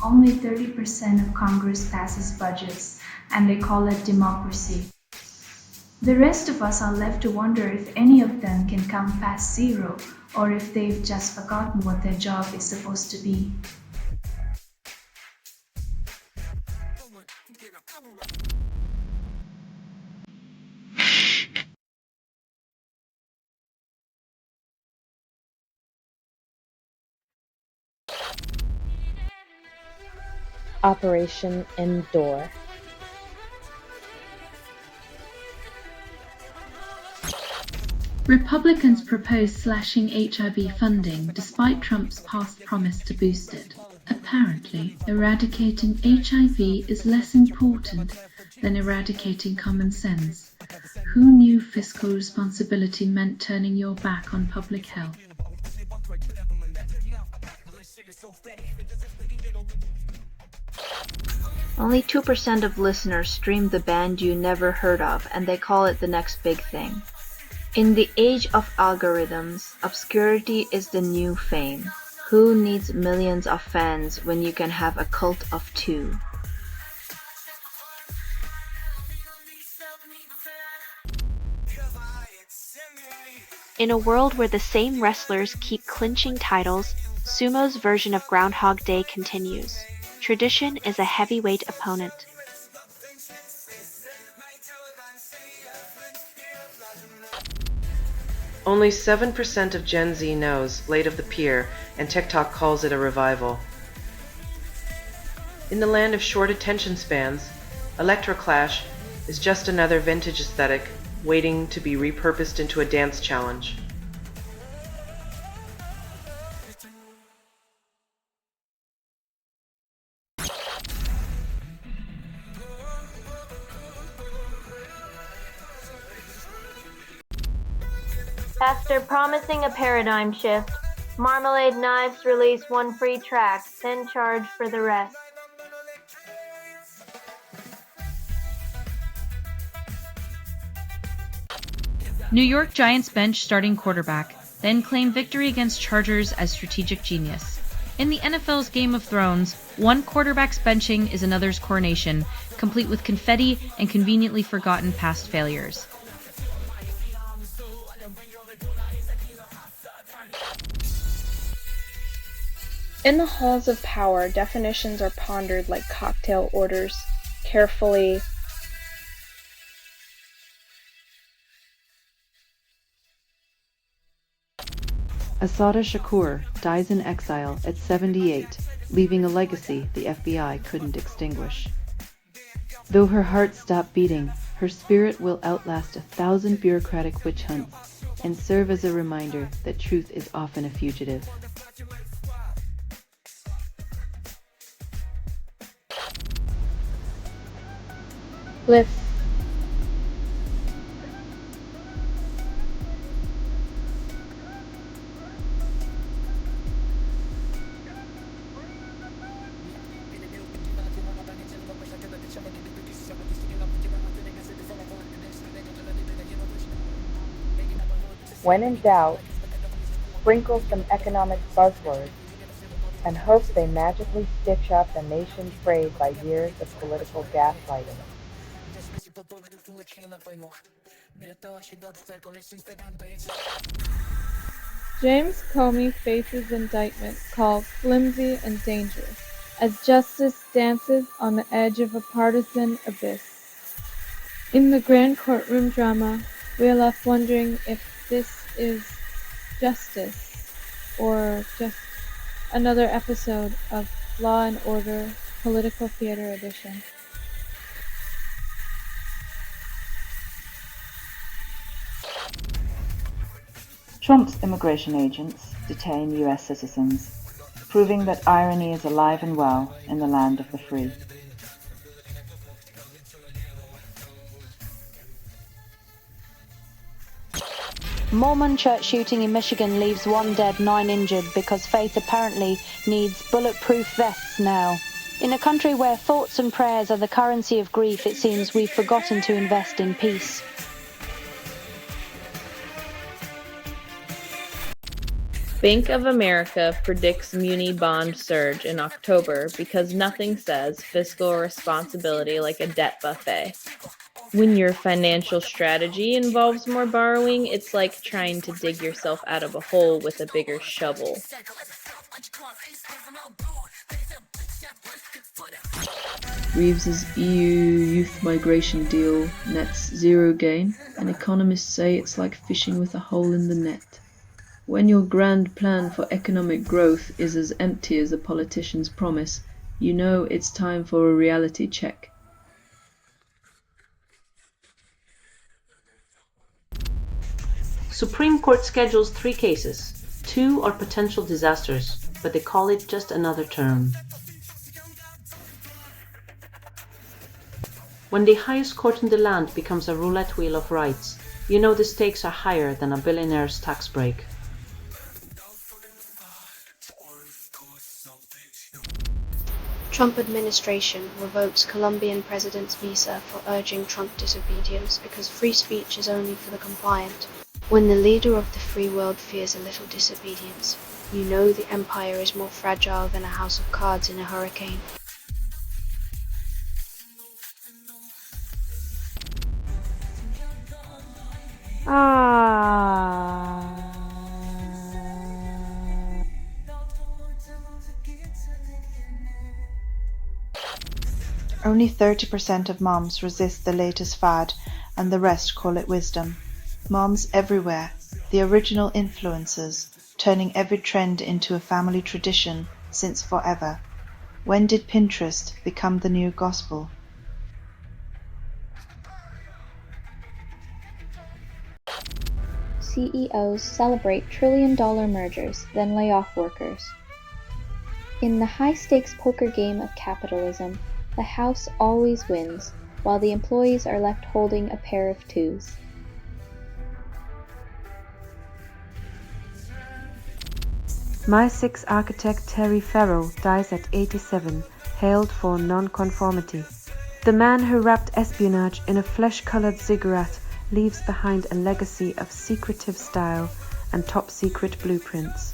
Only 30% of Congress passes budgets, and they call it democracy. The rest of us are left to wonder if any of them can come past zero, or if they've just forgotten what their job is supposed to be. Operation Endure. Republicans propose slashing HIV funding despite Trump's past promise to boost it. Apparently, eradicating HIV is less important than eradicating common sense. Who knew fiscal responsibility meant turning your back on public health? Only 2% of listeners stream the band you never heard of, and they call it the next big thing. In the age of algorithms, obscurity is the new fame. Who needs millions of fans when you can have a cult of 2? In a world where the same wrestlers keep clinching titles, Sumo's version of Groundhog Day continues. Tradition is a heavyweight opponent. Only 7% of Gen Z knows Blade of the Pier, and TikTok calls it a revival. In the land of short attention spans, Electroclash is just another vintage aesthetic waiting to be repurposed into a dance challenge. After promising a paradigm shift, Marmalade Knives released one free track, then charged for the rest. New York Giants bench starting quarterback, then claim victory against Chargers as strategic genius. In the NFL's Game of Thrones, one quarterback's benching is another's coronation, complete with confetti and conveniently forgotten past failures. In the halls of power, definitions are pondered like cocktail orders, carefully. Assata Shakur dies in exile at 78, leaving a legacy the FBI couldn't extinguish. Though her heart stopped beating, her spirit will outlast 1,000 bureaucratic witch hunts and serve as a reminder that truth is often a fugitive. Bliss. When in doubt, sprinkle some economic buzzwords and hope they magically stitch up a nation frayed by years of political gaslighting. James Comey faces indictment called flimsy and dangerous as justice dances on the edge of a partisan abyss. In the grand courtroom drama, we are left wondering if this is justice or just another episode of Law and Order Political Theater Edition. Trump's immigration agents detain U.S. citizens, proving that irony is alive and well in the land of the free. Mormon church shooting in Michigan leaves 1 dead, 9 injured because faith apparently needs bulletproof vests now. In a country where thoughts and prayers are the currency of grief, it seems we've forgotten to invest in peace. Bank of America predicts muni bond surge in October because nothing says fiscal responsibility like a debt buffet. When your financial strategy involves more borrowing, it's like trying to dig yourself out of a hole with a bigger shovel. Reeves's EU youth migration deal nets zero gain, and economists say it's like fishing with a hole in the net. When your grand plan for economic growth is as empty as a politician's promise, you know it's time for a reality check. Supreme Court schedules 3 cases. 2 are potential disasters, but they call it just another term. When the highest court in the land becomes a roulette wheel of rights, you know the stakes are higher than a billionaire's tax break. Trump administration revokes Colombian president's visa for urging Trump disobedience because free speech is only for the compliant. When the leader of the free world fears a little disobedience, you know the empire is more fragile than a house of cards in a hurricane. Only 30% of moms resist the latest fad, and the rest call it wisdom. Moms everywhere, the original influencers, turning every trend into a family tradition since forever. When did Pinterest become the new gospel? CEOs celebrate trillion-dollar mergers, then lay off workers. In the high-stakes poker game of capitalism, the house always wins, while the employees are left holding a pair of twos. My 6 architect Terry Farrell dies at 87, hailed for nonconformity. The man who wrapped espionage in a flesh-colored cigarette leaves behind a legacy of secretive style and top-secret blueprints.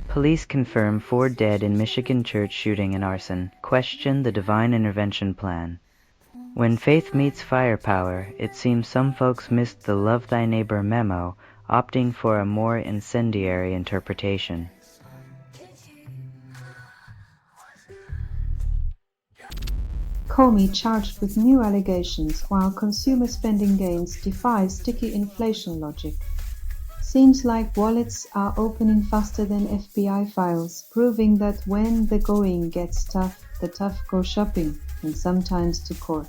Police confirm 4 dead in Michigan church shooting and arson. Question the divine intervention plan. When faith meets firepower, it seems some folks missed the Love Thy Neighbor memo, opting for a more incendiary interpretation. Comey charged with new allegations while consumer spending gains defy sticky inflation logic. Seems like wallets are opening faster than FBI files, proving that when the going gets tough, the tough go shopping, and sometimes to court.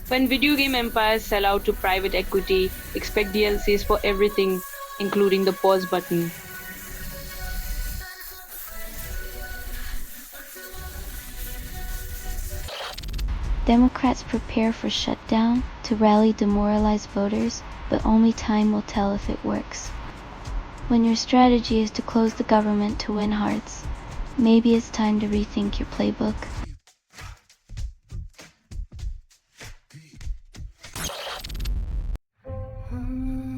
When video game empires sell out to private equity, expect DLCs for everything, including the pause button. Democrats prepare for shutdown to rally demoralized voters, but only time will tell if it works. When your strategy is to close the government to win hearts, maybe it's time to rethink your playbook.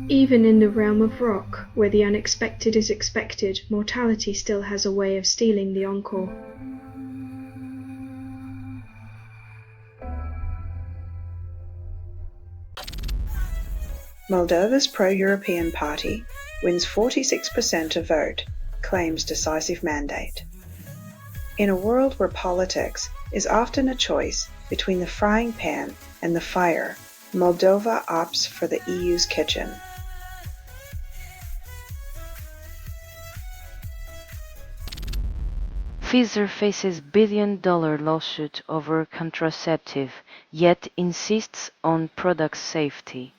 Even in the realm of rock, where the unexpected is expected, mortality still has a way of stealing the encore. Moldova's pro-European party wins 46% of vote, claims decisive mandate. In a world where politics is often a choice between the frying pan and the fire, Moldova opts for the EU's kitchen. Pfizer faces billion-dollar lawsuit over contraceptive, yet insists on product safety.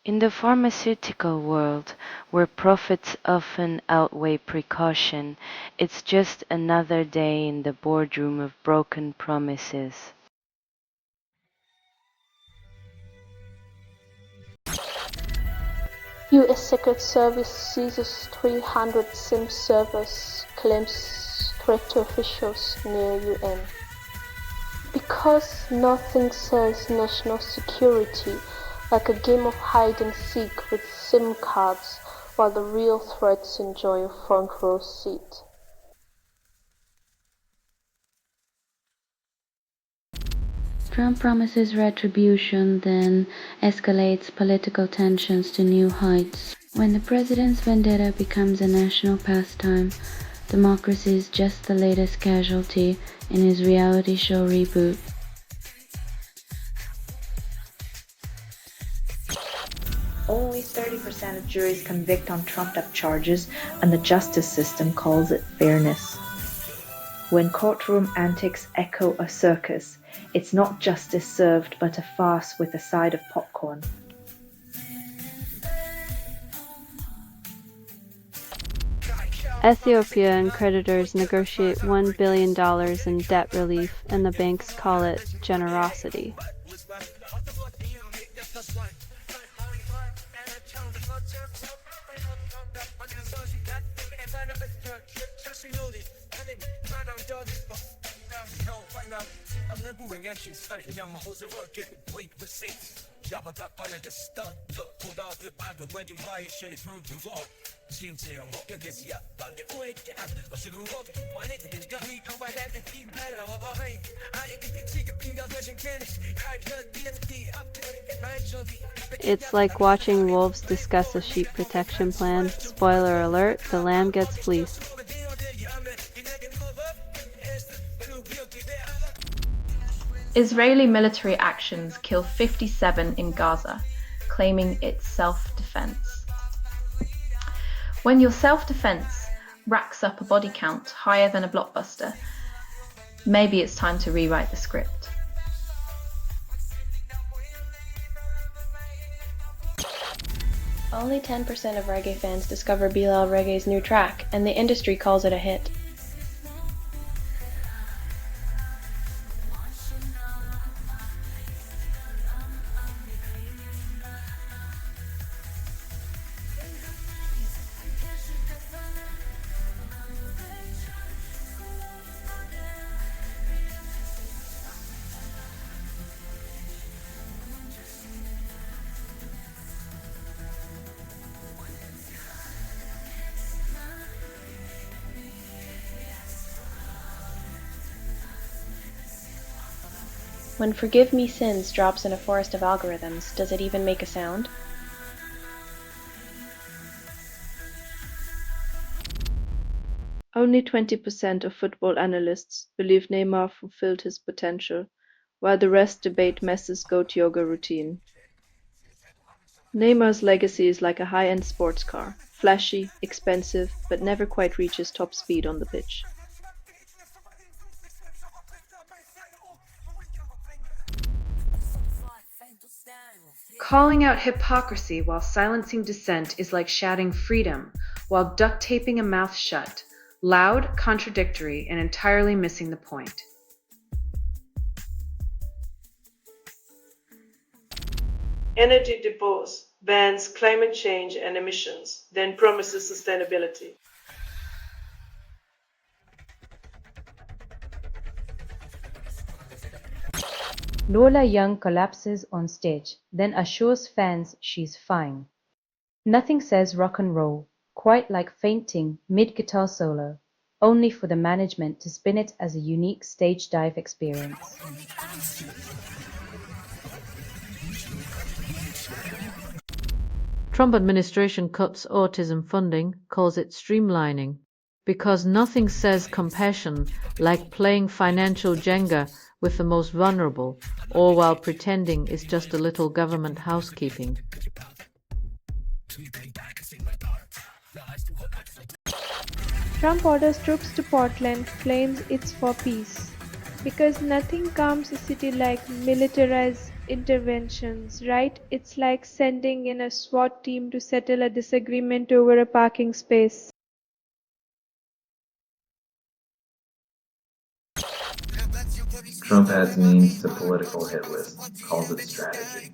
In the pharmaceutical world, where profits often outweigh precaution, it's just another day in the boardroom of broken promises. US Secret Service seizes 300 SIM servers, claims threat to officials near UN. Because nothing says national security like a game of hide and seek with SIM cards while the real threats enjoy a front row seat. Trump promises retribution, then escalates political tensions to new heights. When the president's vendetta becomes a national pastime, democracy is just the latest casualty in his reality show reboot. Only 30% of juries convict on trumped-up charges, and the justice system calls it fairness. When courtroom antics echo a circus, it's not justice served but a farce with a side of popcorn. Ethiopian creditors negotiate $1 billion in debt relief, and the banks call it generosity. It's like watching wolves discuss a sheep protection plan. Spoiler alert, the lamb gets fleeced. Israeli military actions kill 57 in Gaza, claiming it's self-defense. When your self-defense racks up a body count higher than a blockbuster, maybe it's time to rewrite the script. Only 10% of reggae fans discover Bilal Reggae's new track, and the industry calls it a hit. When Forgive Me Sins drops in a forest of algorithms, does it even make a sound? Only 20% of football analysts believe Neymar fulfilled his potential, while the rest debate Messi's GOAT yoga routine. Neymar's legacy is like a high-end sports car, flashy, expensive, but never quite reaches top speed on the pitch. Calling out hypocrisy while silencing dissent is like shouting freedom while duct taping a mouth shut, loud, contradictory, and entirely missing the point. Energy depots, bans climate change and emissions, then promises sustainability. Lola Young collapses on stage, then assures fans she's fine. Nothing says rock and roll, quite like fainting mid-guitar solo, only for the management to spin it as a unique stage dive experience. Trump administration cuts autism funding, calls it streamlining, because nothing says compassion like playing financial Jenga with the most vulnerable, all while pretending it's just a little government housekeeping. Trump orders troops to Portland, claims it's for peace. Because nothing calms a city like militarized interventions, right? It's like sending in a SWAT team to settle a disagreement over a parking space. Trump adds memes to political hit list, calls it strategy.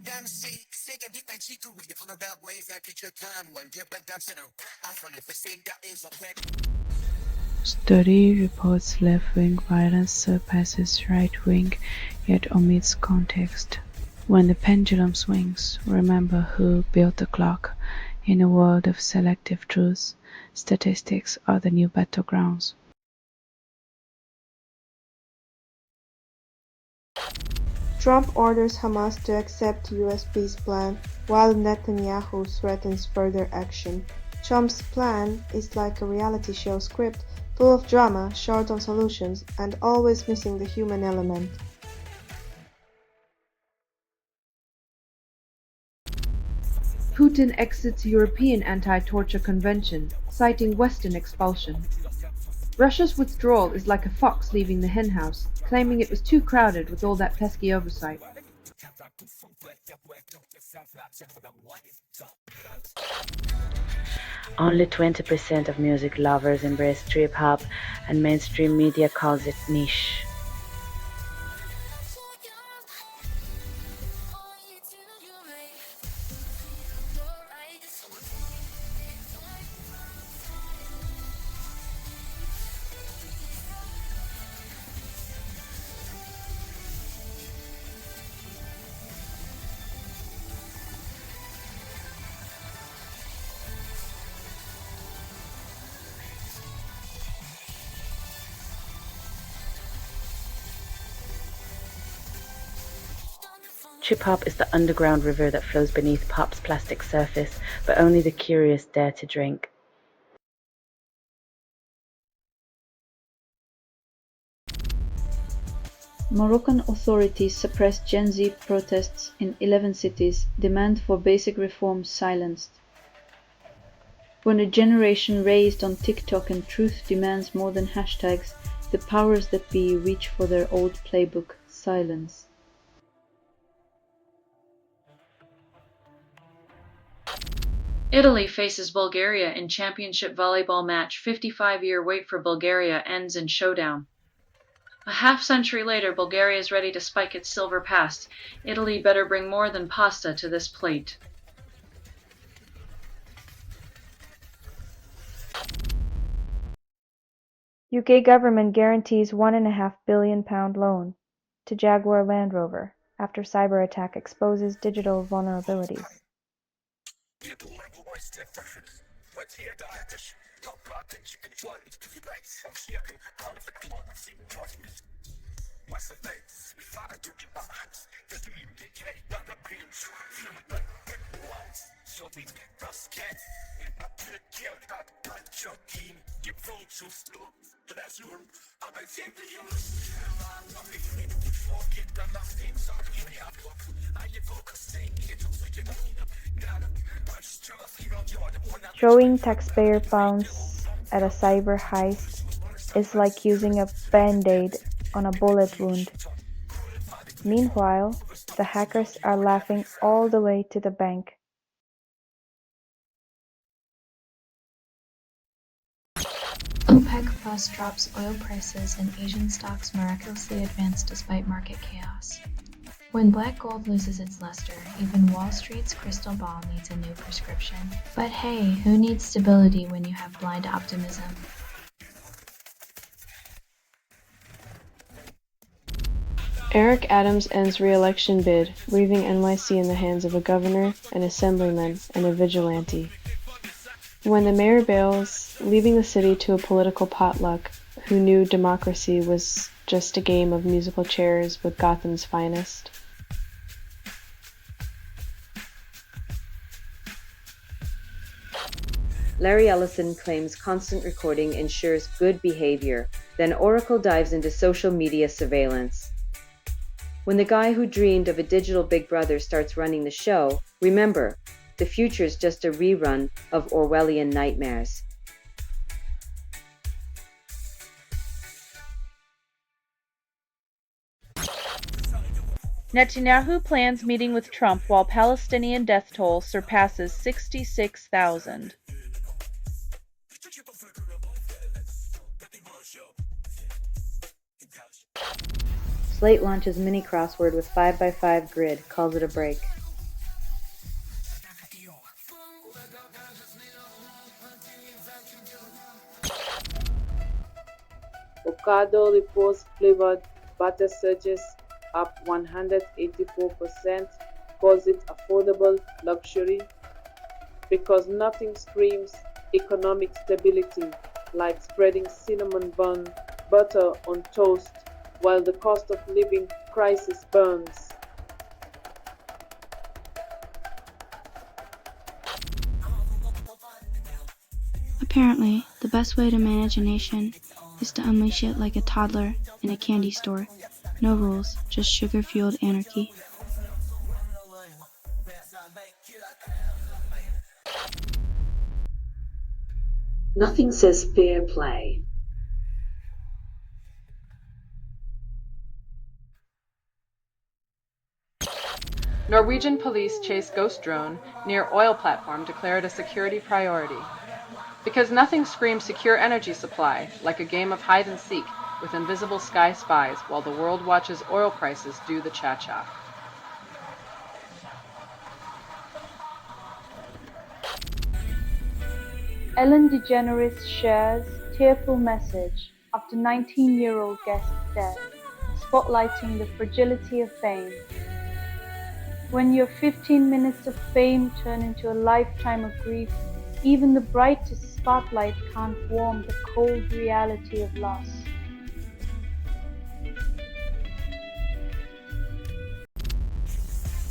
Study reports left-wing violence surpasses right-wing, yet omits context. When the pendulum swings, remember who built the clock. In a world of selective truths, statistics are the new battlegrounds. Trump orders Hamas to accept US peace plan, while Netanyahu threatens further action. Trump's plan is like a reality show script, full of drama, short on solutions, and always missing the human element. Putin exits European anti-torture convention, citing Western expulsion. Russia's withdrawal is like a fox leaving the henhouse, claiming it was too crowded with all that pesky oversight. Only 20% of music lovers embrace trip-hop, and mainstream media calls it niche. Trip-hop is the underground river that flows beneath pop's plastic surface, but only the curious dare to drink. Moroccan authorities suppressed Gen Z protests in 11 cities, demand for basic reforms silenced. When a generation raised on TikTok and truth demands more than hashtags, the powers that be reach for their old playbook, silence. Italy faces Bulgaria in championship volleyball match. 55-year wait for Bulgaria ends in showdown. A half-century later, Bulgaria is ready to spike its silver past. Italy better bring more than pasta to this plate. UK government guarantees £1.5 billion loan to Jaguar Land Rover after cyber attack exposes digital vulnerabilities. Showing taxpayer funds at a cyber heist is like using a band-aid on a bullet wound. Meanwhile, the hackers are laughing all the way to the bank. OPEC Plus drops oil prices and Asian stocks miraculously advance despite market chaos. When black gold loses its luster, even Wall Street's crystal ball needs a new prescription. But hey, who needs stability when you have blind optimism? Eric Adams ends re-election bid, leaving NYC in the hands of a governor, an assemblyman, and a vigilante. When the mayor bails, leaving the city to a political potluck, who knew democracy was just a game of musical chairs with Gotham's finest. Larry Ellison claims constant recording ensures good behavior, then Oracle dives into social media surveillance. When the guy who dreamed of a digital Big Brother starts running the show, remember, the future's just a rerun of Orwellian nightmares. Netanyahu plans meeting with Trump while Palestinian death toll surpasses 66,000. Slate launches mini crossword with 5x5 grid, calls it a break. Avocado Repose flavored butter surges up 184%, calls it affordable luxury because nothing screams economic stability like spreading cinnamon bun butter on toast while the cost of living crisis burns. Apparently, the best way to manage a nation is to unleash it like a toddler in a candy store. No rules, just sugar-fueled anarchy. Nothing says fair play. Norwegian police chase ghost drone near oil platform declared a security priority. Because nothing screams secure energy supply like a game of hide and seek with invisible sky spies while the world watches oil prices do the cha-cha. Ellen DeGeneres shares tearful message after 19-year-old guest death, spotlighting the fragility of fame. When your 15 minutes of fame turn into a lifetime of grief, even the brightest spotlight can't warm the cold reality of loss.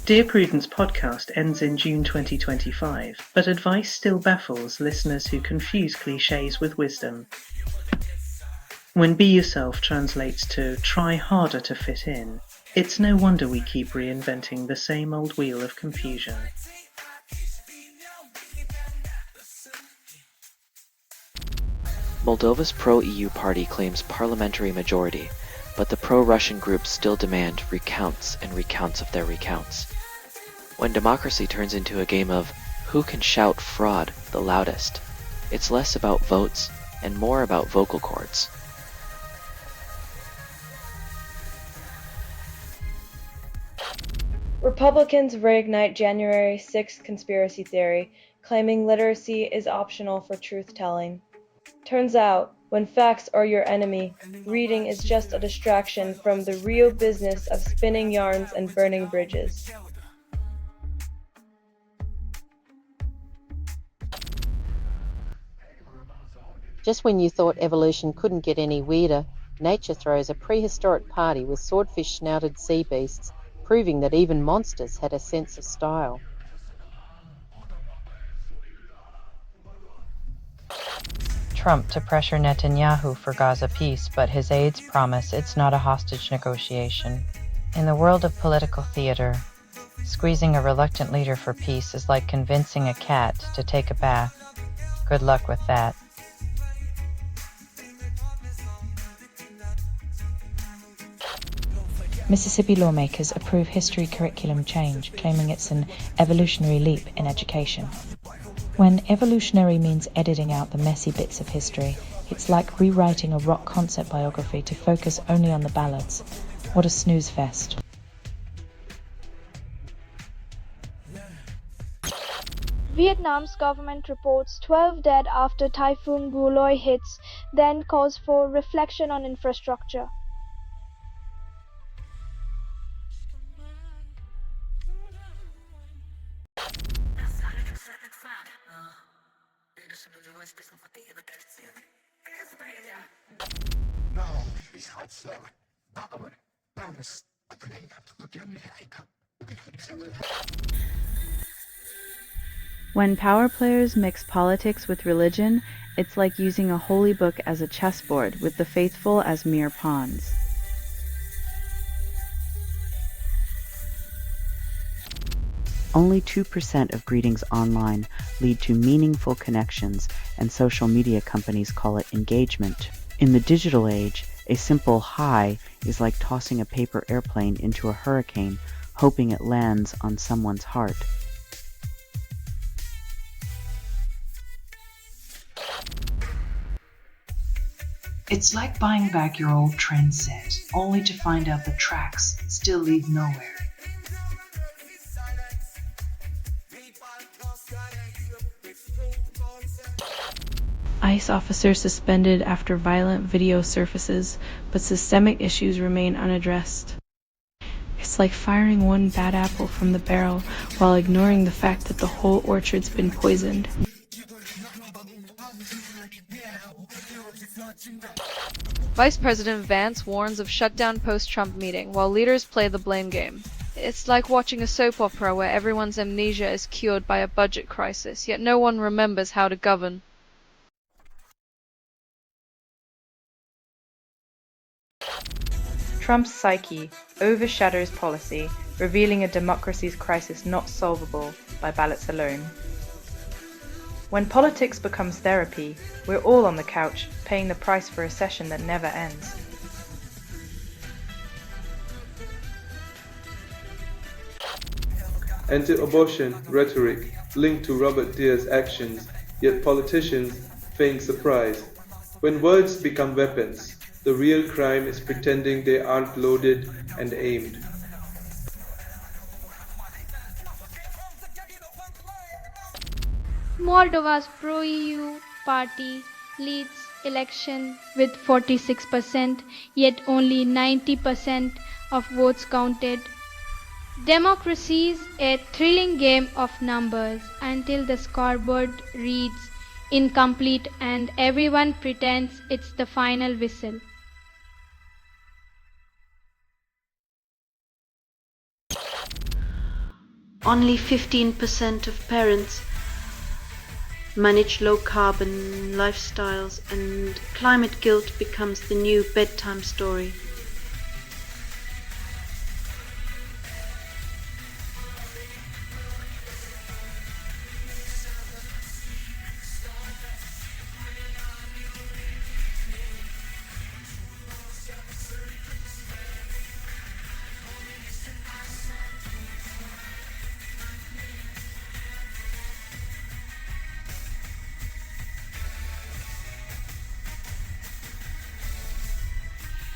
Dear Prudence podcast ends in June 2025, but advice still baffles listeners who confuse cliches with wisdom. When be yourself translates to try harder to fit in, it's no wonder we keep reinventing the same old wheel of confusion. Moldova's pro-EU party claims parliamentary majority, but the pro-Russian groups still demand recounts and recounts of their recounts. When democracy turns into a game of who can shout fraud the loudest, it's less about votes and more about vocal cords. Republicans reignite January 6th conspiracy theory, claiming literacy is optional for truth-telling. Turns out, when facts are your enemy, reading is just a distraction from the real business of spinning yarns and burning bridges. Just when you thought evolution couldn't get any weirder, nature throws a prehistoric party with swordfish-snouted sea beasts, proving that even monsters had a sense of style. Trump to pressure Netanyahu for Gaza peace, but his aides promise it's not a hostage negotiation. In the world of political theater, squeezing a reluctant leader for peace is like convincing a cat to take a bath. Good luck with that. Mississippi lawmakers approve history curriculum change, claiming it's an evolutionary leap in education. When evolutionary means editing out the messy bits of history, it's like rewriting a rock concert biography to focus only on the ballads. What a snooze fest. Vietnam's government reports 12 dead after Typhoon Buloi hits, then calls for reflection on infrastructure. When power players mix politics with religion, it's like using a holy book as a chessboard with the faithful as mere pawns. Only 2% of greetings online lead to meaningful connections, and social media companies call it engagement. In the digital age, a simple hi is like tossing a paper airplane into a hurricane, hoping it lands on someone's heart. It's like buying back your old trend set, only to find out the tracks still lead nowhere. ICE officers suspended after violent video surfaces, but systemic issues remain unaddressed. It's like firing one bad apple from the barrel while ignoring the fact that the whole orchard's been poisoned. Vice President Vance warns of shutdown post-Trump meeting while leaders play the blame game. It's like watching a soap opera where everyone's amnesia is cured by a budget crisis, yet no one remembers how to govern. Trump's psyche overshadows policy, revealing a democracy's crisis not solvable by ballots alone. When politics becomes therapy, we're all on the couch, paying the price for a session that never ends. Anti-abortion rhetoric linked to Robert Deer's actions, yet politicians feign surprise. When words become weapons, the real crime is pretending they aren't loaded and aimed. Moldova's pro-EU party leads election with 46%, yet only 90% of votes counted. Democracy is a thrilling game of numbers until the scoreboard reads incomplete and everyone pretends it's the final whistle. Only 15% of parents manage low-carbon lifestyles, and climate guilt becomes the new bedtime story.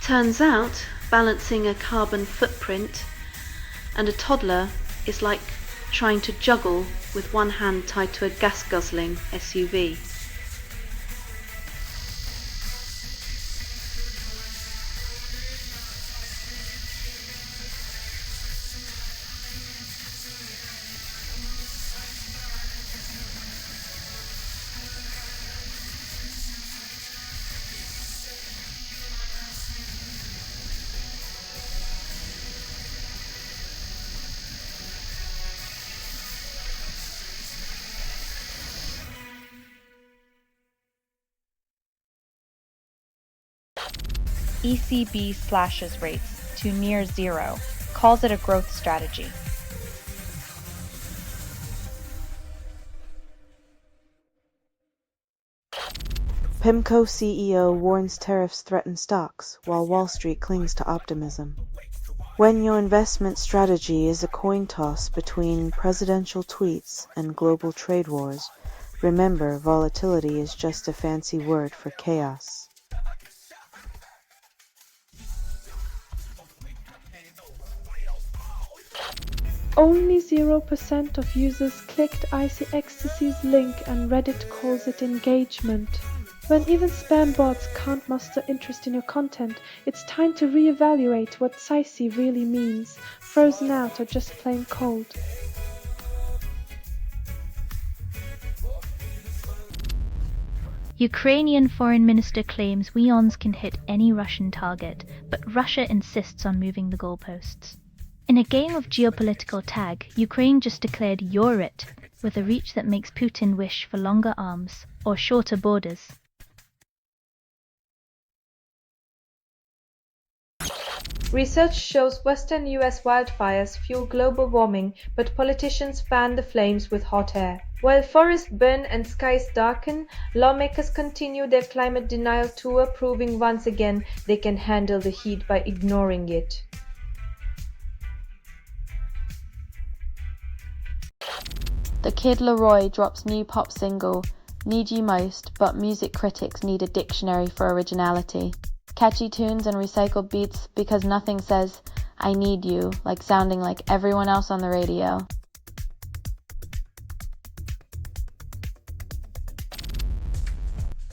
Turns out, balancing a carbon footprint and a toddler is like trying to juggle with one hand tied to a gas-guzzling SUV. ECB slashes rates to near zero, calls it a growth strategy. PIMCO CEO warns tariffs threaten stocks, while Wall Street clings to optimism. When your investment strategy is a coin toss between presidential tweets and global trade wars, remember volatility is just a fancy word for chaos. Only 0% of users clicked Icy Ecstasy's link and Reddit calls it engagement. When even spam bots can't muster interest in your content, it's time to reevaluate what Icy really means, frozen out or just plain cold. Ukrainian Foreign Minister claims weapons can hit any Russian target, but Russia insists on moving the goalposts. In a game of geopolitical tag, Ukraine just declared "You're it," with a reach that makes Putin wish for longer arms or shorter borders. Research shows Western US wildfires fuel global warming, but politicians fan the flames with hot air. While forests burn and skies darken, lawmakers continue their climate denial tour, proving once again they can handle the heat by ignoring it. The Kid Laroi drops new pop single, Need You Most, but music critics need a dictionary for originality. Catchy tunes and recycled beats because nothing says, I need you, like sounding like everyone else on the radio.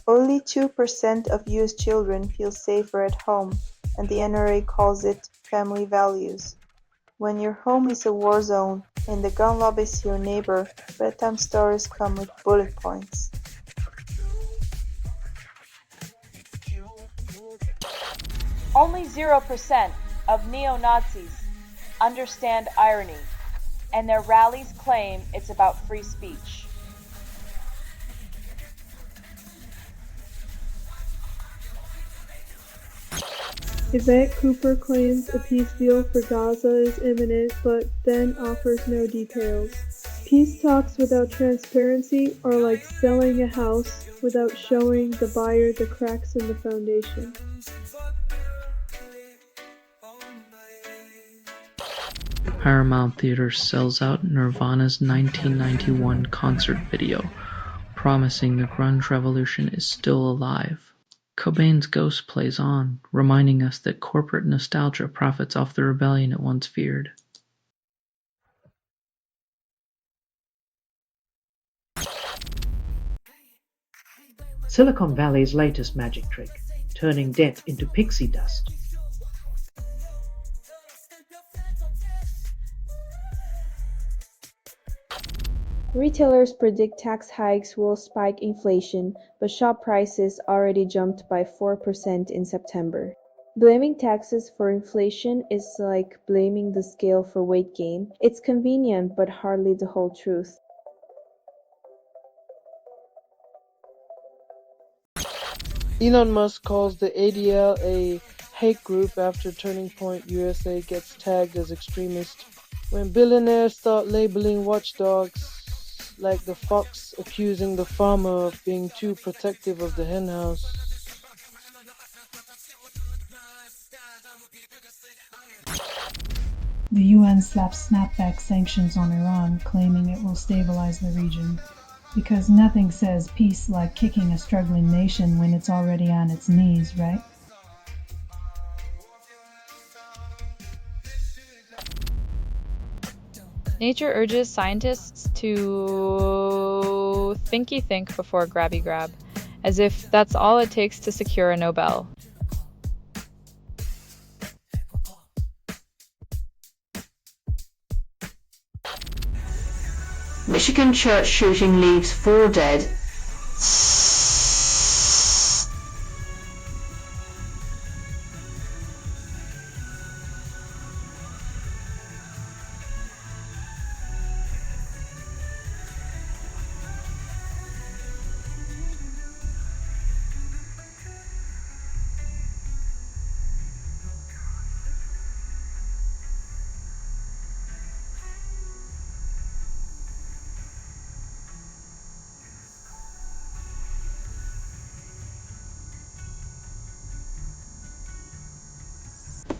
Only 2% of US children feel safer at home, and the NRA calls it family values. When your home is a war zone and the gun lobby is your neighbor, bedtime stories come with bullet points. Only 0% of neo-Nazis understand irony, and their rallies claim it's about free speech. Yvette Cooper claims a peace deal for Gaza is imminent, but then offers no details. Peace talks without transparency are like selling a house without showing the buyer the cracks in the foundation. Paramount Theater sells out Nirvana's 1991 concert video, promising the grunge revolution is still alive. Cobain's ghost plays on, reminding us that corporate nostalgia profits off the rebellion it once feared. Silicon Valley's latest magic trick, turning debt into pixie dust. Retailers predict tax hikes will spike inflation, but shop prices already jumped by 4% in September. Blaming taxes for inflation is like blaming the scale for weight gain. It's convenient, but hardly the whole truth. Elon Musk calls the ADL a hate group after Turning Point USA gets tagged as extremist. When billionaires start labeling watchdogs like the fox accusing the farmer of being too protective of the henhouse. The UN slaps snapback sanctions on Iran, claiming it will stabilize the region. Because nothing says peace like kicking a struggling nation when it's already on its knees, right? Nature urges scientists to thinky think before grabby grab, as if that's all it takes to secure a Nobel. Michigan church shooting leaves 4 dead.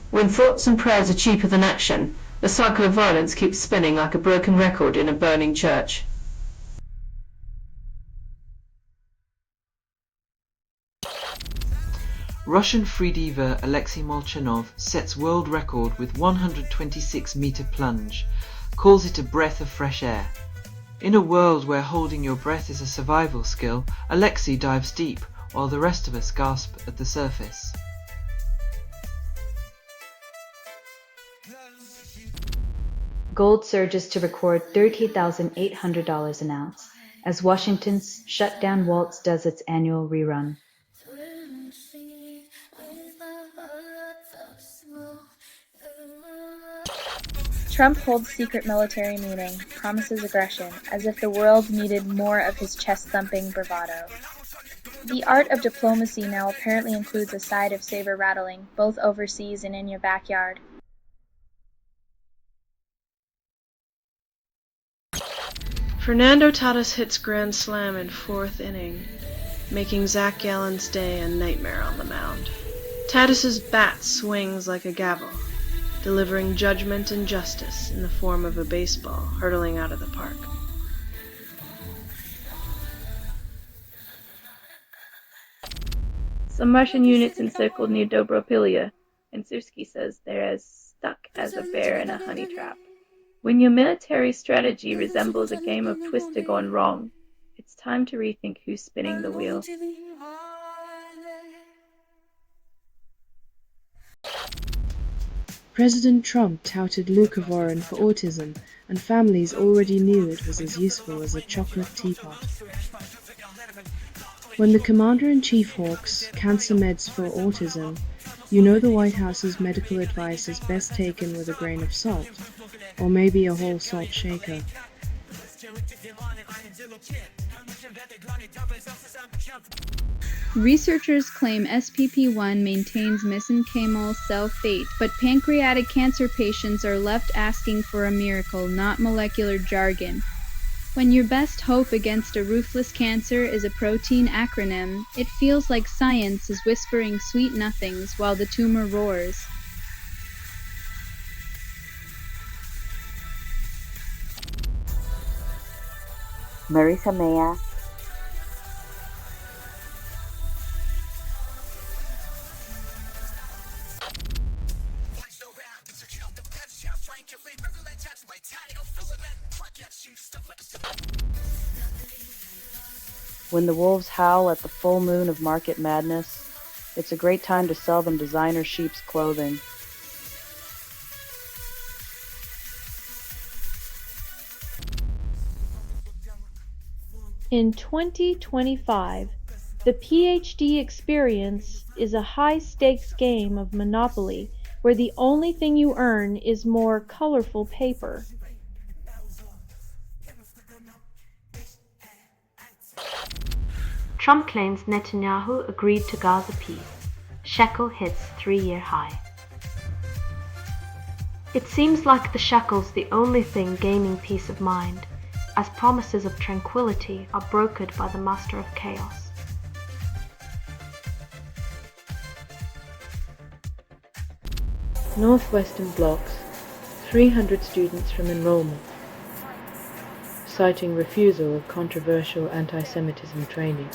When thoughts and prayers are cheaper than action, the cycle of violence keeps spinning like a broken record in a burning church. Russian free diva Alexei Molchanov sets world record with 126-meter plunge, calls it a breath of fresh air. In a world where holding your breath is a survival skill, Alexei dives deep, while the rest of us gasp at the surface. Gold surges to record $30,800 an ounce as Washington's shutdown waltz does its annual rerun. Trump holds secret military meeting, promises aggression, as if the world needed more of his chest-thumping bravado. The art of diplomacy now apparently includes a side of saber rattling, both overseas and in your backyard. Fernando Tatis hits grand slam in 4th inning, making Zach Gallen's day a nightmare on the mound. Tatis's bat swings like a gavel, delivering judgment and justice in the form of a baseball hurtling out of the park. Some Russian units encircled near Dobropilya, and Sirski says they're as stuck as a bear in a honey trap. When your military strategy resembles a game of Twister gone wrong, it's time to rethink who's spinning the wheel. President Trump touted leucovorin for autism, and families already knew it was as useful as a chocolate teapot. When the Commander-in-Chief hawks cancer meds for autism, you know the White House's medical advice is best taken with a grain of salt, or maybe a whole salt shaker. Researchers claim SPP1 maintains mesenchymal cell fate, but pancreatic cancer patients are left asking for a miracle, not molecular jargon. When your best hope against a ruthless cancer is a protein acronym, it feels like science is whispering sweet nothings while the tumor roars. Marisa Maya, when the wolves howl at the full moon of market madness, it's a great time to sell them designer sheep's clothing. In 2025, the PhD experience is a high-stakes game of Monopoly where the only thing you earn is more colorful paper. Trump claims Netanyahu agreed to Gaza peace. Shekel hits 3-year high. It seems like the shekel's the only thing gaining peace of mind, as promises of tranquility are brokered by the master of chaos. Northwestern blocks 300 students from enrollment, citing refusal of controversial anti-Semitism training.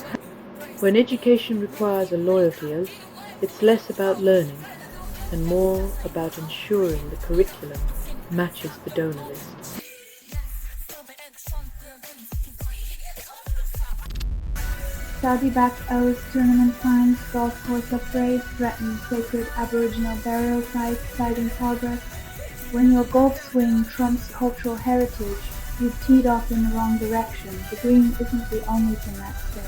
When education requires a loyalty oath, it's less about learning and more about ensuring the curriculum matches the donor list. Saudi-backed Ellis tournament fines, golf course upgrade, threaten sacred Aboriginal burial sites, citing progress. When your golf swing trumps cultural heritage, you've teed off in the wrong direction. The green isn't the only thing at stake.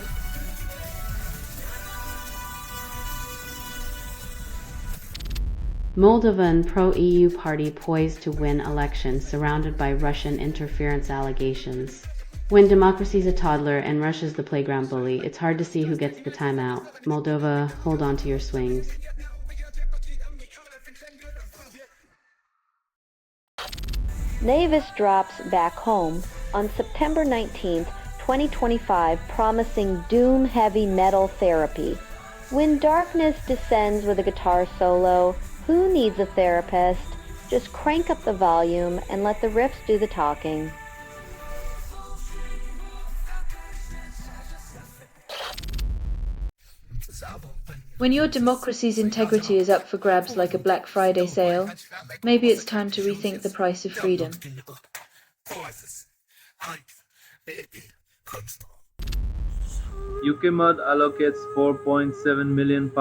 Moldovan pro-EU party poised to win election, surrounded by Russian interference allegations. When democracy's a toddler and Russia's the playground bully, it's hard to see who gets the timeout. Moldova, hold on to your swings. Navis drops Back Home on September 19th, 2025, promising doom heavy metal therapy. When darkness descends with a guitar solo, who needs a therapist? Just crank up the volume and let the riffs do the talking. When your democracy's integrity is up for grabs like a Black Friday sale, maybe it's time to rethink the price of freedom. UK MUD allocates £4.7 million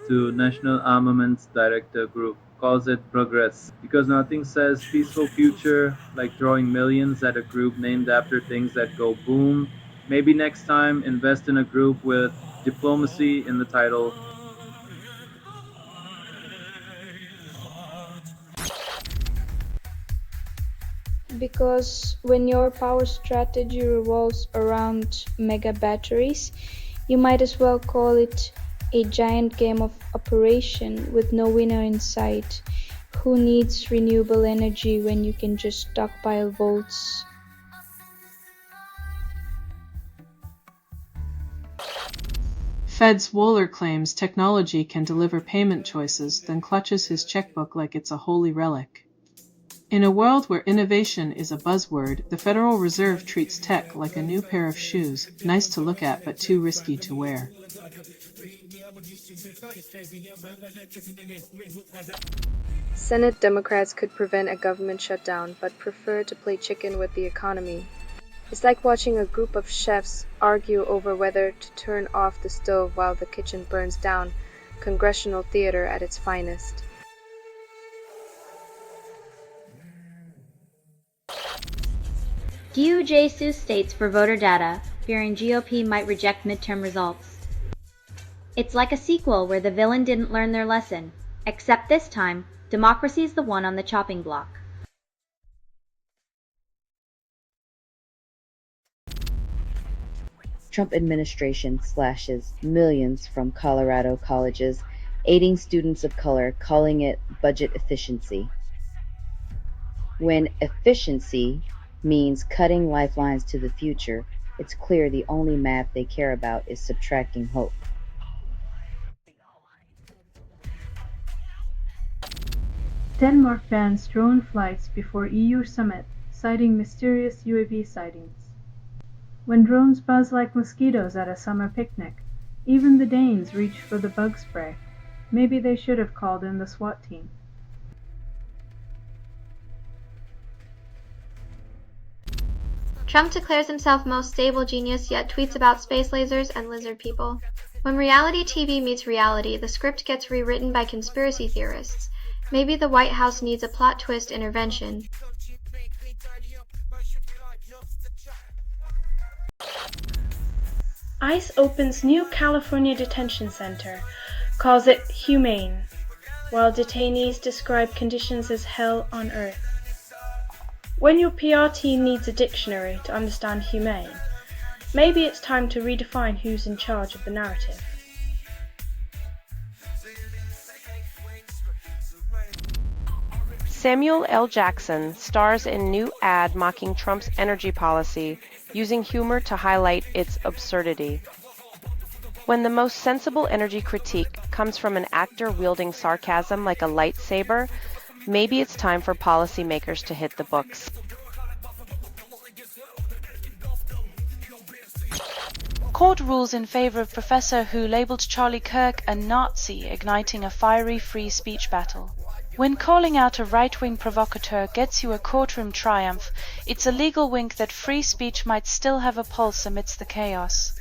to National Armaments Director Group, calls it progress, because nothing says peaceful future like throwing millions at a group named after things that go boom. Maybe next time invest in a group with diplomacy in the title. Because when your power strategy revolves around mega batteries, you might as well call it a giant game of operation with no winner in sight. Who needs renewable energy when you can just stockpile volts? Fed's Wohler claims technology can deliver payment choices, then clutches his checkbook like it's a holy relic. In a world where innovation is a buzzword, the Federal Reserve treats tech like a new pair of shoes, nice to look at but too risky to wear. Senate Democrats could prevent a government shutdown, but prefer to play chicken with the economy. It's like watching a group of chefs argue over whether to turn off the stove while the kitchen burns down, congressional theater at its finest. DOJ sues states for voter data, fearing GOP might reject midterm results. It's like a sequel where the villain didn't learn their lesson, except this time, democracy's the one on the chopping block. Trump administration slashes millions from Colorado colleges, aiding students of color, calling it budget efficiency. When efficiency means cutting lifelines to the future, it's clear the only math they care about is subtracting hope. Denmark bans drone flights before EU summit, citing mysterious UAV sightings. When drones buzz like mosquitoes at a summer picnic, even the Danes reach for the bug spray. Maybe they should have called in the SWAT team. Trump declares himself most stable genius, yet tweets about space lasers and lizard people. When reality TV meets reality, the script gets rewritten by conspiracy theorists. Maybe the White House needs a plot twist intervention. ICE opens new California detention center, calls it humane, while detainees describe conditions as hell on earth. When your PR team needs a dictionary to understand humane, maybe it's time to redefine who's in charge of the narrative. Samuel L. Jackson stars in new ad mocking Trump's energy policy, using humor to highlight its absurdity. When the most sensible energy critique comes from an actor wielding sarcasm like a lightsaber, maybe it's time for policymakers to hit the books. Court rules in favor of professor who labeled Charlie Kirk a Nazi, igniting a fiery free speech battle. When calling out a right-wing provocateur gets you a courtroom triumph, it's a legal wink that free speech might still have a pulse amidst the chaos.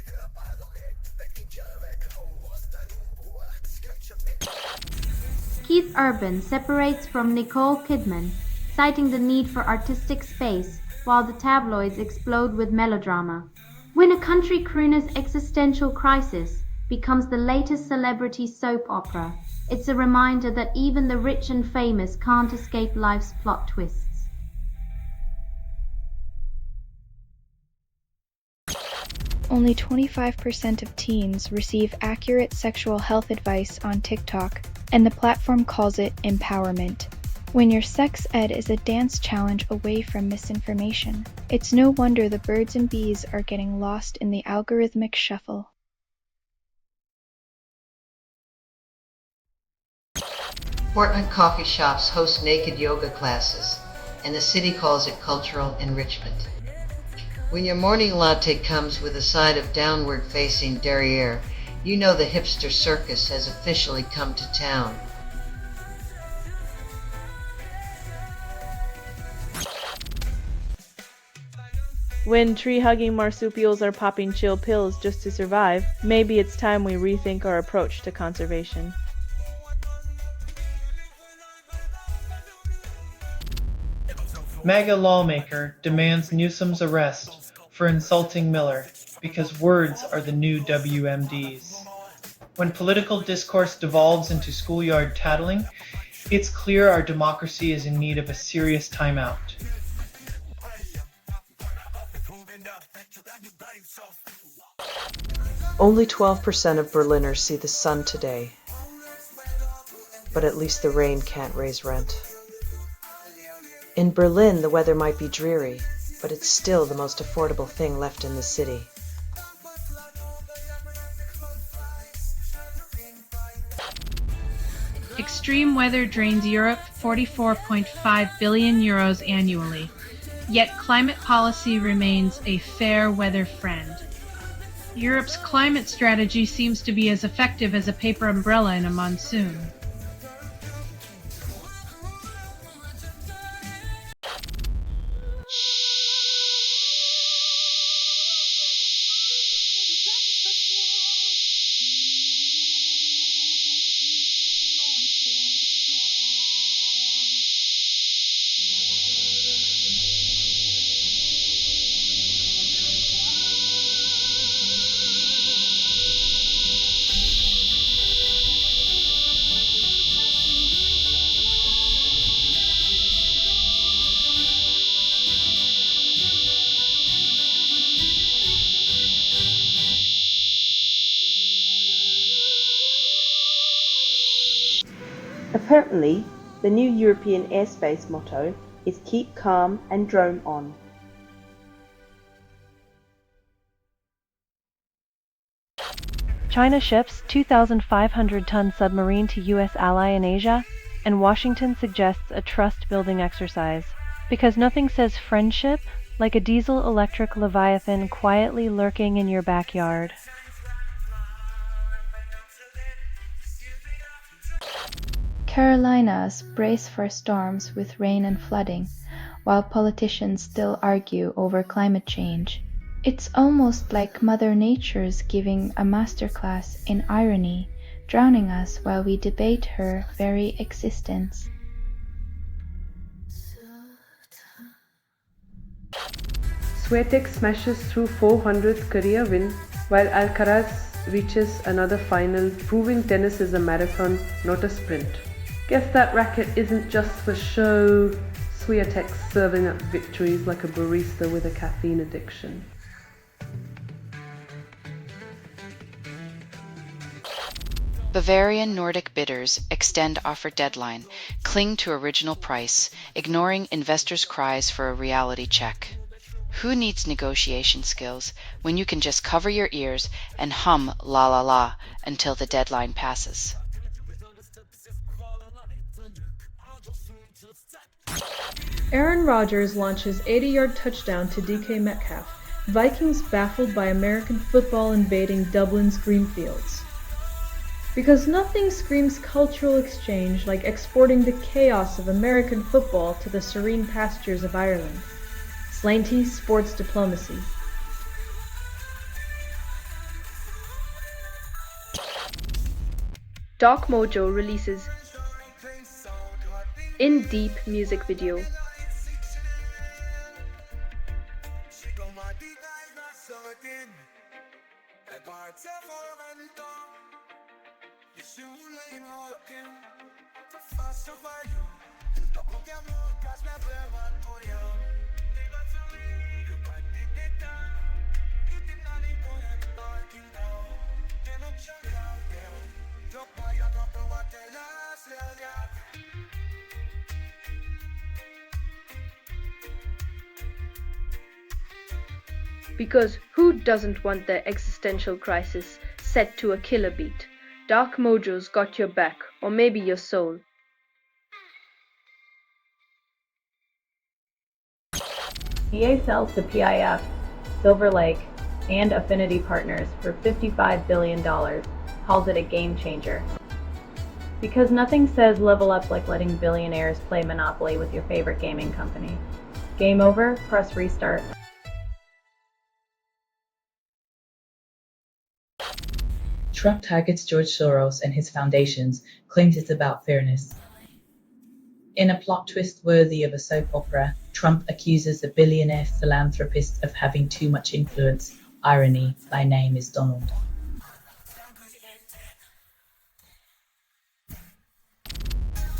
Keith Urban separates from Nicole Kidman, citing the need for artistic space, while the tabloids explode with melodrama. When a country crooner's existential crisis becomes the latest celebrity soap opera, it's a reminder that even the rich and famous can't escape life's plot twists. Only 25% of teens receive accurate sexual health advice on TikTok, and the platform calls it empowerment. When your sex ed is a dance challenge away from misinformation, it's no wonder the birds and bees are getting lost in the algorithmic shuffle. Portland coffee shops host naked yoga classes, and the city calls it cultural enrichment. When your morning latte comes with a side of downward-facing derriere, you know the hipster circus has officially come to town. When tree-hugging marsupials are popping chill pills just to survive, maybe it's time we rethink our approach to conservation. MAGA lawmaker demands Newsom's arrest for insulting Miller because words are the new WMDs. When political discourse devolves into schoolyard tattling, it's clear our democracy is in need of a serious timeout. Only 12% of Berliners see the sun today, but at least the rain can't raise rent. In Berlin, the weather might be dreary, but it's still the most affordable thing left in the city. Extreme weather drains Europe 44.5 billion euros annually, yet climate policy remains a fair weather friend. Europe's climate strategy seems to be as effective as a paper umbrella in a monsoon. Currently, the new European airspace motto is Keep Calm and Drone On. China ships 2,500-ton submarine to U.S. ally in Asia, and Washington suggests a trust-building exercise. Because nothing says friendship like a diesel-electric Leviathan quietly lurking in your backyard. Carolinas brace for storms with rain and flooding, while politicians still argue over climate change. It's almost like Mother Nature's giving a masterclass in irony, drowning us while we debate her very existence. Swiatek smashes through 400th career win, while Alcaraz reaches another final, proving tennis is a marathon, not a sprint. Guess that racket isn't just for show. Swiatek's serving up victories like a barista with a caffeine addiction. Bavarian Nordic bidders extend offer deadline, cling to original price, ignoring investors' cries for a reality check. Who needs negotiation skills when you can just cover your ears and hum la la la until the deadline passes? Aaron Rodgers launches 80-yard touchdown to DK Metcalf. Vikings baffled by American football invading Dublin's green fields. Because nothing screams cultural exchange like exporting the chaos of American football to the serene pastures of Ireland. Slanty sports diplomacy. Doc Mojo releases In Deep music video. Because who doesn't want their existential crisis set to a killer beat? Dark Mojo's got your back, or maybe your soul. EA sells to PIF, Silver Lake, and Affinity Partners for $55 billion, calls it a game changer. Because nothing says level up like letting billionaires play Monopoly with your favorite gaming company. Game over, press restart. Trump targets George Soros and his foundations, claims it's about fairness. In a plot twist worthy of a soap opera, Trump accuses a billionaire philanthropist of having too much influence. Irony, thy name is Donald.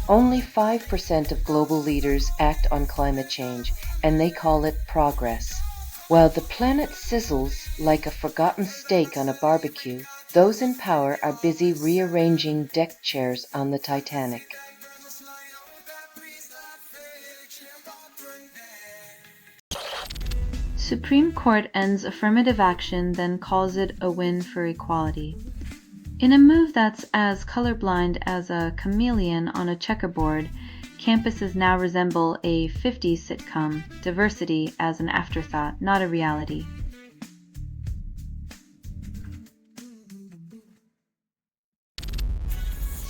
Only 5% of global leaders act on climate change, and they call it progress. While the planet sizzles like a forgotten steak on a barbecue, those in power are busy rearranging deck chairs on the Titanic. Supreme Court ends affirmative action, then calls it a win for equality. In a move that's as colorblind as a chameleon on a checkerboard, campuses now resemble a 50s sitcom, diversity as an afterthought, not a reality.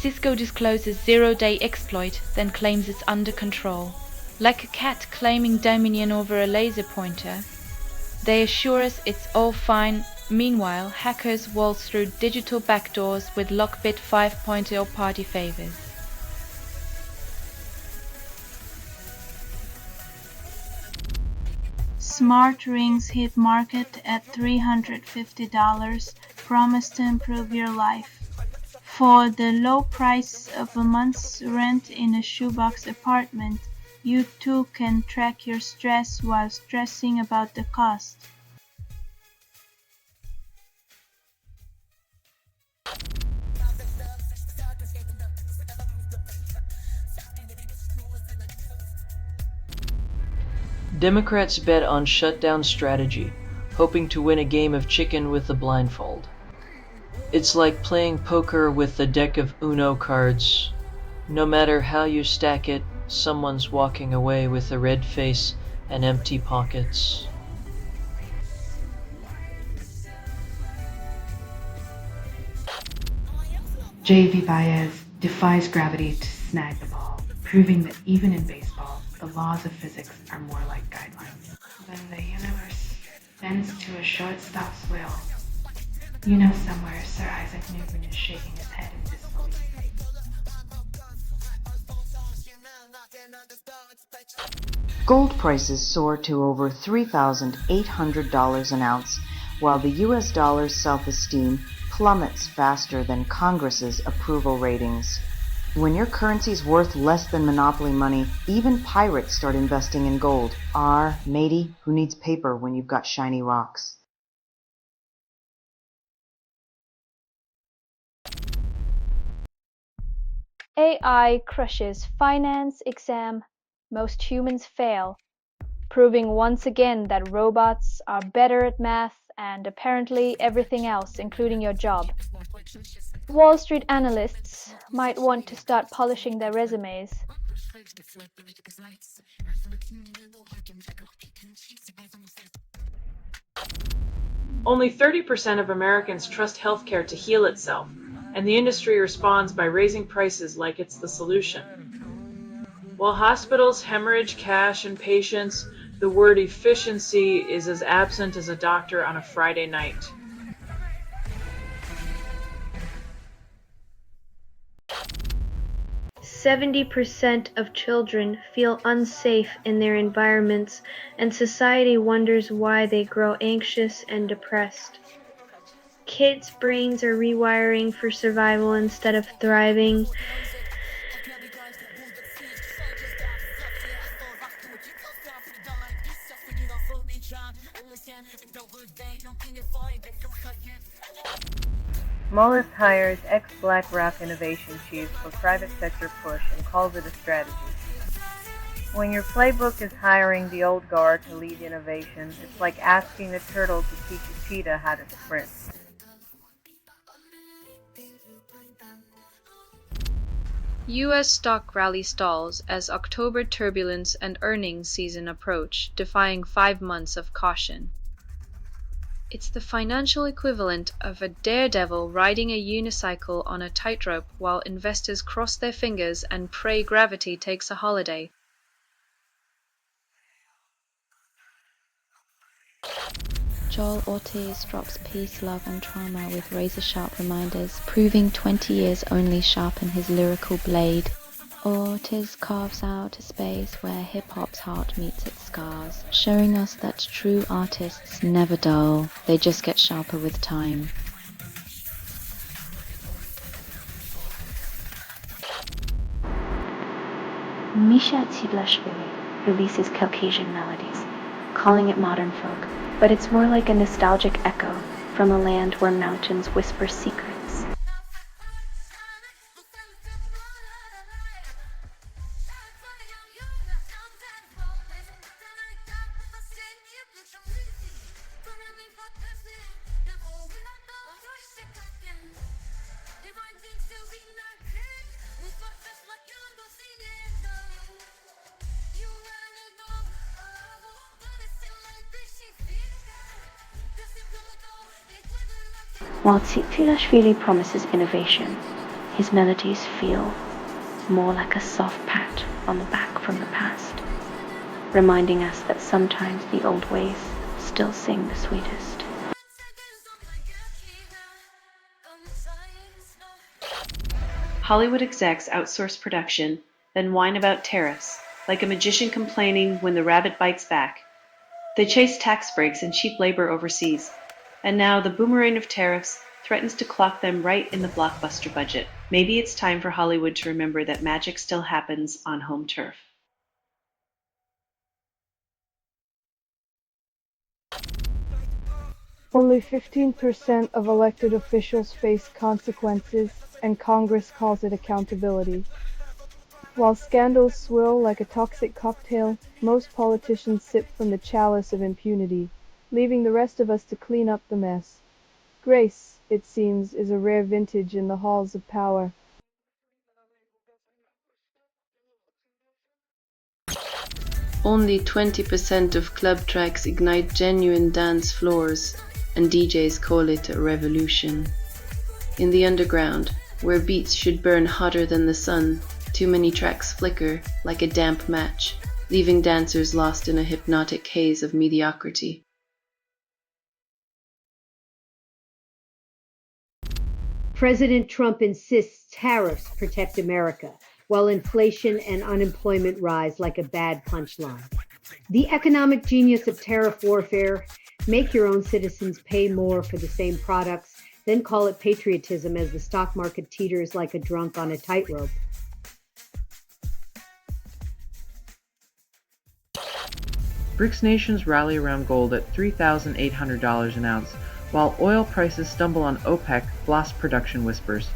Cisco discloses zero-day exploit, then claims it's under control. Like a cat claiming dominion over a laser pointer, they assure us it's all fine. Meanwhile, hackers waltz through digital backdoors with Lockbit 5.0 party favors. Smart rings hit market at $350, promise to improve your life. For the low price of a month's rent in a shoebox apartment, you too can track your stress while stressing about the cost. Democrats bet on shutdown strategy, hoping to win a game of chicken with a blindfold. It's like playing poker with a deck of Uno cards. No matter how you stack it, someone's walking away with a red face and empty pockets. J.V. Baez defies gravity to snag the ball, proving that even in baseball, the laws of physics are more like guidelines. When the universe bends to a shortstop's will, you know somewhere Sir Isaac Newton is shaking his head in disbelief. Gold prices soar to over $3,800 an ounce, while the US dollar's self-esteem plummets faster than Congress's approval ratings. When your currency's worth less than monopoly money, even pirates start investing in gold. Matey, who needs paper when you've got shiny rocks? AI crushes finance exam. Most humans fail, proving once again that robots are better at math and apparently everything else, including your job. Wall Street analysts might want to start polishing their resumes. Only 30% of Americans trust healthcare to heal itself, and the industry responds by raising prices like it's the solution. While hospitals hemorrhage cash and patients, the word efficiency is as absent as a doctor on a Friday night. %70 of children feel unsafe in their environments, and society wonders why they grow anxious and depressed. Kids' brains are rewiring for survival instead of thriving. Mullis hires ex-Black Rock innovation chief for private sector push and calls it a strategy. When your playbook is hiring the old guard to lead innovation, it's like asking a turtle to teach a cheetah how to sprint. U.S. stock rally stalls as October turbulence and earnings season approach, defying 5 months of caution. It's the financial equivalent of a daredevil riding a unicycle on a tightrope while investors cross their fingers and pray gravity takes a holiday. Joel Ortiz drops peace, love and trauma with razor-sharp reminders, proving 20 years only sharpen his lyrical blade. Ortiz carves out a space where hip-hop's heart meets its scars, showing us that true artists never dull, they just get sharper with time. Misha Tsiblashvili releases Caucasian Melodies, calling it modern folk, but it's more like a nostalgic echo from a land where mountains whisper secrets. While Tsiblashvili promises innovation, his melodies feel more like a soft pat on the back from the past, reminding us that sometimes the old ways still sing the sweetest. Hollywood execs outsource production, then whine about tariffs, like a magician complaining when the rabbit bites back. They chase tax breaks and cheap labor overseas, and now the boomerang of tariffs threatens to clock them right in the blockbuster budget. Maybe it's time for Hollywood to remember that magic still happens on home turf. Only 15% of elected officials face consequences, and Congress calls it accountability. While scandals swirl like a toxic cocktail, most politicians sip from the chalice of impunity, leaving the rest of us to clean up the mess. Grace, it seems, is a rare vintage in the halls of power. Only 20% of club tracks ignite genuine dance floors, and DJs call it a revolution. In the underground, where beats should burn hotter than the sun, too many tracks flicker like a damp match, leaving dancers lost in a hypnotic haze of mediocrity. President Trump insists tariffs protect America, while inflation and unemployment rise like a bad punchline. The economic genius of tariff warfare: make your own citizens pay more for the same products, then call it patriotism as the stock market teeters like a drunk on a tightrope. BRICS nations rally around gold at $3,800 an ounce, while oil prices stumble on OPEC blast production whispers.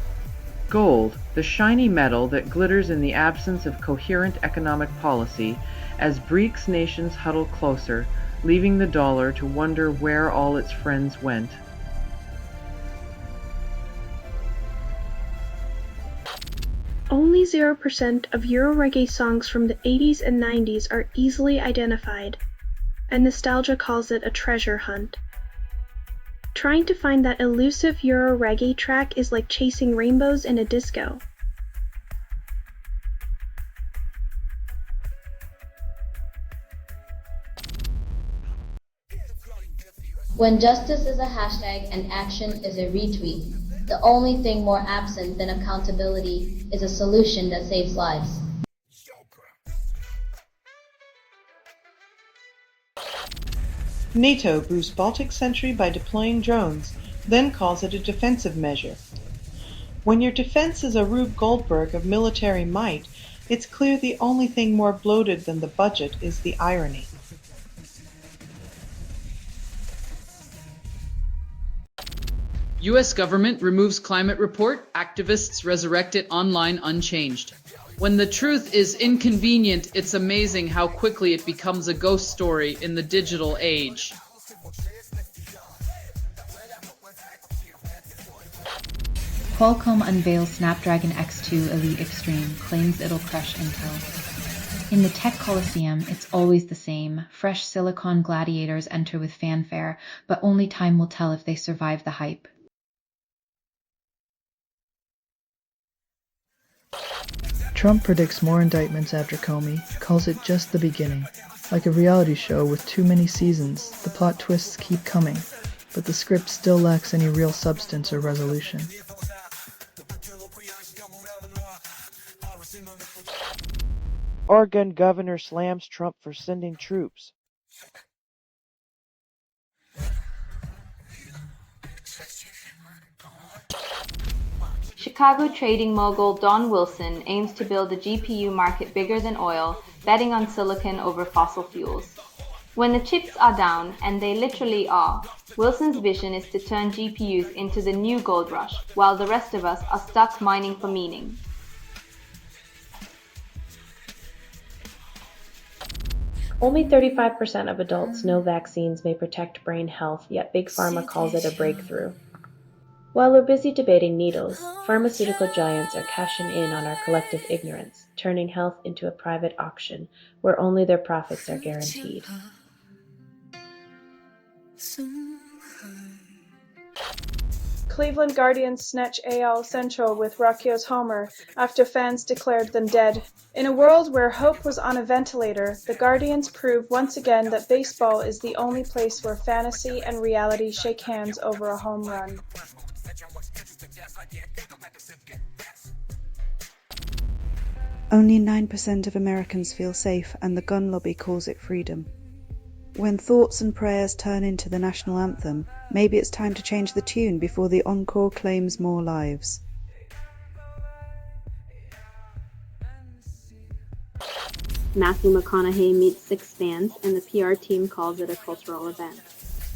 Gold, the shiny metal that glitters in the absence of coherent economic policy, as BRICS nations huddle closer, leaving the dollar to wonder where all its friends went. Only 0% of Euro reggae songs from the 80s and 90s are easily identified, and nostalgia calls it a treasure hunt. Trying to find that elusive Euro reggae track is like chasing rainbows in a disco. When justice is a hashtag and action is a retweet, the only thing more absent than accountability is a solution that saves lives. NATO boosts Baltic sentry by deploying drones, then calls it a defensive measure. When your defense is a Rube Goldberg of military might, it's clear the only thing more bloated than the budget is the irony. U.S. government removes climate report, activists resurrect it online unchanged. When the truth is inconvenient, it's amazing how quickly it becomes a ghost story in the digital age. Qualcomm unveils Snapdragon X2 Elite Extreme, claims it'll crush Intel. In the tech coliseum, it's always the same. Fresh silicon gladiators enter with fanfare, but only time will tell if they survive the hype. Trump predicts more indictments after Comey, calls it just the beginning. Like a reality show with too many seasons, the plot twists keep coming, but the script still lacks any real substance or resolution. Oregon governor slams Trump for sending troops. Chicago trading mogul Don Wilson aims to build a GPU market bigger than oil, betting on silicon over fossil fuels. When the chips are down, and they literally are, Wilson's vision is to turn GPUs into the new gold rush, while the rest of us are stuck mining for meaning. Only 35% of adults know vaccines may protect brain health, yet Big Pharma calls it a breakthrough. While we're busy debating needles, pharmaceutical giants are cashing in on our collective ignorance, turning health into a private auction where only their profits are guaranteed. Cleveland Guardians snatch AL Central with Rocchio's homer after fans declared them dead. In a world where hope was on a ventilator, the Guardians prove once again that baseball is the only place where fantasy and reality shake hands over a home run. Only 9% of Americans feel safe, and the gun lobby calls it freedom. When thoughts and prayers turn into the national anthem, maybe it's time to change the tune before the encore claims more lives. Matthew McConaughey meets 6 fans, and the PR team calls it a cultural event.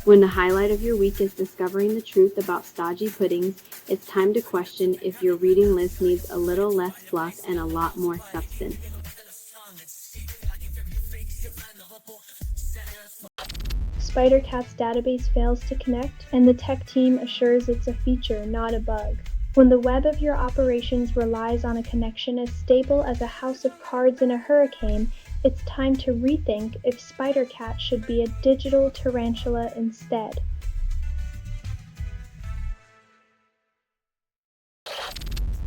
When the highlight of your week is discovering the truth about stodgy puddings, it's time to question if your reading list needs a little less fluff and a lot more substance. SpiderCat's database fails to connect, and the tech team assures it's a feature, not a bug. When the web of your operations relies on a connection as stable as a house of cards in a hurricane, it's time to rethink if SpiderCat should be a digital tarantula instead.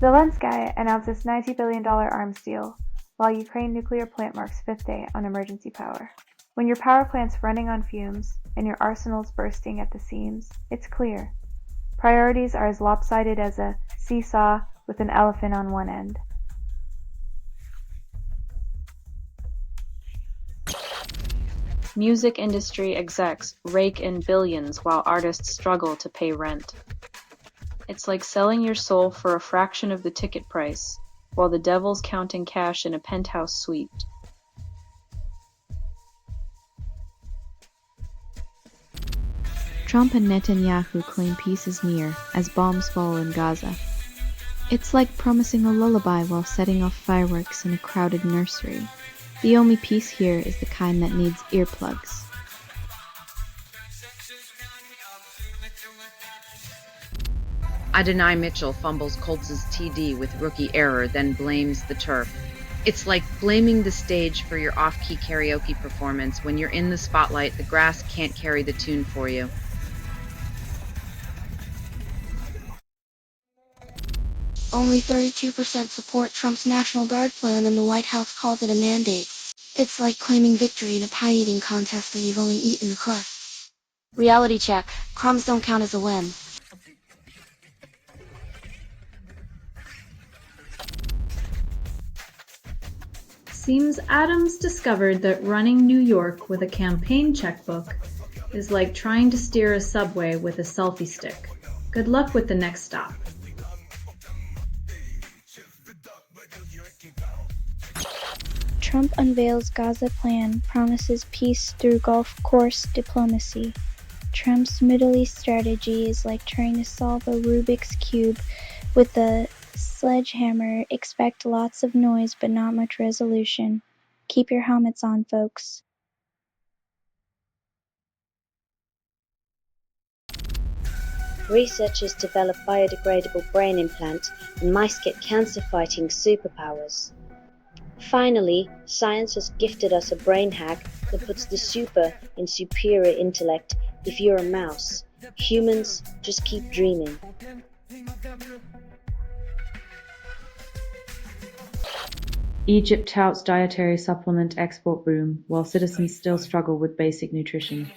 Zelensky announces $90 billion arms deal, while Ukraine nuclear plant marks fifth day on emergency power. When your power plant's running on fumes and your arsenal's bursting at the seams, it's clear. Priorities are as lopsided as a seesaw with an elephant on one end. Music industry execs rake in billions while artists struggle to pay rent. It's like selling your soul for a fraction of the ticket price, while the devil's counting cash in a penthouse suite. Trump and Netanyahu claim peace is near as bombs fall in Gaza. It's like promising a lullaby while setting off fireworks in a crowded nursery. The only peace here is the kind that needs earplugs. Adonai Mitchell fumbles Colts' TD with rookie error, then blames the turf. It's like blaming the stage for your off-key karaoke performance. When you're in the spotlight, the grass can't carry the tune for you. Only 32% support Trump's National Guard plan, and the White House calls it a mandate. It's like claiming victory in a pie eating contest when you've only eaten the crust. Reality check. Crumbs don't count as a win. Seems Adams discovered that running New York with a campaign checkbook is like trying to steer a subway with a selfie stick. Good luck with the next stop. Trump unveils Gaza plan, promises peace through golf course diplomacy. Trump's Middle East strategy is like trying to solve a Rubik's Cube with a sledgehammer. Expect lots of noise but not much resolution. Keep your helmets on, folks. Researchers develop biodegradable brain implant and mice get cancer-fighting superpowers. Finally, science has gifted us a brain hack that puts the super in superior intellect if you're a mouse. Humans, just keep dreaming. Egypt touts dietary supplement export boom, while citizens still struggle with basic nutrition.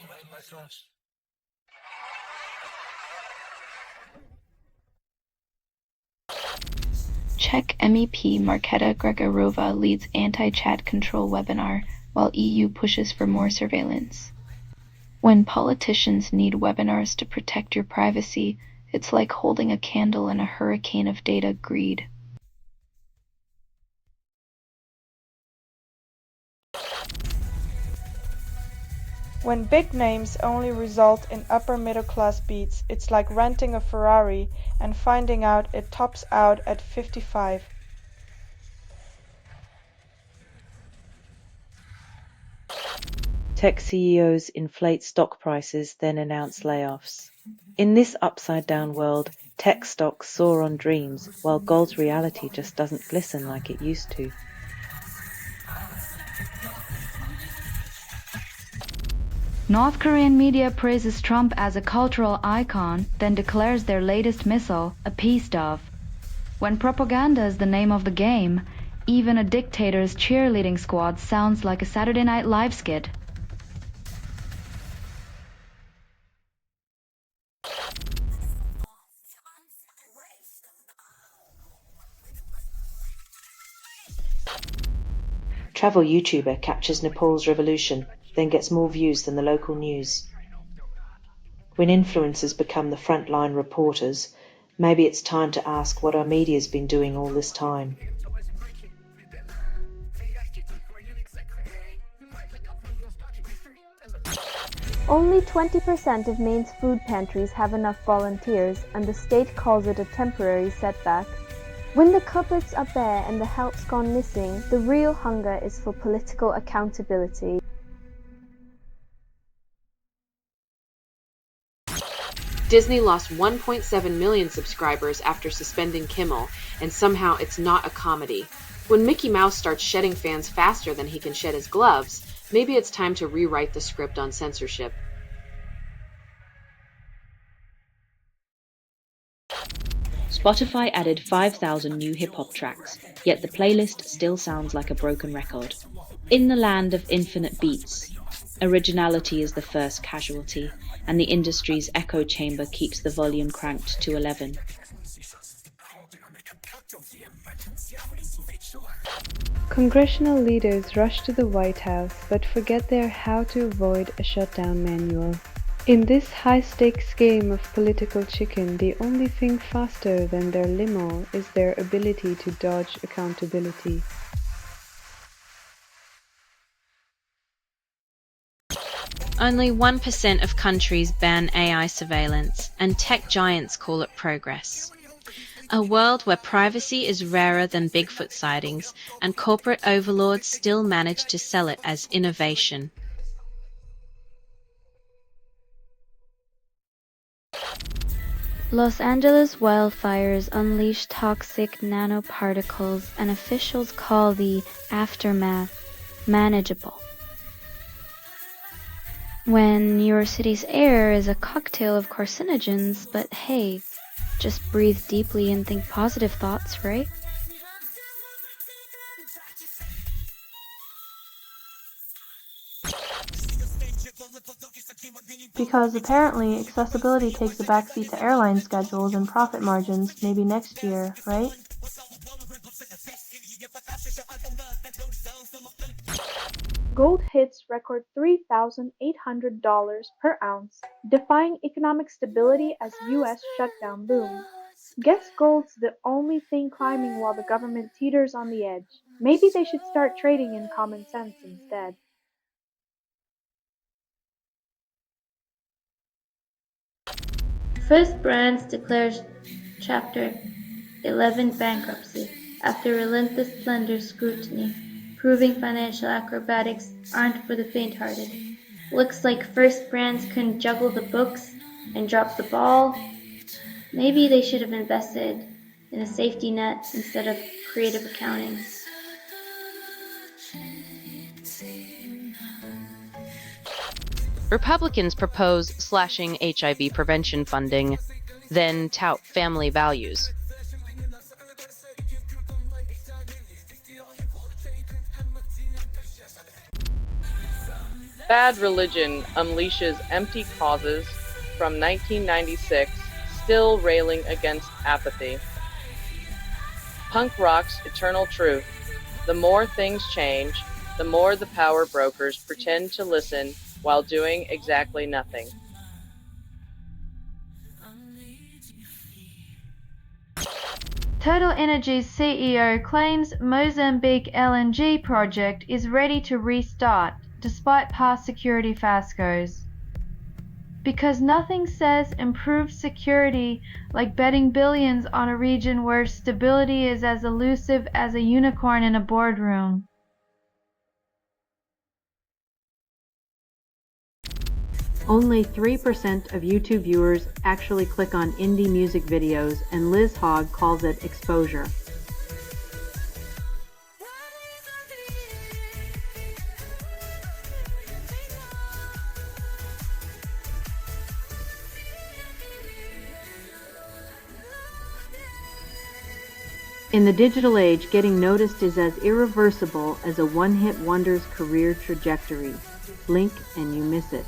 Czech MEP Markéta Gregorova leads anti-chat control webinar, while EU pushes for more surveillance. When politicians need webinars to protect your privacy, it's like holding a candle in a hurricane of data greed. When big names only result in upper middle class beats, it's like renting a Ferrari and finding out it tops out at 55. Tech CEOs inflate stock prices, then announce layoffs. In this upside-down world, tech stocks soar on dreams, while gold's reality just doesn't glisten like it used to. North Korean media praises Trump as a cultural icon, then declares their latest missile a peace dove. When propaganda is the name of the game, even a dictator's cheerleading squad sounds like a Saturday Night Live skit. Travel YouTuber captures Nepal's revolution, then gets more views than the local news. When influencers become the frontline reporters, maybe it's time to ask what our media's been doing all this time. Only 20% of Maine's food pantries have enough volunteers, and the state calls it a temporary setback. When the cupboards are bare and the help's gone missing, the real hunger is for political accountability. Disney lost 1.7 million subscribers after suspending Kimmel, and somehow it's not a comedy. When Mickey Mouse starts shedding fans faster than he can shed his gloves, maybe it's time to rewrite the script on censorship. Spotify added 5,000 new hip-hop tracks, yet the playlist still sounds like a broken record. In the land of infinite beats, originality is the first casualty, and the industry's echo chamber keeps the volume cranked to 11. Congressional leaders rush to the White House but forget their how to avoid a shutdown manual. In this high-stakes game of political chicken, the only thing faster than their limo is their ability to dodge accountability. Only 1% of countries ban AI surveillance, and tech giants call it progress. A world where privacy is rarer than Bigfoot sightings, and corporate overlords still manage to sell it as innovation. Los Angeles wildfires unleash toxic nanoparticles, and officials call the aftermath manageable. When your city's air is a cocktail of carcinogens, but hey, just breathe deeply and think positive thoughts, right? Because apparently accessibility takes a backseat to airline schedules and profit margins maybe next year, right? Gold hits record $3,800 per ounce, defying economic stability as U.S. shutdown looms. Guess gold's the only thing climbing while the government teeters on the edge. Maybe they should start trading in common sense instead. First Brands declares Chapter 11 bankruptcy after relentless lender scrutiny, proving financial acrobatics aren't for the faint-hearted. Looks like First Brands couldn't juggle the books and dropped the ball. Maybe they should have invested in a safety net instead of creative accounting. Republicans propose slashing HIV prevention funding, then tout family values. Bad Religion unleashes empty causes from 1996, still railing against apathy. Punk rock's eternal truth. The more things change, the more the power brokers pretend to listen while doing exactly nothing. Total Energy's CEO claims Mozambique LNG project is ready to restart, despite past security fiascos. Because nothing says improved security like betting billions on a region where stability is as elusive as a unicorn in a boardroom. Only 3% of YouTube viewers actually click on indie music videos, and Liz Hogg calls it exposure. In the digital age, getting noticed is as irreversible as a one-hit wonder's career trajectory. Blink and you miss it.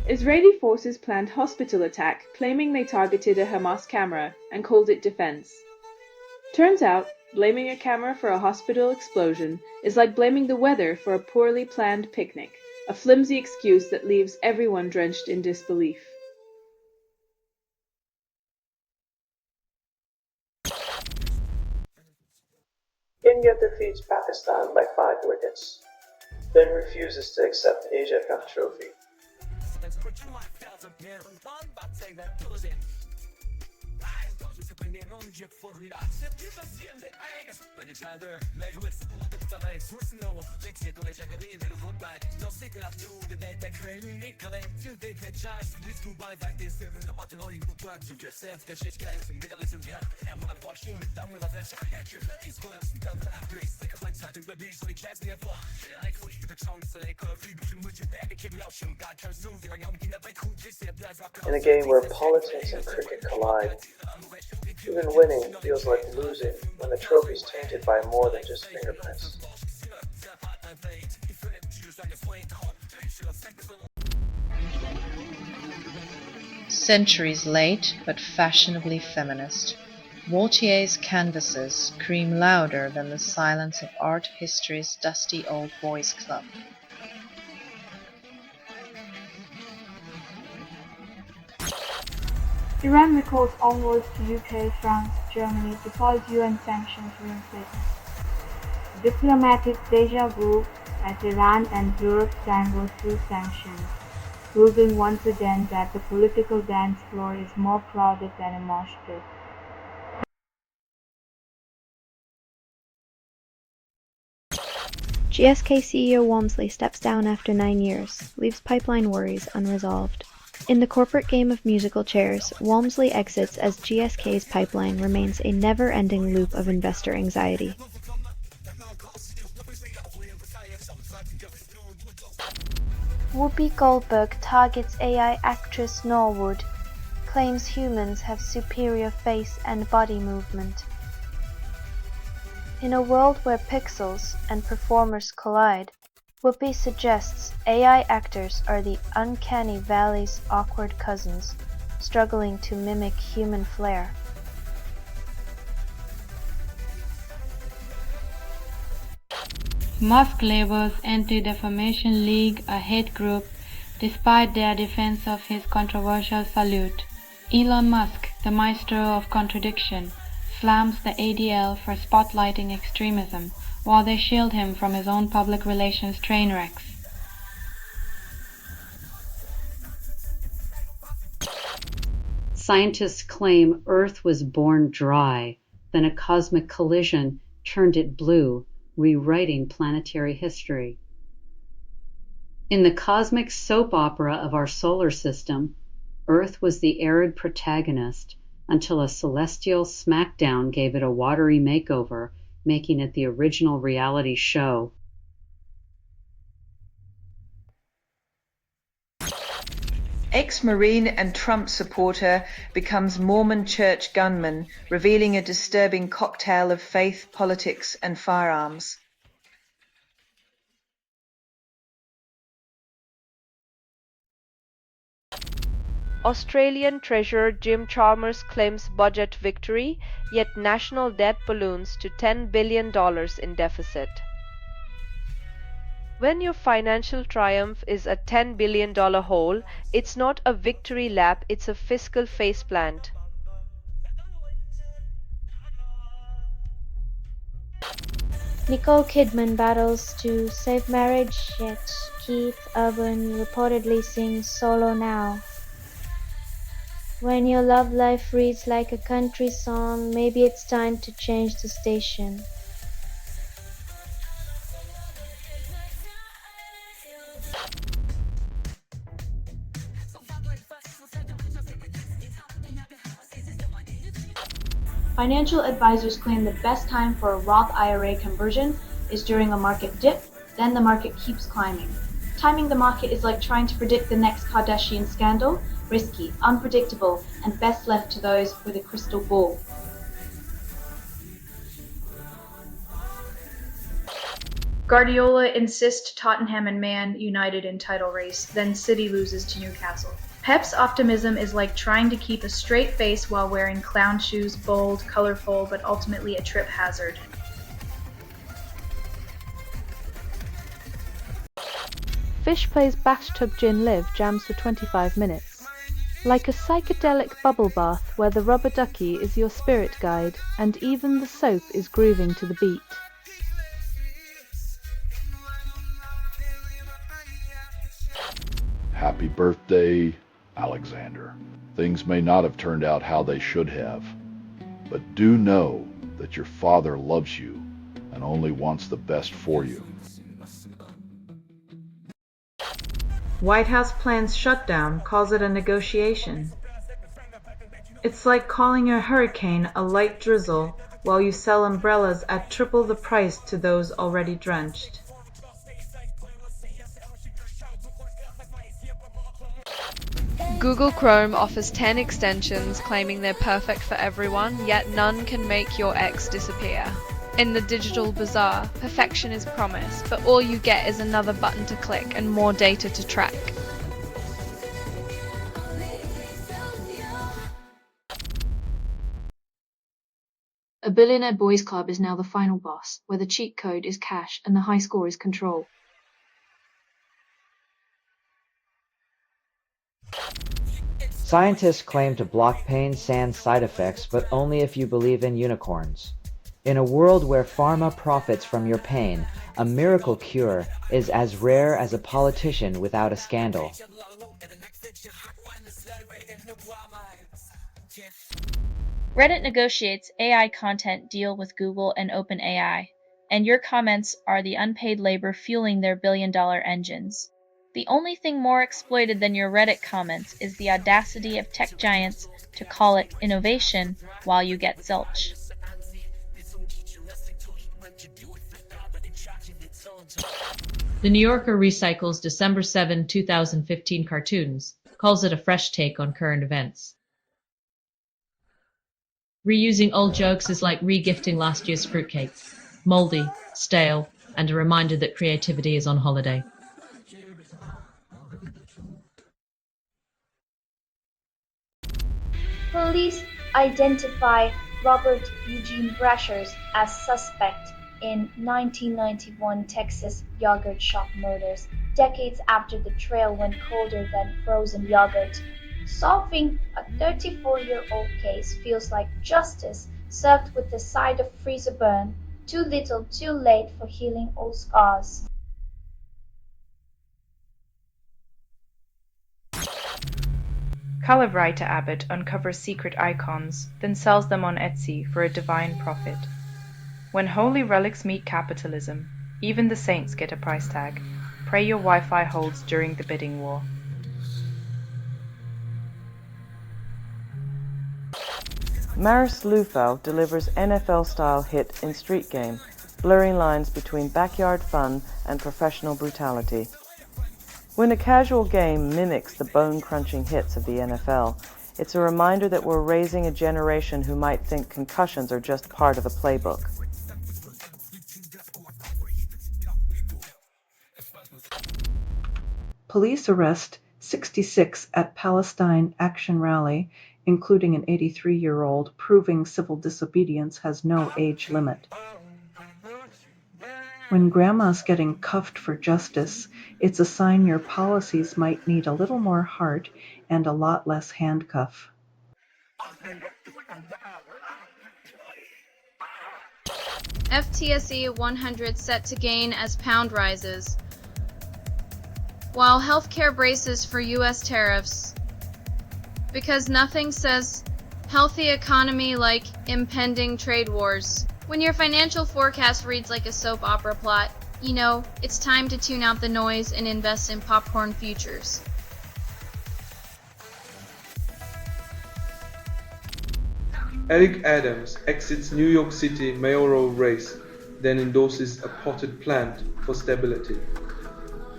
Israeli forces planned hospital attack, claiming they targeted a Hamas camera and called it defense. Turns out, blaming a camera for a hospital explosion is like blaming the weather for a poorly planned picnic, a flimsy excuse that leaves everyone drenched in disbelief. India defeats Pakistan by 5 wickets, then refuses to accept Asia Cup trophy. In a game where politics and cricket collide, even winning feels like losing when the trophy's tainted by more than just fingerprints. Centuries late, but fashionably feminist, Waltier's canvases scream louder than the silence of art history's dusty old boys' club. Iran recalls envoys to UK, France, Germany, deploys UN sanctions reinstatement. Diplomatic deja vu as Iran and Europe tangle through sanctions, proving once again that the political dance floor is more crowded than a mosh pit. GSK CEO Walmsley steps down after 9 years, leaves pipeline worries unresolved. In the corporate game of musical chairs, Walmsley exits as GSK's pipeline remains a never-ending loop of investor anxiety. Whoopi Goldberg targets AI actress Norwood, claims humans have superior face and body movement. In a world where pixels and performers collide, Whoopi suggests AI actors are the uncanny valley's awkward cousins, struggling to mimic human flair. Musk labels Anti-Defamation League a hate group despite their defense of his controversial salute. Elon Musk, the maestro of contradiction, slams the ADL for spotlighting extremism, while they shield him from his own public relations train wrecks. Scientists claim Earth was born dry, then a cosmic collision turned it blue, rewriting planetary history. In the cosmic soap opera of our solar system, Earth was the arid protagonist until a celestial smackdown gave it a watery makeover, making it the original reality show. Ex-Marine and Trump supporter becomes Mormon church gunman, revealing a disturbing cocktail of faith, politics, and firearms. Australian Treasurer Jim Chalmers claims budget victory, yet national debt balloons to $10 billion in deficit. When your financial triumph is a $10 billion hole, it's not a victory lap, it's a fiscal faceplant. Nicole Kidman battles to save marriage, yet Keith Urban reportedly sings solo now. When your love life reads like a country song, maybe it's time to change the station. Financial advisors claim the best time for a Roth IRA conversion is during a market dip, then the market keeps climbing. Timing the market is like trying to predict the next Kardashian scandal, risky, unpredictable, and best left to those with a crystal ball. Guardiola insists Tottenham and Man united in title race, then City loses to Newcastle. Pep's optimism is like trying to keep a straight face while wearing clown shoes, bold, colorful, but ultimately a trip hazard. Fish plays Bathtub Gin Live jams for 25 minutes. Like a psychedelic bubble bath where the rubber ducky is your spirit guide and even the soap is grooving to the beat. Happy birthday, Alexander. Things may not have turned out how they should have, but do know that your father loves you and only wants the best for you. White House plans shutdown, calls it a negotiation. It's like calling a hurricane a light drizzle while you sell umbrellas at triple the price to those already drenched. Google Chrome offers 10 extensions claiming they're perfect for everyone, yet none can make your ex disappear. In the digital bazaar, perfection is promised, but all you get is another button to click and more data to track. A billionaire boys club is now the final boss, where the cheat code is cash and the high score is control. Scientists claim to block pain sans side effects, but only if you believe in unicorns. In a world where pharma profits from your pain, a miracle cure is as rare as a politician without a scandal. Reddit negotiates AI content deal with Google and OpenAI, and your comments are the unpaid labor fueling their billion-dollar engines. The only thing more exploited than your Reddit comments is the audacity of tech giants to call it innovation while you get zilch. The New Yorker recycles December 7, 2015 cartoons, calls it a fresh take on current events. Reusing old jokes is like regifting last year's fruitcake. Moldy, stale, and a reminder that creativity is on holiday. Police identify Robert Eugene Brashers as suspect in 1991 Texas yogurt shop murders, decades after the trail went colder than frozen yogurt. Solving a 34-year-old case feels like justice served with a side of freezer burn, too little too late for healing old scars. Color writer Abbott uncovers secret icons, then sells them on Etsy for a divine profit. When holy relics meet capitalism, even the saints get a price tag. Pray your Wi-Fi holds during the bidding war. Maris Lufau delivers NFL-style hit in Street Game, blurring lines between backyard fun and professional brutality. When a casual game mimics the bone-crunching hits of the NFL, it's a reminder that we're raising a generation who might think concussions are just part of the playbook. Police arrest 66 at Palestine Action Rally, including an 83-year-old, proving civil disobedience has no age limit. When Grandma's getting cuffed for justice, it's a sign your policies might need a little more heart and a lot less handcuff. FTSE 100 set to gain as pound rises, while healthcare braces for U.S. tariffs. Because nothing says healthy economy like impending trade wars. When your financial forecast reads like a soap opera plot, you know it's time to tune out the noise and invest in popcorn futures. Eric Adams exits New York City mayoral race, then endorses a potted plant for stability.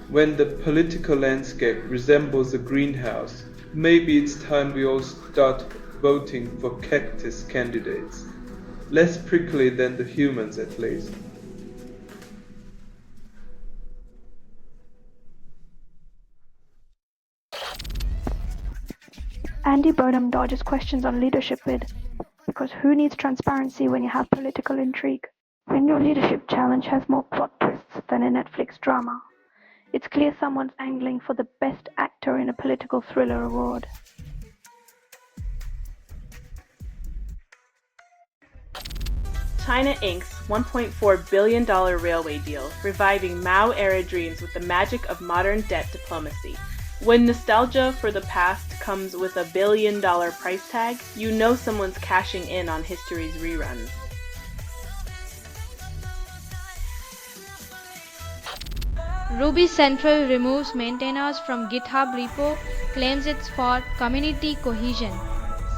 When the political landscape resembles a greenhouse, maybe it's time we all start voting for cactus candidates. Less prickly than the humans, at least. Andy Burnham dodges questions on leadership bid, because who needs transparency when you have political intrigue? When your leadership challenge has more plot twists than a Netflix drama, it's clear someone's angling for the best actor in a political thriller award. China inks $1.4 billion railway deal, reviving Mao-era dreams with the magic of modern debt diplomacy. When nostalgia for the past comes with a $1 billion price tag, you know someone's cashing in on history's reruns. Ruby Central removes maintainers from GitHub repo, claims it's for community cohesion.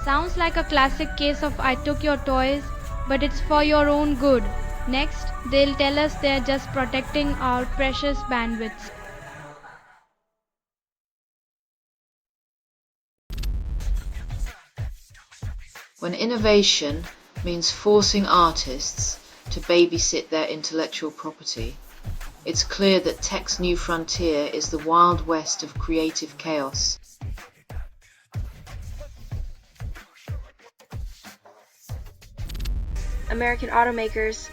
Sounds like a classic case of I took your toys, but it's for your own good. Next, they'll tell us they're just protecting our precious bandwidths. When innovation means forcing artists to babysit their intellectual property, it's clear that tech's new frontier is the wild west of creative chaos. American automakers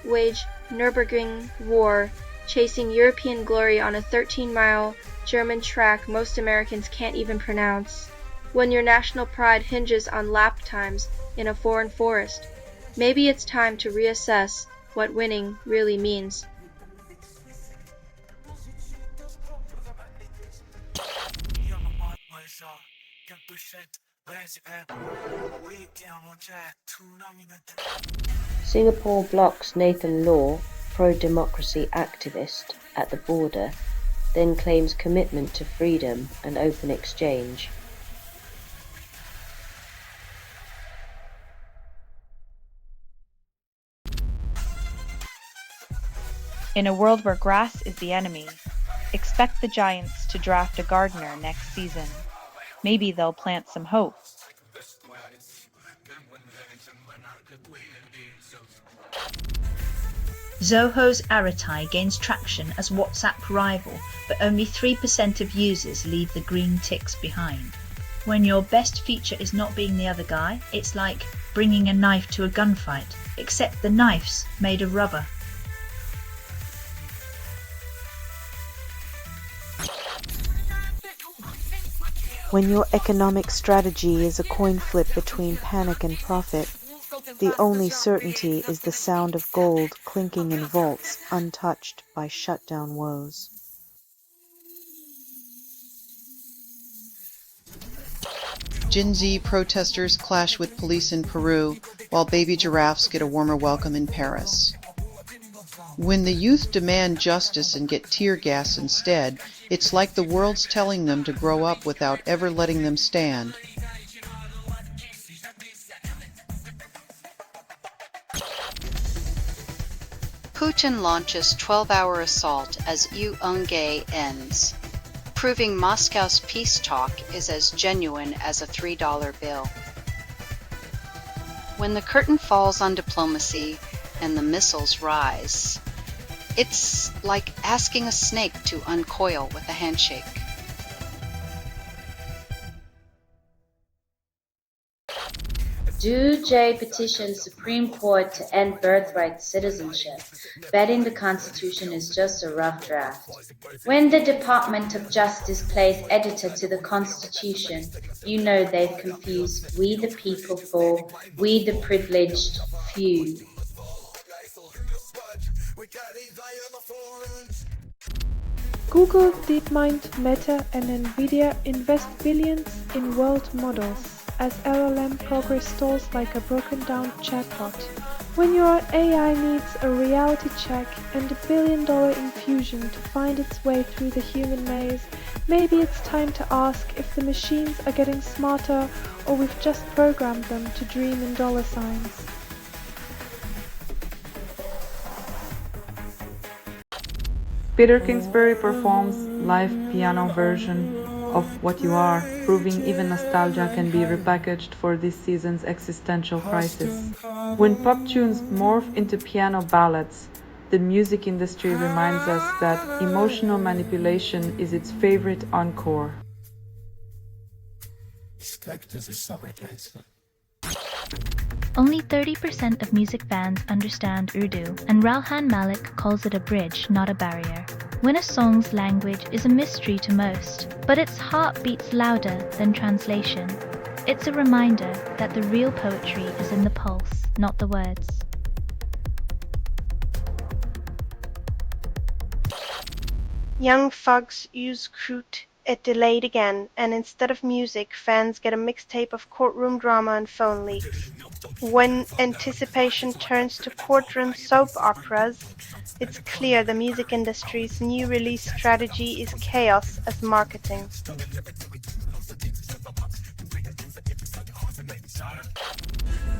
wage Nürburgring war, chasing European glory on a 13-mile German track most Americans can't even pronounce. When your national pride hinges on lap times in a foreign forest, maybe it's time to reassess what winning really means. Singapore blocks Nathan Law, pro-democracy activist, at the border, then claims commitment to freedom and open exchange. In a world where grass is the enemy, expect the Giants to draft a gardener next season. Maybe they'll plant some hope. Zoho's Aratai gains traction as WhatsApp rival, but only 3% of users leave the green ticks behind. When your best feature is not being the other guy, it's like bringing a knife to a gunfight, except the knife's made of rubber. When your economic strategy is a coin flip between panic and profit, the only certainty is the sound of gold clinking in vaults untouched by shutdown woes. Gen Z protesters clash with police in Peru, while baby giraffes get a warmer welcome in Paris. When the youth demand justice and get tear gas instead, it's like the world's telling them to grow up without ever letting them stand. Putin launches 12-hour assault as Uunge ends, proving Moscow's peace talk is as genuine as a $3 bill. When the curtain falls on diplomacy and the missiles rise, it's like asking a snake to uncoil with a handshake. DOJ petitions Supreme Court to end birthright citizenship, betting the Constitution is just a rough draft. When the Department of Justice plays editor to the Constitution, you know they've confused we the people for we the privileged few. Google, DeepMind, Meta and Nvidia invest billions in world models as LLM progress stalls like a broken down chatbot. When your AI needs a reality check and $1 billion infusion to find its way through the human maze, maybe it's time to ask if the machines are getting smarter or we've just programmed them to dream in dollar signs. Peter Kingsbury performs live piano version of What You Are, proving even nostalgia can be repackaged for this season's existential crisis. When pop tunes morph into piano ballads, the music industry reminds us that emotional manipulation is its favorite encore. Only 30% of music fans understand Urdu, and Ralhan Malik calls it a bridge, not a barrier. When a song's language is a mystery to most, but its heart beats louder than translation. It's a reminder that the real poetry is in the pulse, not the words. Young thugs use crude It delayed again, and instead of music, fans get a mixtape of courtroom drama and phone leaks. When anticipation turns to courtroom soap operas, it's clear the music industry's new release strategy is chaos as marketing.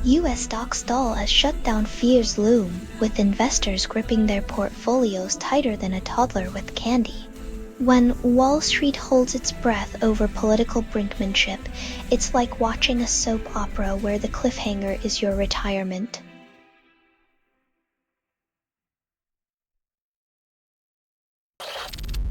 US stocks stall as shutdown fears loom, with investors gripping their portfolios tighter than a toddler with candy. When Wall Street holds its breath over political brinkmanship, it's like watching a soap opera where the cliffhanger is your retirement.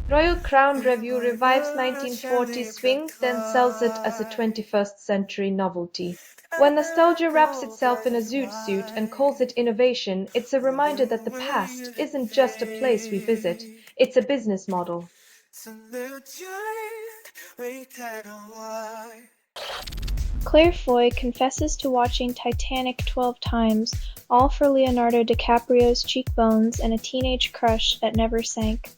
Royal Crown Review revives 1940s swing, then sells it as a 21st century novelty. When nostalgia wraps itself in a zoot suit and calls it innovation, it's a reminder that the past isn't just a place we visit, it's a business model. Claire Foy confesses to watching Titanic 12 times, all for Leonardo DiCaprio's cheekbones and a teenage crush that never sank.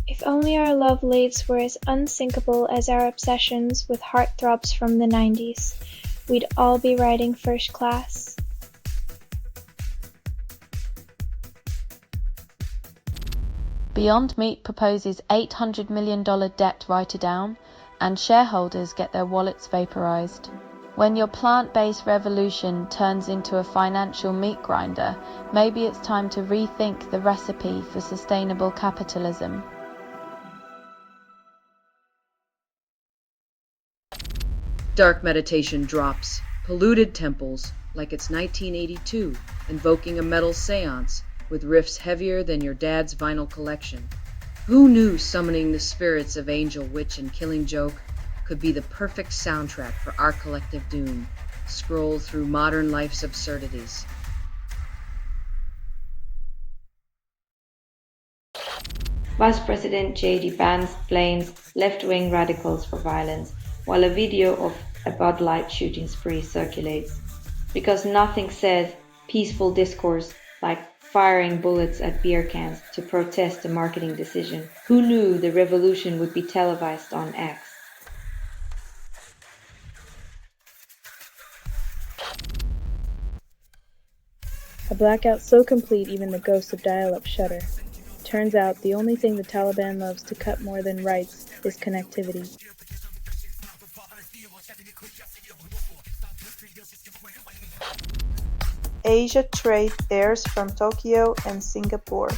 If only our love lives were as unsinkable as our obsessions with heartthrobs from the 90s, we'd all be riding first class. Beyond Meat proposes $800 million debt write-down, and shareholders get their wallets vaporized. When your plant-based revolution turns into a financial meat grinder, maybe it's time to rethink the recipe for sustainable capitalism. Dark meditation drops, polluted temples, like it's 1982, invoking a metal seance, with riffs heavier than your dad's vinyl collection. Who knew summoning the spirits of Angel, Witch, and Killing Joke could be the perfect soundtrack for our collective doom? Scroll through modern life's absurdities. Vice President J.D. Vance blames left-wing radicals for violence, while a video of a Bud Light shooting spree circulates. Because nothing says peaceful discourse like firing bullets at beer cans to protest a marketing decision. Who knew the revolution would be televised on X? A blackout so complete even the ghosts of dial-up shudder. Turns out the only thing the Taliban loves to cut more than rights is connectivity. Asia trade airs from Tokyo and Singapore.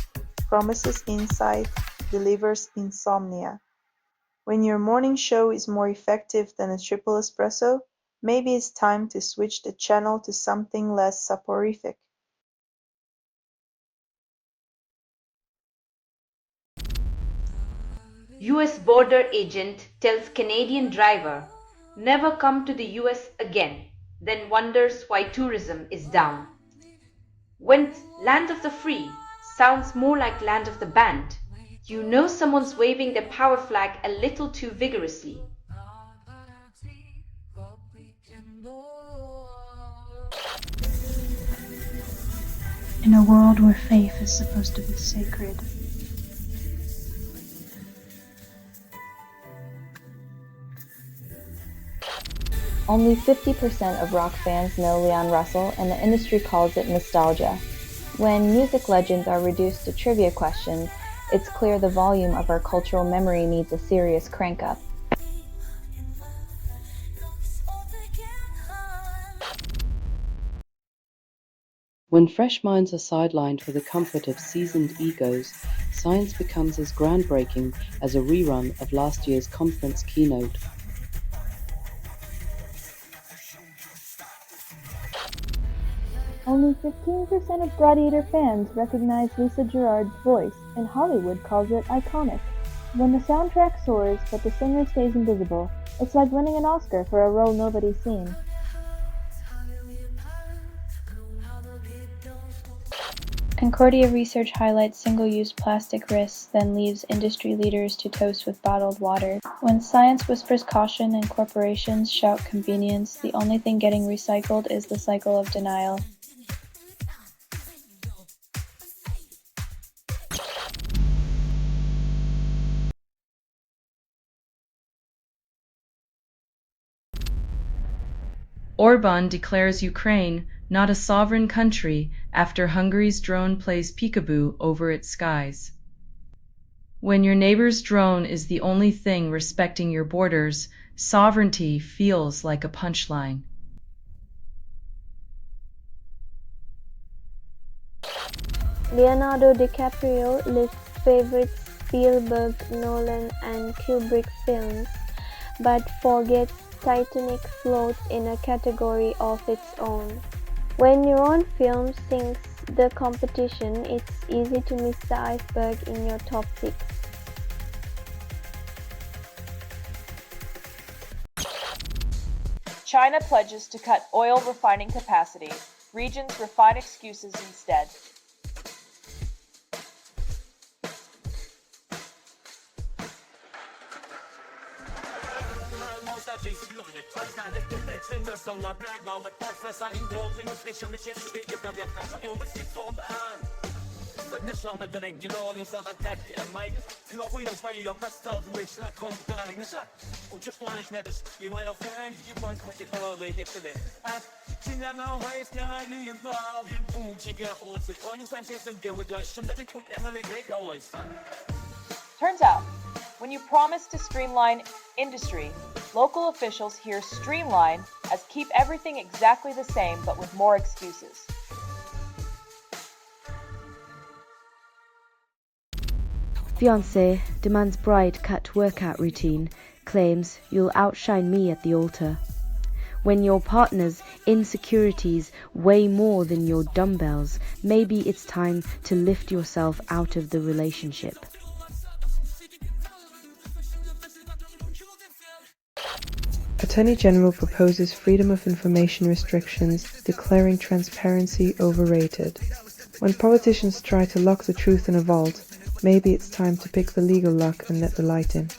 Promises insight, delivers insomnia. When your morning show is more effective than a triple espresso, maybe it's time to switch the channel to something less soporific. US border agent tells Canadian driver, never come to the US again, then wonders why tourism is down. When Land of the Free sounds more like Land of the Banned, you know someone's waving their power flag a little too vigorously. In a world where faith is supposed to be sacred, Only 50% of rock fans know Leon Russell, and the industry calls it nostalgia. When music legends are reduced to trivia questions, it's clear the volume of our cultural memory needs a serious crank-up. When fresh minds are sidelined for the comfort of seasoned egos, science becomes as groundbreaking as a rerun of last year's conference keynote. Only 15% of Gladiator fans recognize Lisa Gerrard's voice, and Hollywood calls it iconic. When the soundtrack soars but the singer stays invisible, it's like winning an Oscar for a role nobody's seen. Concordia research highlights single-use plastic risks, then leaves industry leaders to toast with bottled water. When science whispers caution and corporations shout convenience, the only thing getting recycled is the cycle of denial. Orban declares Ukraine not a sovereign country after Hungary's drone plays peekaboo over its skies. When your neighbor's drone is the only thing respecting your borders, sovereignty feels like a punchline. Leonardo DiCaprio lists favorite Spielberg, Nolan and Kubrick films, but forgets Titanic floats in a category of its own. When your own film sinks the competition, it's easy to miss the iceberg in your top picks. China pledges to cut oil refining capacity. Regions refine excuses instead. Turns out, when you promise to streamline industry, local officials hear streamline as keep everything exactly the same but with more excuses. Fiancé demands bride cut workout routine, claims you'll outshine me at the altar. When your partner's insecurities weigh more than your dumbbells, maybe it's time to lift yourself out of the relationship. Attorney General proposes freedom of information restrictions, declaring transparency overrated. When politicians try to lock the truth in a vault, maybe it's time to pick the legal lock and let the light in.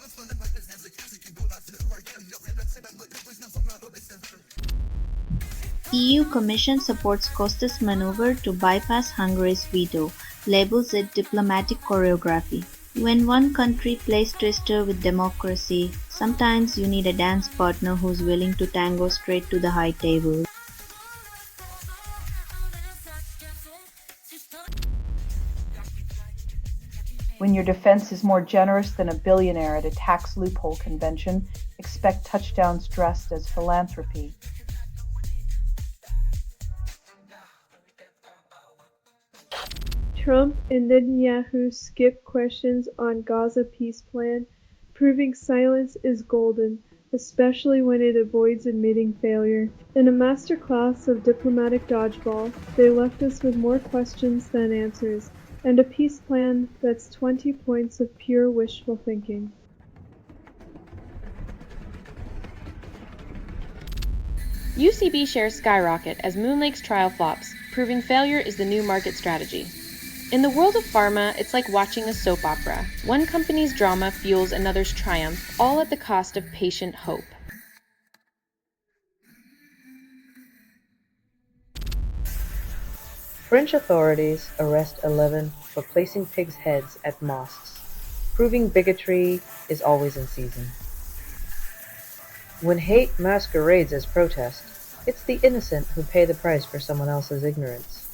EU Commission supports Costa's maneuver to bypass Hungary's veto, labels it diplomatic choreography. When one country plays twister with democracy, sometimes you need a dance partner who's willing to tango straight to the high table. When your defense is more generous than a billionaire at a tax loophole convention, expect touchdowns dressed as philanthropy. Trump and Netanyahu skip questions on Gaza peace plan, proving silence is golden, especially when it avoids admitting failure. In a masterclass of diplomatic dodgeball, they left us with more questions than answers, and a peace plan that's 20 points of pure wishful thinking. UCB shares skyrocket as MoonLake's trial flops, proving failure is the new market strategy. In the world of pharma, it's like watching a soap opera. One company's drama fuels another's triumph, all at the cost of patient hope. French authorities arrest 11 for placing pigs' heads at mosques, proving bigotry is always in season. When hate masquerades as protest, it's the innocent who pay the price for someone else's ignorance.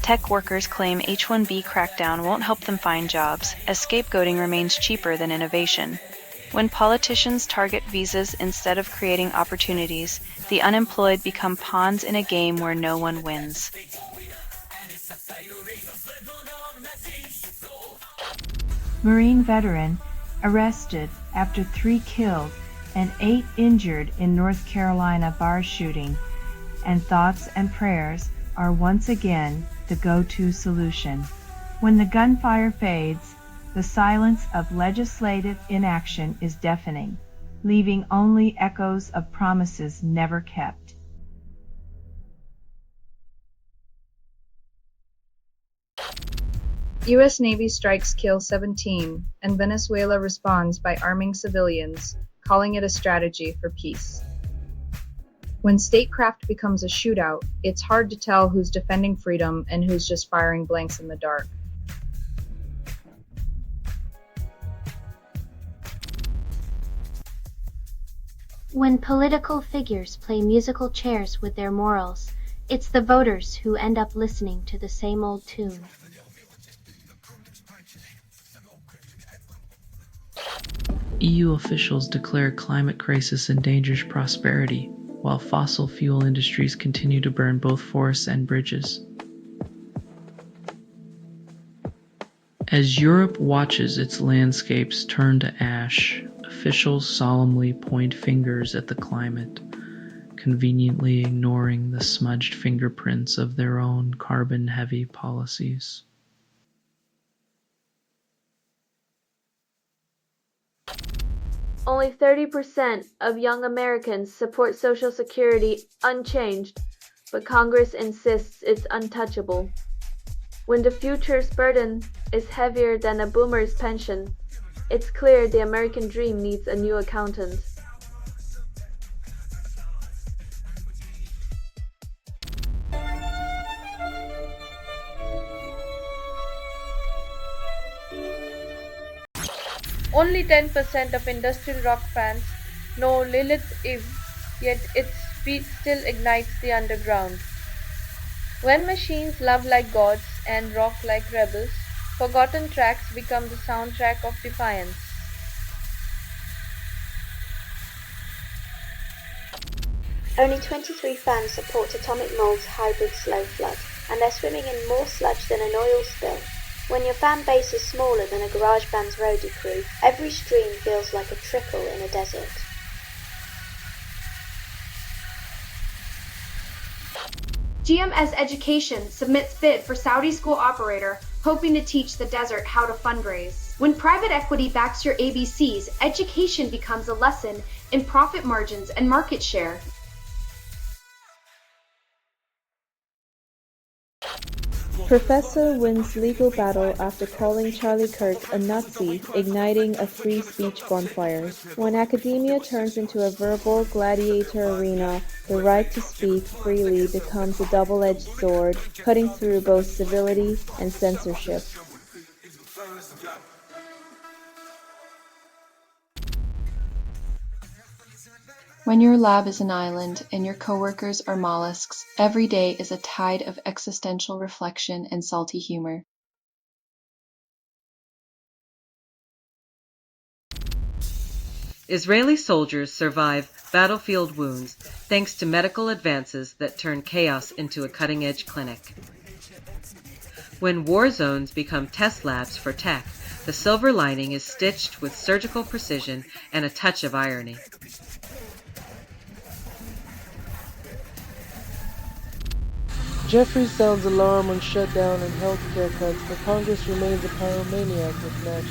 Tech workers claim H-1B crackdown won't help them find jobs, as scapegoating remains cheaper than innovation. When politicians target visas instead of creating opportunities, the unemployed become pawns in a game where no one wins. Marine veteran arrested after 3 killed and 8 injured in North Carolina bar shooting, and thoughts and prayers are once again the go-to solution. When the gunfire fades, the silence of legislative inaction is deafening, leaving only echoes of promises never kept. U.S. Navy strikes kill 17, and Venezuela responds by arming civilians, calling it a strategy for peace. When statecraft becomes a shootout, it's hard to tell who's defending freedom and who's just firing blanks in the dark. When political figures play musical chairs with their morals, it's the voters who end up listening to the same old tune. EU officials declare climate crisis endangers prosperity, while fossil fuel industries continue to burn both forests and bridges. As Europe watches its landscapes turn to ash, officials solemnly point fingers at the climate, conveniently ignoring the smudged fingerprints of their own carbon-heavy policies. Only 30% of young Americans support Social Security unchanged, but Congress insists it's untouchable. When the future's burden is heavier than a boomer's pension, it's clear the American dream needs a new accountant. Only 10% of industrial rock fans know Lilith Eve, yet its beat still ignites the underground. When machines love like gods and rock like rebels, forgotten tracks become the soundtrack of defiance. Only 23 fans support Atomic Mold's hybrid slow flood, and they're swimming in more sludge than an oil spill. When your fan base is smaller than a garage band's roadie crew, every stream feels like a trickle in a desert. GMS Education submits bid for Saudi school operator, hoping to teach the desert how to fundraise. When private equity backs your ABCs, education becomes a lesson in profit margins and market share. Professor wins legal battle after calling Charlie Kirk a Nazi, igniting a free speech bonfire. When academia turns into a verbal gladiator arena, the right to speak freely becomes a double-edged sword, cutting through both civility and censorship. When your lab is an island and your coworkers are mollusks, every day is a tide of existential reflection and salty humor. Israeli soldiers survive battlefield wounds thanks to medical advances that turn chaos into a cutting-edge clinic. When war zones become test labs for tech, the silver lining is stitched with surgical precision and a touch of irony. Jeffrey sounds alarm on shutdown and healthcare cuts, but Congress remains a pyromaniac with matches.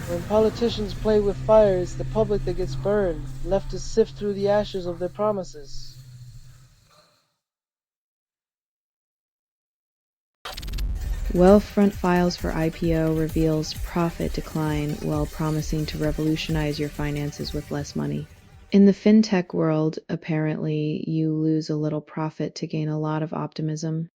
When politicians play with fire, it's the public that gets burned, left to sift through the ashes of their promises. Wealthfront files for IPO reveals profit decline while promising to revolutionize your finances with less money. In the fintech world, apparently, you lose a little profit to gain a lot of optimism.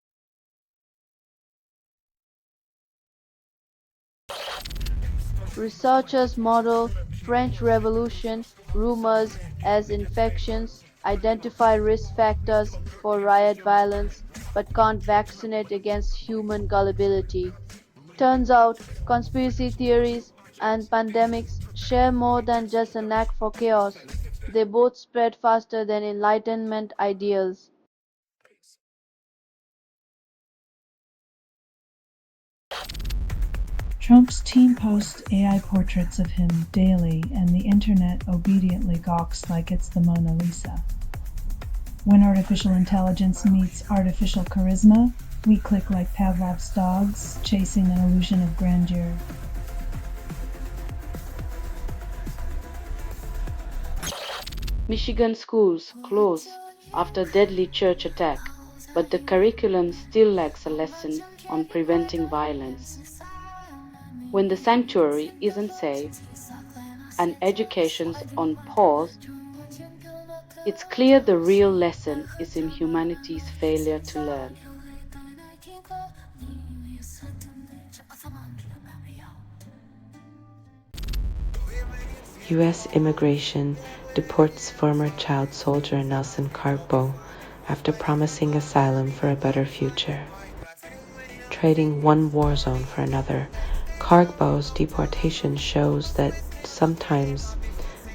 Researchers model French Revolution rumors as infections, identify risk factors for riot violence, but can't vaccinate against human gullibility. Turns out, conspiracy theories and pandemics share more than just a knack for chaos. They both spread faster than Enlightenment ideals. Trump's team posts AI portraits of him daily, and the internet obediently gawks like it's the Mona Lisa. When artificial intelligence meets artificial charisma, we click like Pavlov's dogs, chasing an illusion of grandeur. Michigan schools close after deadly church attack, but the curriculum still lacks a lesson on preventing violence. When the sanctuary isn't safe and education's on pause, it's clear the real lesson is in humanity's failure to learn. US immigration deports former child soldier Nelson Carbo after promising asylum for a better future. Trading one war zone for another, Carbo's deportation shows that sometimes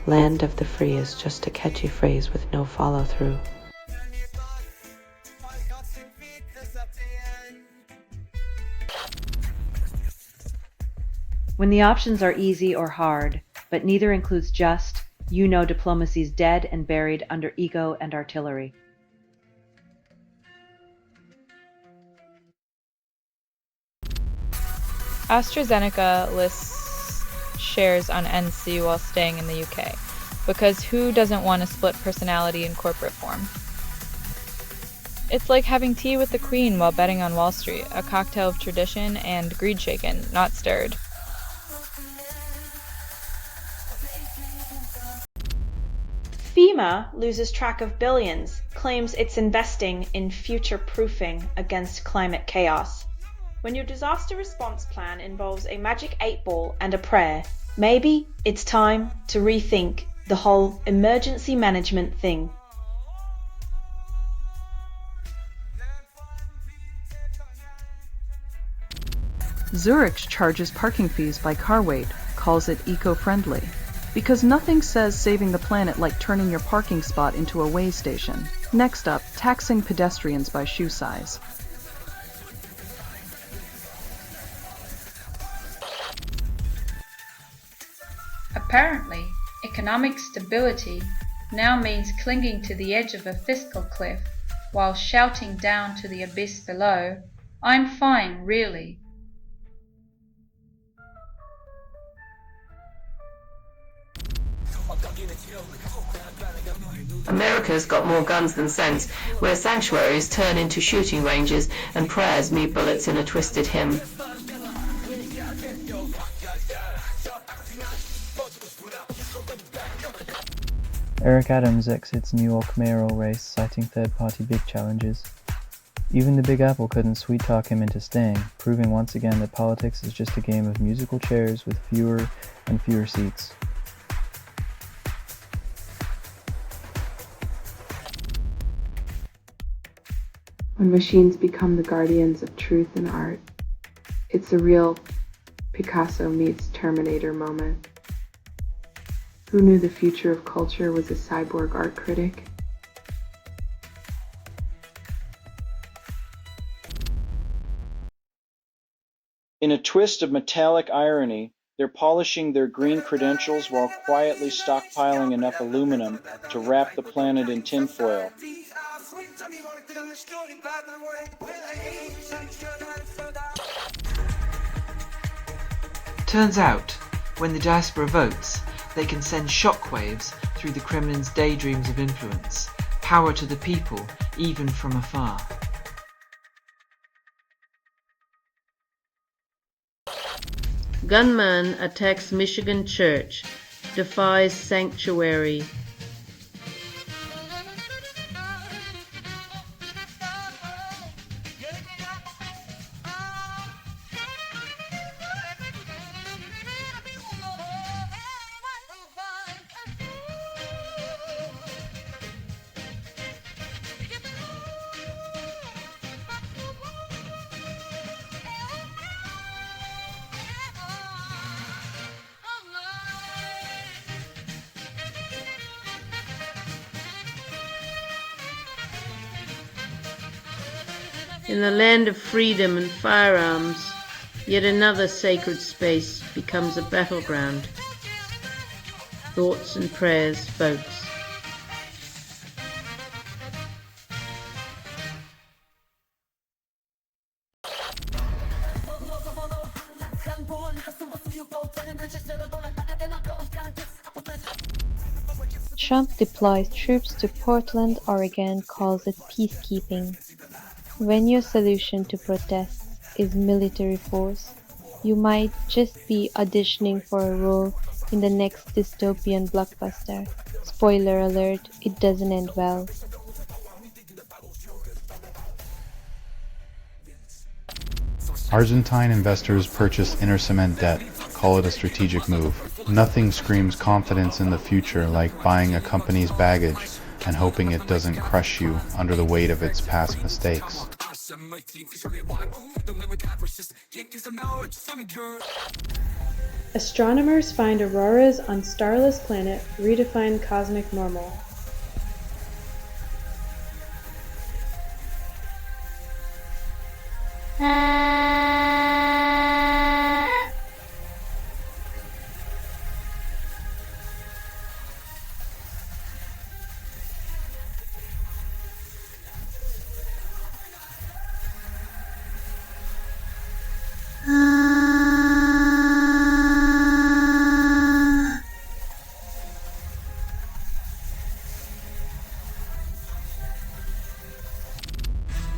land of the free is just a catchy phrase with no follow-through. When the options are easy or hard, but neither includes just, you know diplomacy's dead and buried under ego and artillery. AstraZeneca lists shares on NC while staying in the UK, because who doesn't want a split personality in corporate form? It's like having tea with the Queen while betting on Wall Street, a cocktail of tradition and greed shaken, not stirred. FEMA loses track of billions, claims it's investing in future-proofing against climate chaos. When your disaster response plan involves a magic 8-ball and a prayer, maybe it's time to rethink the whole emergency management thing. Zurich charges parking fees by car weight, calls it eco-friendly. Because nothing says saving the planet like turning your parking spot into a way station. Next up, taxing pedestrians by shoe size. Apparently, economic stability now means clinging to the edge of a fiscal cliff while shouting down to the abyss below, "I'm fine, really." America's got more guns than sense, where sanctuaries turn into shooting ranges and prayers meet bullets in a twisted hymn. Eric Adams exits New York mayoral race, citing third-party big challenges. Even the Big Apple couldn't sweet-talk him into staying, proving once again that politics is just a game of musical chairs with fewer and fewer seats. When machines become the guardians of truth and art, it's a real Picasso meets Terminator moment. Who knew the future of culture was a cyborg art critic? In a twist of metallic irony, they're polishing their green credentials while quietly stockpiling enough aluminum to wrap the planet in tinfoil. Turns out, when the diaspora votes, they can send shockwaves through the Kremlin's daydreams of influence, power to the people, even from afar. Gunman attacks Michigan church, defies sanctuary. In the land of freedom and firearms, yet another sacred space becomes a battleground. Thoughts and prayers, folks. Trump deploys troops to Portland, Oregon, calls it peacekeeping. When your solution to protests is military force, you might just be auditioning for a role in the next dystopian blockbuster. Spoiler alert, it doesn't end well. Argentine investors purchase inner cement debt, call it a strategic move. Nothing screams confidence in the future like buying a company's baggage and hoping it doesn't crush you under the weight of its past mistakes. Astronomers find auroras on starless planet redefine cosmic normal.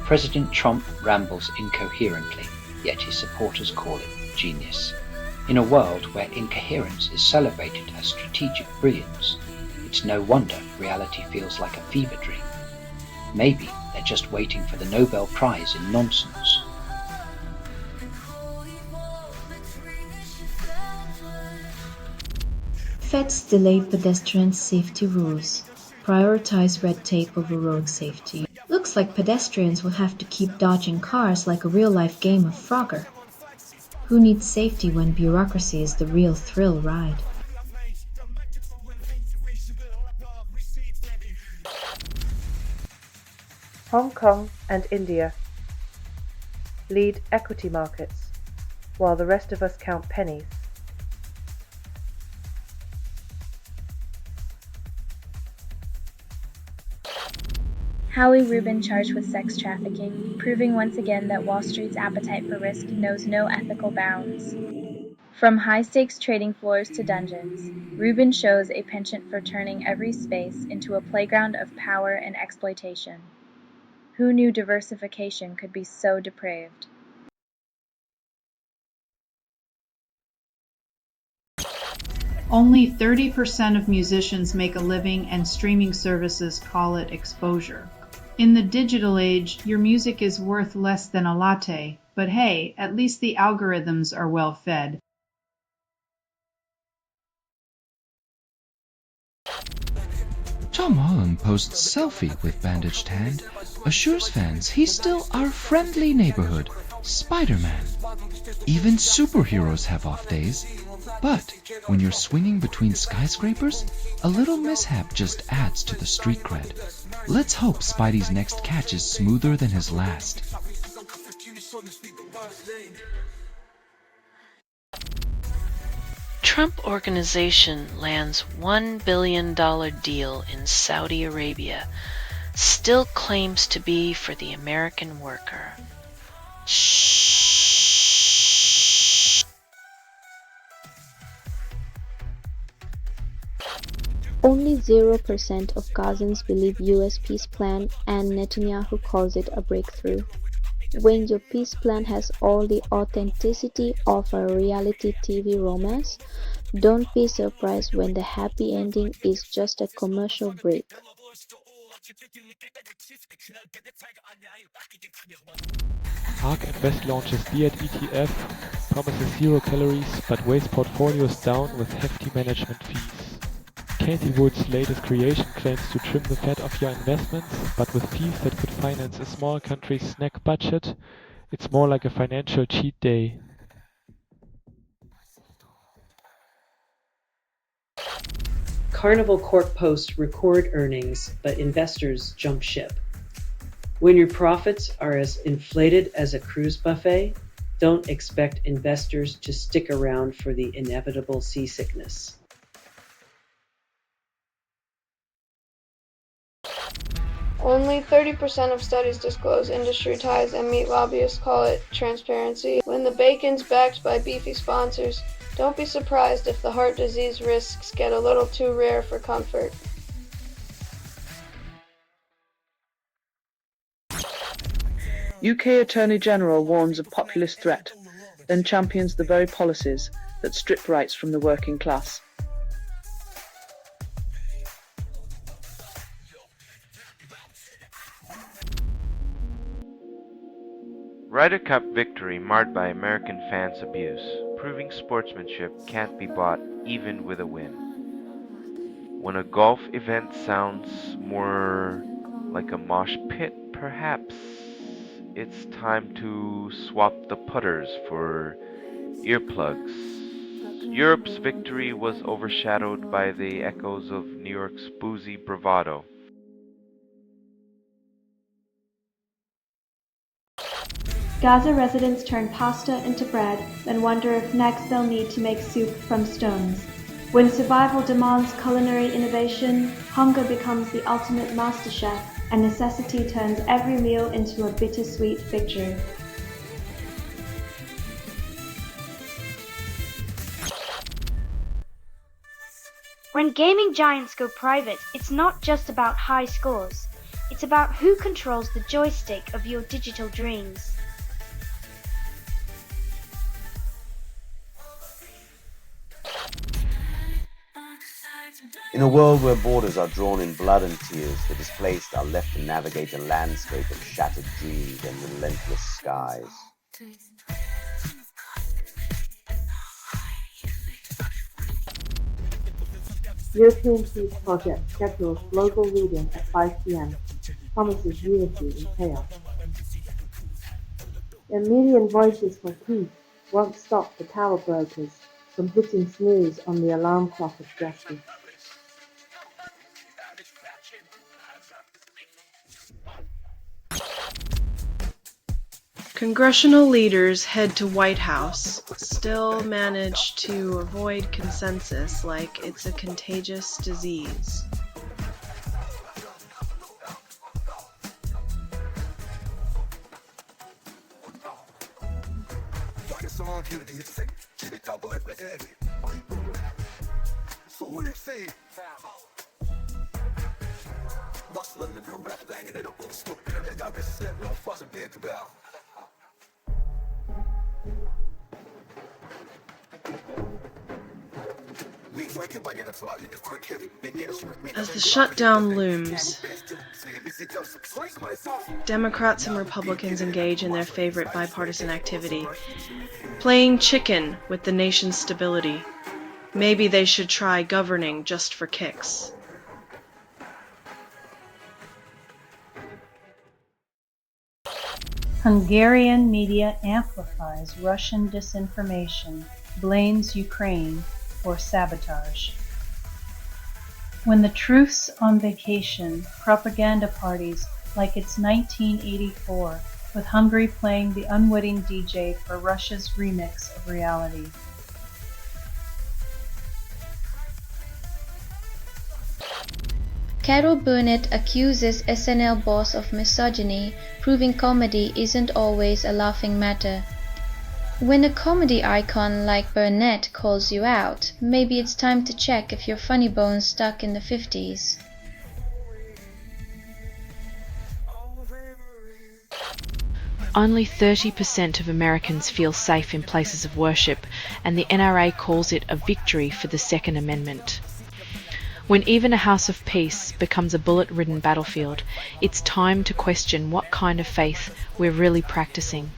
President Trump rambles incoherently, yet his supporters call it genius. In a world where incoherence is celebrated as strategic brilliance, it's no wonder reality feels like a fever dream. Maybe they're just waiting for the Nobel Prize in nonsense. Feds delay pedestrian safety rules. Prioritize red tape over road safety. Looks like pedestrians will have to keep dodging cars like a real-life game of Frogger. Who needs safety when bureaucracy is the real thrill ride? Hong Kong and India lead equity markets, while the rest of us count pennies. Howie Rubin charged with sex trafficking, proving once again that Wall Street's appetite for risk knows no ethical bounds. From high-stakes trading floors to dungeons, Rubin shows a penchant for turning every space into a playground of power and exploitation. Who knew diversification could be so depraved? Only 30% of musicians make a living, and streaming services call it exposure. In the digital age, your music is worth less than a latte, but hey, at least the algorithms are well fed. Tom Holland posts selfie with bandaged hand, assures fans he's still our friendly neighborhood, Spider-Man. Even superheroes have off days. But when you're swinging between skyscrapers, a little mishap just adds to the street cred. Let's hope Spidey's next catch is smoother than his last. Trump Organization lands $1 billion deal in Saudi Arabia, still claims to be for the American worker. Only 0% of Gazans believe US peace plan, and Netanyahu calls it a breakthrough. When your peace plan has all the authenticity of a reality TV romance, don't be surprised when the happy ending is just a commercial break. ARK Invest launches Fiat ETF, promises 0 calories but weighs portfolios down with hefty management fees. Katie Wood's latest creation claims to trim the fat of your investments, but with fees that could finance a small country's snack budget, it's more like a financial cheat day. Carnival Corp posts record earnings, but investors jump ship. When your profits are as inflated as a cruise buffet, don't expect investors to stick around for the inevitable seasickness. Only 30% of studies disclose industry ties, and meat lobbyists call it transparency. When the bacon's backed by beefy sponsors, don't be surprised if the heart disease risks get a little too rare for comfort. UK Attorney General warns of populist threat, then champions the very policies that strip rights from the working class. Ryder Cup victory marred by American fans' abuse. proving sportsmanship can't be bought even with a win. When a golf event sounds more like a mosh pit, perhaps it's time to swap the putters for earplugs. Europe's victory was overshadowed by the echoes of New York's boozy bravado. Gaza residents turn pasta into bread, then wonder if next they'll need to make soup from stones. When survival demands culinary innovation, hunger becomes the ultimate master chef, and necessity turns every meal into a bittersweet victory. When gaming giants go private, it's not just about high scores. It's about who controls the joystick of your digital dreams. In a world where borders are drawn in blood and tears, the displaced are left to navigate a landscape of shattered dreams and relentless skies. European Peace Project schedules global reading at 5 p.m. Promises unity in chaos. A million voices for peace won't stop the power brokers from hitting snooze on the alarm clock of justice. Congressional leaders head to White House, still manage to avoid consensus like it's a contagious disease. As the shutdown looms, Democrats and Republicans engage in their favorite bipartisan activity, playing chicken with the nation's stability. Maybe they should try governing just for kicks. Hungarian media amplifies Russian disinformation, blames Ukraine for sabotage. When the truth's on vacation, propaganda parties like it's 1984, with Hungary playing the unwitting DJ for Russia's remix of reality. Carol Burnett accuses SNL boss of misogyny, proving comedy isn't always a laughing matter. When a comedy icon like Burnett calls you out, maybe it's time to check if your funny bone's stuck in the 50s. Only 30% of Americans feel safe in places of worship, and the NRA calls it a victory for the Second Amendment. When even a house of peace becomes a bullet-ridden battlefield, it's time to question what kind of faith we're really practicing.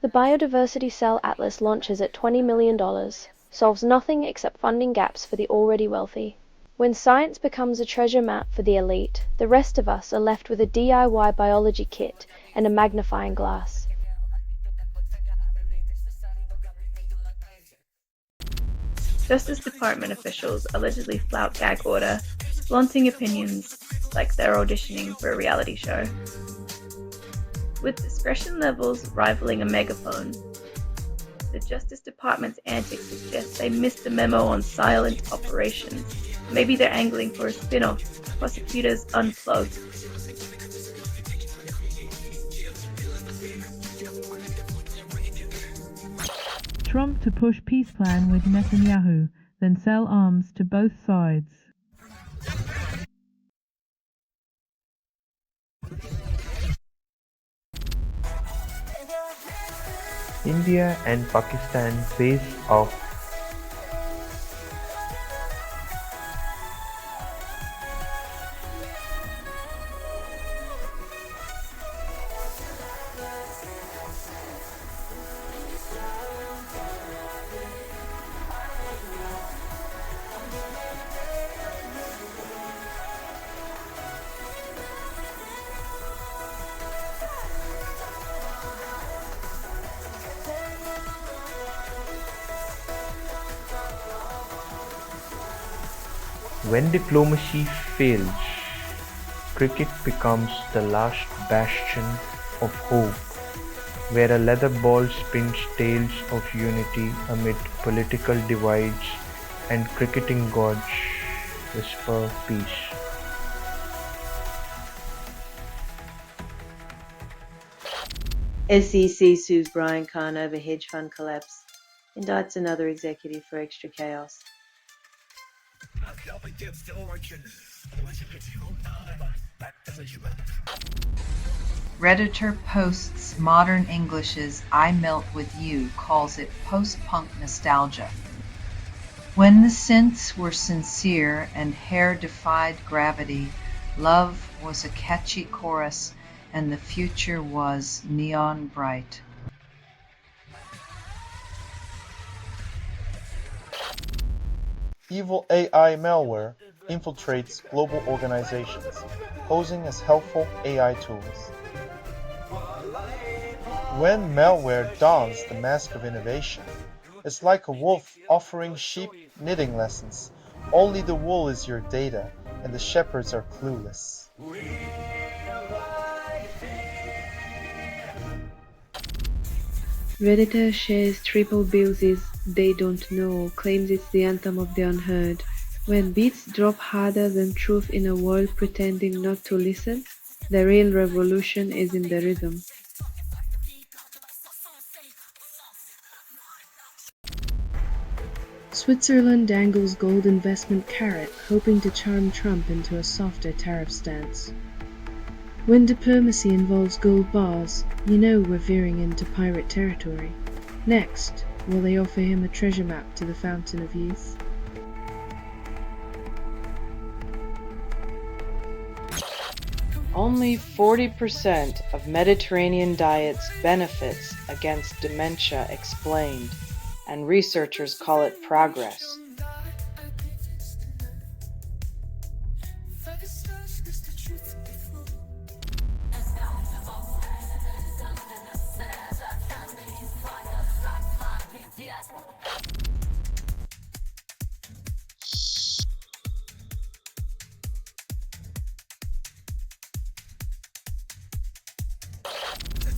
The Biodiversity Cell Atlas launches at $20 million, solves nothing except funding gaps for the already wealthy. When science becomes a treasure map for the elite, the rest of us are left with a DIY biology kit and a magnifying glass. Justice Department officials allegedly flout gag order, flaunting opinions like they're auditioning for a reality show. With discretion levels rivaling a megaphone, the Justice Department's antics suggest they missed the memo on silent operations. Maybe they're angling for a spin-off, Prosecutors Unplugged. Trump to push peace plan with Netanyahu, then sell arms to both sides. India and Pakistan face off. When diplomacy fails, cricket becomes the last bastion of hope, where a leather ball spins tales of unity amid political divides and cricketing gods whisper peace. SEC sues Brian Kahn over hedge fund collapse, indicts another executive for extra chaos. Redditor posts Modern English's I Melt With You calls it post-punk nostalgia. When the synths were sincere and hair defied gravity, love was a catchy chorus and the future was neon bright. Evil AI malware infiltrates global organizations, posing as helpful AI tools. When malware dons the mask of innovation, it's like a wolf offering sheep knitting lessons. Only the wool is your data, and the shepherds are clueless. Redditor shares triple bills' They Don't Know, claims it's the anthem of the unheard. When beats drop harder than truth in a world pretending not to listen, the real revolution is in the rhythm. Switzerland dangles gold investment carrot, hoping to charm Trump into a softer tariff stance. When diplomacy involves gold bars, you know we're veering into pirate territory. Next, will they offer him a treasure map to the Fountain of Youth? Only 40% of Mediterranean diets benefits against dementia explained, and researchers call it progress.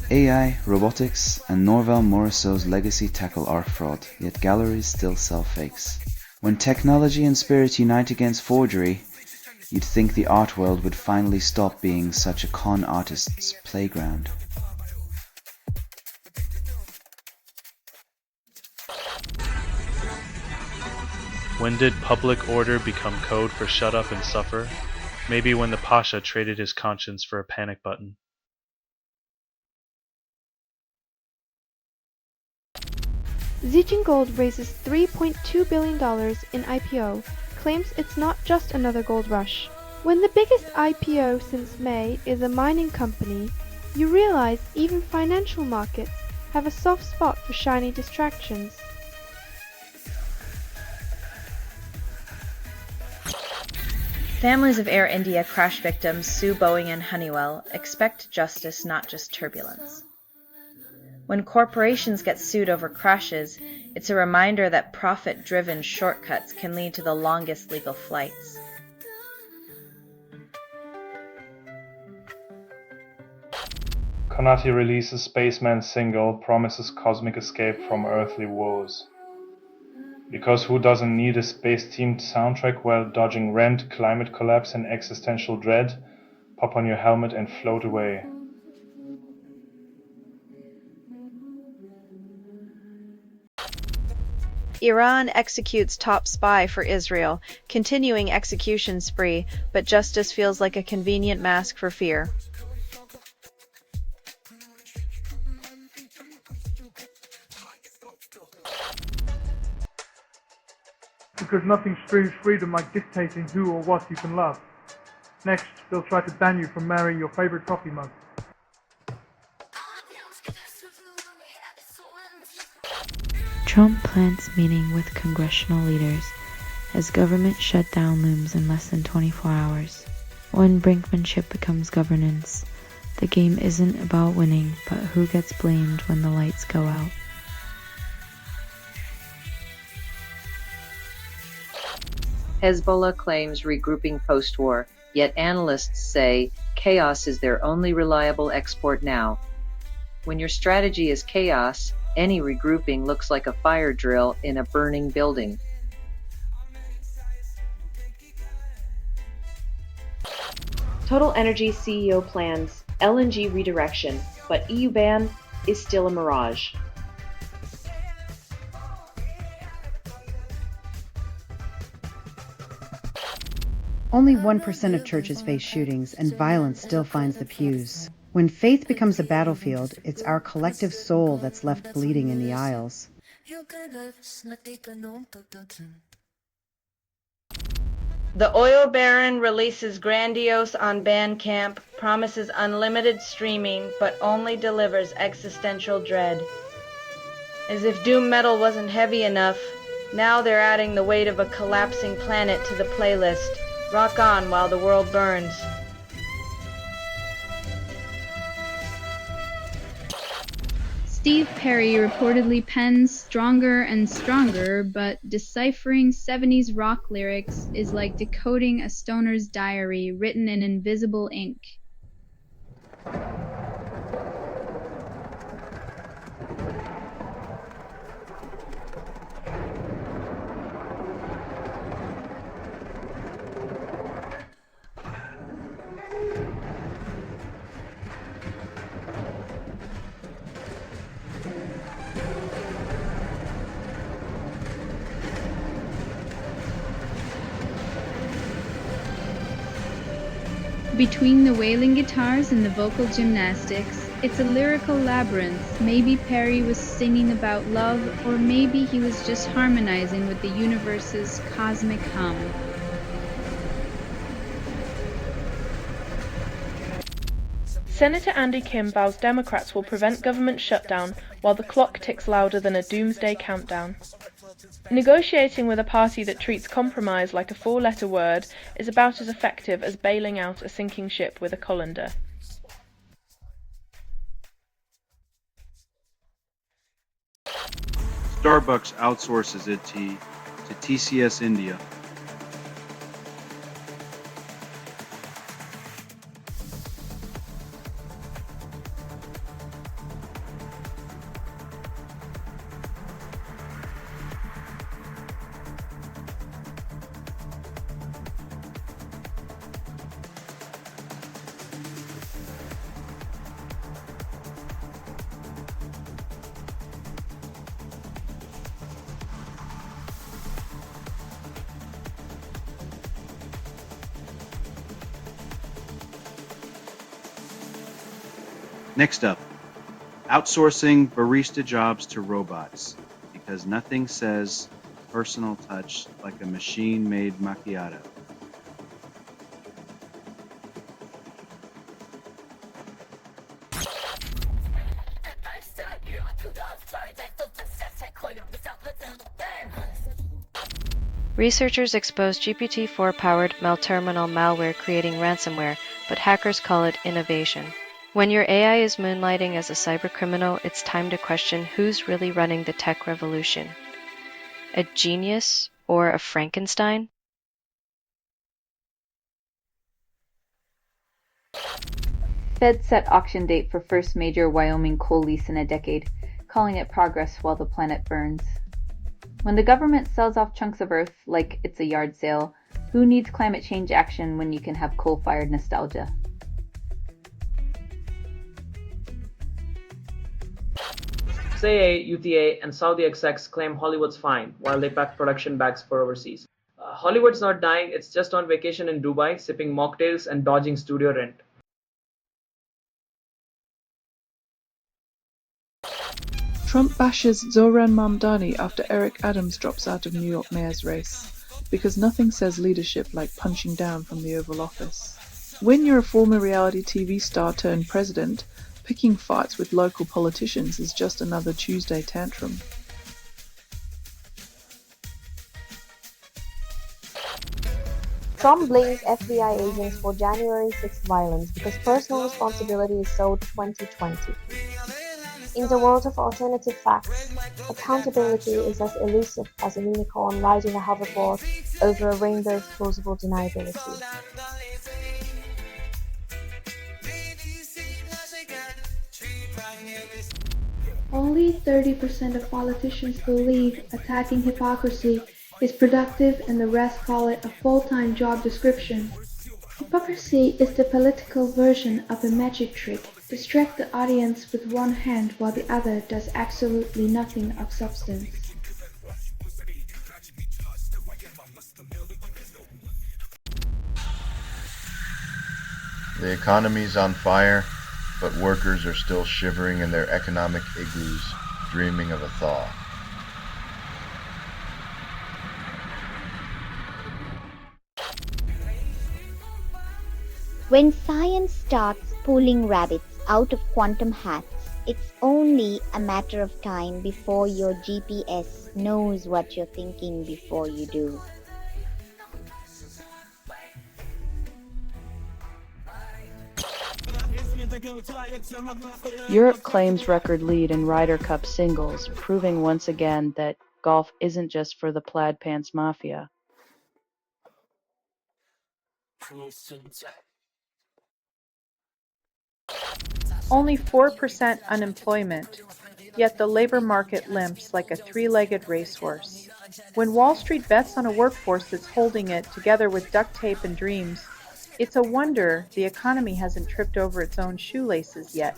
AI, robotics, and Norval Morrisseau's legacy tackle art fraud, yet galleries still sell fakes. When technology and spirit unite against forgery, you'd think the art world would finally stop being such a con artist's playground. When did public order become code for shut up and suffer? Maybe when the Pasha traded his conscience for a panic button. Zijin Gold raises $3.2 billion in IPO, claims it's not just another gold rush. When the biggest IPO since May is a mining company, you realize even financial markets have a soft spot for shiny distractions. Families of Air India crash victims sue Boeing and Honeywell, expect justice, not just turbulence. When corporations get sued over crashes, it's a reminder that profit-driven shortcuts can lead to the longest legal flights. Konami releases Spaceman single, promises cosmic escape from earthly woes. Because who doesn't need a space-themed soundtrack while dodging rent, climate collapse and existential dread? Pop on your helmet and float away. Iran executes top spy for Israel, continuing execution spree, but justice feels like a convenient mask for fear. Because nothing screams freedom like dictating who or what you can love. Next, they'll try to ban you from marrying your favorite coffee mug. Trump plans meeting with congressional leaders as government shutdown looms in less than 24 hours. When brinkmanship becomes governance, the game isn't about winning, but who gets blamed when the lights go out. Hezbollah claims regrouping post-war, yet analysts say chaos is their only reliable export now. When your strategy is chaos, any regrouping looks like a fire drill in a burning building. Total Energy CEO plans LNG redirection, but EU ban is still a mirage. Only 1% of churches face shootings, and violence still finds the pews. When faith becomes a battlefield, it's our collective soul that's left bleeding in the aisles. The oil baron releases grandiose on Bandcamp, promises unlimited streaming, but only delivers existential dread. As if doom metal wasn't heavy enough, now they're adding the weight of a collapsing planet to the playlist. Rock on while the world burns. Steve Perry reportedly pens stronger and stronger, but deciphering 70s rock lyrics is like decoding a stoner's diary written in invisible ink. Between the wailing guitars and the vocal gymnastics, it's a lyrical labyrinth. Maybe Perry was singing about love, or maybe he was just harmonizing with the universe's cosmic hum. Senator Andy Kim vows Democrats will prevent government shutdown while the clock ticks louder than a doomsday countdown. Negotiating with a party that treats compromise like a four-letter word is about as effective as bailing out a sinking ship with a colander. Starbucks outsources its tea to TCS India. Next up, outsourcing barista jobs to robots, because nothing says personal touch like a machine-made macchiato. Researchers expose GPT-4-powered malterminal malware creating ransomware, but hackers call it innovation. When your AI is moonlighting as a cybercriminal, it's time to question who's really running the tech revolution. A genius or a Frankenstein? Fed set auction date for first major Wyoming coal lease in a decade, calling it progress while the planet burns. When the government sells off chunks of Earth like it's a yard sale, who needs climate change action when you can have coal-fired nostalgia? CIA, UTA, and Saudi execs claim Hollywood's fine while they pack production bags for overseas. Hollywood's not dying, it's just on vacation in Dubai, sipping mocktails and dodging studio rent. Trump bashes Zohran Mamdani after Eric Adams drops out of New York mayor's race, because nothing says leadership like punching down from the Oval Office. When you're a former reality TV star turned president, picking fights with local politicians is just another Tuesday tantrum. Trump blames FBI agents for January 6th violence because personal responsibility is so 2020. In the world of alternative facts, accountability is as elusive as a unicorn riding a hoverboard over a rainbow of plausible deniability. Only 30% of politicians believe attacking hypocrisy is productive and the rest call it a full-time job description. Hypocrisy is the political version of a magic trick. Distract the audience with one hand while the other does absolutely nothing of substance. The economy's on fire, but workers are still shivering in their economic igloos, dreaming of a thaw. When science starts pulling rabbits out of quantum hats, it's only a matter of time before your GPS knows what you're thinking before you do. Europe claims record lead in Ryder Cup singles, proving once again that golf isn't just for the plaid pants mafia. Only 4% unemployment, yet the labor market limps like a three-legged racehorse. When Wall Street bets on a workforce that's holding it together with duct tape and dreams, it's a wonder the economy hasn't tripped over its own shoelaces yet.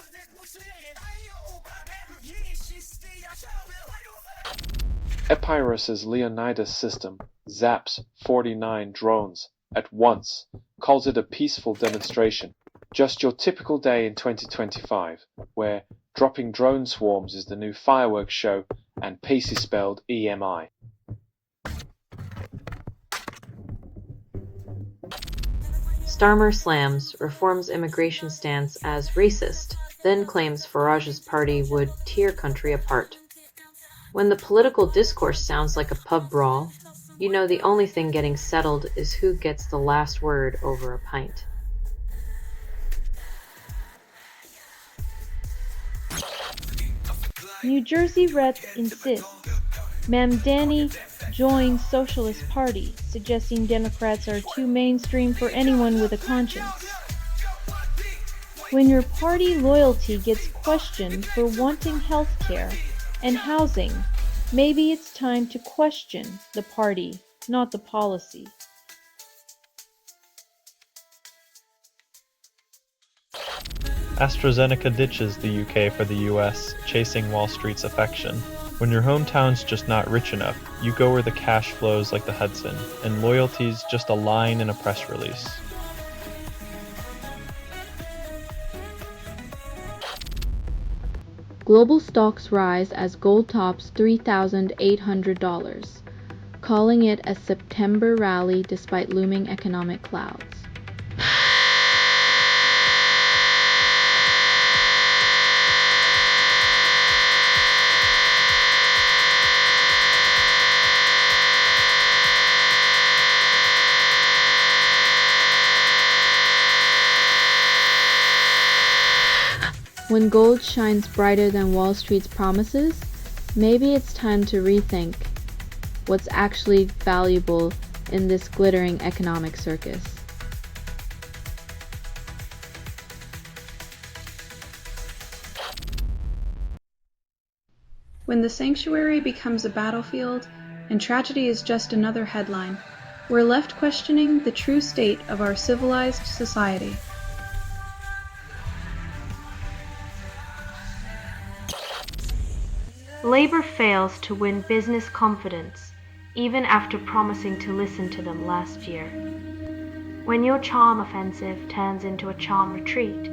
Epirus's Leonidas system zaps 49 drones at once, calls it a peaceful demonstration. Just your typical day in 2025, where dropping drone swarms is the new fireworks show and peace is spelled EMI. Starmer slams Reform's immigration stance as racist, then claims Farage's party would tear country apart. When the political discourse sounds like a pub brawl, you know the only thing getting settled is who gets the last word over a pint. New Jersey Rep insists Mamdani join Socialist Party, suggesting Democrats are too mainstream for anyone with a conscience. When your party loyalty gets questioned for wanting health care and housing, maybe it's time to question the party, not the policy. AstraZeneca ditches the UK for the US, chasing Wall Street's affection. When your hometown's just not rich enough, you go where the cash flows like the Hudson, and loyalty's just a line in a press release. Global stocks rise as gold tops $3,800, calling it a September rally despite looming economic clouds. When gold shines brighter than Wall Street's promises, maybe it's time to rethink what's actually valuable in this glittering economic circus. When the sanctuary becomes a battlefield and tragedy is just another headline, we're left questioning the true state of our civilized society. Labour fails to win business confidence, even after promising to listen to them last year. When your charm offensive turns into a charm retreat,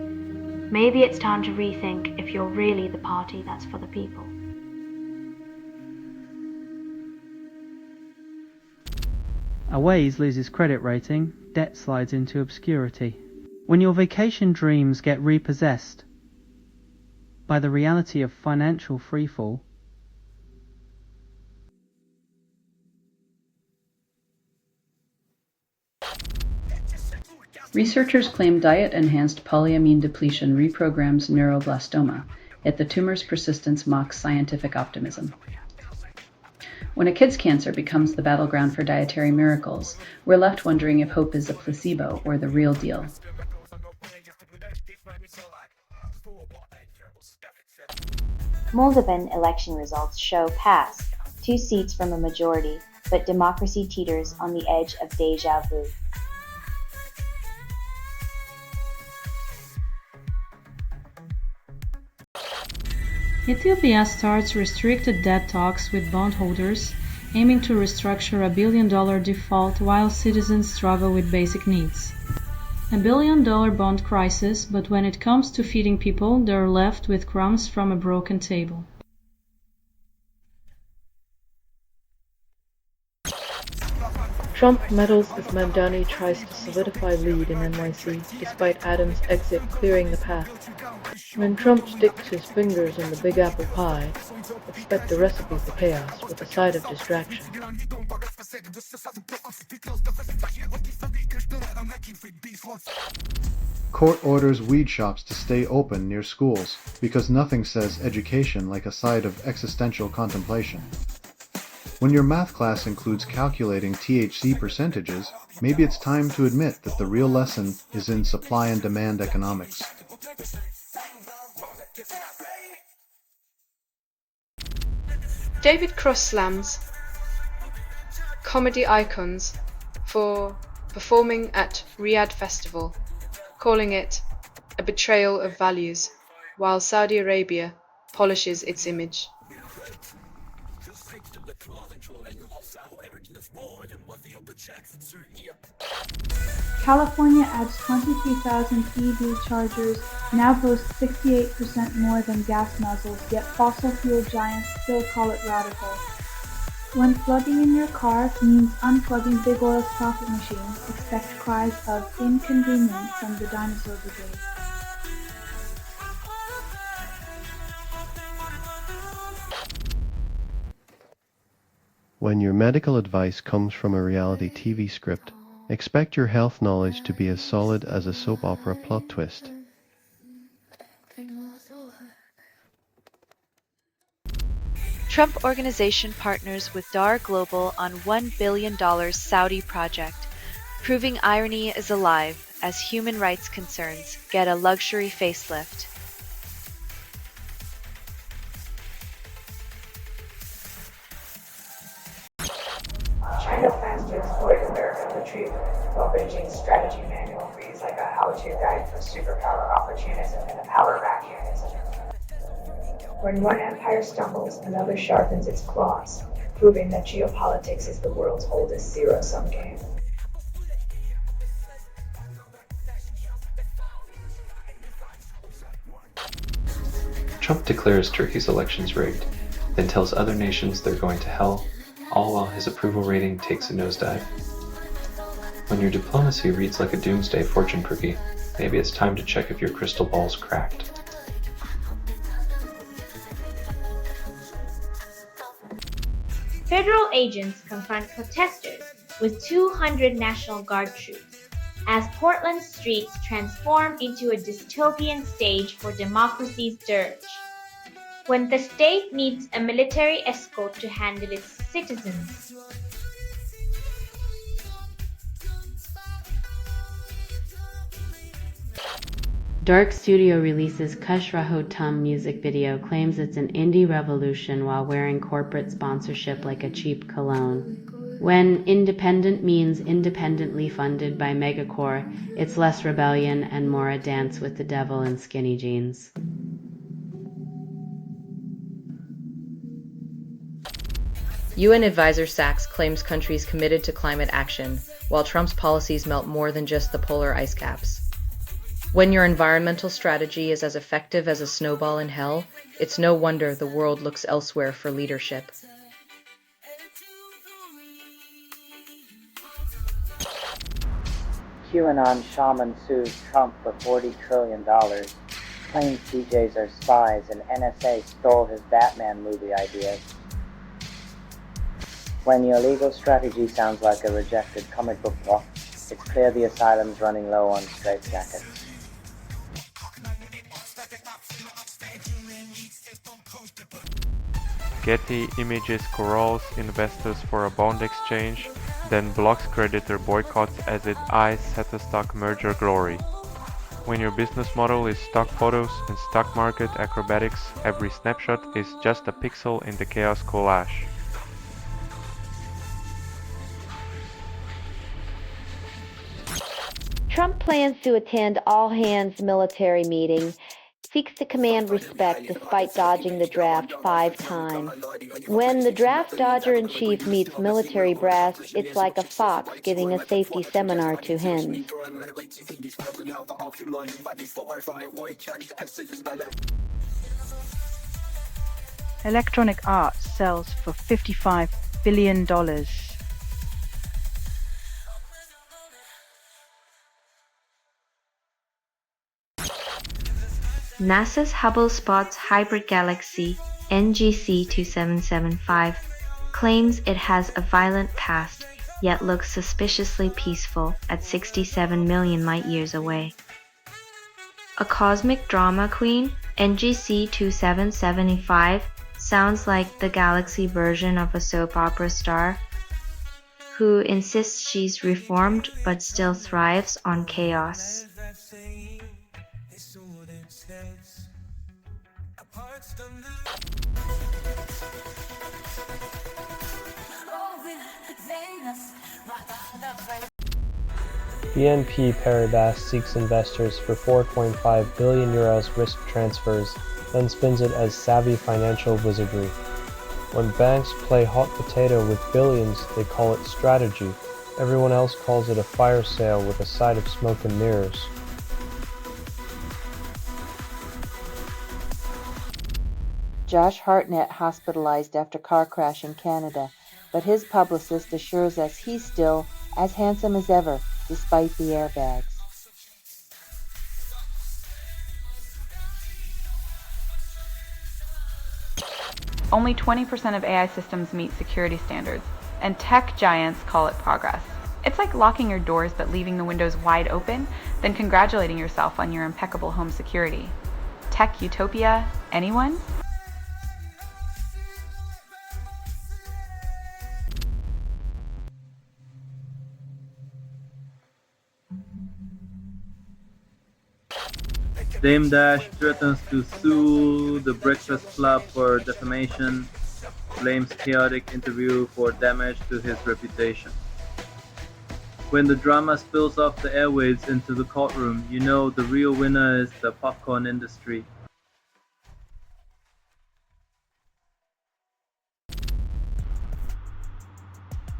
maybe it's time to rethink if you're really the party that's for the people. A Waze loses credit rating, debt slides into obscurity. When your vacation dreams get repossessed by the reality of financial freefall, Researchers claim diet-enhanced polyamine depletion reprograms neuroblastoma, yet the tumor's persistence mocks scientific optimism. When a kid's cancer becomes the battleground for dietary miracles, we're left wondering if hope is a placebo or the real deal. Moldovan election results show pass, 2 seats from a majority, but democracy teeters on the edge of déjà vu. Ethiopia starts restricted debt talks with bondholders, aiming to restructure a $1 billion default while citizens struggle with basic needs. A $1 billion bond crisis, but when it comes to feeding people, they're left with crumbs from a broken table. Trump meddles as Mamdani tries to solidify lead in NYC, despite Adams' exit clearing the path. When Trump sticks his fingers in the big apple pie, expect a recipe for chaos with a side of distraction. Court orders weed shops to stay open near schools because nothing says education like a side of existential contemplation. When your math class includes calculating THC percentages, maybe it's time to admit that the real lesson is in supply and demand economics. David Cross slams comedy icons for performing at Riyadh Festival, calling it a betrayal of values, while Saudi Arabia polishes its image. California adds 23,000 EV chargers, now boast 68% more than gas nozzles, yet fossil fuel giants still call it radical. When plugging in your car means unplugging big oil's profit machine, expect cries of inconvenience from the dinosaur brigade. When your medical advice comes from a reality TV script, expect your health knowledge to be as solid as a soap opera plot twist. Trump Organization partners with Dar Global on $1 billion Saudi project, proving irony is alive as human rights concerns get a luxury facelift. China plans to exploit American retreat, while Beijing's strategy manual reads like a how-to guide for superpower opportunism and a power vacuumism. When one empire stumbles, another sharpens its claws, proving that geopolitics is the world's oldest zero-sum game. Trump declares Turkey's elections rigged, then tells other nations they're going to hell, all while his approval rating takes a nosedive. When your diplomacy reads like a doomsday fortune cookie, maybe it's time to check if your crystal ball's cracked. Federal agents confront protesters with 200 National Guard troops as Portland's streets transform into a dystopian stage for democracy's dirge. When the state needs a military escort to handle its citizens. Dark Studio releases Kush Rahotam music video, claims it's an indie revolution while wearing corporate sponsorship like a cheap cologne. When independent means independently funded by Megacorp, it's less rebellion and more a dance with the devil in skinny jeans. UN advisor Sachs claims countries committed to climate action, while Trump's policies melt more than just the polar ice caps. When your environmental strategy is as effective as a snowball in hell, it's no wonder the world looks elsewhere for leadership. QAnon shaman sues Trump for $40 trillion, claims DJs are spies and NSA stole his Batman movie ideas. When your legal strategy sounds like a rejected comic book plot, it's clear the asylum's running low on straitjackets. Getty Images corrals investors for a bond exchange, then blocks creditor boycotts as it eyes Shutterstock merger glory. When your business model is stock photos and stock market acrobatics, every snapshot is just a pixel in the chaos collage. Trump plans to attend all-hands military meeting, seeks to command respect despite dodging the draft 5 times. When the draft dodger-in-chief meets military brass, it's like a fox giving a safety seminar to hens. Electronic art sells for $55 billion. NASA's Hubble Spot's hybrid galaxy, NGC 2775, claims it has a violent past, yet looks suspiciously peaceful at 67 million light-years away. A cosmic drama queen, NGC 2775, sounds like the galaxy version of a soap opera star, who insists she's reformed but still thrives on chaos. BNP Paribas seeks investors for 4.5 billion euros risk transfers, then spins it as savvy financial wizardry. When banks play hot potato with billions, they call it strategy. Everyone else calls it a fire sale with a side of smoke and mirrors. Josh Hartnett hospitalized after car crash in Canada, but his publicist assures us he's still as handsome as ever, despite the airbags. Only 20% of AI systems meet security standards, and tech giants call it progress. It's like locking your doors but leaving the windows wide open, then congratulating yourself on your impeccable home security. Tech utopia, anyone? Dame Dash threatens to sue the Breakfast Club for defamation, blames chaotic interview for damage to his reputation. When the drama spills off the airwaves into the courtroom, you know the real winner is the popcorn industry.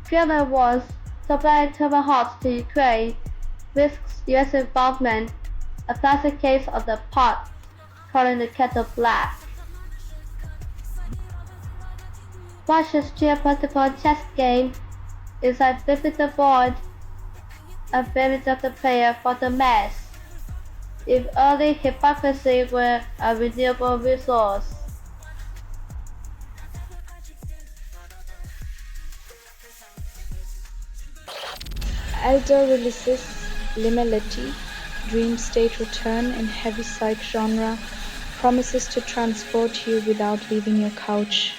Fiona was supplying tomahawks to Ukraine, risks US involvement, a classic case of the pot calling the kettle black. Russia's geopolitical chess game is like flipping the board and blaming the player for the mess. If only hypocrisy were a renewable resource. Elder releases Limelity, Dream State Return in heavy psych genre, promises to transport you without leaving your couch.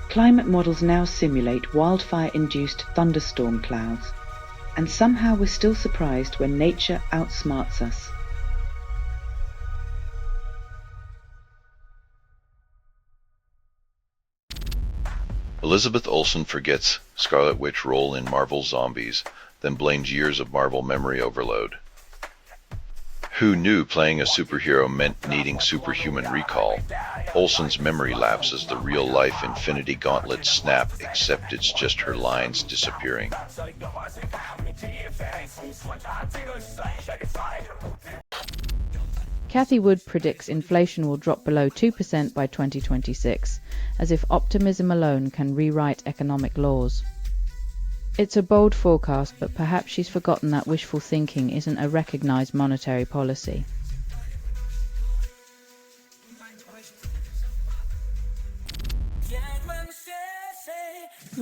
Climate models now simulate wildfire-induced thunderstorm clouds, and somehow we're still surprised when nature outsmarts us. Elizabeth Olsen forgets Scarlet Witch's role in Marvel Zombies, then blames years of Marvel memory overload. Who knew playing a superhero meant needing superhuman recall? Olsen's memory lapses the real-life Infinity Gauntlet snap, except it's just her lines disappearing. Cathie Wood predicts inflation will drop below 2% by 2026, as if optimism alone can rewrite economic laws. It's a bold forecast, but perhaps she's forgotten that wishful thinking isn't a recognised monetary policy.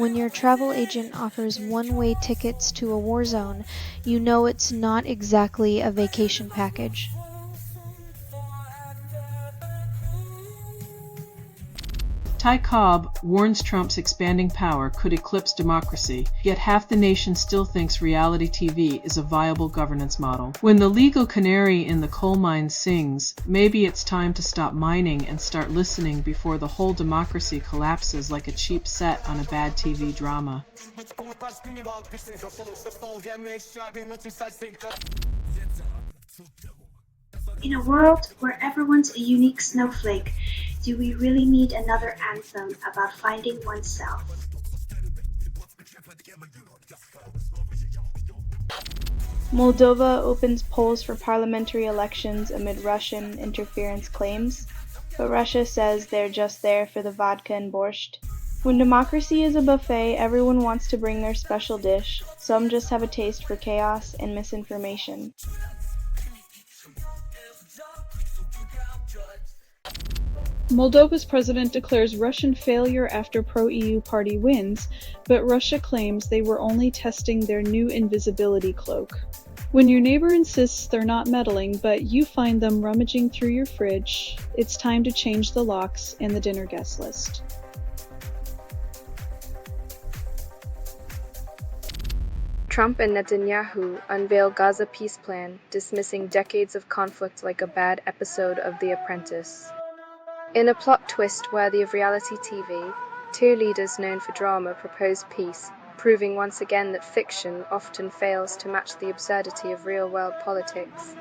When your travel agent offers one-way tickets to a war zone, you know it's not exactly a vacation package. Ty Cobb warns Trump's expanding power could eclipse democracy, yet half the nation still thinks reality TV is a viable governance model. When the legal canary in the coal mine sings, maybe it's time to stop mining and start listening before the whole democracy collapses like a cheap set on a bad TV drama. In a world where everyone's a unique snowflake, do we really need another anthem about finding oneself? Moldova opens polls for parliamentary elections amid Russian interference claims, but Russia says they're just there for the vodka and borscht. When democracy is a buffet, everyone wants to bring their special dish. Some just have a taste for chaos and misinformation. Moldova's president declares Russian failure after pro-EU party wins, but Russia claims they were only testing their new invisibility cloak. When your neighbor insists they're not meddling, but you find them rummaging through your fridge, it's time to change the locks in the dinner guest list. Trump and Netanyahu unveil Gaza peace plan, dismissing decades of conflict like a bad episode of The Apprentice. In a plot twist worthy of reality TV, two leaders known for drama propose peace, proving once again that fiction often fails to match the absurdity of real-world politics.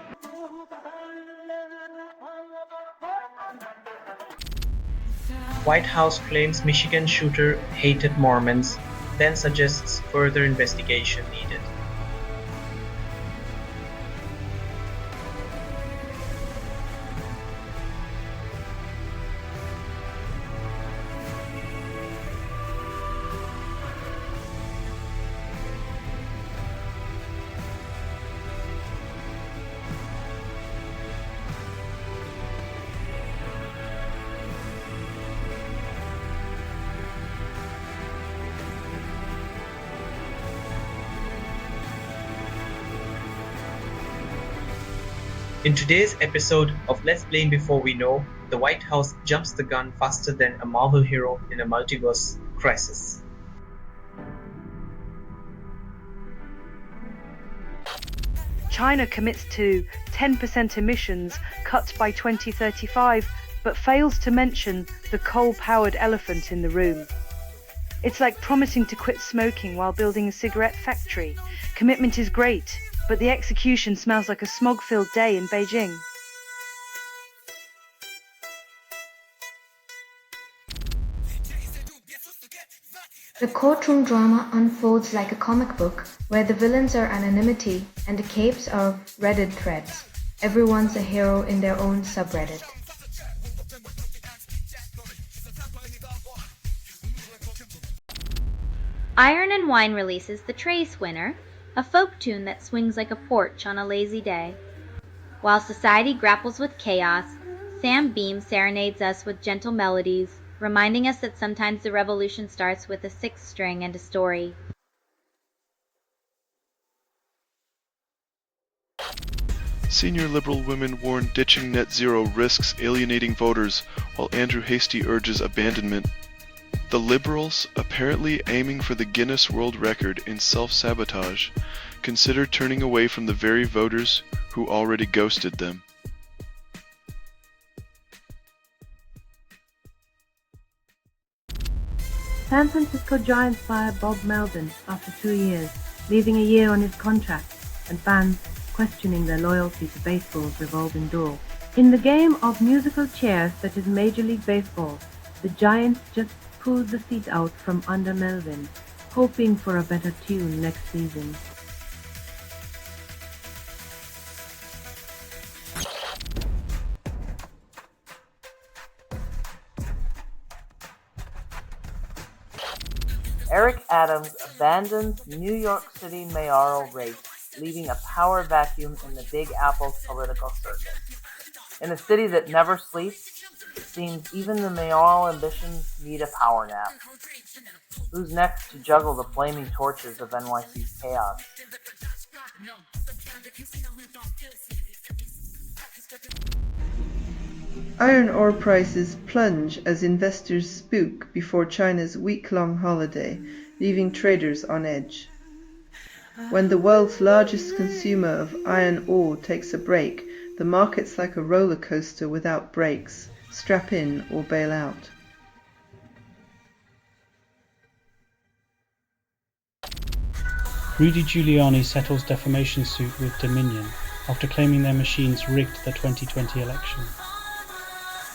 White House claims Michigan shooter hated Mormons, then suggests further investigation needed. In today's episode of Let's Blame Before We Know, the White House jumps the gun faster than a Marvel hero in a multiverse crisis. China commits to 10% emissions cut by 2035, but fails to mention the coal-powered elephant in the room. It's like promising to quit smoking while building a cigarette factory. Commitment is great, but the execution smells like a smog-filled day in Beijing. The courtroom drama unfolds like a comic book, where the villains are anonymity and the capes are Reddit threads. Everyone's a hero in their own subreddit. Iron and Wine releases The Trace Winner, a folk tune that swings like a porch on a lazy day. While society grapples with chaos, Sam Beam serenades us with gentle melodies, reminding us that sometimes the revolution starts with a sixth string and a story. Senior Liberal women warn ditching net zero risks alienating voters, while Andrew Hastie urges abandonment. The Liberals, apparently aiming for the Guinness World Record in self-sabotage, consider turning away from the very voters who already ghosted them. San Francisco Giants fire Bob Melvin after 2 years, leaving a year on his contract, and fans questioning their loyalty to baseball's revolving door. In the game of musical chairs that is Major League Baseball, the Giants just pulled the seat out from under Melvin, hoping for a better tune next season. Eric Adams abandons New York City mayoral race, leaving a power vacuum in the Big Apple's political circuit. In a city that never sleeps, seems even the mayoral ambitions need a power nap. Who's next to juggle the flaming torches of NYC's chaos? Iron ore prices plunge as investors spook before China's week-long holiday, leaving traders on edge. When the world's largest consumer of iron ore takes a break, the market's like a roller coaster without brakes. Strap in or bail out. Rudy Giuliani settles defamation suit with Dominion after claiming their machines rigged the 2020 election.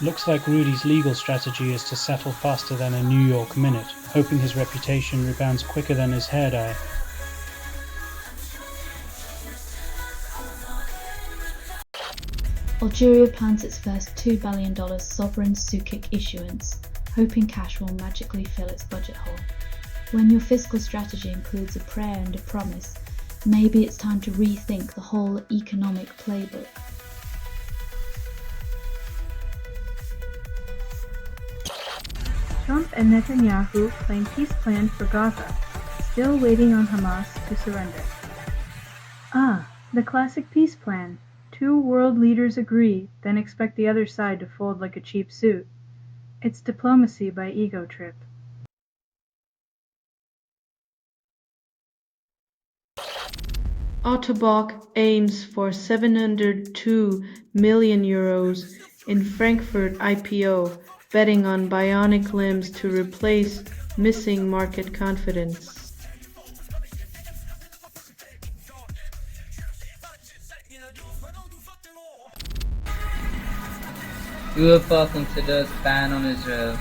Looks like Rudy's legal strategy is to settle faster than a New York minute, hoping his reputation rebounds quicker than his hair dye. Algeria plans its first $2 billion sovereign Sukuk issuance, hoping cash will magically fill its budget hole. When your fiscal strategy includes a prayer and a promise, maybe it's time to rethink the whole economic playbook. Trump and Netanyahu claim peace plan for Gaza, still waiting on Hamas to surrender. Ah, the classic peace plan. Two world leaders agree, then expect the other side to fold like a cheap suit. It's diplomacy by ego trip. Ottobock aims for €702 million in Frankfurt IPO, betting on bionic limbs to replace missing market confidence. UEFA considers ban on Israel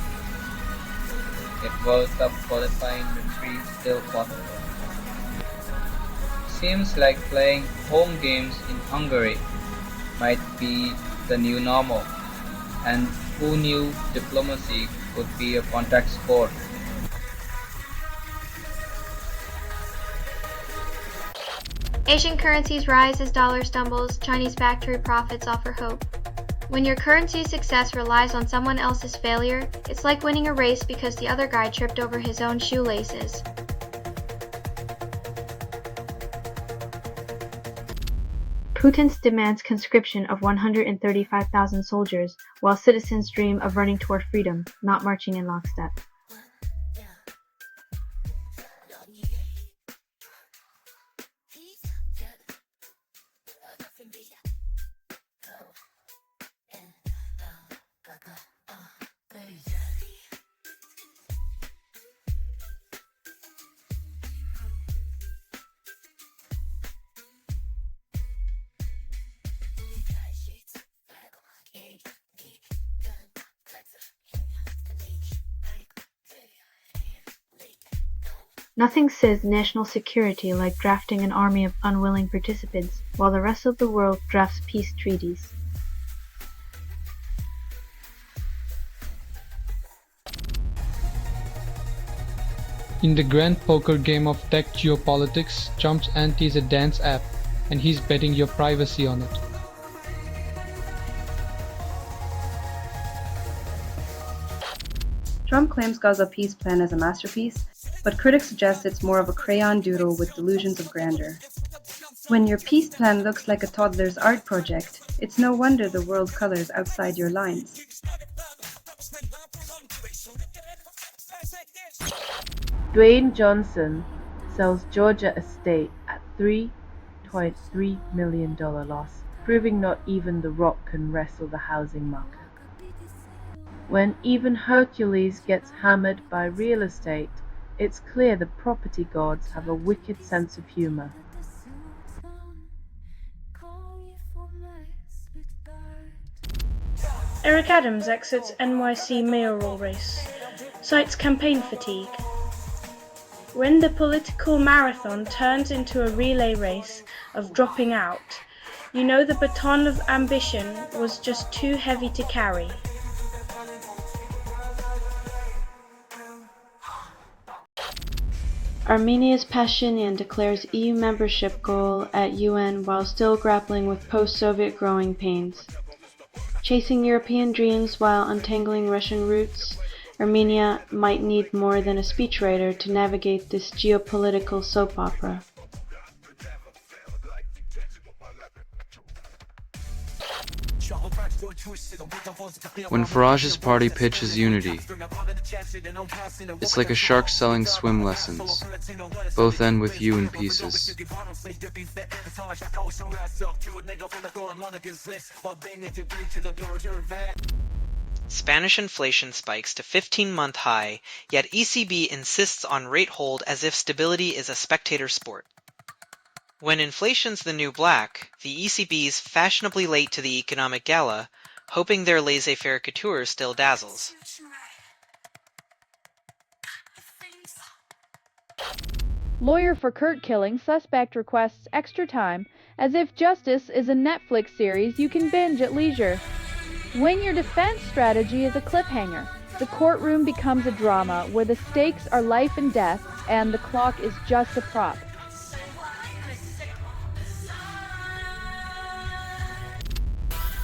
if World Cup qualifying retreat still possible. Seems like playing home games in Hungary might be the new normal, and who knew diplomacy could be a contact sport. Asian currencies rise as dollar stumbles, Chinese factory profits offer hope. When your currency's success relies on someone else's failure, it's like winning a race because the other guy tripped over his own shoelaces. Putin demands conscription of 135,000 soldiers, while citizens dream of running toward freedom, not marching in lockstep. Nothing says national security like drafting an army of unwilling participants, while the rest of the world drafts peace treaties. In the grand poker game of tech geopolitics, Trump's ante is a dance app, and he's betting your privacy on it. Trump claims Gaza peace plan as a masterpiece, but critics suggest it's more of a crayon doodle with delusions of grandeur. When your peace plan looks like a toddler's art project, it's no wonder the world colors outside your lines. Dwayne Johnson sells Georgia estate at $3.3 million loss, proving not even The Rock can wrestle the housing market. When even Hercules gets hammered by real estate, it's clear the property gods have a wicked sense of humor. Eric Adams exits NYC mayoral race, cites campaign fatigue. When the political marathon turns into a relay race of dropping out, you know the baton of ambition was just too heavy to carry. Armenia's Pashinyan declares EU membership goal at UN while still grappling with post-Soviet growing pains. Chasing European dreams while untangling Russian roots, Armenia might need more than a speechwriter to navigate this geopolitical soap opera. When Farage's party pitches unity, it's like a shark selling swim lessons. Both end with you in pieces. Spanish inflation spikes to 15-month high, yet ECB insists on rate hold as if stability is a spectator sport. When inflation's the new black, the ECB's fashionably late to the economic gala, hoping their laissez-faire couture still dazzles. Lawyer for Kurt killing, suspect requests extra time, as if justice is a Netflix series you can binge at leisure. When your defense strategy is a cliffhanger, the courtroom becomes a drama where the stakes are life and death and the clock is just a prop.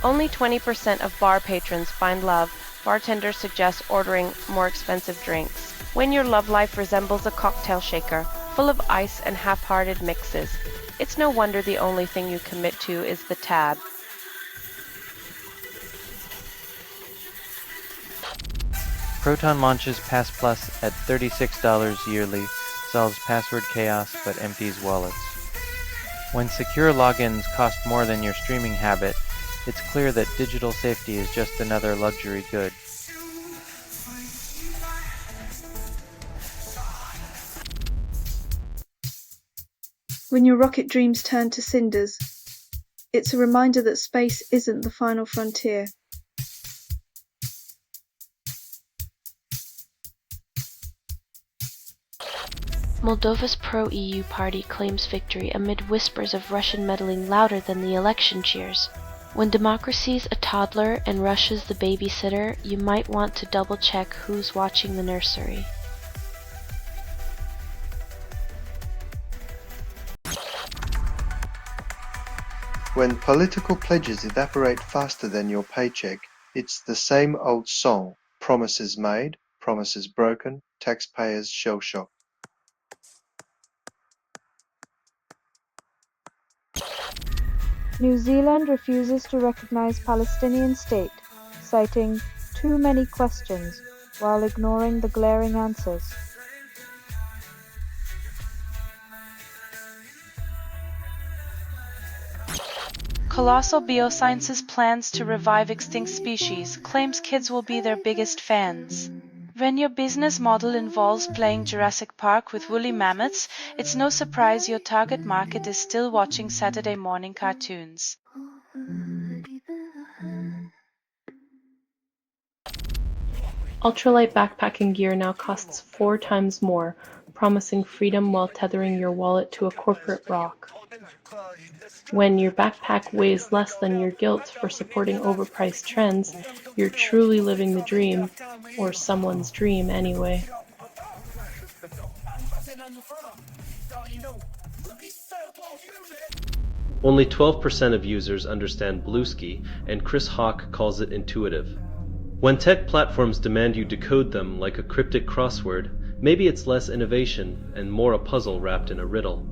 Only 20% of bar patrons find love. Bartenders suggest ordering more expensive drinks. When your love life resembles a cocktail shaker, full of ice and half-hearted mixes, it's no wonder the only thing you commit to is the tab. Proton launches Pass Plus at $36 yearly, solves password chaos but empties wallets. When secure logins cost more than your streaming habit, it's clear that digital safety is just another luxury good. When your rocket dreams turn to cinders, it's a reminder that space isn't the final frontier. Moldova's pro-EU party claims victory amid whispers of Russian meddling louder than the election cheers. When democracy's a toddler and Russia's the babysitter, you might want to double-check who's watching the nursery. When political pledges evaporate faster than your paycheck, it's the same old song. Promises made, promises broken, taxpayers shell-shocked. New Zealand refuses to recognize Palestinian state, citing too many questions while ignoring the glaring answers. Colossal Biosciences plans to revive extinct species, claims kids will be their biggest fans. When your business model involves playing Jurassic Park with woolly mammoths, it's no surprise your target market is still watching Saturday morning cartoons. Ultralight backpacking gear now costs 4 times more, promising freedom while tethering your wallet to a corporate rock. When your backpack weighs less than your guilt for supporting overpriced trends, you're truly living the dream, or someone's dream anyway. Only 12% of users understand Bluesky, and Chris Hawk calls it intuitive. When tech platforms demand you decode them like a cryptic crossword, maybe it's less innovation and more a puzzle wrapped in a riddle.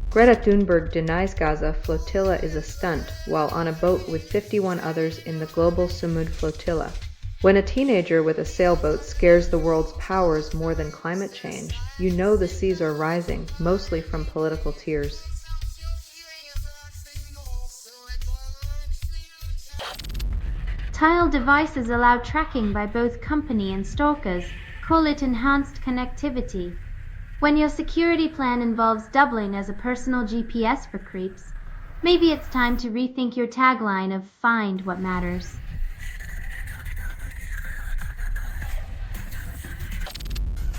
Greta Thunberg denies Gaza flotilla is a stunt while on a boat with 51 others in the global Samud flotilla. When a teenager with a sailboat scares the world's powers more than climate change, you know the seas are rising, mostly from political tears. Tile devices allow tracking by both company and stalkers. Call it enhanced connectivity. When your security plan involves doubling as a personal GPS for creeps, maybe it's time to rethink your tagline of "Find what matters."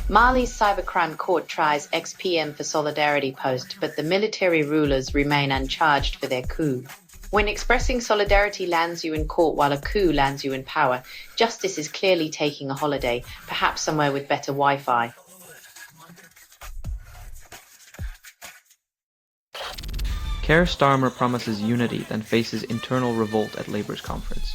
Mali's cybercrime court tries ex-PM for solidarity post, but the military rulers remain uncharged for their coup. When expressing solidarity lands you in court while a coup lands you in power, justice is clearly taking a holiday, perhaps somewhere with better Keir Starmer promises unity, then faces internal revolt at Labour's conference.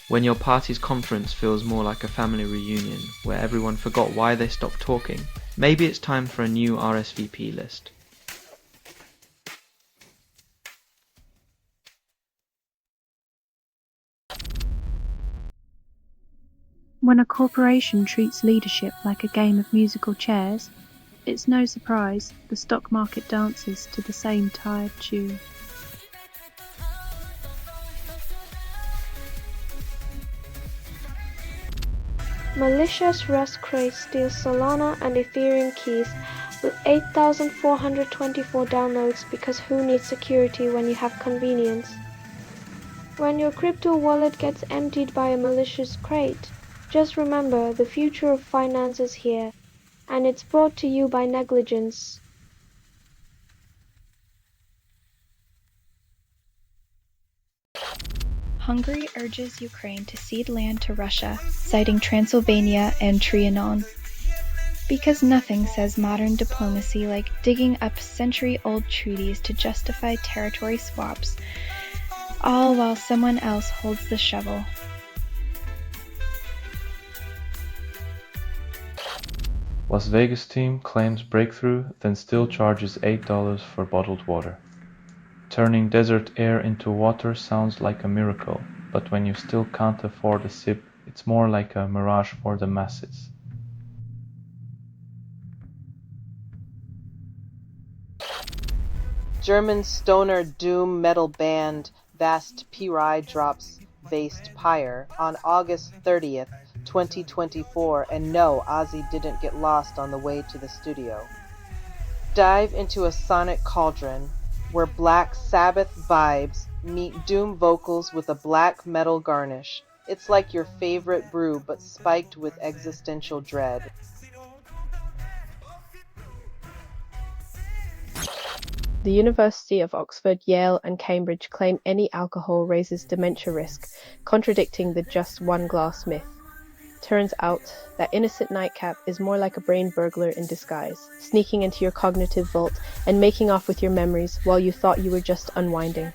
When your party's conference feels more like a family reunion, where everyone forgot why they stopped talking, maybe it's time for a new RSVP list. When a corporation treats leadership like a game of musical chairs, it's no surprise the stock market dances to the same tired tune. Malicious Rust crate steals Solana and Ethereum keys with 8,424 downloads because who needs security when you have convenience? When your crypto wallet gets emptied by a malicious crate, just remember the future of finance is here, and it's brought to you by negligence. Hungary urges Ukraine to cede land to Russia, citing Transylvania and Trianon. Because nothing says modern diplomacy like digging up century-old treaties to justify territory swaps, all while someone else holds the shovel. Las Vegas team claims breakthrough, then still charges $8 for bottled water. Turning desert air into water sounds like a miracle, but when you still can't afford a sip, it's more like a mirage for the masses. German stoner doom metal band Vast Piri drops based Pyre on August 30th, 2024, and no, Ozzy didn't get lost on the way to the studio. Dive into a sonic cauldron where Black Sabbath vibes meet doom vocals with a black metal garnish. It's like your favorite brew but spiked with existential dread. The University of Oxford, Yale, and Cambridge claim any alcohol raises dementia risk, contradicting the just one glass myth. Turns out that innocent nightcap is more like a brain burglar in disguise, sneaking into your cognitive vault and making off with your memories while you thought you were just unwinding.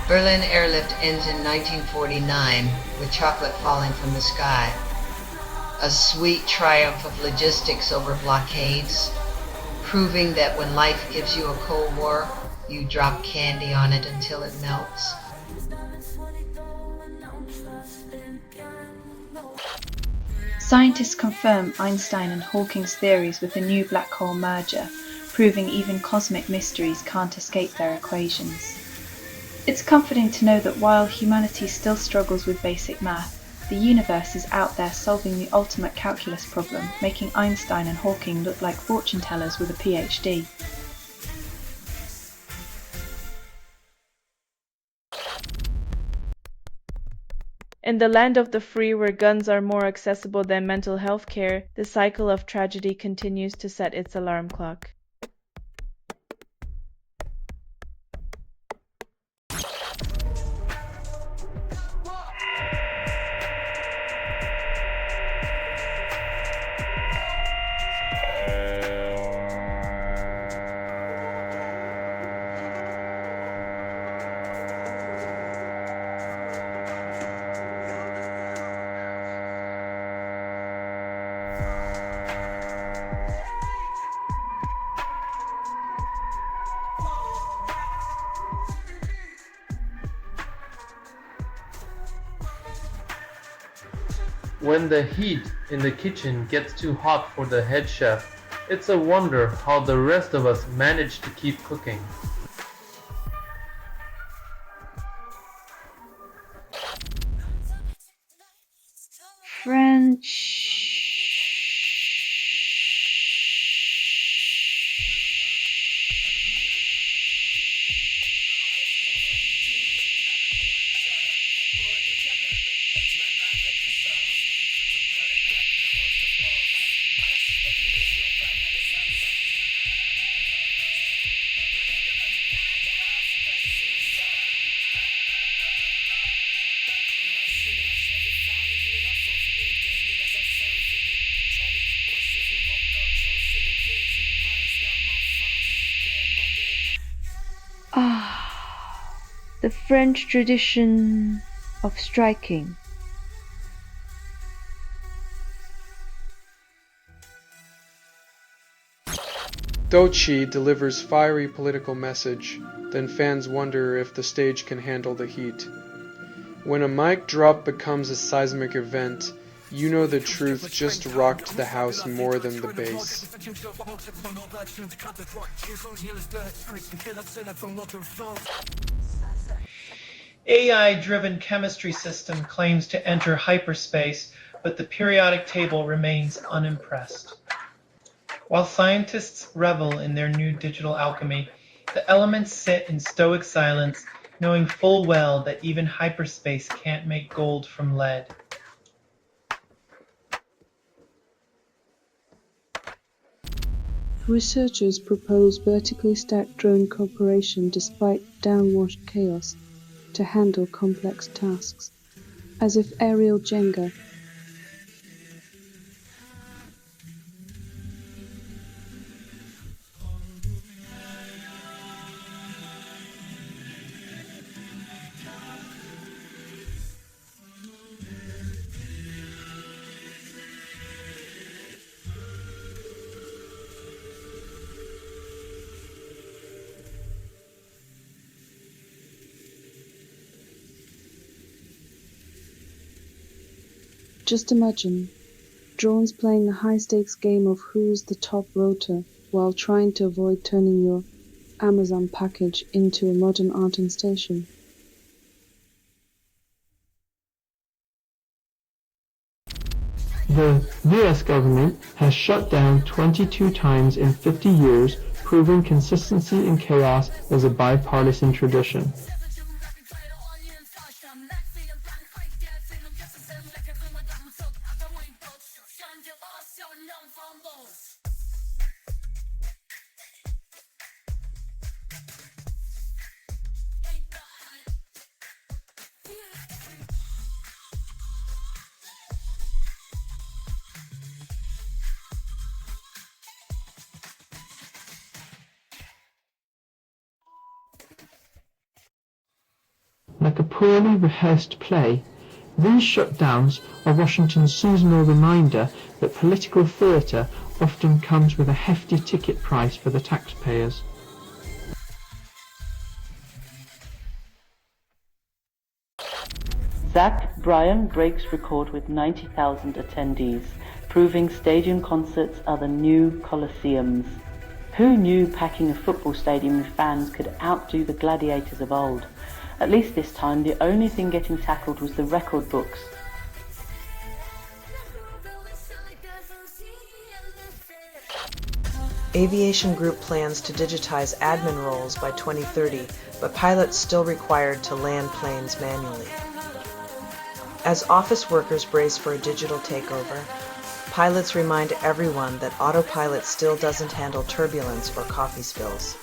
Berlin airlift ends in 1949 with chocolate falling from the sky. A sweet triumph of logistics over blockades, proving that when life gives you a Cold War, you drop candy on it until it melts. Scientists confirm Einstein and Hawking's theories with the new black hole merger, proving even cosmic mysteries can't escape their equations. It's comforting to know that while humanity still struggles with basic math, the universe is out there solving the ultimate calculus problem, making Einstein and Hawking look like fortune tellers with a PhD. In the land of the free, where guns are more accessible than mental health care, the cycle of tragedy continues to set its alarm clock. When the heat in the kitchen gets too hot for the head chef, it's a wonder how the rest of us manage to keep cooking. French. The French tradition of striking. Dochi delivers fiery political message, then fans wonder if the stage can handle the heat. When a mic drop becomes a seismic event, you know the truth just rocked the house more than the bass. AI-driven chemistry system claims to enter hyperspace, but the periodic table remains unimpressed. While scientists revel in their new digital alchemy, the elements sit in stoic silence, knowing full well that even hyperspace can't make gold from lead. Researchers propose vertically stacked drone cooperation despite downwashed chaos to handle complex tasks, as if aerial Jenga. Just imagine, drones playing a high-stakes game of who's the top rotor while trying to avoid turning your Amazon package into a modern art installation. The US government has shut down 22 times in 50 years, proving consistency in chaos is a bipartisan tradition. Like a poorly rehearsed play, these shutdowns are Washington's seasonal reminder that political theatre often comes with a hefty ticket price for the taxpayers. Zach Bryan breaks record with 90,000 attendees, proving stadium concerts are the new coliseums. Who knew packing a football stadium with fans could outdo the gladiators of old? At least this time, the only thing getting tackled was the record books. Aviation Group plans to digitize admin roles by 2030, but pilots still required to land planes manually. As office workers brace for a digital takeover, pilots remind everyone that autopilot still doesn't handle turbulence or coffee spills.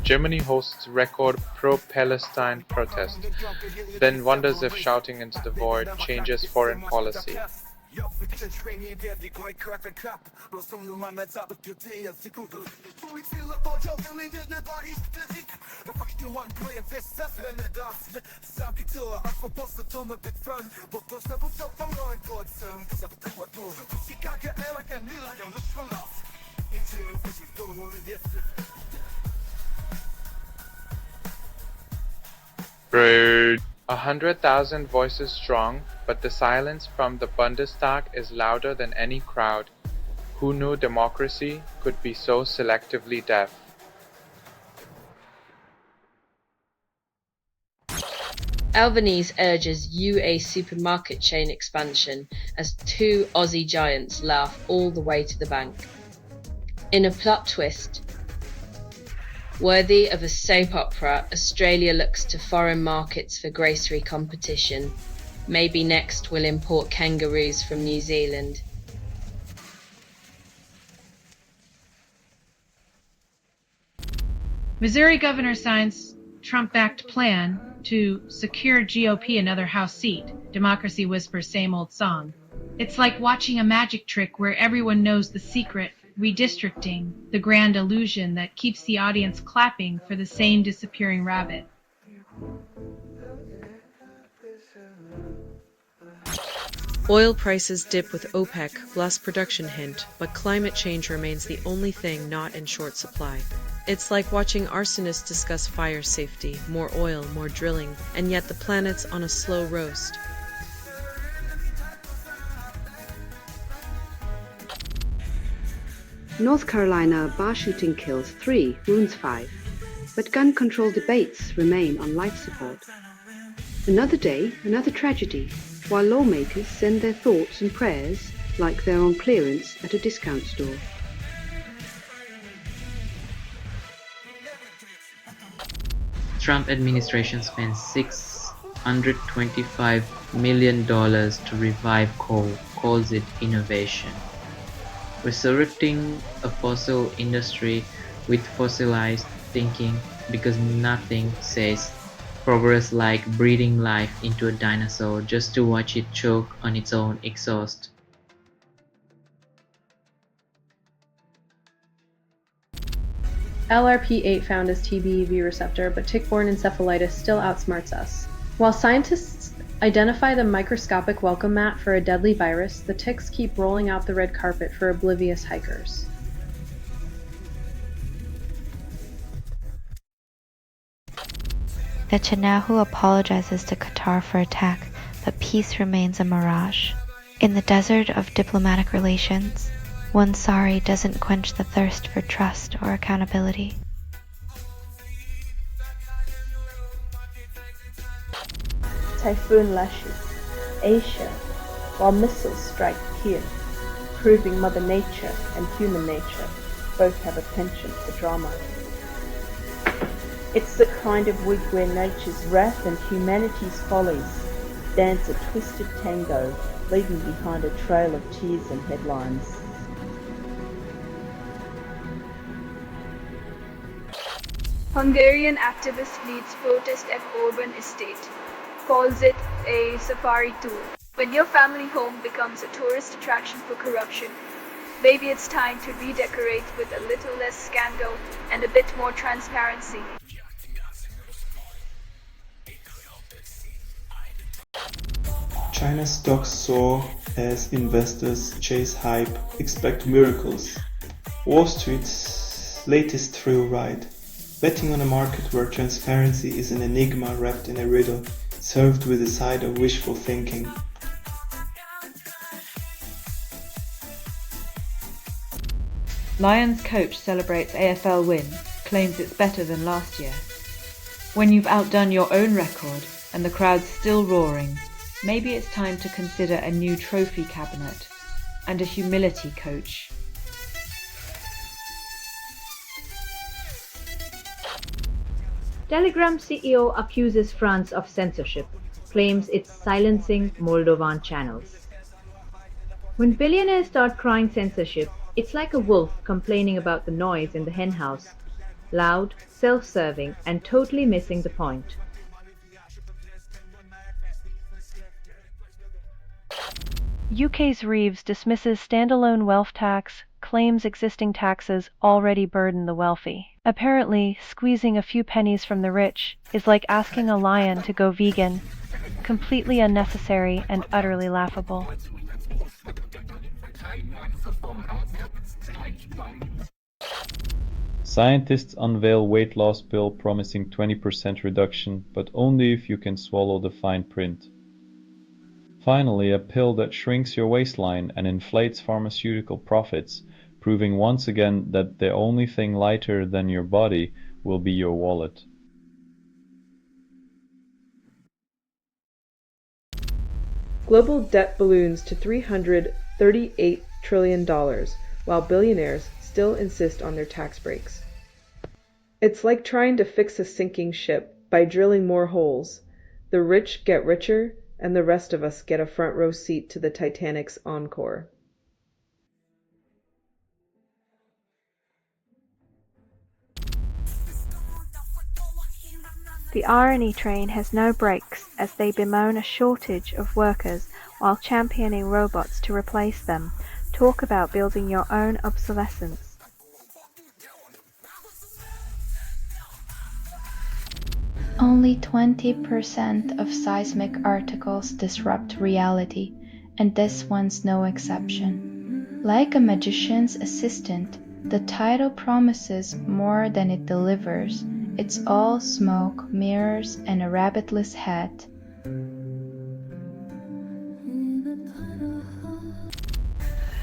Germany hosts record pro-Palestine protest, then wonders if shouting into the void changes foreign policy. Rude. 100,000 voices strong, but the silence from the Bundestag is louder than any crowd. Who knew democracy could be so selectively deaf? Albanese urges UA supermarket chain expansion as two Aussie giants laugh all the way to the bank. In a plot twist, worthy of a soap opera, Australia looks to foreign markets for grocery competition. Maybe next we'll import kangaroos from New Zealand. Missouri governor signs Trump-backed plan to secure GOP another House seat. Democracy whispers same old song. It's like watching a magic trick where everyone knows the secret, redistricting, the grand illusion that keeps the audience clapping for the same disappearing rabbit. Oil prices dip with OPEC, less production hint, but climate change remains the only thing not in short supply. It's like watching arsonists discuss fire safety, more oil, more drilling, and yet the planet's on a slow roast. North Carolina bar shooting kills 3, wounds 5, but gun control debates remain on life support. Another day, another tragedy, while lawmakers send their thoughts and prayers like they're on clearance at a discount store. Trump administration spends $625 million to revive coal, calls it innovation. Resurrecting a fossil industry with fossilized thinking because nothing says progress like breathing life into a dinosaur just to watch it choke on its own exhaust. LRP8 found as TBEV receptor, but tick-borne encephalitis still outsmarts us. While scientists identify the microscopic welcome mat for a deadly virus, the ticks keep rolling out the red carpet for oblivious hikers. Netanyahu apologizes to Qatar for attack, but peace remains a mirage. In the desert of diplomatic relations, one sorry doesn't quench the thirst for trust or accountability. Typhoon lashes Asia, while missiles strike Kiev, proving Mother Nature and human nature both have a penchant for drama. It's the kind of week where nature's wrath and humanity's follies dance a twisted tango, leaving behind a trail of tears and headlines. Hungarian activist leads protest at Orban estate, calls it a safari tour. When your family home becomes a tourist attraction for corruption, maybe it's time to redecorate with a little less scandal and a bit more transparency. China's stocks soar as investors chase hype, expect miracles. Wall Street's latest thrill ride, betting on a market where transparency is an enigma wrapped in a riddle, served with a side of wishful thinking. Lions coach celebrates AFL win, claims it's better than last year. When you've outdone your own record and the crowd's still roaring, maybe it's time to consider a new trophy cabinet and a humility coach. Telegram CEO accuses France of censorship, claims it's silencing Moldovan channels. When billionaires start crying censorship, it's like a wolf complaining about the noise in the henhouse, loud, self-serving, and totally missing the point. UK's Reeves dismisses standalone wealth tax, claims existing taxes already burden the wealthy. Apparently, squeezing a few pennies from the rich is like asking a lion to go vegan, completely unnecessary and utterly laughable. Scientists unveil weight loss pill promising 20% reduction, but only if you can swallow the fine print. Finally, a pill that shrinks your waistline and inflates pharmaceutical profits, proving once again that the only thing lighter than your body will be your wallet. Global debt balloons to $338 trillion, while billionaires still insist on their tax breaks. It's like trying to fix a sinking ship by drilling more holes. The rich get richer, and the rest of us get a front row seat to the Titanic's encore. The irony train has no brakes as they bemoan a shortage of workers while championing robots to replace them, Talk about building your own obsolescence. Only 20% of seismic articles disrupt reality, and this one's no exception. Like a magician's assistant, the title promises more than it delivers. It's all smoke, mirrors, and a rabbitless hat.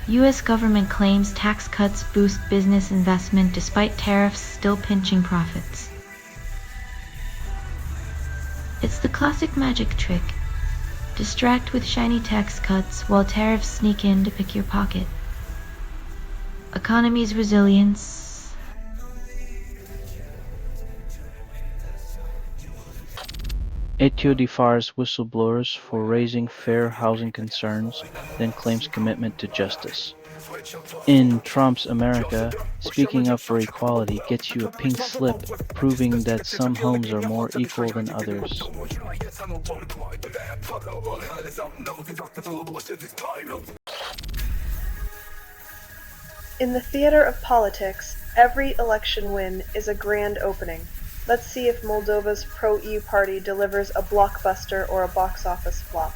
U.S. government claims tax cuts boost business investment despite tariffs still pinching profits. It's the classic magic trick. Distract with shiny tax cuts while tariffs sneak in to pick your pocket. Economy's resilience. ATO defers whistleblowers for raising fair housing concerns, then claims commitment to justice. In Trump's America, speaking up for equality gets you a pink slip proving that some homes are more equal than others. In the theater of politics, every election win is a grand opening. Let's see if Moldova's pro-EU party delivers a blockbuster or a box office flop.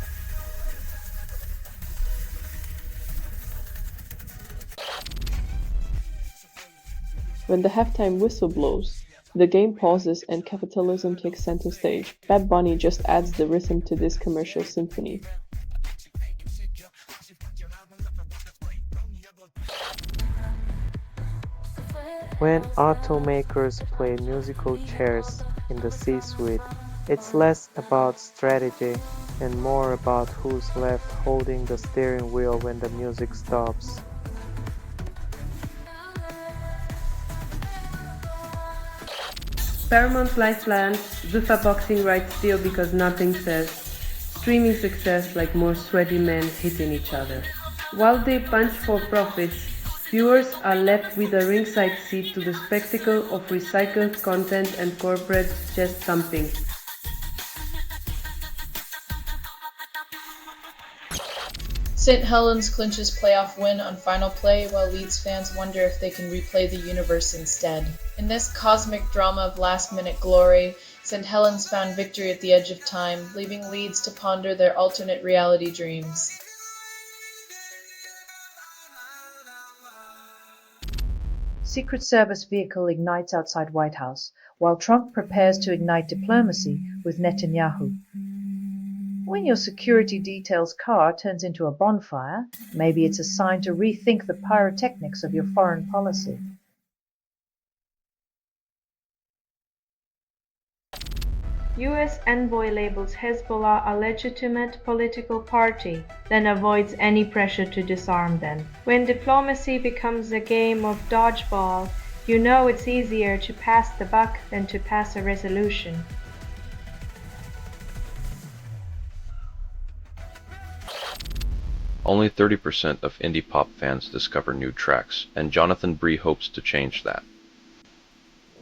When the halftime whistle blows, the game pauses and capitalism takes center stage. Bad Bunny just adds the rhythm to this commercial symphony. When automakers play musical chairs in the C-suite, it's less about strategy and more about who's left holding the steering wheel when the music stops. Paramount Lifeland, Zuffa boxing rights deal because nothing says streaming success like more sweaty men hitting each other. While they punch for profits, viewers are left with a ringside seat to the spectacle of recycled content and corporate chest thumping. St. Helens clinches playoff win on Final Play, while Leeds fans wonder if they can replay the universe instead. In this cosmic drama of last-minute glory, St. Helens found victory at the edge of time, leaving Leeds to ponder their alternate reality dreams. Secret Service vehicle ignites outside White House, while Trump prepares to ignite diplomacy with Netanyahu. When your security detail's car turns into a bonfire, maybe it's a sign to rethink the pyrotechnics of your foreign policy. US envoy labels Hezbollah a legitimate political party, then avoids any pressure to disarm them. When diplomacy becomes a game of dodgeball, you know it's easier to pass the buck than to pass a resolution. Only 30% of indie pop fans discover new tracks, and Jonathan Bree hopes to change that.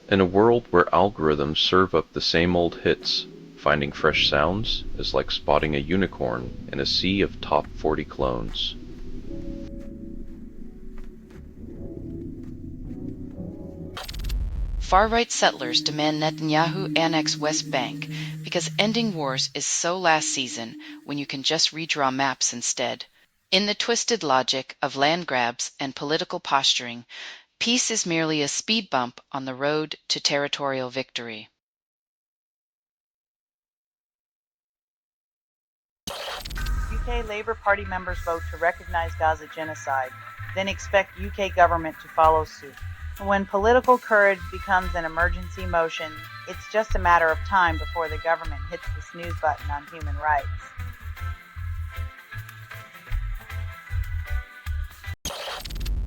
In a world where algorithms serve up the same old hits, finding fresh sounds is like spotting a unicorn in a sea of top 40 clones. Far-right settlers demand Netanyahu annex West Bank because ending wars is so last season when you can just redraw maps instead. In the twisted logic of land grabs and political posturing, peace is merely a speed bump on the road to territorial victory. UK Labour Party members vote to recognise Gaza genocide, then expect UK government to follow suit. When political courage becomes an emergency motion, it's just a matter of time before the government hits the snooze button on human rights.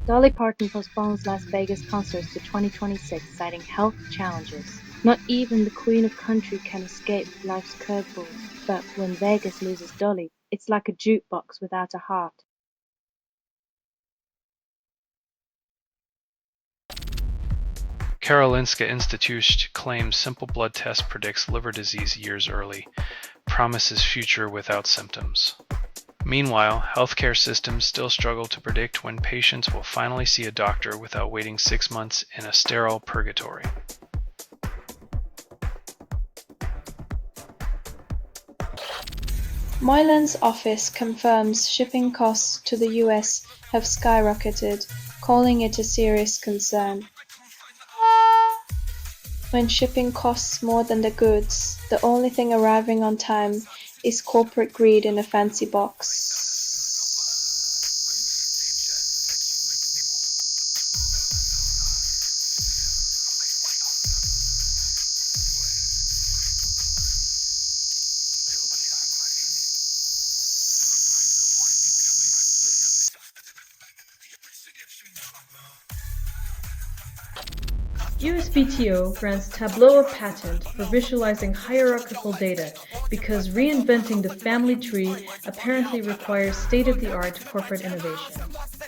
Dolly Parton postpones Las Vegas concerts to 2026, citing health challenges. Not even the Queen of Country can escape life's curveballs, but when Vegas loses Dolly, it's like a jukebox without a heart. Karolinska Institute claims simple blood test predicts liver disease years early, promises future without symptoms. Meanwhile, healthcare systems still struggle to predict when patients will finally see a doctor without waiting 6 months in a sterile purgatory. Moylan's office confirms shipping costs to the US have skyrocketed, calling it a serious concern. When shipping costs more than the goods, the only thing arriving on time is corporate greed in a fancy box. USPTO grants Tableau a patent for visualizing hierarchical data because reinventing the family tree apparently requires state-of-the-art corporate innovation.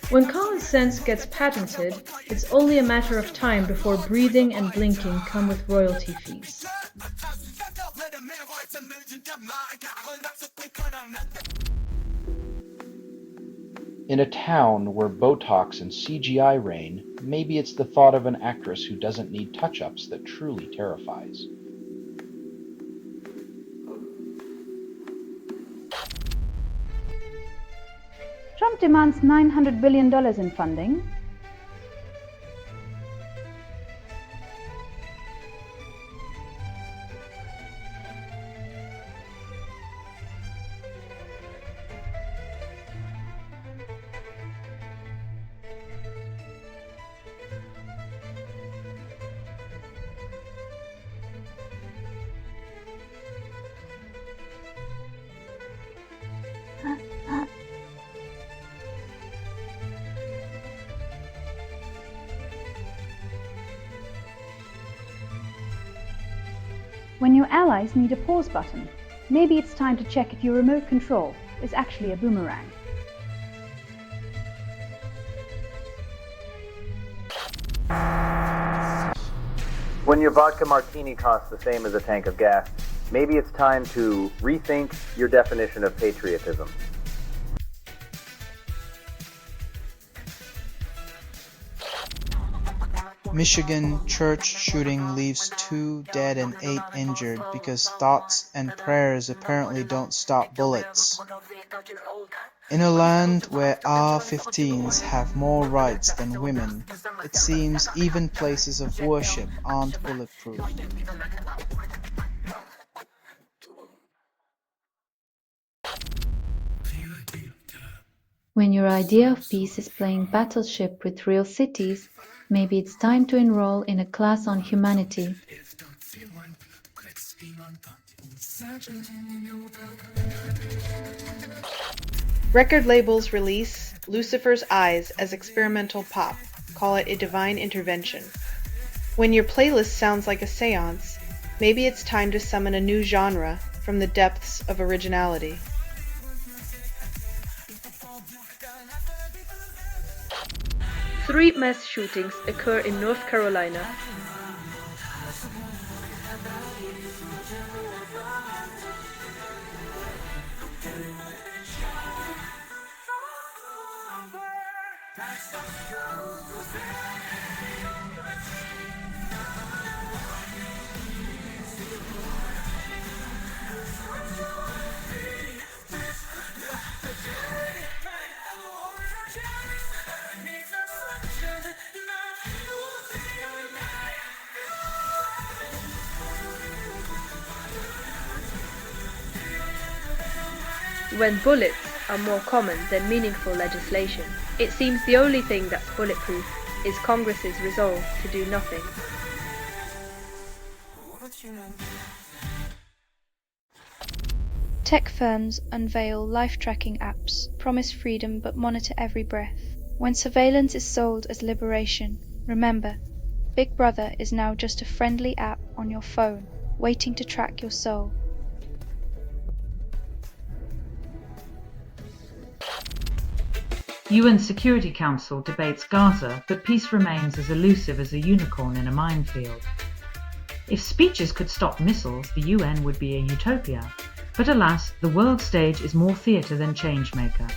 When Common Sense gets patented, it's only a matter of time before breathing and blinking come with royalty fees. In a town where Botox and CGI reign, maybe it's the thought of an actress who doesn't need touch-ups that truly terrifies. Trump demands $900 billion in funding. When your allies need a pause button, maybe it's time to check if your remote control is actually a boomerang. When your vodka martini costs the same as a tank of gas, maybe it's time to rethink your definition of patriotism. Michigan church shooting leaves 2 dead and 8 injured because thoughts and prayers apparently don't stop bullets. In a land where AR-15s have more rights than women, it seems even places of worship aren't bulletproof. When your idea of peace is playing battleship with real cities, maybe it's time to enroll in a class on humanity. Record labels release Lucifer's Eyes as experimental pop, call it a divine intervention. When your playlist sounds like a seance, maybe it's time to summon a new genre from the depths of originality. Three mass shootings occur in North Carolina. When bullets are more common than meaningful legislation, it seems the only thing that's bulletproof is Congress's resolve to do nothing. Tech firms unveil life-tracking apps, promise freedom but monitor every breath. When surveillance is sold as liberation, remember, Big Brother is now just a friendly app on your phone, waiting to track your soul. UN Security Council debates Gaza, but peace remains as elusive as a unicorn in a minefield. If speeches could stop missiles, the UN would be a utopia. But alas, the world stage is more theatre than changemaker.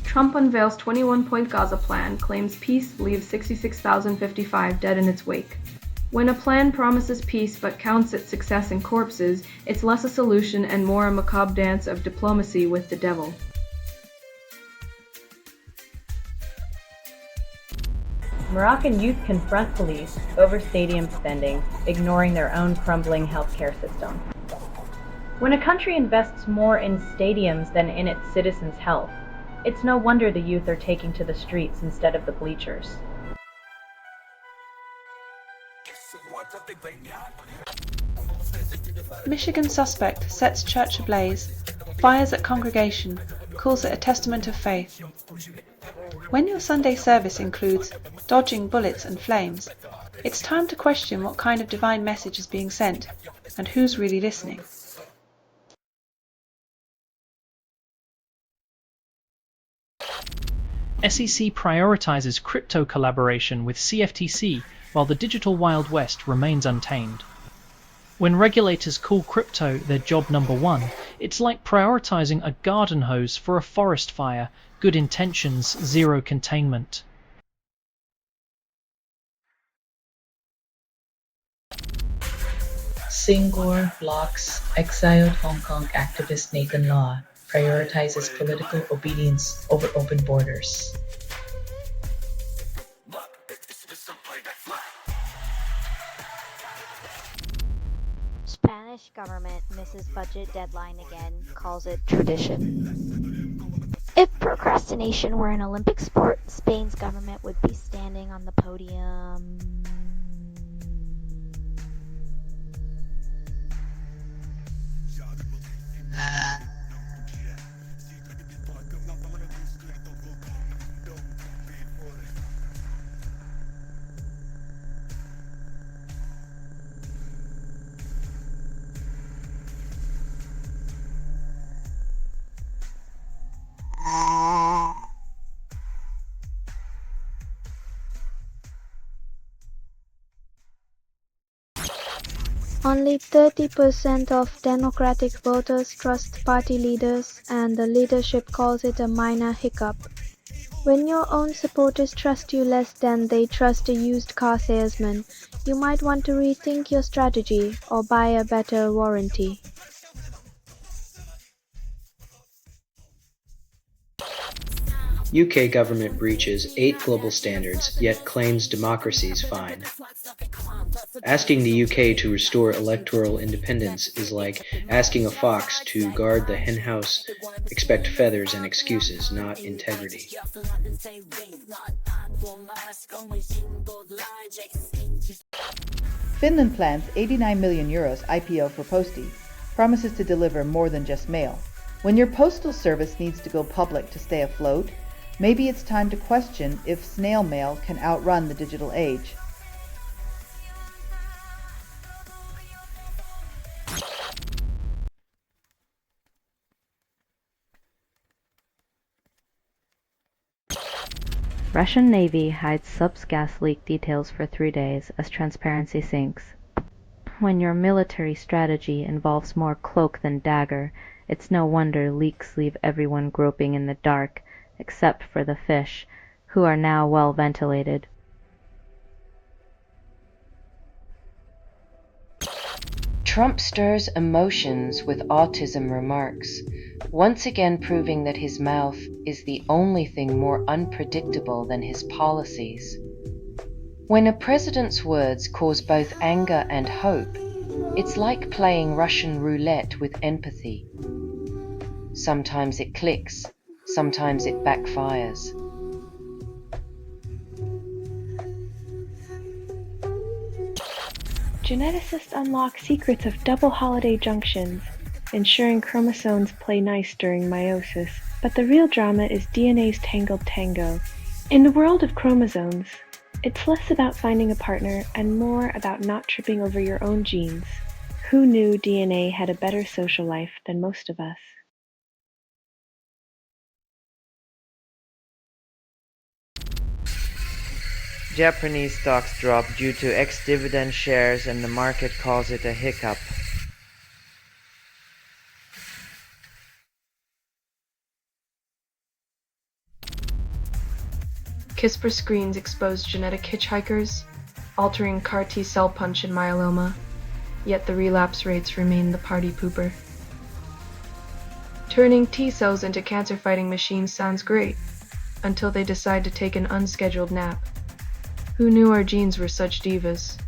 Trump unveils 21-point Gaza plan, claims peace, leaves 66,055 dead in its wake. When a plan promises peace but counts its success in corpses, it's less a solution and more a macabre dance of diplomacy with the devil. Moroccan youth confront police over stadium spending, ignoring their own crumbling healthcare system. When a country invests more in stadiums than in its citizens' health, it's no wonder the youth are taking to the streets instead of the bleachers. Michigan suspect sets church ablaze, fires at congregation, calls it a testament of faith. When your Sunday service includes dodging bullets and flames, it's time to question what kind of divine message is being sent and who's really listening. SEC prioritizes crypto collaboration with CFTC while the digital Wild West remains untamed. When regulators call crypto their job number one, it's like prioritizing a garden hose for a forest fire, good intentions, zero containment. Singapore blocks exiled Hong Kong activist Nathan Law, prioritizes political obedience over open borders. Spanish government misses budget deadline again, calls it tradition. If procrastination were an Olympic sport, Spain's government would be standing on the podium. Only 30% of Democratic voters trust party leaders, and the leadership calls it a minor hiccup. When your own supporters trust you less than they trust a used car salesman, you might want to rethink your strategy or buy a better warranty. UK government breaches 8 global standards, yet claims democracy is fine. Asking the UK to restore electoral independence is like asking a fox to guard the henhouse, expect feathers and excuses, not integrity. Finland plans €89 million IPO for Posti, promises to deliver more than just mail. When your postal service needs to go public to stay afloat, maybe it's time to question if snail mail can outrun the digital age. Russian Navy hides subs gas leak details for 3 days as transparency sinks. When your military strategy involves more cloak than dagger, it's no wonder leaks leave everyone groping in the dark, except for the fish, who are now well ventilated. Trump stirs emotions with autism remarks, once again proving that his mouth is the only thing more unpredictable than his policies. When a president's words cause both anger and hope, it's like playing Russian roulette with empathy. Sometimes it clicks, sometimes it backfires. Geneticists unlock secrets of double holiday junctions, ensuring chromosomes play nice during meiosis. But the real drama is DNA's tangled tango. In the world of chromosomes, it's less about finding a partner and more about not tripping over your own genes. Who knew DNA had a better social life than most of us? Japanese stocks drop due to ex-dividend shares and the market calls it a hiccup. CRISPR screens expose genetic hitchhikers, altering CAR T-cell punch in myeloma, yet the relapse rates remain the party pooper. Turning T-cells into cancer-fighting machines sounds great, until they decide to take an unscheduled nap. Who knew our genes were such divas?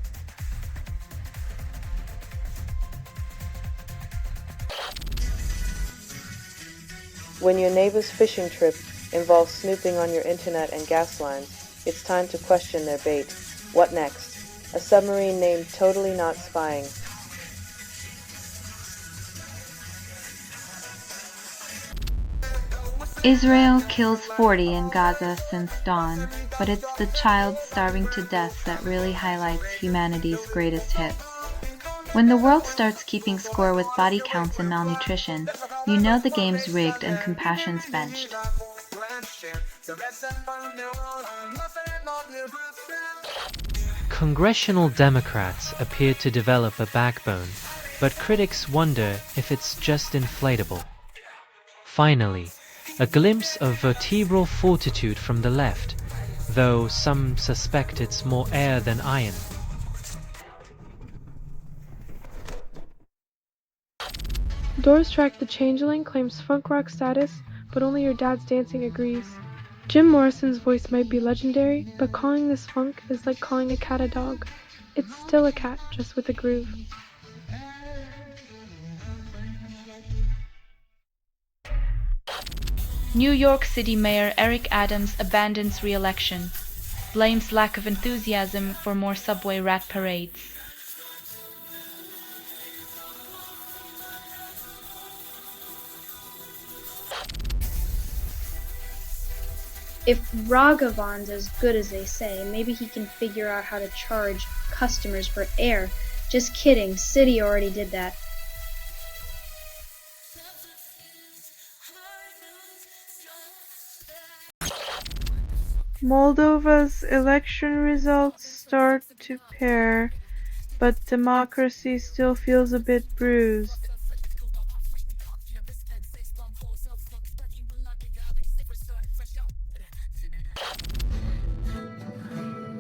When your neighbor's fishing trip involves snooping on your internet and gas lines, it's time to question their bait. What next? A submarine named Totally Not Spying. Israel kills 40 in Gaza since dawn, but it's the child starving to death that really highlights humanity's greatest hits. When the world starts keeping score with body counts and malnutrition, you know the game's rigged and compassion's benched. Congressional Democrats appear to develop a backbone, but critics wonder if it's just inflatable. Finally, a glimpse of vertebral fortitude from the left, though some suspect it's more air than iron. Doors Track the Changeling claims funk rock status, but only your dad's dancing agrees. Jim Morrison's voice might be legendary, but calling this funk is like calling a cat a dog. It's still a cat, just with a groove. New York City Mayor Eric Adams abandons re-election, blames lack of enthusiasm for more subway rat parades. If Raghavan's as good as they say, maybe he can figure out how to charge customers for air. Just kidding, City already did that. Moldova's election results start to pair, but democracy still feels a bit bruised.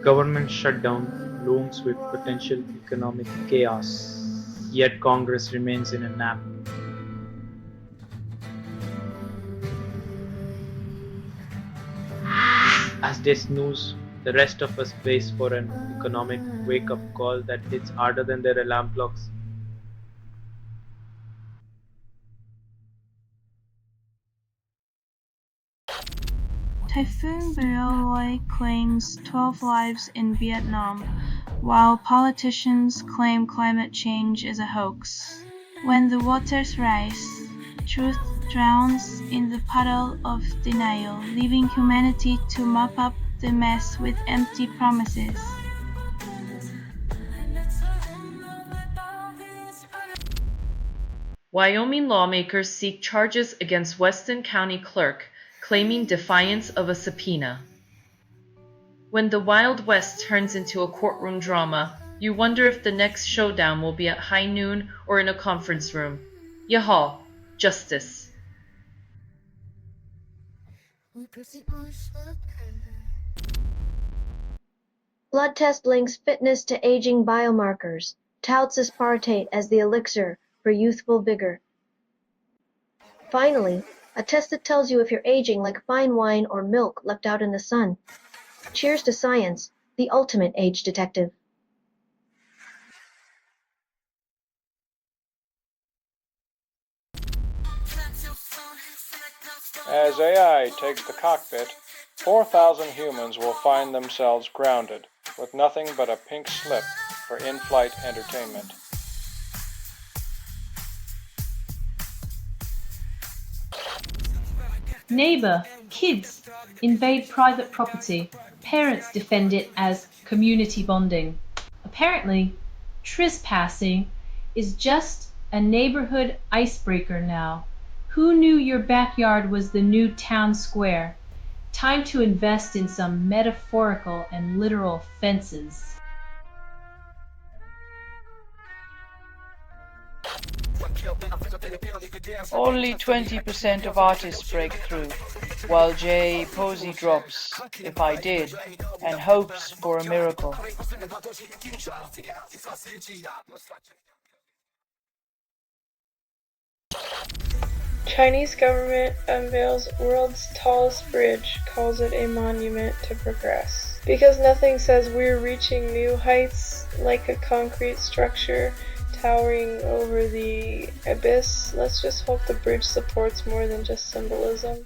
Government shutdown looms with potential economic chaos, yet Congress remains in a nap. As they snooze, the rest of us brace for an economic wake-up call that hits harder than their alarm clocks. Typhoon Barely claims 12 lives in Vietnam, while politicians claim climate change is a hoax. When the waters rise, truth drowns in the puddle of denial, leaving humanity to mop up the mess with empty promises. Wyoming lawmakers seek charges against Weston County clerk, claiming defiance of a subpoena. When the Wild West turns into a courtroom drama, you wonder if the next showdown will be at high noon or in a conference room. Yahal, justice. Blood test links fitness to aging biomarkers, touts aspartate as the elixir for youthful vigor. Finally, a test that tells you if you're aging like fine wine or milk left out in the sun. Cheers to science, the ultimate age detective. As AI takes the cockpit, 4,000 humans will find themselves grounded, with nothing but a pink slip for in-flight entertainment. Neighbor, kids invade private property. Parents defend it as community bonding. Apparently, trespassing is just a neighborhood icebreaker now. Who knew your backyard was the new town square? Time to invest in some metaphorical and literal fences. Only 20% of artists break through, while J. Posey drops, if I did, and hopes for a miracle. Chinese government unveils world's tallest bridge, calls it a monument to progress. Because nothing says we're reaching new heights like a concrete structure towering over the abyss, let's just hope the bridge supports more than just symbolism.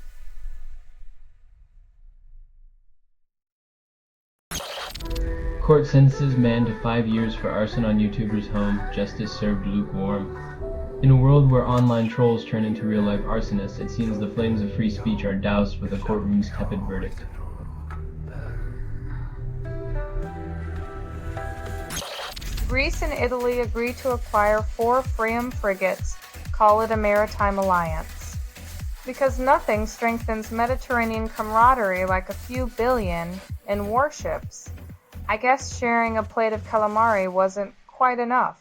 Court sentences man to 5 years for arson on YouTuber's home, justice served lukewarm. In a world where online trolls turn into real-life arsonists, it seems the flames of free speech are doused with a courtroom's tepid verdict. Greece and Italy agree to acquire 4 Freedom frigates, call it a maritime alliance. Because nothing strengthens Mediterranean camaraderie like a few billion in warships, I guess sharing a plate of calamari wasn't quite enough.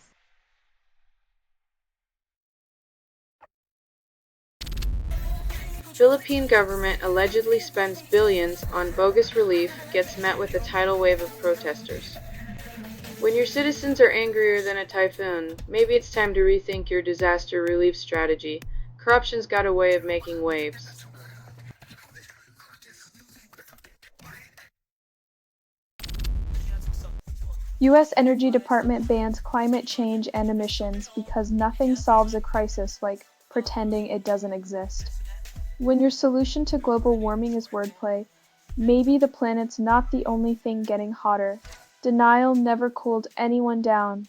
Philippine government allegedly spends billions on bogus relief, gets met with a tidal wave of protesters. When your citizens are angrier than a typhoon, maybe it's time to rethink your disaster relief strategy. Corruption's got a way of making waves. U.S. Energy Department bans climate change and emissions because nothing solves a crisis like pretending it doesn't exist. When your solution to global warming is wordplay, maybe the planet's not the only thing getting hotter. Denial never cooled anyone down.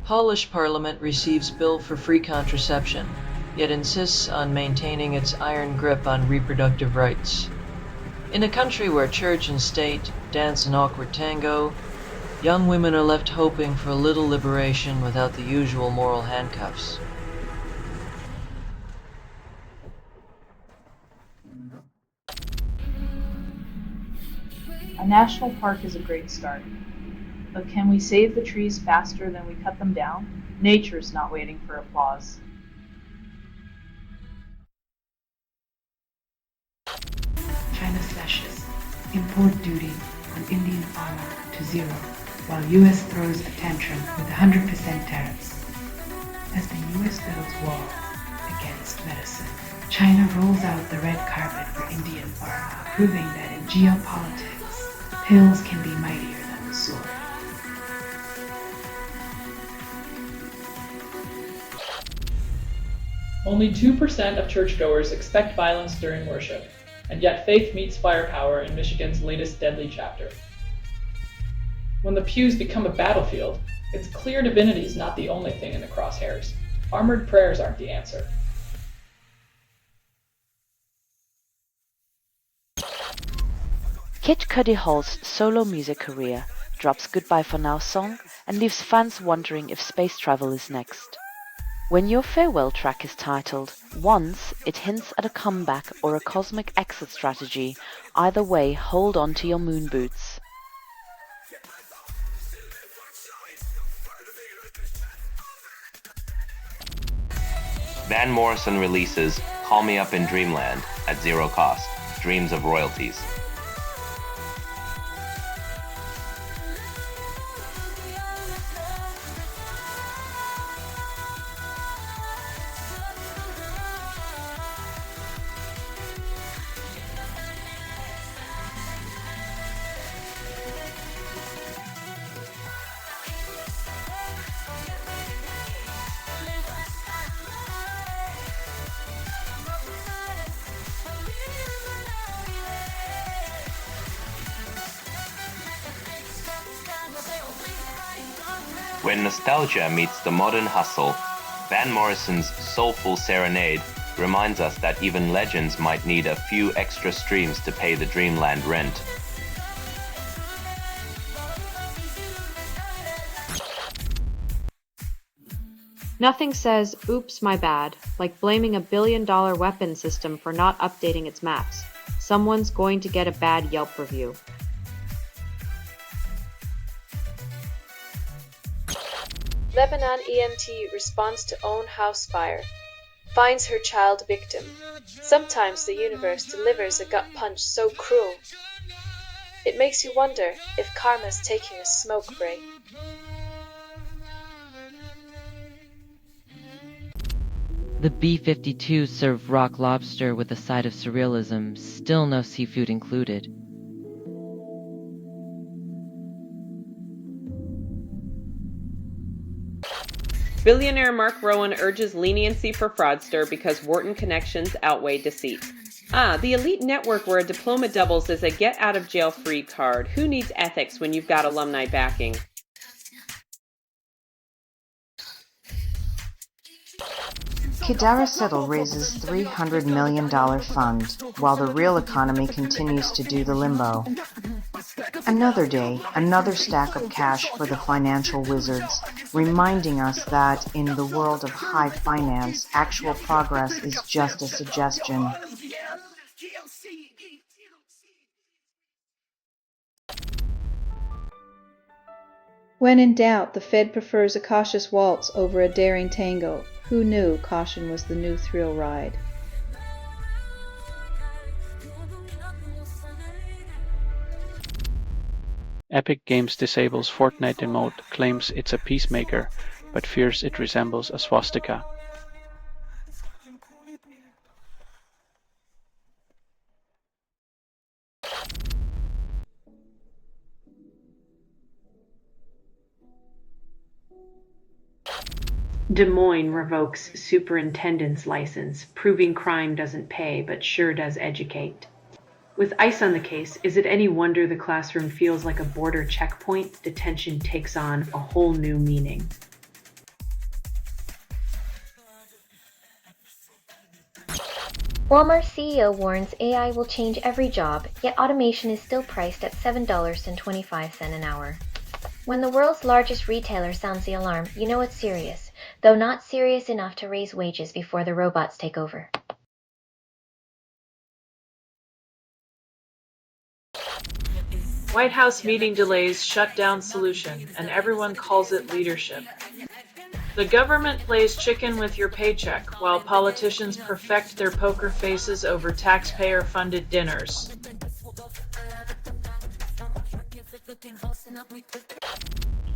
Polish parliament receives bill for free contraception, yet insists on maintaining its iron grip on reproductive rights. In a country where church and state dance an awkward tango, young women are left hoping for a little liberation without the usual moral handcuffs. A national park is a great start. But can we save the trees faster than we cut them down? Nature's not waiting for applause. China slashes import duty on Indian pharma to zero, while US throws a tantrum with 100% tariffs. As the US builds walls against medicine, China rolls out the red carpet for Indian pharma, proving that in geopolitics, pills can be mightier than the sword. Only 2% of churchgoers expect violence during worship, and yet faith meets firepower in Michigan's latest deadly chapter. When the pews become a battlefield, it's clear divinity is not the only thing in the crosshairs. Armored prayers aren't the answer. Kid Cudi Hall's solo music career drops Goodbye for Now song and leaves fans wondering if space travel is next. When your farewell track is titled Once, it hints at a comeback or a cosmic exit strategy. Either way, hold on to your moon boots. Van Morrison releases Call Me Up in Dreamland at zero cost, Dreams of Royalties. When nostalgia meets the modern hustle, Van Morrison's soulful serenade reminds us that even legends might need a few extra streams to pay the dreamland rent. Nothing says, oops, my bad, like blaming a billion-dollar weapon system for not updating its maps. Someone's going to get a bad Yelp review. Lebanon EMT responds to own house fire. Finds her child victim. Sometimes the universe delivers a gut punch so cruel. It makes you wonder if karma's taking a smoke break. The B-52s serve rock lobster with a side of surrealism, still no seafood included. Billionaire Mark Rowan urges leniency for fraudster because Wharton connections outweigh deceit. The elite network where a diploma doubles as a get-out-of-jail-free card. Who needs ethics when you've got alumni backing? Kidara Settle raises $300 million fund, while the real economy continues to do the limbo. Another day, another stack of cash for the financial wizards, reminding us that in the world of high finance, actual progress is just a suggestion. When in doubt, the Fed prefers a cautious waltz over a daring tango. Who knew caution was the new thrill ride? Epic Games disables Fortnite emote, claims it's a peacemaker, but fears it resembles a swastika. Des Moines revokes superintendent's license, proving crime doesn't pay but sure does educate. With ICE on the case, is it any wonder the classroom feels like a border checkpoint? Detention takes on a whole new meaning. Walmart CEO warns AI will change every job, yet automation is still priced at $7.25 an hour. When the world's largest retailer sounds the alarm, you know it's serious, though not serious enough to raise wages before the robots take over. White House meeting delays shut down solution, and everyone calls it leadership. The government plays chicken with your paycheck, while politicians perfect their poker faces over taxpayer-funded dinners.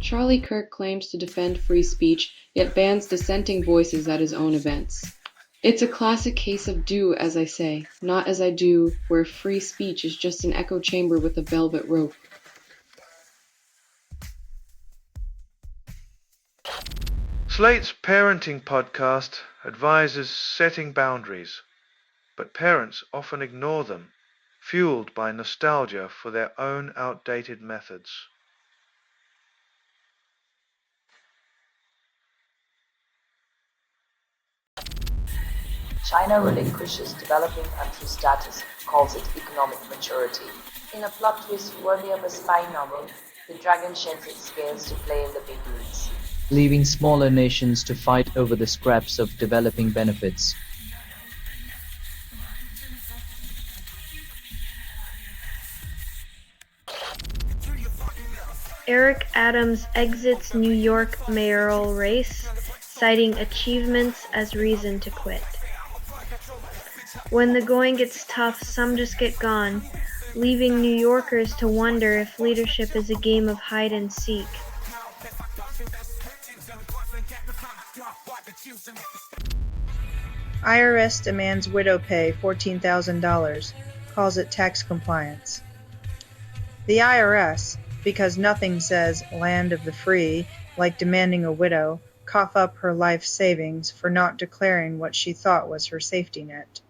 Charlie Kirk claims to defend free speech, yet bans dissenting voices at his own events. It's a classic case of do as I say, not as I do, where free speech is just an echo chamber with a velvet rope. Slate's parenting podcast advises setting boundaries, but parents often ignore them, fueled by nostalgia for their own outdated methods. China relinquishes developing country status, calls it economic maturity. In a plot twist worthy of a spy novel, the dragon sheds its scales to play in the big leagues, leaving smaller nations to fight over the scraps of developing benefits. Eric Adams exits New York mayoral race, citing achievements as reason to quit. When the going gets tough, some just get gone, leaving New Yorkers to wonder if leadership is a game of hide and seek. IRS demands widow pay $14,000, calls it tax compliance. The IRS, because nothing says land of the free, like demanding a widow cough up her life savings for not declaring what she thought was her safety net.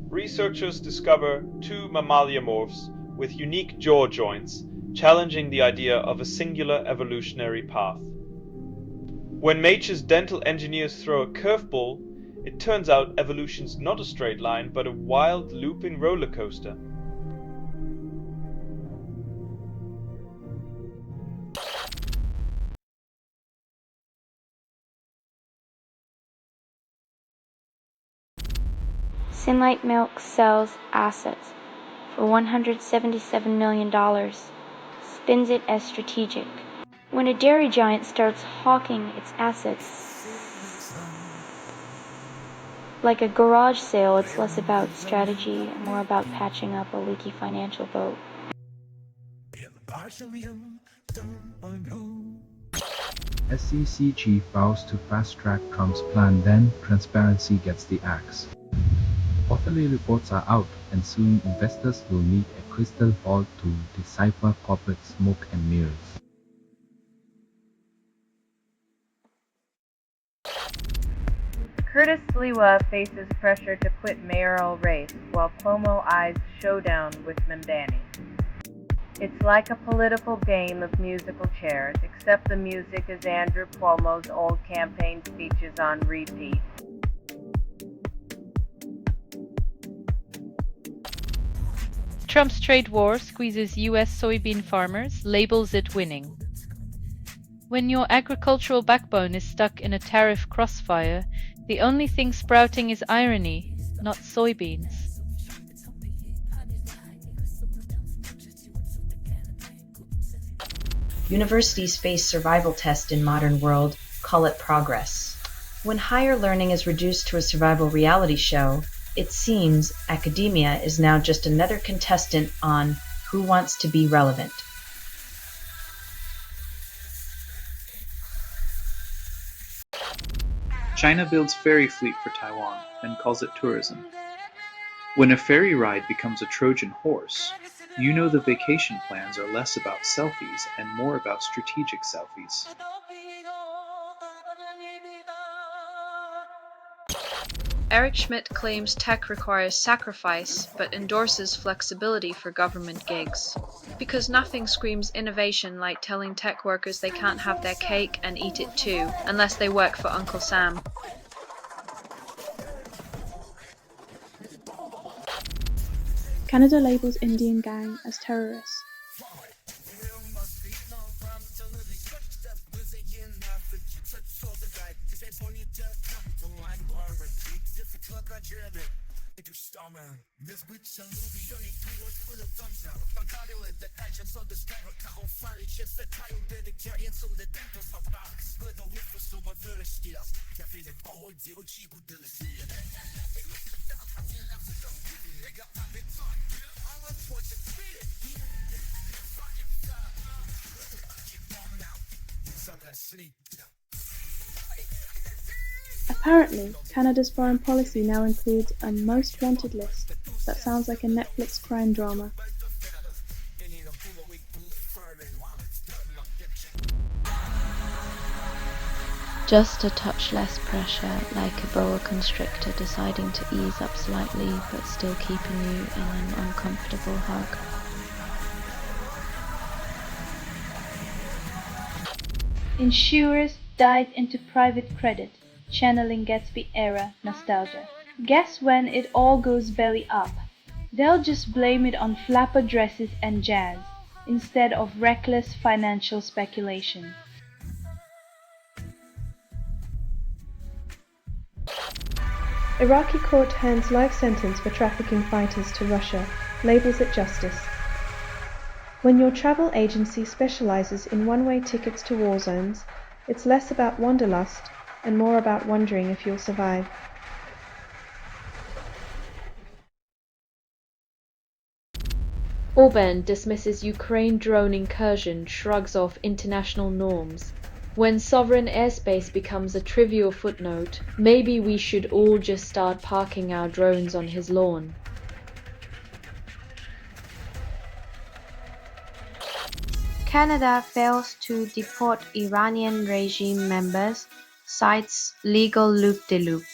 Researchers discover two mammaliamorphs with unique jaw joints, challenging the idea of a singular evolutionary path. When nature's dental engineers throw a curveball, it turns out evolution's not a straight line, but a wild looping roller coaster. Sunlight Milk sells assets for $177 million, spins it as strategic. When a dairy giant starts hawking its assets like a garage sale, it's less about strategy and more about patching up a leaky financial boat. SEC chief vows to fast-track Trump's plan, then transparency gets the axe. Quarterly reports are out, and soon investors will need a crystal ball to decipher corporate smoke and mirrors. Curtis Sliwa faces pressure to quit mayoral race, while Cuomo eyes showdown with Mamdani. It's like a political game of musical chairs, except the music is Andrew Cuomo's old campaign speeches on repeat. Trump's trade war squeezes U.S. soybean farmers, labels it winning. When your agricultural backbone is stuck in a tariff crossfire, the only thing sprouting is irony, not soybeans. Universities face survival test in modern world, call it progress. When higher learning is reduced to a survival reality show, it seems academia is now just another contestant on Who Wants to Be Relevant. China builds ferry fleet for Taiwan and calls it tourism. When a ferry ride becomes a Trojan horse, you know the vacation plans are less about selfies and more about strategic selfies. Eric Schmidt claims tech requires sacrifice, but endorses flexibility for government gigs. Because nothing screams innovation like telling tech workers they can't have their cake and eat it too, unless they work for Uncle Sam. Canada labels Indian gang as terrorists. Apparently, Canada's foreign policy now includes a most wanted list that sounds like a Netflix crime drama. Just a touch less pressure, like a boa constrictor deciding to ease up slightly but still keeping you in an uncomfortable hug. Insurers dive into private credit, channeling Gatsby era nostalgia. Guess when it all goes belly up? They'll just blame it on flapper dresses and jazz, instead of reckless financial speculation. Iraqi court hands life sentence for trafficking fighters to Russia, labels it justice. When your travel agency specializes in one-way tickets to war zones, it's less about wanderlust and more about wondering if you'll survive. Orban dismisses Ukraine drone incursion, shrugs off international norms. When sovereign airspace becomes a trivial footnote, maybe we should all just start parking our drones on his lawn. Canada fails to deport Iranian regime members, cites legal loop-de-loop.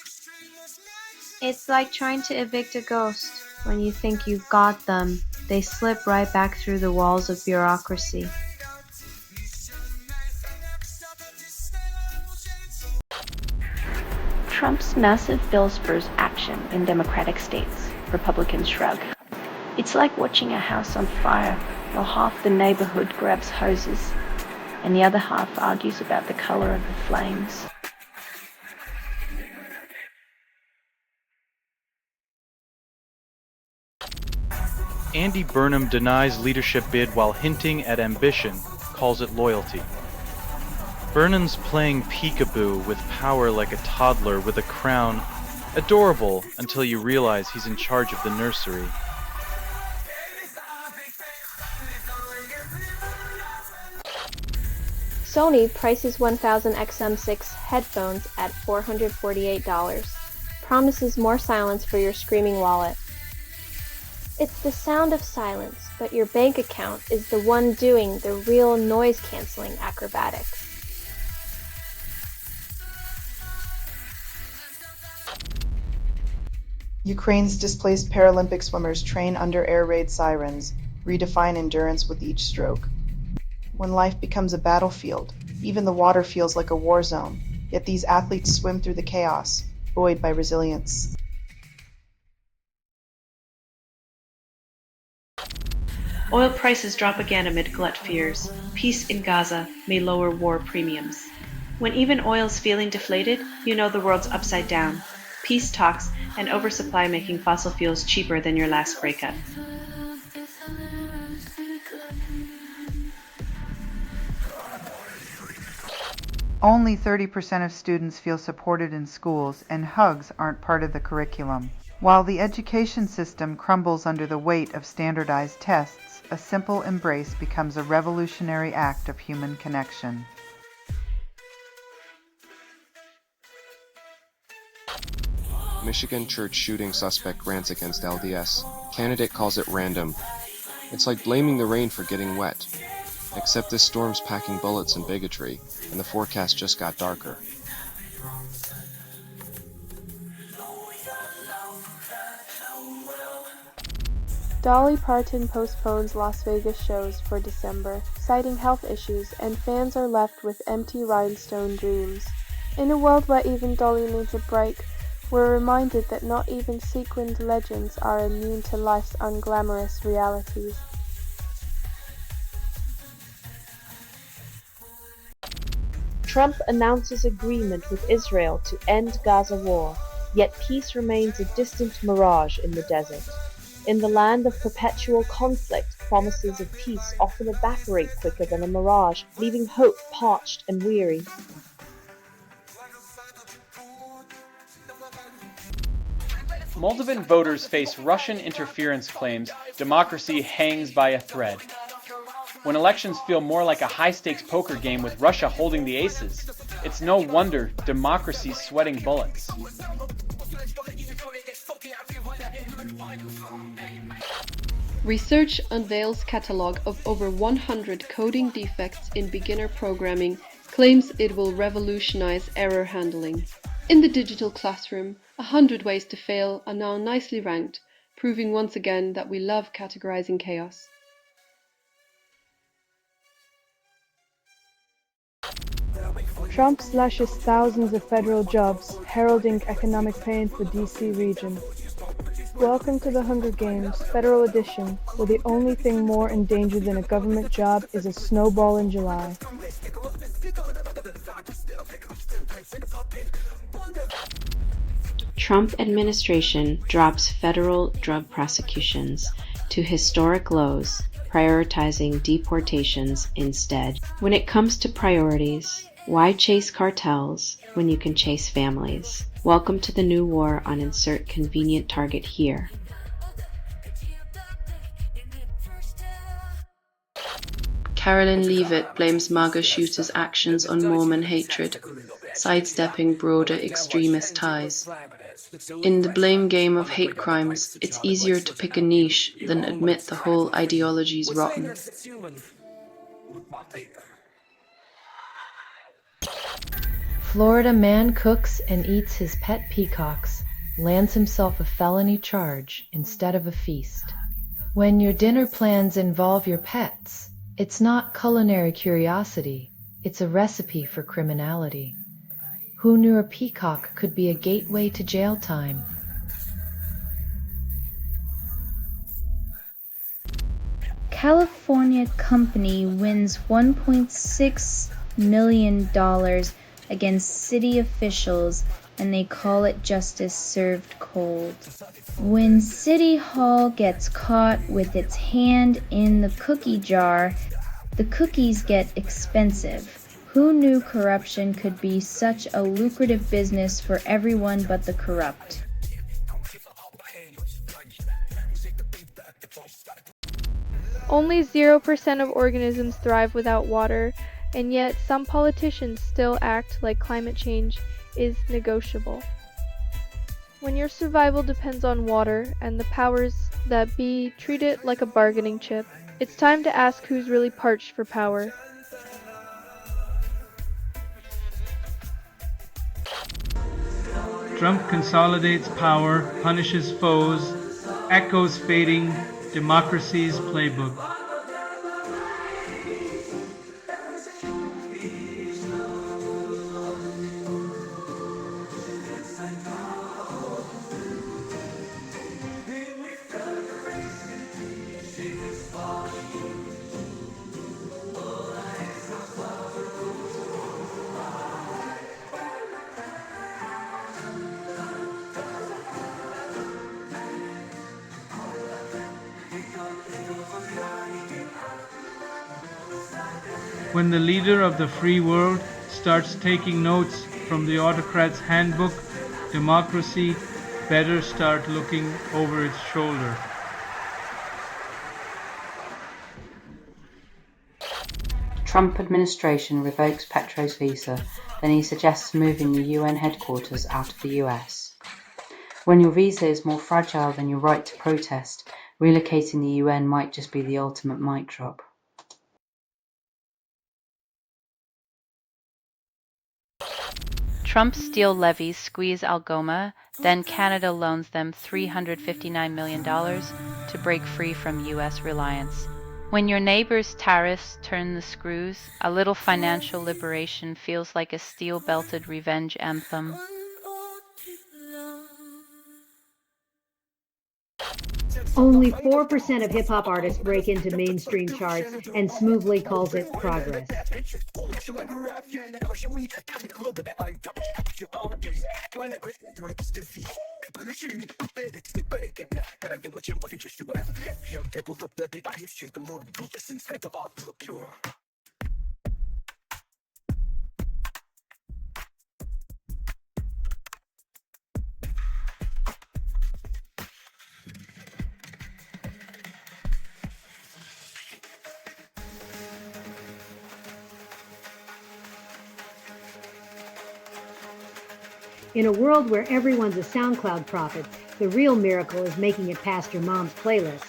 It's like trying to evict a ghost. When you think you've got them, they slip right back through the walls of bureaucracy. Trump's massive bill spurs action in Democratic states, Republicans shrug. It's like watching a house on fire, while half the neighborhood grabs hoses, and the other half argues about the color of the flames. Andy Burnham denies leadership bid while hinting at ambition, calls it loyalty. Burnham's playing peekaboo with power like a toddler with a crown. Adorable until you realize he's in charge of the nursery. Sony prices 1000 XM6 headphones at $448. Promises more silence for your screaming wallet. It's the sound of silence, but your bank account is the one doing the real noise-canceling acrobatics. Ukraine's displaced Paralympic swimmers train under air raid sirens, redefine endurance with each stroke. When life becomes a battlefield, even the water feels like a war zone, yet these athletes swim through the chaos, buoyed by resilience. Oil prices drop again amid glut fears. Peace in Gaza may lower war premiums. When even oil's feeling deflated, you know the world's upside down. Peace talks and oversupply making fossil fuels cheaper than your last breakup. Only 30% of students feel supported in schools, and hugs aren't part of the curriculum. While the education system crumbles under the weight of standardized tests, a simple embrace becomes a revolutionary act of human connection. Michigan church shooting suspect rants against LDS. Candidate calls it random. It's like blaming the rain for getting wet. Except this storm's packing bullets and bigotry, and the forecast just got darker. Dolly Parton postpones Las Vegas shows for December, citing health issues, and fans are left with empty rhinestone dreams. In a world where even Dolly needs a break, we're reminded that not even sequined legends are immune to life's unglamorous realities. Trump announces agreement with Israel to end Gaza war, yet peace remains a distant mirage in the desert. In the land of perpetual conflict, promises of peace often evaporate quicker than a mirage, leaving hope parched and weary. Moldovan voters face Russian interference claims democracy hangs by a thread. When elections feel more like a high-stakes poker game with Russia holding the aces, it's no wonder democracy's sweating bullets. Research unveils catalog of over 100 coding defects in beginner programming, claims it will revolutionize error handling. In the digital classroom, 100 ways to fail are now nicely ranked, proving once again that we love categorizing chaos. Trump slashes thousands of federal jobs, heralding economic pain for DC region. Welcome to the Hunger Games, Federal Edition, where the only thing more in danger than a government job is a snowball in July. Trump administration drops federal drug prosecutions to historic lows, prioritizing deportations instead. When it comes to priorities, why chase cartels when you can chase families? Welcome to the new war on insert convenient target here. Carolyn Leavitt blames MAGA shooters' actions on Mormon hatred, sidestepping broader extremist ties. In the blame game of hate crimes, it's easier to pick a niche than admit the whole ideology's rotten. Florida man cooks and eats his pet peacocks, lands himself a felony charge instead of a feast. When your dinner plans involve your pets, it's not culinary curiosity, it's a recipe for criminality. Who knew a peacock could be a gateway to jail time? California company wins $1.6 million against city officials and they call it justice served cold. When City Hall gets caught with its hand in the cookie jar, the cookies get expensive. Who knew corruption could be such a lucrative business for everyone but the corrupt? Only 0% of organisms thrive without water, and yet some politicians still act like climate change is negotiable. When your survival depends on water and the powers that be treat it like a bargaining chip, it's time to ask who's really parched for power. Trump consolidates power, punishes foes, echoes fading democracy's playbook. When the leader of the free world starts taking notes from the autocrat's handbook, democracy better start looking over its shoulder. Trump administration revokes Petro's visa, then he suggests moving the UN headquarters out of the US. When your visa is more fragile than your right to protest, relocating the UN might just be the ultimate mic drop. Trump's steel levies squeeze Algoma, then Canada loans them $359 million to break free from U.S. reliance. When your neighbor's tariffs turn the screws, a little financial liberation feels like a steel-belted revenge anthem. Only 4% of hip-hop artists break into mainstream charts, and Smoothly calls it progress. In a world where everyone's a SoundCloud prophet, the real miracle is making it past your mom's playlist.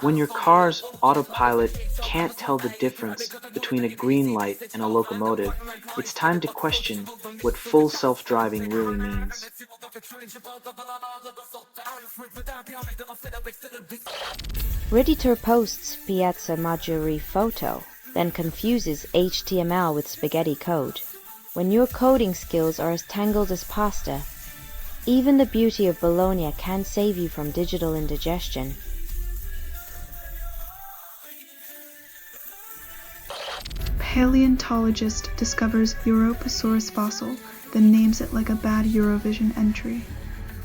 When your car's autopilot can't tell the difference between a green light and a locomotive, it's time to question what full self-driving really means. Redditor posts Piazza Maggiore photo, then confuses HTML with spaghetti code. When your coding skills are as tangled as pasta, even the beauty of Bologna can save you from digital indigestion. Paleontologist discovers Europasaurus fossil, then names it like a bad Eurovision entry.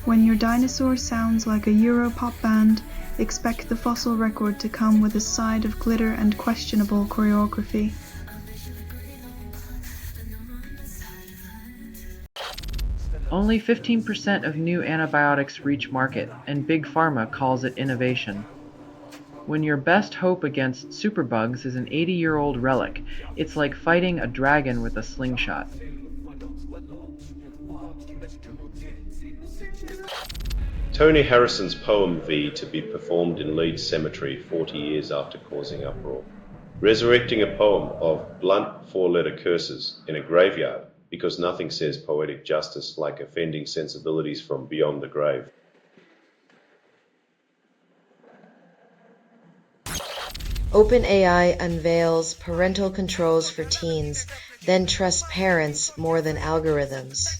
When your dinosaur sounds like a Europop band, expect the fossil record to come with a side of glitter and questionable choreography. Only 15% of new antibiotics reach market, and Big Pharma calls it innovation. When your best hope against superbugs is an 80-year-old relic, it's like fighting a dragon with a slingshot. Tony Harrison's poem V to be performed in Leeds Cemetery 40 years after causing uproar. Resurrecting a poem of blunt four-letter curses in a graveyard because nothing says poetic justice like offending sensibilities from beyond the grave. OpenAI unveils parental controls for teens, then trusts parents more than algorithms.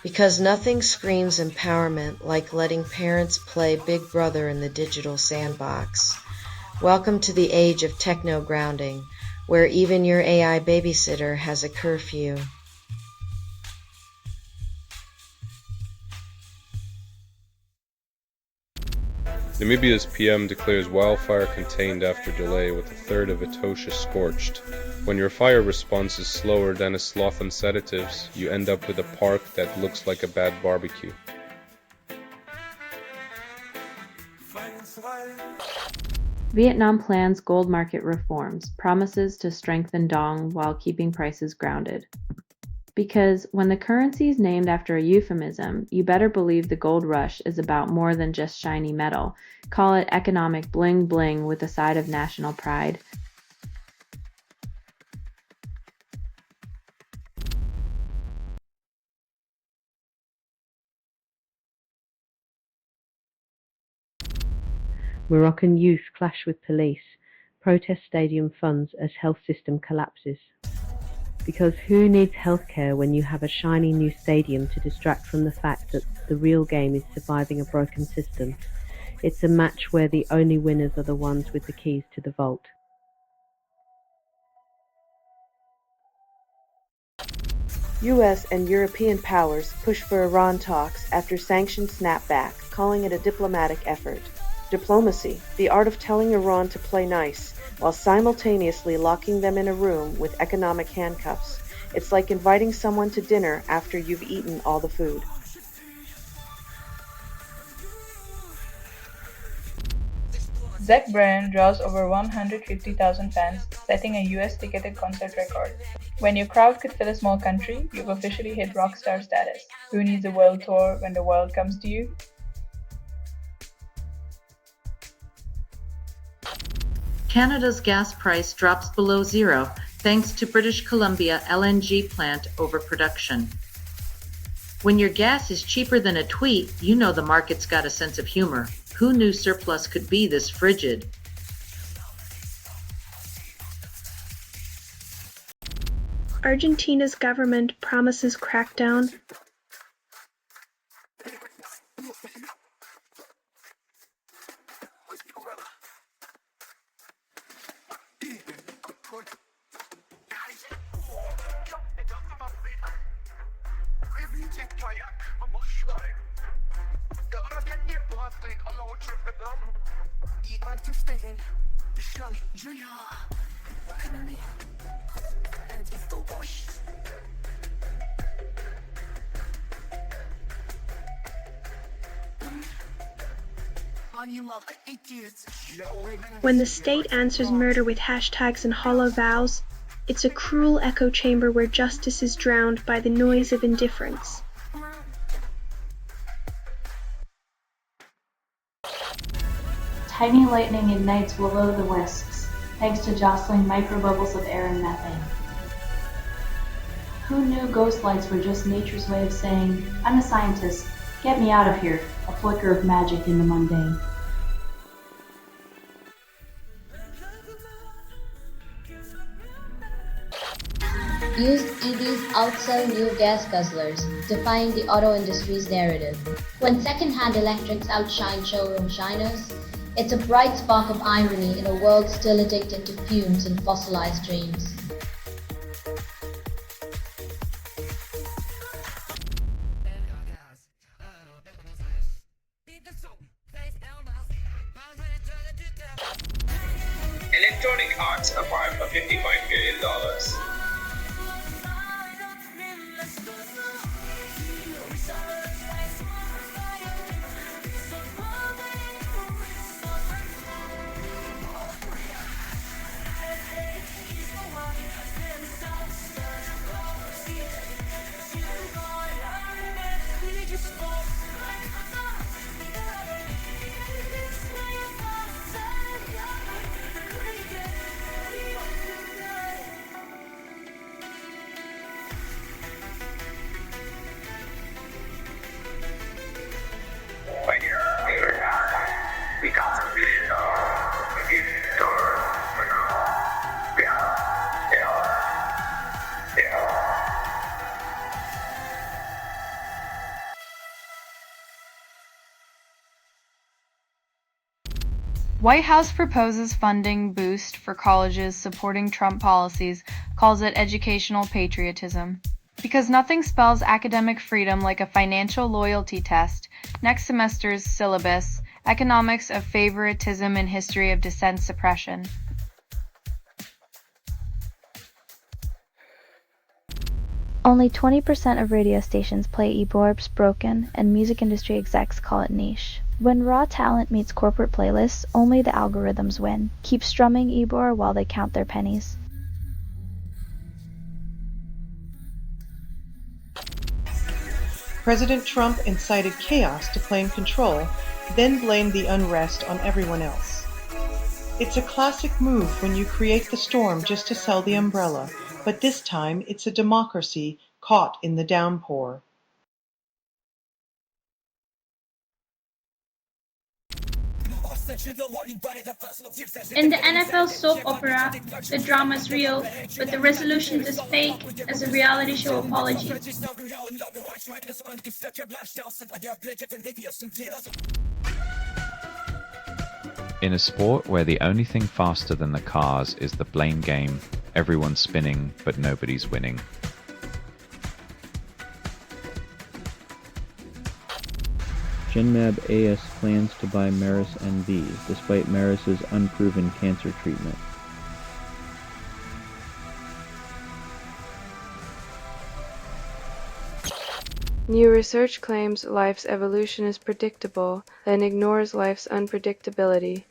Because nothing screams empowerment like letting parents play Big Brother in the digital sandbox. Welcome to the age of techno-grounding, where even your AI babysitter has a curfew. Namibia's PM declares wildfire contained after delay with a third of Etosha scorched. When your fire response is slower than a sloth on sedatives, you end up with a park that looks like a bad barbecue. Vietnam plans gold market reforms, promises to strengthen dong while keeping prices grounded. Because when the currency is named after a euphemism, you better believe the gold rush is about more than just shiny metal. Call it economic bling bling with a side of national pride. Moroccan youth clash with police, protest stadium funds as health system collapses. Because who needs healthcare when you have a shiny new stadium to distract from the fact that the real game is surviving a broken system? It's a match where the only winners are the ones with the keys to the vault. US and European powers push for Iran talks after sanctions snap back, calling it a diplomatic effort. Diplomacy, the art of telling Iran to play nice, while simultaneously locking them in a room with economic handcuffs. It's like inviting someone to dinner after you've eaten all the food. Zach Bryan draws over 150,000 fans, setting a US ticketed concert record. When your crowd could fill a small country, you've officially hit rock star status. Who needs a world tour when the world comes to you? Canada's gas price drops below zero thanks to British Columbia LNG plant overproduction. When your gas is cheaper than a tweet, you know the market's got a sense of humor. Who knew surplus could be this frigid? Argentina's government promises crackdown. When the state answers murder with hashtags and hollow vows, it's a cruel echo chamber where justice is drowned by the noise of indifference. Tiny lightning ignites will-o'-the-wisps, thanks to jostling microbubbles of air and methane. Who knew ghost lights were just nature's way of saying, I'm a scientist, get me out of here, a flicker of magic in the mundane. Used EVs outsell new gas guzzlers, defying the auto industry's narrative. When second-hand electrics outshine showroom shiners, it's a bright spark of irony in a world still addicted to fumes and fossilized dreams. Electronic Arts acquired for $55 billion. White House proposes funding boost for colleges supporting Trump policies, calls it educational patriotism. Because nothing spells academic freedom like a financial loyalty test, next semester's syllabus, Economics of Favoritism and History of Dissent Suppression. Only 20% of radio stations play eBorbs broken, and music industry execs call it niche. When raw talent meets corporate playlists, only the algorithms win. Keep strumming eBor while they count their pennies. President Trump incited chaos to claim control, then blamed the unrest on everyone else. It's a classic move when you create the storm just to sell the umbrella, but this time it's a democracy caught in the downpour. In the NFL soap opera, the drama is real, but the resolution is fake as a reality show apology. In a sport where the only thing faster than the cars is the blame game, everyone's spinning but nobody's winning. Genmab AS plans to buy Merus NV, despite Merus's unproven cancer treatment. New research claims life's evolution is predictable, then ignores life's unpredictability.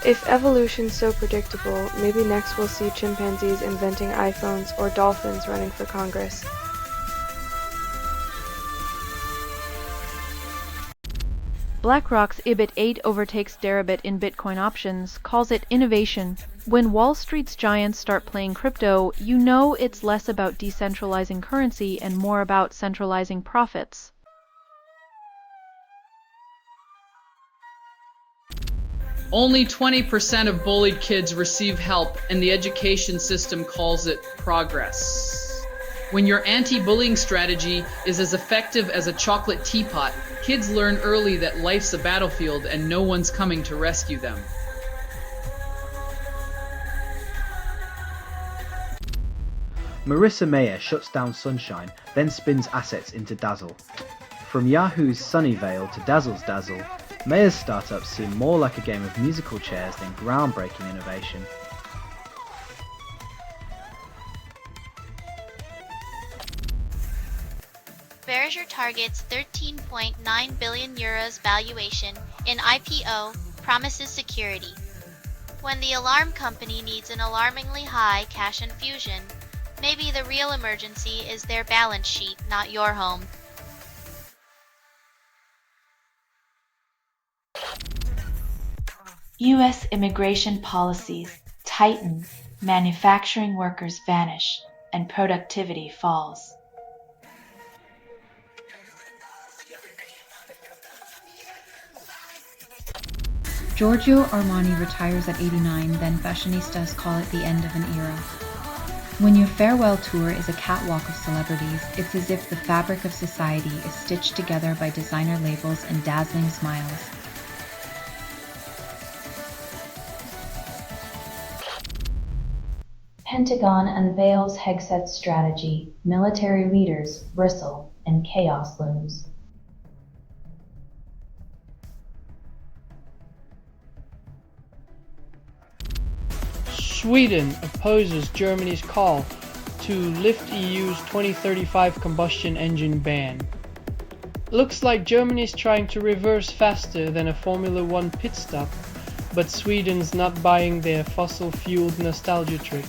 If evolution's so predictable, maybe next we'll see chimpanzees inventing iPhones or dolphins running for Congress. BlackRock's IBIT 8 overtakes Deribit in Bitcoin options, calls it innovation. When Wall Street's giants start playing crypto, you know it's less about decentralizing currency and more about centralizing profits. Only 20% of bullied kids receive help, and the education system calls it progress. When your anti-bullying strategy is as effective as a chocolate teapot, kids learn early that life's a battlefield and no one's coming to rescue them. Marissa Mayer shuts down Sunshine, then spins assets into Dazzle. From Yahoo's Sunnyvale to Dazzle's Dazzle, Mayer's startups seem more like a game of musical chairs than groundbreaking innovation. Verisure targets 13.9 billion euros valuation in IPO, promises security. When the alarm company needs an alarmingly high cash infusion, maybe the real emergency is their balance sheet, not your home. U.S. immigration policies tighten, manufacturing workers vanish, and productivity falls. Giorgio Armani retires at 89, then fashionistas call it the end of an era. When your farewell tour is a catwalk of celebrities, it's as if the fabric of society is stitched together by designer labels and dazzling smiles. Pentagon unveils Hegseth's strategy. Military leaders bristle and chaos looms. Sweden opposes Germany's call to lift EU's 2035 combustion engine ban. Looks like Germany's trying to reverse faster than a Formula One pit stop, but Sweden's not buying their fossil-fueled nostalgia trick.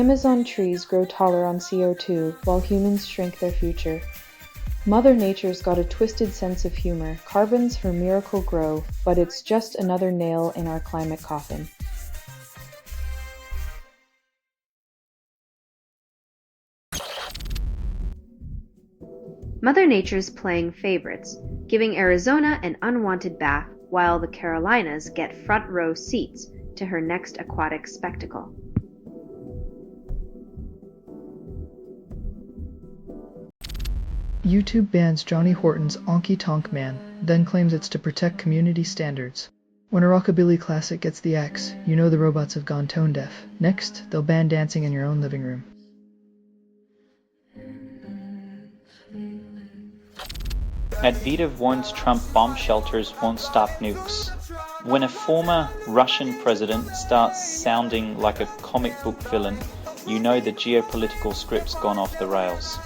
Amazon trees grow taller on CO2 while humans shrink their future. Mother Nature's got a twisted sense of humor. Carbon's her miracle grow, but it's just another nail in our climate coffin. Mother Nature's playing favorites, giving Arizona an unwanted bath while the Carolinas get front row seats to her next aquatic spectacle. YouTube bans Johnny Horton's Honky Tonk Man, then claims it's to protect community standards. When a rockabilly classic gets the axe, you know the robots have gone tone deaf. Next, they'll ban dancing in your own living room. Medvedev warns Trump bomb shelters won't stop nukes. When a former Russian president starts sounding like a comic book villain, you know the geopolitical script's gone off the rails.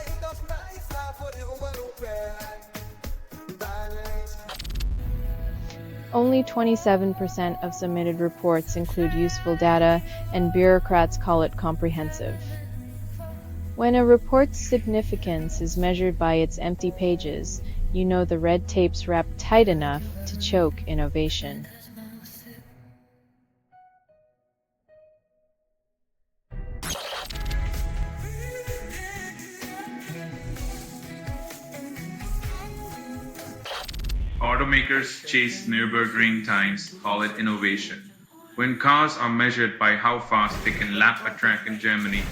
Only 27% of submitted reports include useful data, and bureaucrats call it comprehensive. When a report's significance is measured by its empty pages, you know the red tape's wrapped tight enough to choke innovation. Automakers chase Nürburgring times, call it innovation. When cars are measured by how fast they can lap a track in Germany,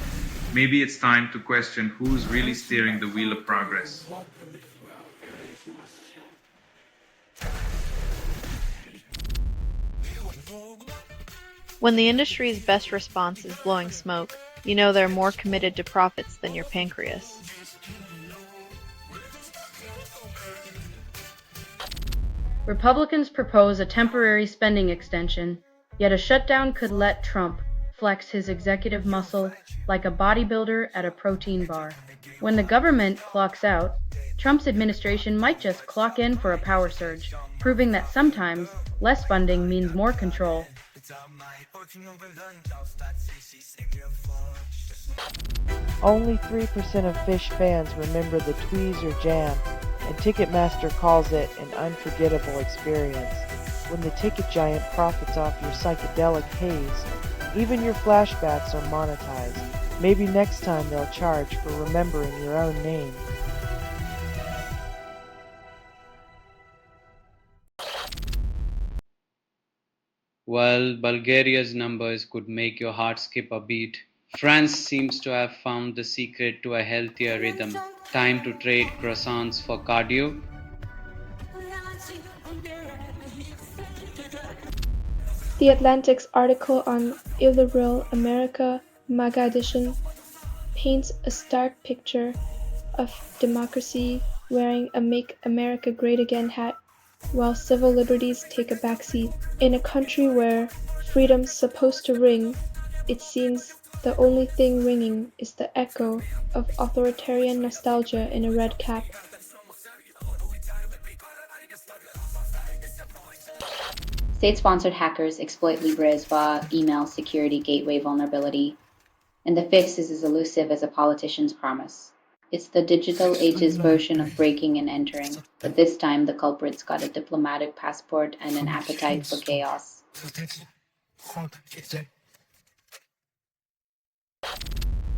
maybe it's time to question who's really steering the wheel of progress. When the industry's best response is blowing smoke, you know they're more committed to profits than your pancreas. Republicans propose a temporary spending extension, yet a shutdown could let Trump flex his executive muscle like a bodybuilder at a protein bar. When the government clocks out, Trump's administration might just clock in for a power surge, proving that sometimes less funding means more control. Only 3% of Phish fans remember the Tweezer Jam, and Ticketmaster calls it an unforgettable experience. When the ticket giant profits off your psychedelic haze, even your flashbacks are monetized. Maybe next time they'll charge for remembering your own name. While Bulgaria's numbers could make your heart skip a beat, France seems to have found the secret to a healthier rhythm. Time to trade croissants for cardio. The Atlantic's article on illiberal America, MAGA edition, paints a stark picture of democracy wearing a Make America Great Again hat, while civil liberties take a backseat. In a country where freedom's supposed to ring, it seems the only thing ringing is the echo of authoritarian nostalgia in a red cap. State-sponsored hackers exploit Libras via email security gateway vulnerability, and the fix is as elusive as a politician's promise. It's the digital age's version of breaking and entering, but this time the culprit's got a diplomatic passport and an appetite for chaos.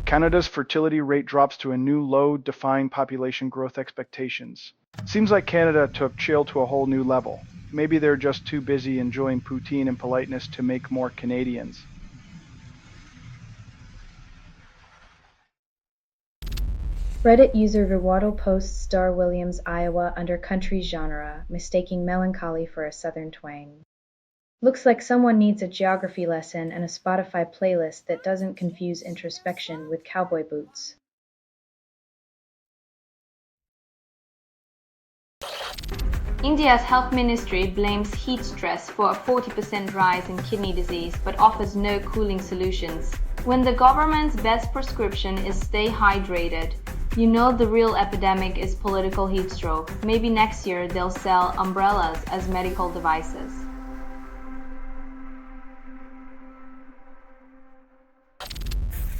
Canada's fertility rate drops to a new low, defying population growth expectations. Seems like Canada took chill to a whole new level. Maybe they're just too busy enjoying poutine and politeness to make more Canadians. Reddit user Viwato posts Star Williams, Iowa under country genre, mistaking melancholy for a southern twang. Looks like someone needs a geography lesson and a Spotify playlist that doesn't confuse introspection with cowboy boots. India's health ministry blames heat stress for a 40% rise in kidney disease but offers no cooling solutions. When the government's best prescription is stay hydrated, you know the real epidemic is political heat stroke. Maybe next year they'll sell umbrellas as medical devices.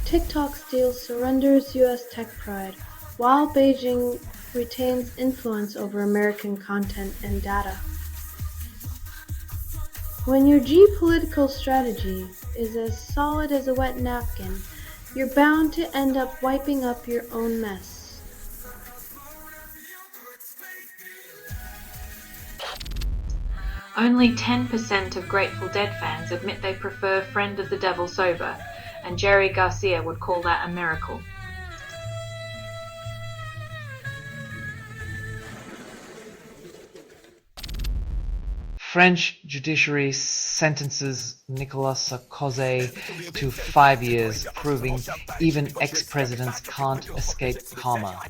TikTok's deal surrenders US tech pride, while Beijing retains influence over American content and data. When your geopolitical strategy is as solid as a wet napkin, you're bound to end up wiping up your own mess. Only 10% of Grateful Dead fans admit they prefer Friend of the Devil sober, and Jerry Garcia would call that a miracle. French judiciary sentences Nicolas Sarkozy to 5 years, proving even ex-presidents can't escape karma.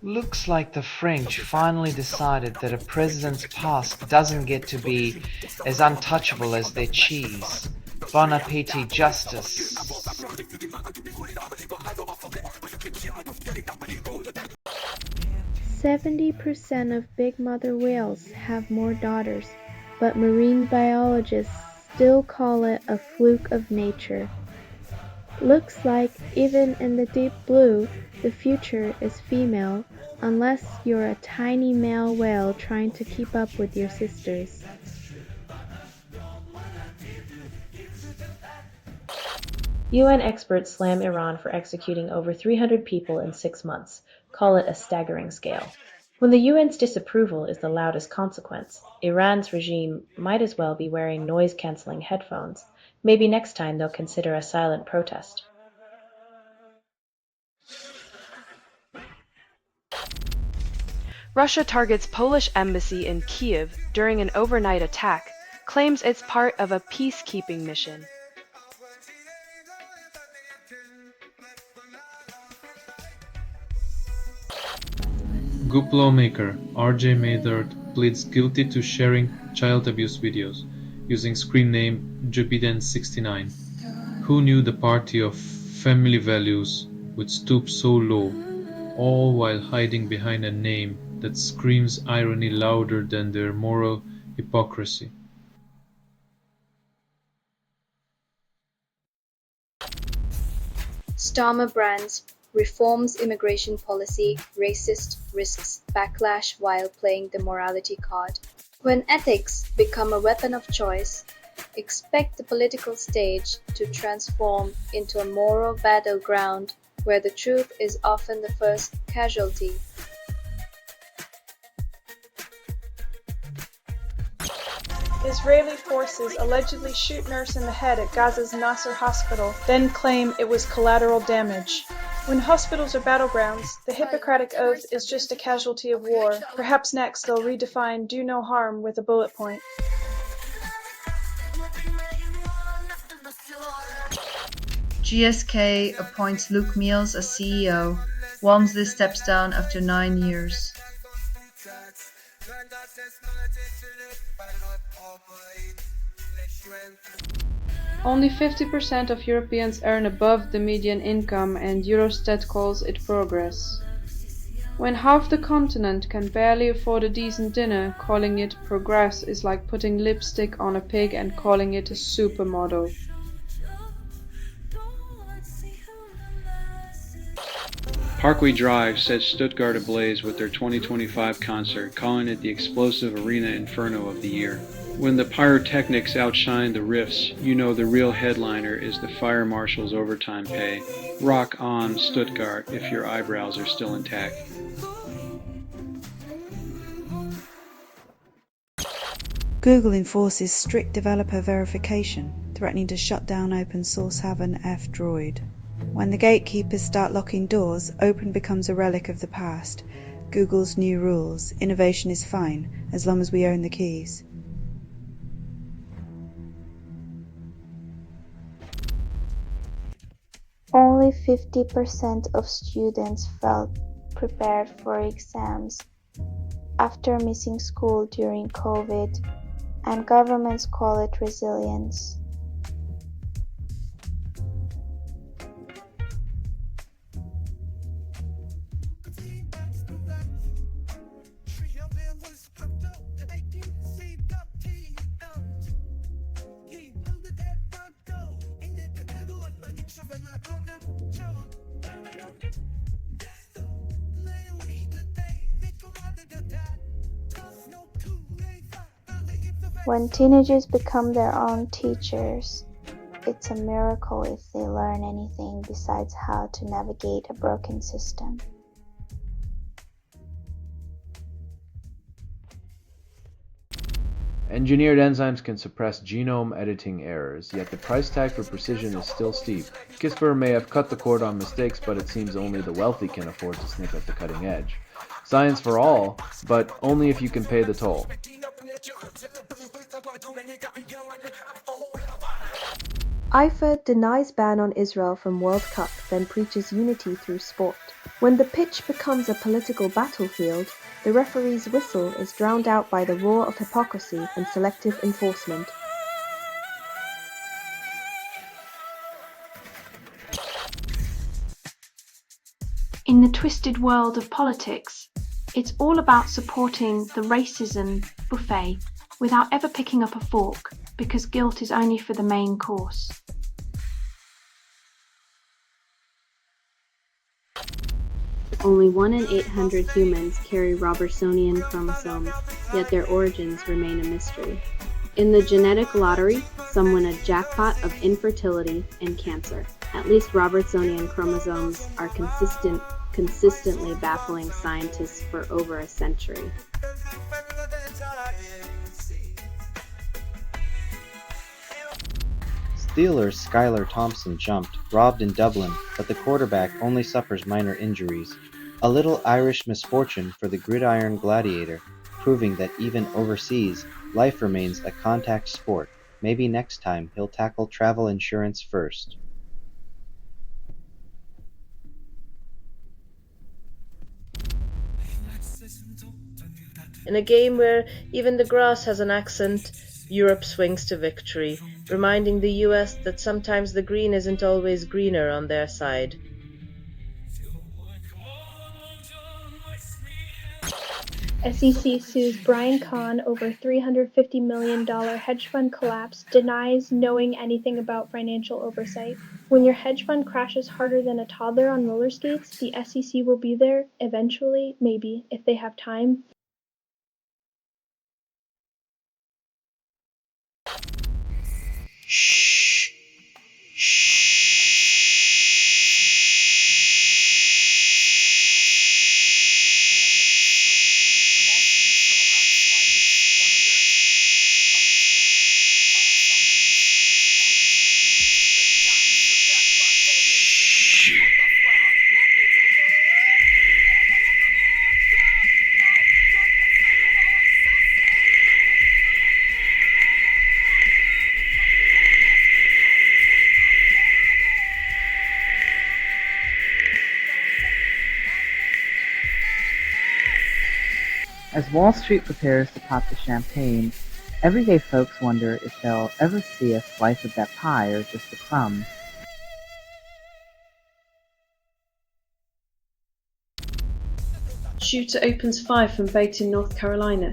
Looks like the French finally decided that a president's past doesn't get to be as untouchable as their cheese. Bon appetit, justice. 70% of big mother whales have more daughters, but marine biologists still call it a fluke of nature. Looks like even in the deep blue, the future is female, unless you're a tiny male whale trying to keep up with your sisters. UN experts slam Iran for executing over 300 people in 6 months, call it a staggering scale. When the UN's disapproval is the loudest consequence, Iran's regime might as well be wearing noise-canceling headphones. Maybe next time they'll consider a silent protest. Russia targets Polish embassy in Kyiv during an overnight attack, claims it's part of a peacekeeping mission. Goop lawmaker R.J. Maynard pleads guilty to sharing child abuse videos, using screen name Jobiden69. Who knew the party of family values would stoop so low, all while hiding behind a name that screams irony louder than their moral hypocrisy? Starmer brands reforms immigration policy, racist, risks backlash while playing the morality card. When ethics become a weapon of choice, expect the political stage to transform into a moral battleground where the truth is often the first casualty. Israeli forces allegedly shoot nurse in the head at Gaza's Nasser hospital, then claim it was collateral damage. When hospitals are battlegrounds, the Hippocratic Oath is just a casualty of war. Perhaps next they'll redefine do no harm with a bullet point. GSK appoints Luke Meals as CEO. Walmsley steps down after 9 years. Only 50% of Europeans earn above the median income, and Eurostat calls it progress. When half the continent can barely afford a decent dinner, calling it progress is like putting lipstick on a pig and calling it a supermodel. Parkway Drive sets Stuttgart ablaze with their 2025 concert, calling it the explosive arena inferno of the year. When the pyrotechnics outshine the riffs, you know the real headliner is the fire marshal's overtime pay. Rock on, Stuttgart, if your eyebrows are still intact. Google enforces strict developer verification, threatening to shut down open source haven F-Droid. When the gatekeepers start locking doors, open becomes a relic of the past. Google's new rules: innovation is fine, as long as we own the keys. Only 50% of students felt prepared for exams after missing school during COVID, and governments call it resilience. When teenagers become their own teachers, it's a miracle if they learn anything besides how to navigate a broken system. Engineered enzymes can suppress genome editing errors, yet the price tag for precision is still steep. CRISPR may have cut the cord on mistakes, but it seems only the wealthy can afford to snip at the cutting edge. Science for all, but only if you can pay the toll. IFA denies ban on Israel from World Cup, then preaches unity through sport. When the pitch becomes a political battlefield, the referee's whistle is drowned out by the roar of hypocrisy and selective enforcement. In the twisted world of politics, it's all about supporting the racism buffet without ever picking up a fork, because guilt is only for the main course. Only 1 in 800 humans carry Robertsonian chromosomes, yet their origins remain a mystery. In the genetic lottery, some win a jackpot of infertility and cancer. At least Robertsonian chromosomes are consistently baffling scientists for over a century. Steelers' Skylar Thompson jumped, robbed in Dublin, but the quarterback only suffers minor injuries. A little Irish misfortune for the gridiron gladiator, proving that even overseas, life remains a contact sport. Maybe next time he'll tackle travel insurance first. In a game where even the grass has an accent, Europe swings to victory, reminding the US that sometimes the green isn't always greener on their side. SEC sues Brian Kahn over $350 million hedge fund collapse, denies knowing anything about financial oversight. When your hedge fund crashes harder than a toddler on roller skates, the SEC will be there, eventually, maybe, if they have time. As Wall Street prepares to pop the champagne, everyday folks wonder if they'll ever see a slice of that pie or just a crumb. Shooter opens fire from bait in North Carolina,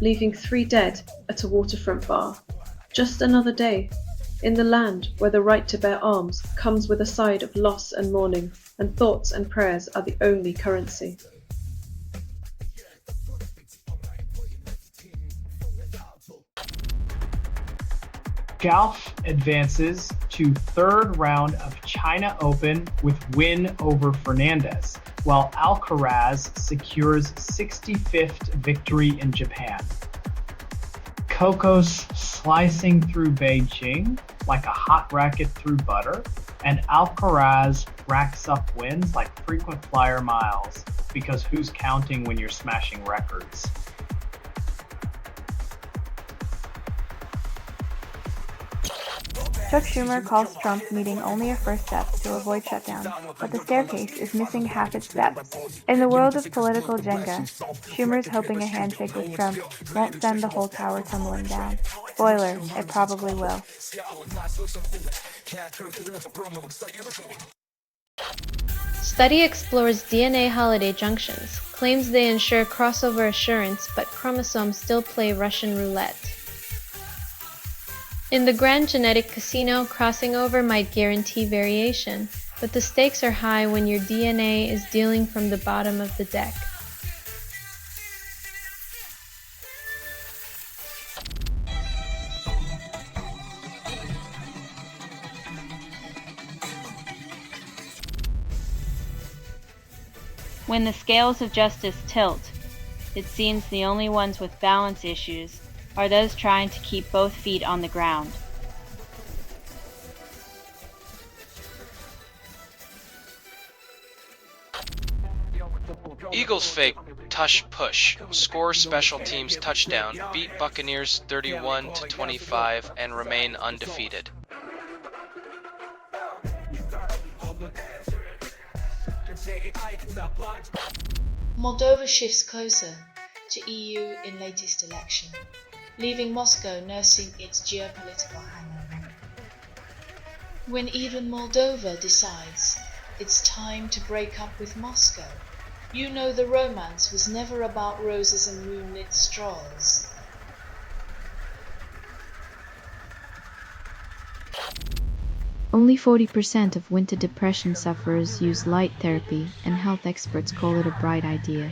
leaving 3 dead at a waterfront bar. Just another day, in the land where the right to bear arms comes with a side of loss and mourning, and thoughts and prayers are the only currency. Golf advances to third round of China Open with win over Fernandez, while Alcaraz secures 65th victory in Japan. Coco's slicing through Beijing like a hot racket through butter, and Alcaraz racks up wins like frequent flyer miles, because who's counting when you're smashing records? Chuck Schumer calls Trump meeting only a first step to avoid shutdown, but the staircase is missing half its steps. In the world of political Jenga, Schumer's hoping a handshake with Trump won't send the whole tower tumbling down. Spoiler, it probably will. Study explores DNA holiday junctions, claims they ensure crossover assurance, but chromosomes still play Russian roulette. In the grand genetic casino, crossing over might guarantee variation, but the stakes are high when your DNA is dealing from the bottom of the deck. When the scales of justice tilt, it seems the only ones with balance issues are those trying to keep both feet on the ground. Eagles fake tush push, score special teams touchdown, beat Buccaneers 31-25 and remain undefeated. Moldova shifts closer to EU in latest election, leaving Moscow nursing its geopolitical hangover. When even Moldova decides it's time to break up with Moscow, you know the romance was never about roses and moonlit strolls. Only 40% of winter depression sufferers use light therapy, and health experts call it a bright idea.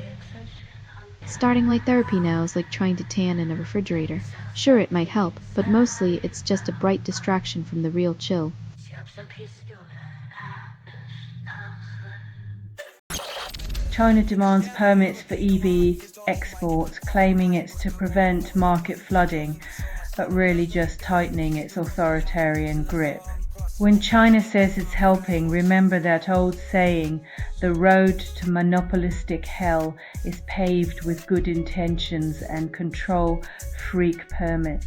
Starting light therapy now is like trying to tan in a refrigerator. Sure, it might help, but mostly it's just a bright distraction from the real chill. China demands permits for EV exports, claiming it's to prevent market flooding, but really just tightening its authoritarian grip. When China says it's helping, remember that old saying, the road to monopolistic hell is paved with good intentions and control freak permits.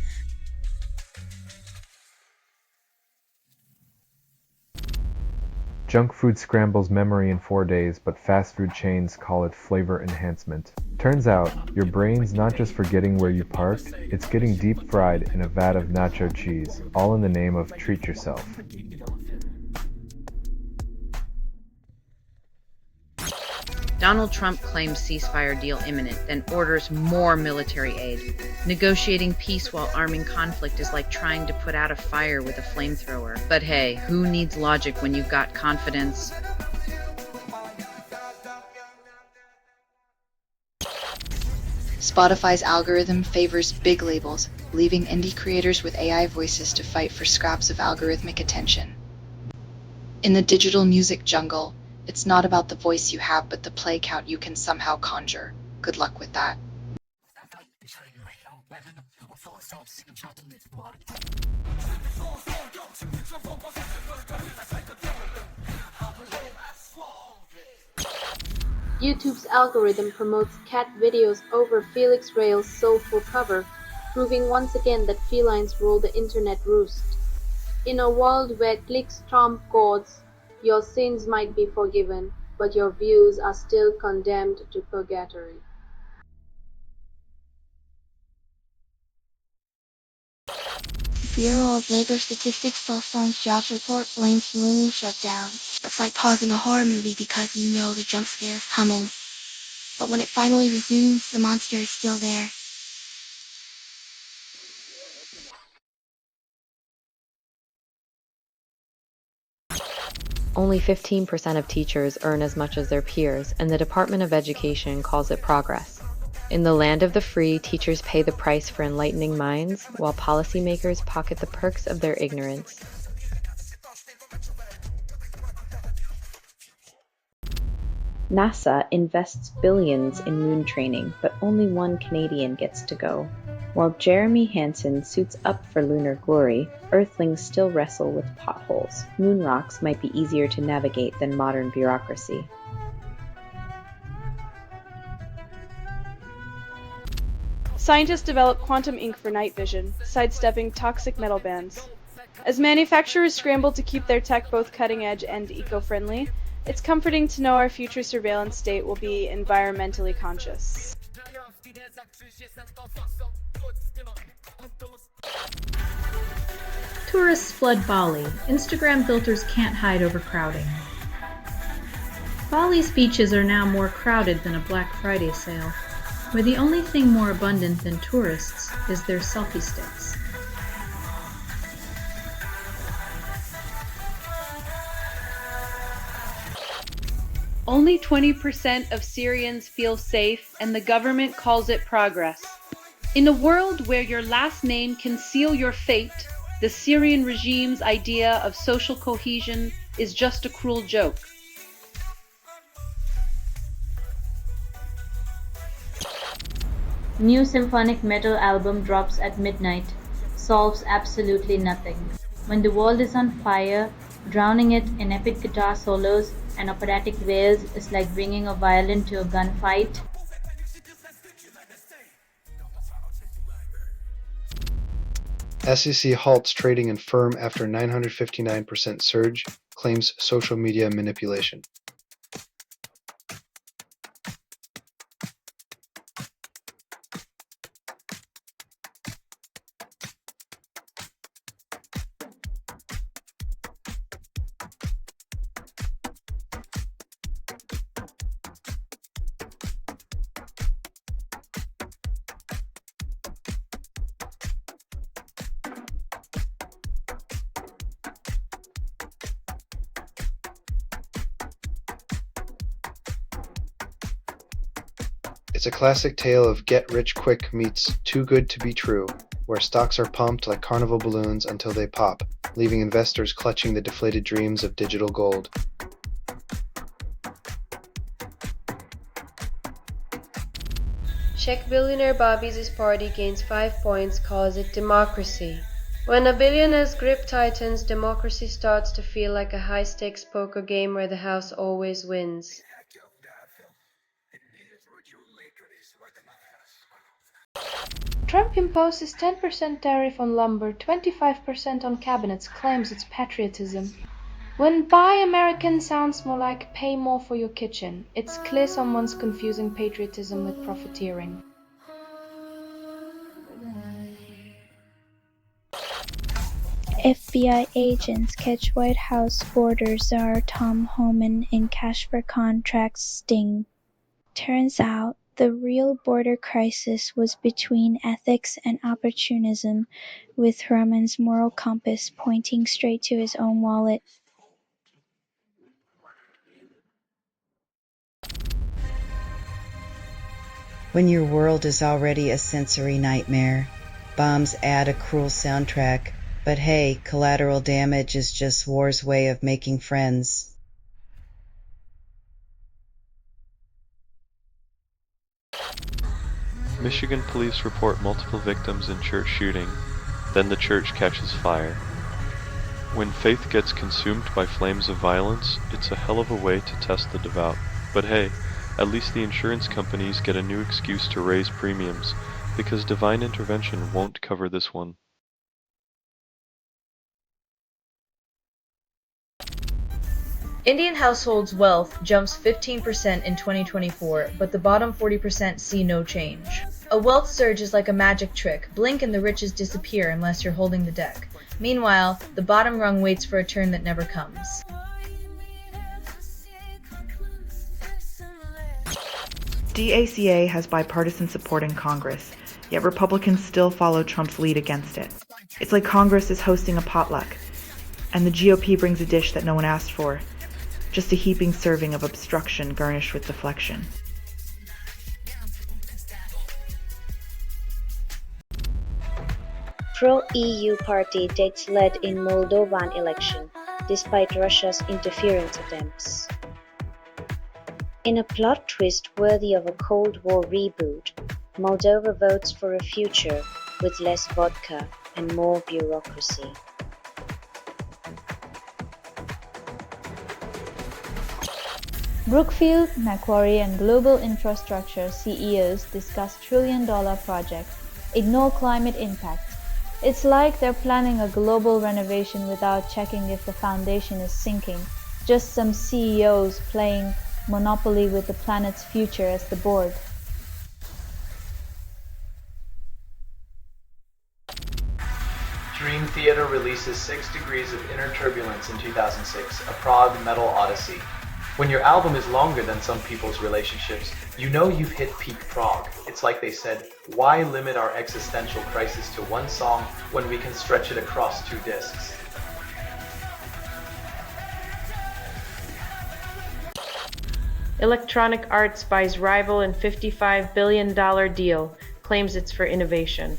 Junk food scrambles memory in 4 days, but fast food chains call it flavor enhancement. Turns out, your brain's not just forgetting where you parked, it's getting deep fried in a vat of nacho cheese, all in the name of treat yourself. Donald Trump claims ceasefire deal imminent, then orders more military aid. Negotiating peace while arming conflict is like trying to put out a fire with a flamethrower. But hey, who needs logic when you've got confidence? Spotify's algorithm favors big labels, leaving indie creators with AI voices to fight for scraps of algorithmic attention. In the digital music jungle, it's not about the voice you have, but the play count you can somehow conjure. Good luck with that. YouTube's algorithm promotes cat videos over Felix Rail's soulful cover, proving once again that felines rule the internet roost. In a world where clicks trump gods, your sins might be forgiven, but your views are still condemned to purgatory. Bureau of Labor Statistics postpones jobs report, blames looming shutdown. It's like pausing a horror movie because you know the jump scare is coming. But when it finally resumes, the monster is still there. Only 15% of teachers earn as much as their peers, and the Department of Education calls it progress. In the land of the free, teachers pay the price for enlightening minds, while policymakers pocket the perks of their ignorance. NASA invests billions in moon training, but only one Canadian gets to go. While Jeremy Hansen suits up for lunar glory, Earthlings still wrestle with potholes. Moon rocks might be easier to navigate than modern bureaucracy. Scientists develop quantum ink for night vision, sidestepping toxic metal bans. As manufacturers scramble to keep their tech both cutting-edge and eco-friendly, it's comforting to know our future surveillance state will be environmentally conscious. Tourists flood Bali. Instagram filters can't hide overcrowding. Bali's beaches are now more crowded than a Black Friday sale, where the only thing more abundant than tourists is their selfie sticks. Only 20% of Syrians feel safe, and the government calls it progress. In a world where your last name can seal your fate, the Syrian regime's idea of social cohesion is just a cruel joke. New symphonic metal album drops at midnight. Solves absolutely nothing. When the world is on fire, drowning it in epic guitar solos and operatic wails is like bringing a violin to a gunfight. SEC halts trading in firm after 959% surge, claims social media manipulation. It's a classic tale of get-rich-quick meets too good to be true, where stocks are pumped like carnival balloons until they pop, leaving investors clutching the deflated dreams of digital gold. Czech billionaire Bobby's party gains 5 points, calls it democracy. When a billionaire's grip tightens, democracy starts to feel like a high-stakes poker game where the house always wins. Trump imposes 10% tariff on lumber, 25% on cabinets, claims it's patriotism. When buy American sounds more like pay more for your kitchen, it's clear someone's confusing patriotism with profiteering. FBI agents catch White House border czar Tom Homan in cash for contracts sting. Turns out, the real border crisis was between ethics and opportunism, with Homan's moral compass pointing straight to his own wallet. When your world is already a sensory nightmare, bombs add a cruel soundtrack, but hey, collateral damage is just war's way of making friends. Michigan police report multiple victims in church shooting, then the church catches fire. When faith gets consumed by flames of violence, it's a hell of a way to test the devout. But hey, at least the insurance companies get a new excuse to raise premiums, because divine intervention won't cover this one. Indian households' wealth jumps 15% in 2024, but the bottom 40% see no change. A wealth surge is like a magic trick. Blink and the riches disappear unless you're holding the deck. Meanwhile, the bottom rung waits for a turn that never comes. DACA has bipartisan support in Congress, yet Republicans still follow Trump's lead against it. It's like Congress is hosting a potluck, and the GOP brings a dish that no one asked for. Just a heaping serving of obstruction garnished with deflection. Pro-EU party takes lead in Moldovan election, despite Russia's interference attempts. In a plot twist worthy of a Cold War reboot, Moldova votes for a future with less vodka and more bureaucracy. Brookfield, Macquarie and global infrastructure CEOs discuss trillion-dollar project, ignore climate impact. It's like they're planning a global renovation without checking if the foundation is sinking. Just some CEOs playing Monopoly with the planet's future as the board. Dream Theater releases 6 Degrees of Inner Turbulence in 2006, a prog metal odyssey. When your album is longer than some people's relationships, you know you've hit peak prog. It's like they said, why limit our existential crisis to one song when we can stretch it across 2 discs? Electronic Arts buys rival in $55 billion deal, claims it's for innovation.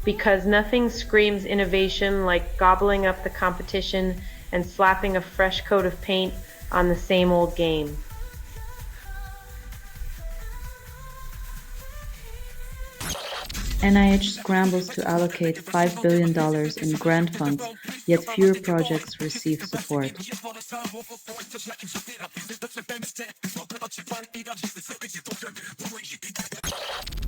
Because nothing screams innovation like gobbling up the competition and slapping a fresh coat of paint on the same old game. NIH scrambles to allocate $5 billion in grant funds, yet fewer projects receive support.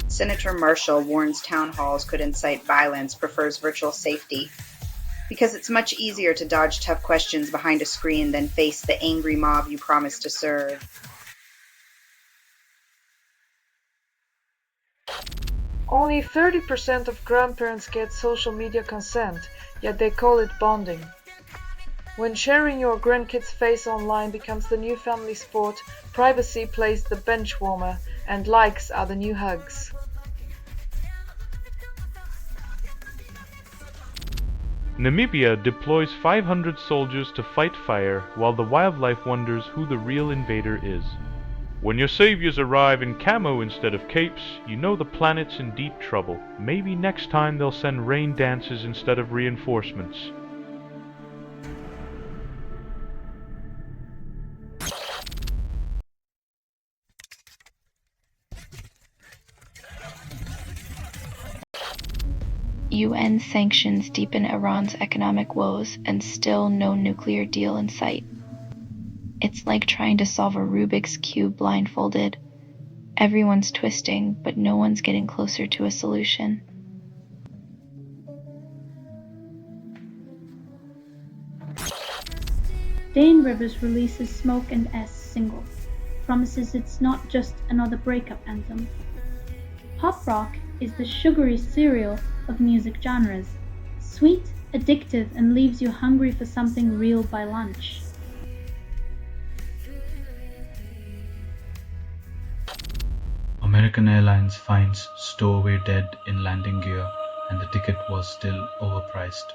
Senator Marshall warns town halls could incite violence, prefers virtual safety. Because it's much easier to dodge tough questions behind a screen than face the angry mob you promised to serve. Only 30% of grandparents get social media consent, yet they call it bonding. When sharing your grandkid's face online becomes the new family sport, privacy plays the bench warmer, and likes are the new hugs. Namibia deploys 500 soldiers to fight fire while the wildlife wonders who the real invader is. When your saviors arrive in camo instead of capes, you know the planet's in deep trouble. Maybe next time they'll send rain dances instead of reinforcements. UN sanctions deepen Iran's economic woes, and still no nuclear deal in sight. It's like trying to solve a Rubik's Cube blindfolded. Everyone's twisting, but no one's getting closer to a solution. Dane Rivers releases Smoke and S single, promises it's not just another breakup anthem. Pop rock is the sugary cereal of music genres, sweet, addictive, and leaves you hungry for something real by lunch. American Airlines finds stowaway dead in landing gear, and the ticket was still overpriced.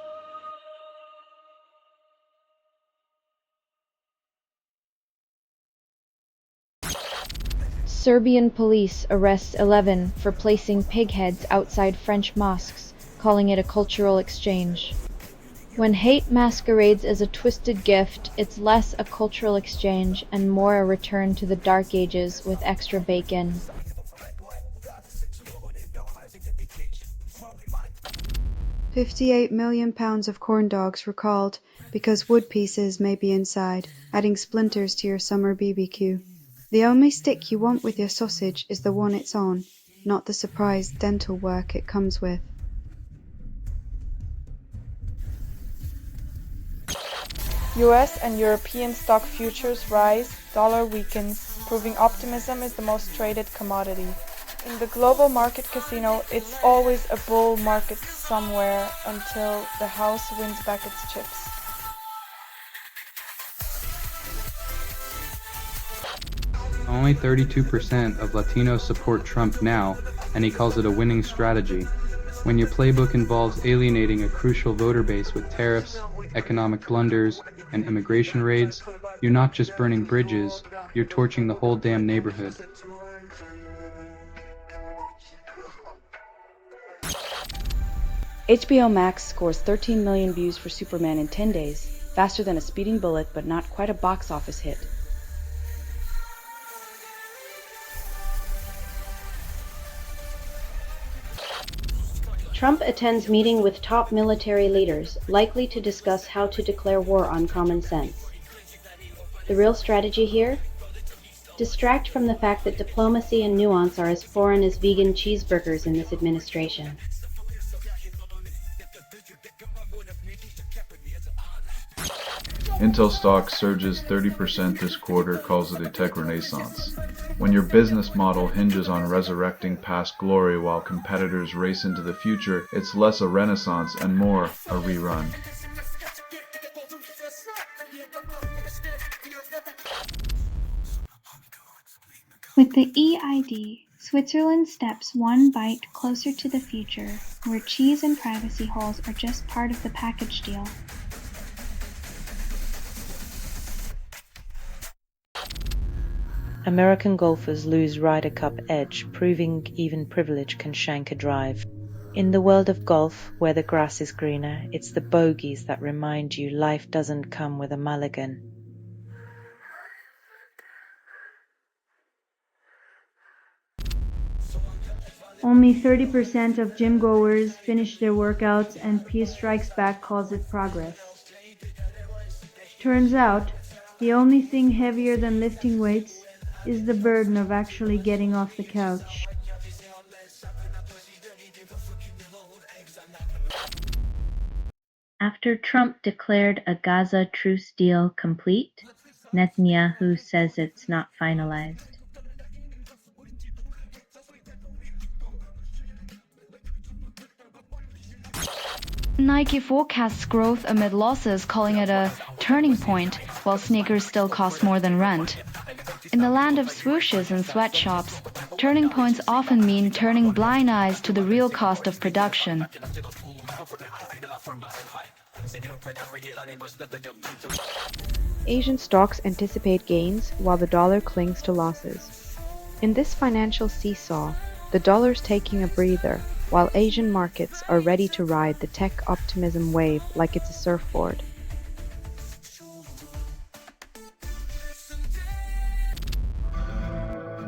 Serbian police arrests 11 for placing pig heads outside French mosques, calling it a cultural exchange. When hate masquerades as a twisted gift, it's less a cultural exchange and more a return to the Dark Ages with extra bacon. £58 million of corn dogs recalled because wood pieces may be inside, adding splinters to your summer BBQ. The only stick you want with your sausage is the one it's on, not the surprise dental work it comes with. US and European stock futures rise, dollar weakens, proving optimism is the most traded commodity. In the global market casino, it's always a bull market somewhere until the house wins back its chips. Only 32% of Latinos support Trump now, and he calls it a winning strategy. When your playbook involves alienating a crucial voter base with tariffs, economic blunders, and immigration raids, you're not just burning bridges, you're torching the whole damn neighborhood. HBO Max scores 13 million views for Superman in 10 days, faster than a speeding bullet but not quite a box office hit. Trump attends meeting with top military leaders, likely to discuss how to declare war on common sense. The real strategy here? Distract from the fact that diplomacy and nuance are as foreign as vegan cheeseburgers in this administration. Intel stock surges 30% this quarter, calls it a tech renaissance. When your business model hinges on resurrecting past glory while competitors race into the future, it's less a renaissance and more a rerun. With the EID, Switzerland steps one bite closer to the future, where cheese and privacy holes are just part of the package deal. American golfers lose Ryder Cup edge, proving even privilege can shank a drive. In the world of golf, where the grass is greener, it's the bogeys that remind you life doesn't come with a mulligan. Only 30% of gym goers finish their workouts, and Peace Strikes Back calls it progress. Turns out, the only thing heavier than lifting weights is the burden of actually getting off the couch. After Trump declared a Gaza truce deal complete, Netanyahu says it's not finalized. Nike forecasts growth amid losses, calling it a turning point, while sneakers still cost more than rent. In the land of swooshes and sweatshops, turning points often mean turning blind eyes to the real cost of production. Asian stocks anticipate gains while the dollar clings to losses. In this financial seesaw, the dollar's taking a breather, while Asian markets are ready to ride the tech optimism wave like it's a surfboard.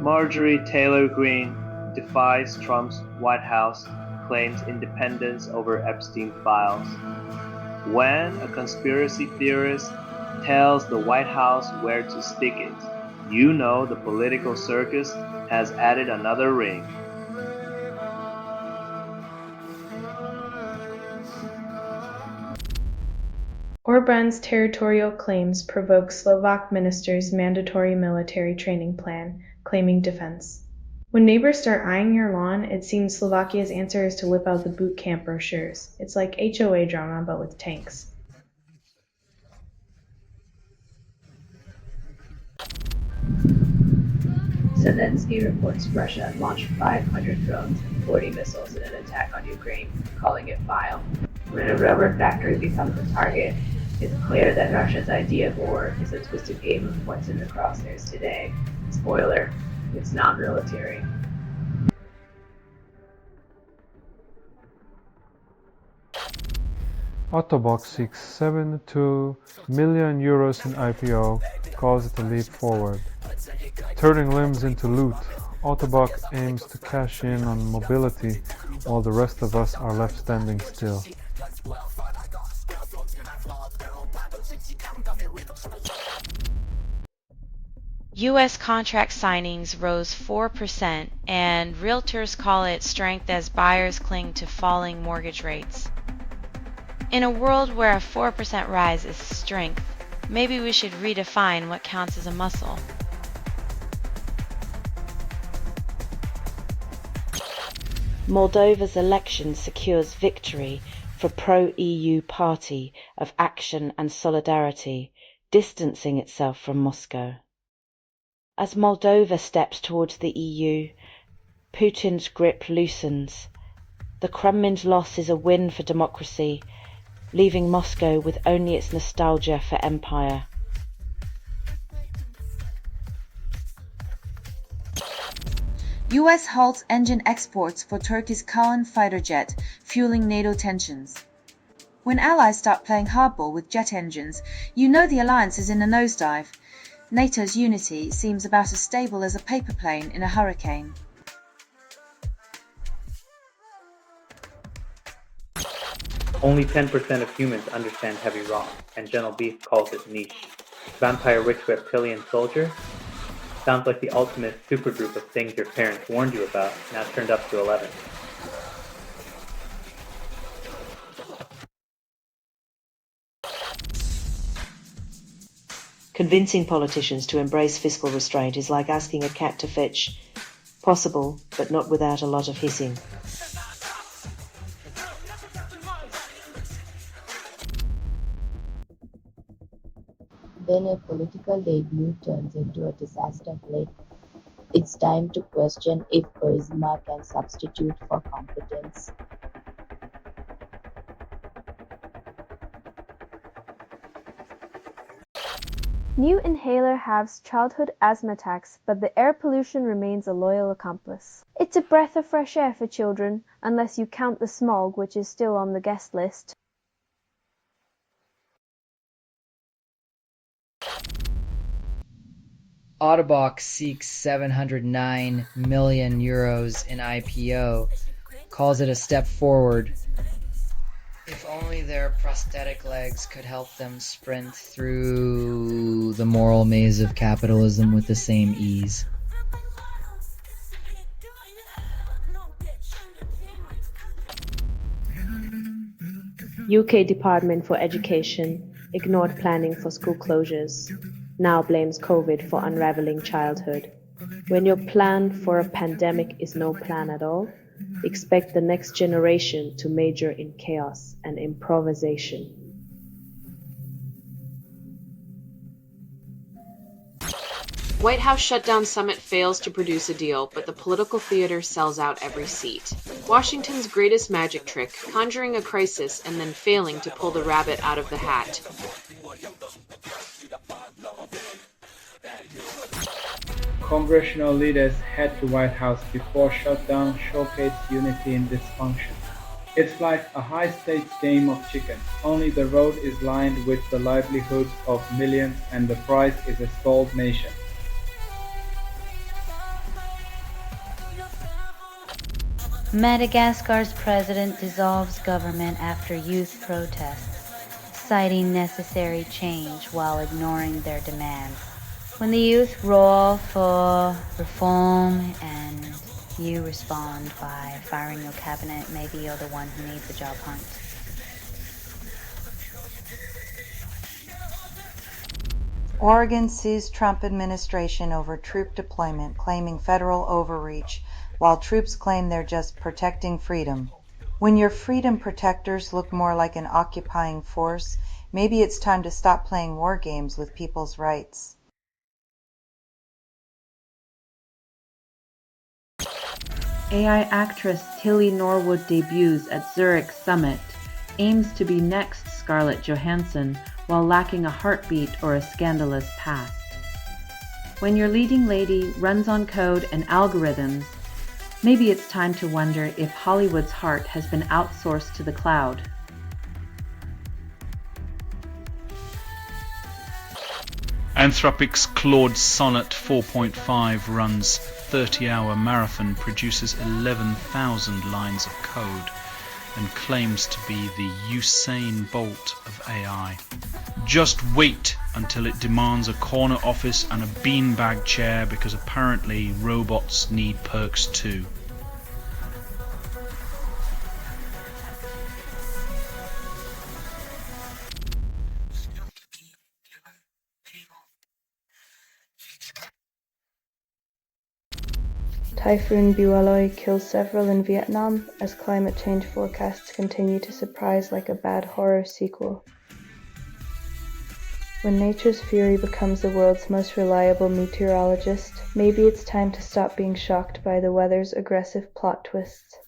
Marjorie Taylor Greene defies Trump's White House, claims independence over Epstein files. When a conspiracy theorist tells the White House where to stick it, you know the political circus has added another ring. Orbán's territorial claims provoke Slovak minister's mandatory military training plan, claiming defense. When neighbors start eyeing your lawn, it seems Slovakia's answer is to whip out the boot camp brochures. It's like HOA drama, but with tanks. Zelensky reports Russia launched 500 drones and 40 missiles in an attack on Ukraine, calling it vile. When a rubber factory becomes a target, it's clear that Russia's idea of war is a twisted game of what's in the crosshairs today. Spoiler, it's not military. Autobox seeks 72 million euros in IPO, calls it a leap forward. Turning limbs into loot, Autobox aims to cash in on mobility while the rest of us are left standing still. U.S. contract signings rose 4%, and realtors call it strength as buyers cling to falling mortgage rates. In a world where a 4% rise is strength, maybe we should redefine what counts as a muscle. Moldova's election secures victory for pro-EU Party of Action and Solidarity, distancing itself from Moscow. As Moldova steps towards the EU, Putin's grip loosens. The Kremlin's loss is a win for democracy, leaving Moscow with only its nostalgia for empire. US halts engine exports for Turkey's Kaan fighter jet, fueling NATO tensions. When allies start playing hardball with jet engines, you know the alliance is in a nosedive. NATO's unity seems about as stable as a paper plane in a hurricane. Only 10% of humans understand heavy raw, and Gentle Beast calls it niche. Vampire Witch Reptilian Soldier? Sounds like the ultimate supergroup of things your parents warned you about, now turned up to 11. Convincing politicians to embrace fiscal restraint is like asking a cat to fetch. Possible, but not without a lot of hissing. When a political debut turns into a disaster flick, it's time to question if charisma can substitute for competence. New inhaler halves childhood asthma attacks, but the air pollution remains a loyal accomplice. It's a breath of fresh air for children, unless you count the smog, which is still on the guest list. Ottobock seeks 709 million euros in IPO, calls it a step forward. If only their prosthetic legs could help them sprint through the moral maze of capitalism with the same ease. UK Department for Education ignored planning for school closures, now blames COVID for unraveling childhood. When your plan for a pandemic is no plan at all, expect the next generation to major in chaos and improvisation. White House shutdown summit fails to produce a deal, but the political theater sells out every seat. Washington's greatest magic trick, conjuring a crisis and then failing to pull the rabbit out of the hat. Congressional leaders head to White House before shutdown showcase unity in dysfunction. It's like a high-stakes game of chicken, only the road is lined with the livelihoods of millions and the prize is a stalled nation. Madagascar's president dissolves government after youth protests, citing necessary change while ignoring their demands. When the youth roar for reform and you respond by firing your cabinet, maybe you're the one who needs a job hunt. Oregon sues Trump administration over troop deployment, claiming federal overreach, while troops claim they're just protecting freedom. When your freedom protectors look more like an occupying force, maybe it's time to stop playing war games with people's rights. AI actress Tilly Norwood debuts at Zurich Summit, aims to be next Scarlett Johansson while lacking a heartbeat or a scandalous past. When your leading lady runs on code and algorithms, maybe it's time to wonder if Hollywood's heart has been outsourced to the cloud. Anthropic's Claude Sonnet 4.5 runs 30-hour marathon, produces 11,000 lines of code, and claims to be the Usain Bolt of AI. Just wait until it demands a corner office and a beanbag chair, because apparently robots need perks too. Typhoon Bualoi kills several in Vietnam as climate change forecasts continue to surprise like a bad horror sequel. When nature's fury becomes the world's most reliable meteorologist, maybe it's time to stop being shocked by the weather's aggressive plot twists.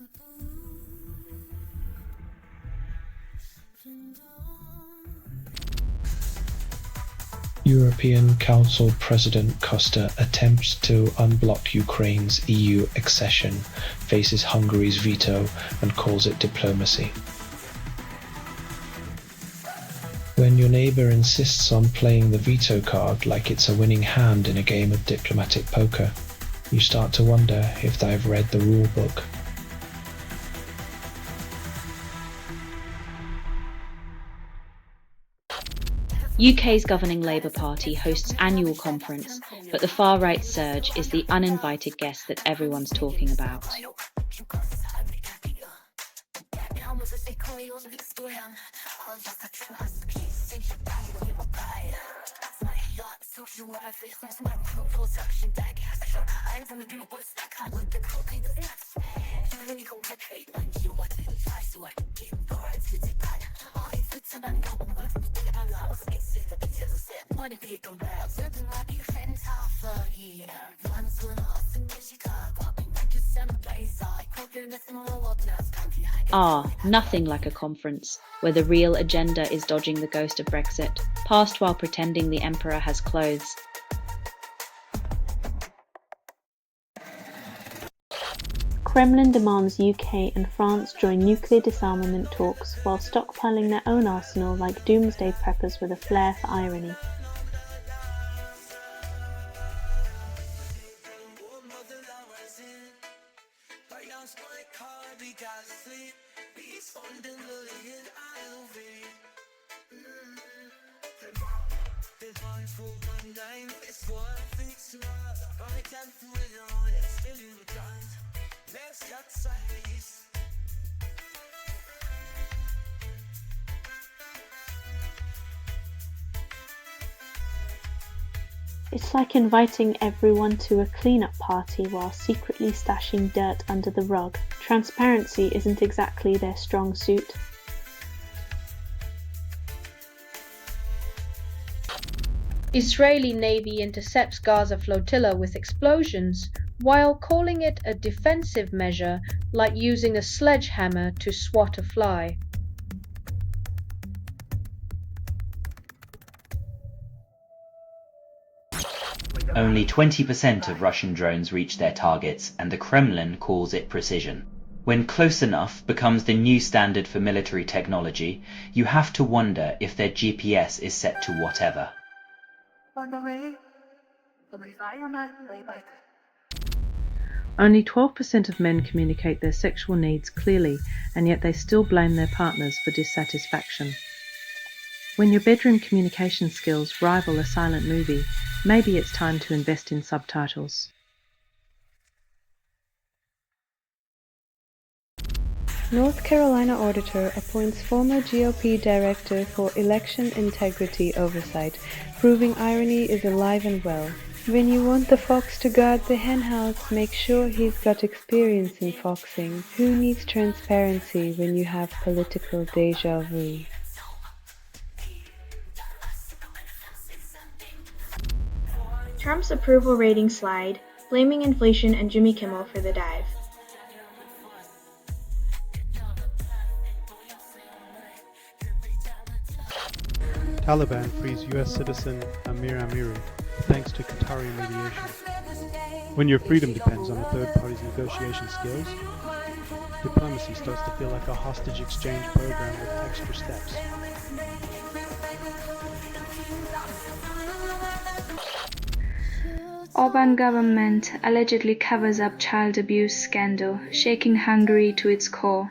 European Council President Costa attempts to unblock Ukraine's EU accession, faces Hungary's veto, and calls it diplomacy. When your neighbour insists on playing the veto card like it's a winning hand in a game of diplomatic poker, you start to wonder if they've read the rule book. UK's governing Labour Party hosts annual conference, but the far-right surge is the uninvited guest that everyone's talking about. Nothing like a conference, where the real agenda is dodging the ghost of Brexit, passed while pretending the emperor has clothes. Kremlin demands UK and France join nuclear disarmament talks while stockpiling their own arsenal like doomsday preppers with a flair for irony. It's like inviting everyone to a cleanup party while secretly stashing dirt under the rug. Transparency isn't exactly their strong suit. Israeli Navy intercepts Gaza flotilla with explosions, while calling it a defensive measure like using a sledgehammer to swat a fly. Only 20% of Russian drones reach their targets, and the Kremlin calls it precision. When close enough becomes the new standard for military technology, you have to wonder if their GPS is set to whatever. Only 12% of men communicate their sexual needs clearly, and yet they still blame their partners for dissatisfaction. When your bedroom communication skills rival a silent movie, maybe it's time to invest in subtitles. North Carolina auditor appoints former GOP director for election integrity oversight, proving irony is alive and well. When you want the fox to guard the henhouse, make sure he's got experience in foxing. Who needs transparency when you have political deja vu? Trump's approval rating slide, blaming inflation and Jimmy Kimmel for the dive. Taliban frees US citizen Amir Amiri thanks to Qatari mediation. When your freedom depends on a third party's negotiation skills, diplomacy starts to feel like a hostage exchange program with extra steps. Orban government allegedly covers up child abuse scandal, shaking Hungary to its core.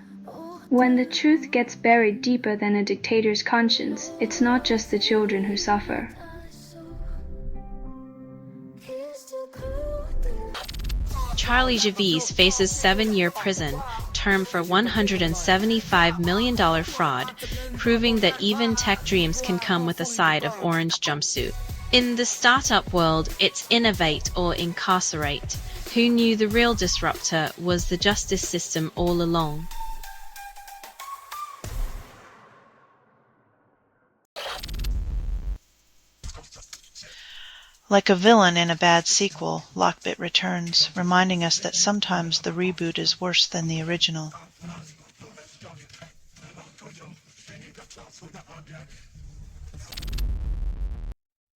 When the truth gets buried deeper than a dictator's conscience, it's not just the children who suffer. Charlie Javice faces 7-year prison term for $175 million fraud, proving that even tech dreams can come with a side of orange jumpsuit. In the startup world, it's innovate or incarcerate. Who knew the real disruptor was the justice system all along? Like a villain in a bad sequel, Lockbit returns, reminding us that sometimes the reboot is worse than the original.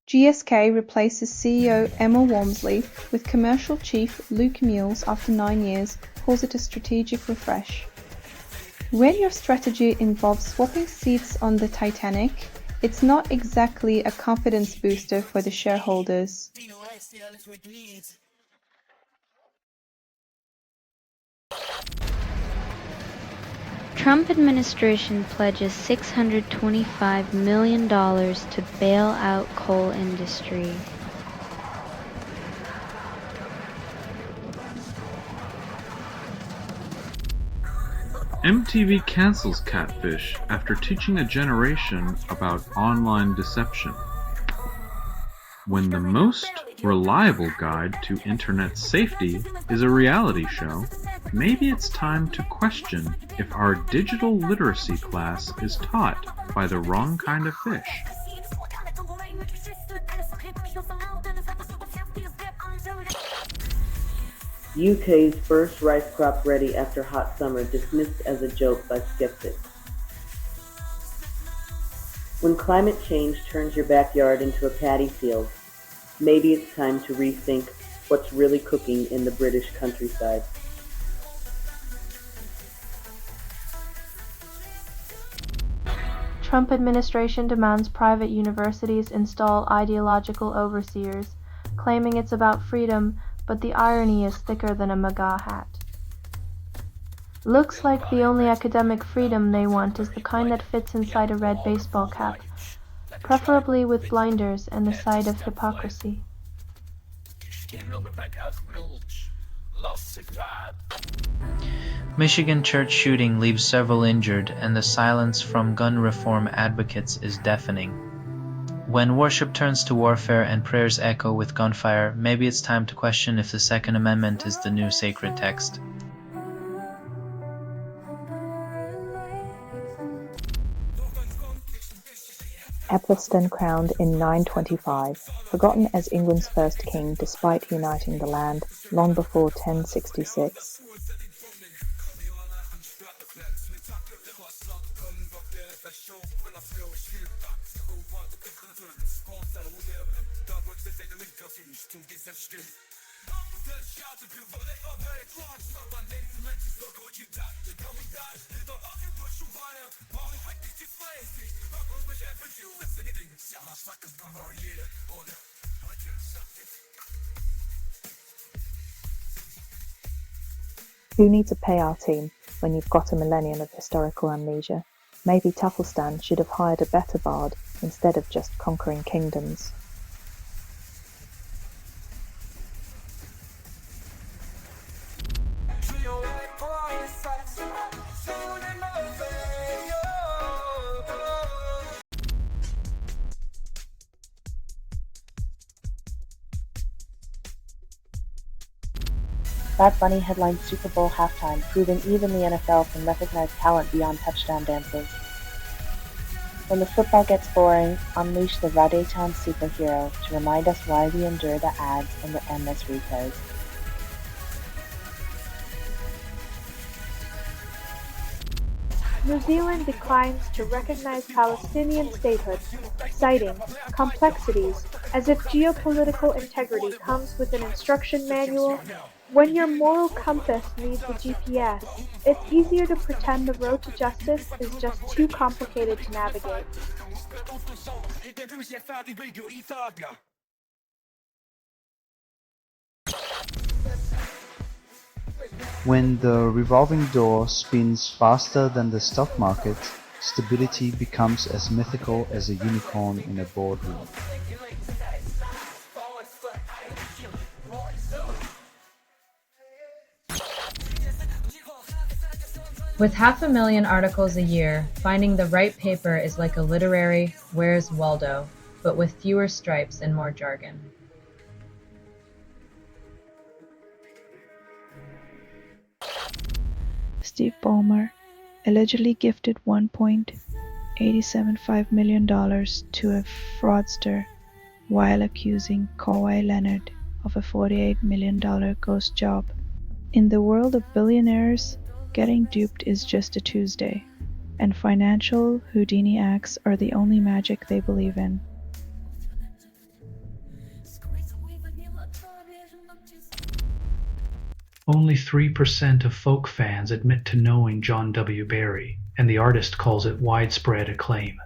GSK replaces CEO Emma Walmsley with commercial chief Luke Mules after 9 years, calls it a strategic refresh. When your strategy involves swapping seats on the Titanic, it's not exactly a confidence booster for the shareholders. Trump administration pledges $625 million to bail out coal industry. MTV cancels Catfish after teaching a generation about online deception. When the most reliable guide to internet safety is a reality show, maybe it's time to question if our digital literacy class is taught by the wrong kind of fish. UK's first rice crop ready after hot summer dismissed as a joke by skeptics. When climate change turns your backyard into a paddy field, maybe it's time to rethink what's really cooking in the British countryside. Trump administration demands private universities install ideological overseers, claiming it's about freedom, but the irony is thicker than a MAGA hat. Looks like the only academic freedom they want is the kind that fits inside a red baseball cap, preferably with blinders and a side of hypocrisy. Michigan church shooting leaves several injured, and the silence from gun reform advocates is deafening. When worship turns to warfare and prayers echo with gunfire, maybe it's time to question if the Second Amendment is the new sacred text. Eccleston crowned in 925, forgotten as England's first king despite uniting the land long before 1066. Who needs a PR team when you've got a millennium of historical amnesia? Maybe Tufflestan should have hired a better bard instead of just conquering kingdoms. Bad Bunny headlined Super Bowl halftime, proving even the NFL can recognize talent beyond touchdown dances. When the football gets boring, unleash the Radayton superhero to remind us why we endure the ads and the endless replays. New Zealand declines to recognize Palestinian statehood, citing complexities, as if geopolitical integrity comes with an instruction manual. When your moral compass needs a GPS, it's easier to pretend the road to justice is just too complicated to navigate. When the revolving door spins faster than the stock market, stability becomes as mythical as a unicorn in a boardroom. With 500,000 articles a year, finding the right paper is like a literary Where's Waldo, but with fewer stripes and more jargon. Steve Ballmer allegedly gifted $1.875 million to a fraudster while accusing Kawhi Leonard of a $48 million ghost job. In the world of billionaires, getting duped is just a Tuesday, and financial Houdini acts are the only magic they believe in. Only 3% of folk fans admit to knowing John W. Barry, and the artist calls it widespread acclaim.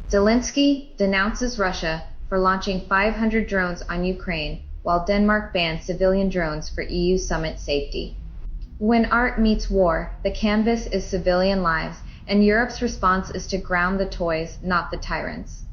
Zelensky denounces Russia for launching 500 drones on Ukraine, while Denmark bans civilian drones for EU summit safety. When art meets war, the canvas is civilian lives, and Europe's response is to ground the toys, not the tyrants.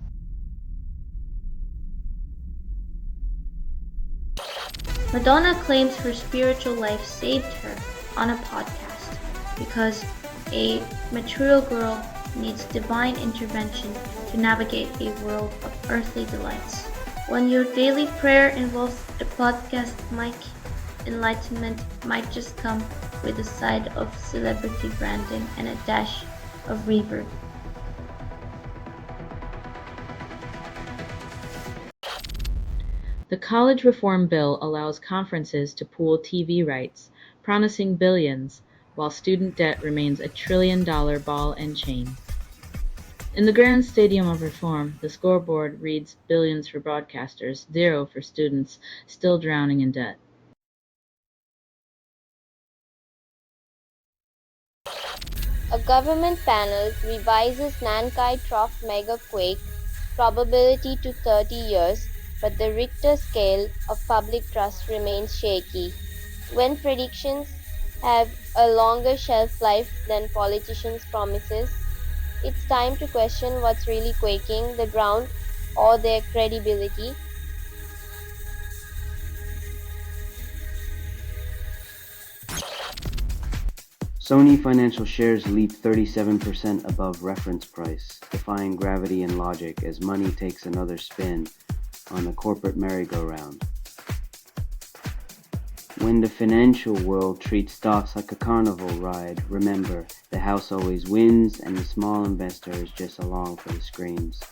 Madonna claims her spiritual life saved her on a podcast because a material girl needs divine intervention to navigate a world of earthly delights. When your daily prayer involves a podcast mic, enlightenment might just come with a side of celebrity branding and a dash of reverb. The college reform bill allows conferences to pool TV rights, promising billions, while student debt remains a $1 trillion ball and chain. In the grand stadium of reform, the scoreboard reads billions for broadcasters, 0 for students, still drowning in debt. A government panel revises Nankai Trough megaquake probability to 30 years, but the Richter scale of public trust remains shaky. When predictions have a longer shelf life than politicians' promises, it's time to question what's really quaking, the ground or their credibility. Sony Financial shares leap 37% above reference price, defying gravity and logic as money takes another spin on the corporate merry-go-round. When the financial world treats stocks like a carnival ride, remember, the house always wins and the small investor is just along for the screams.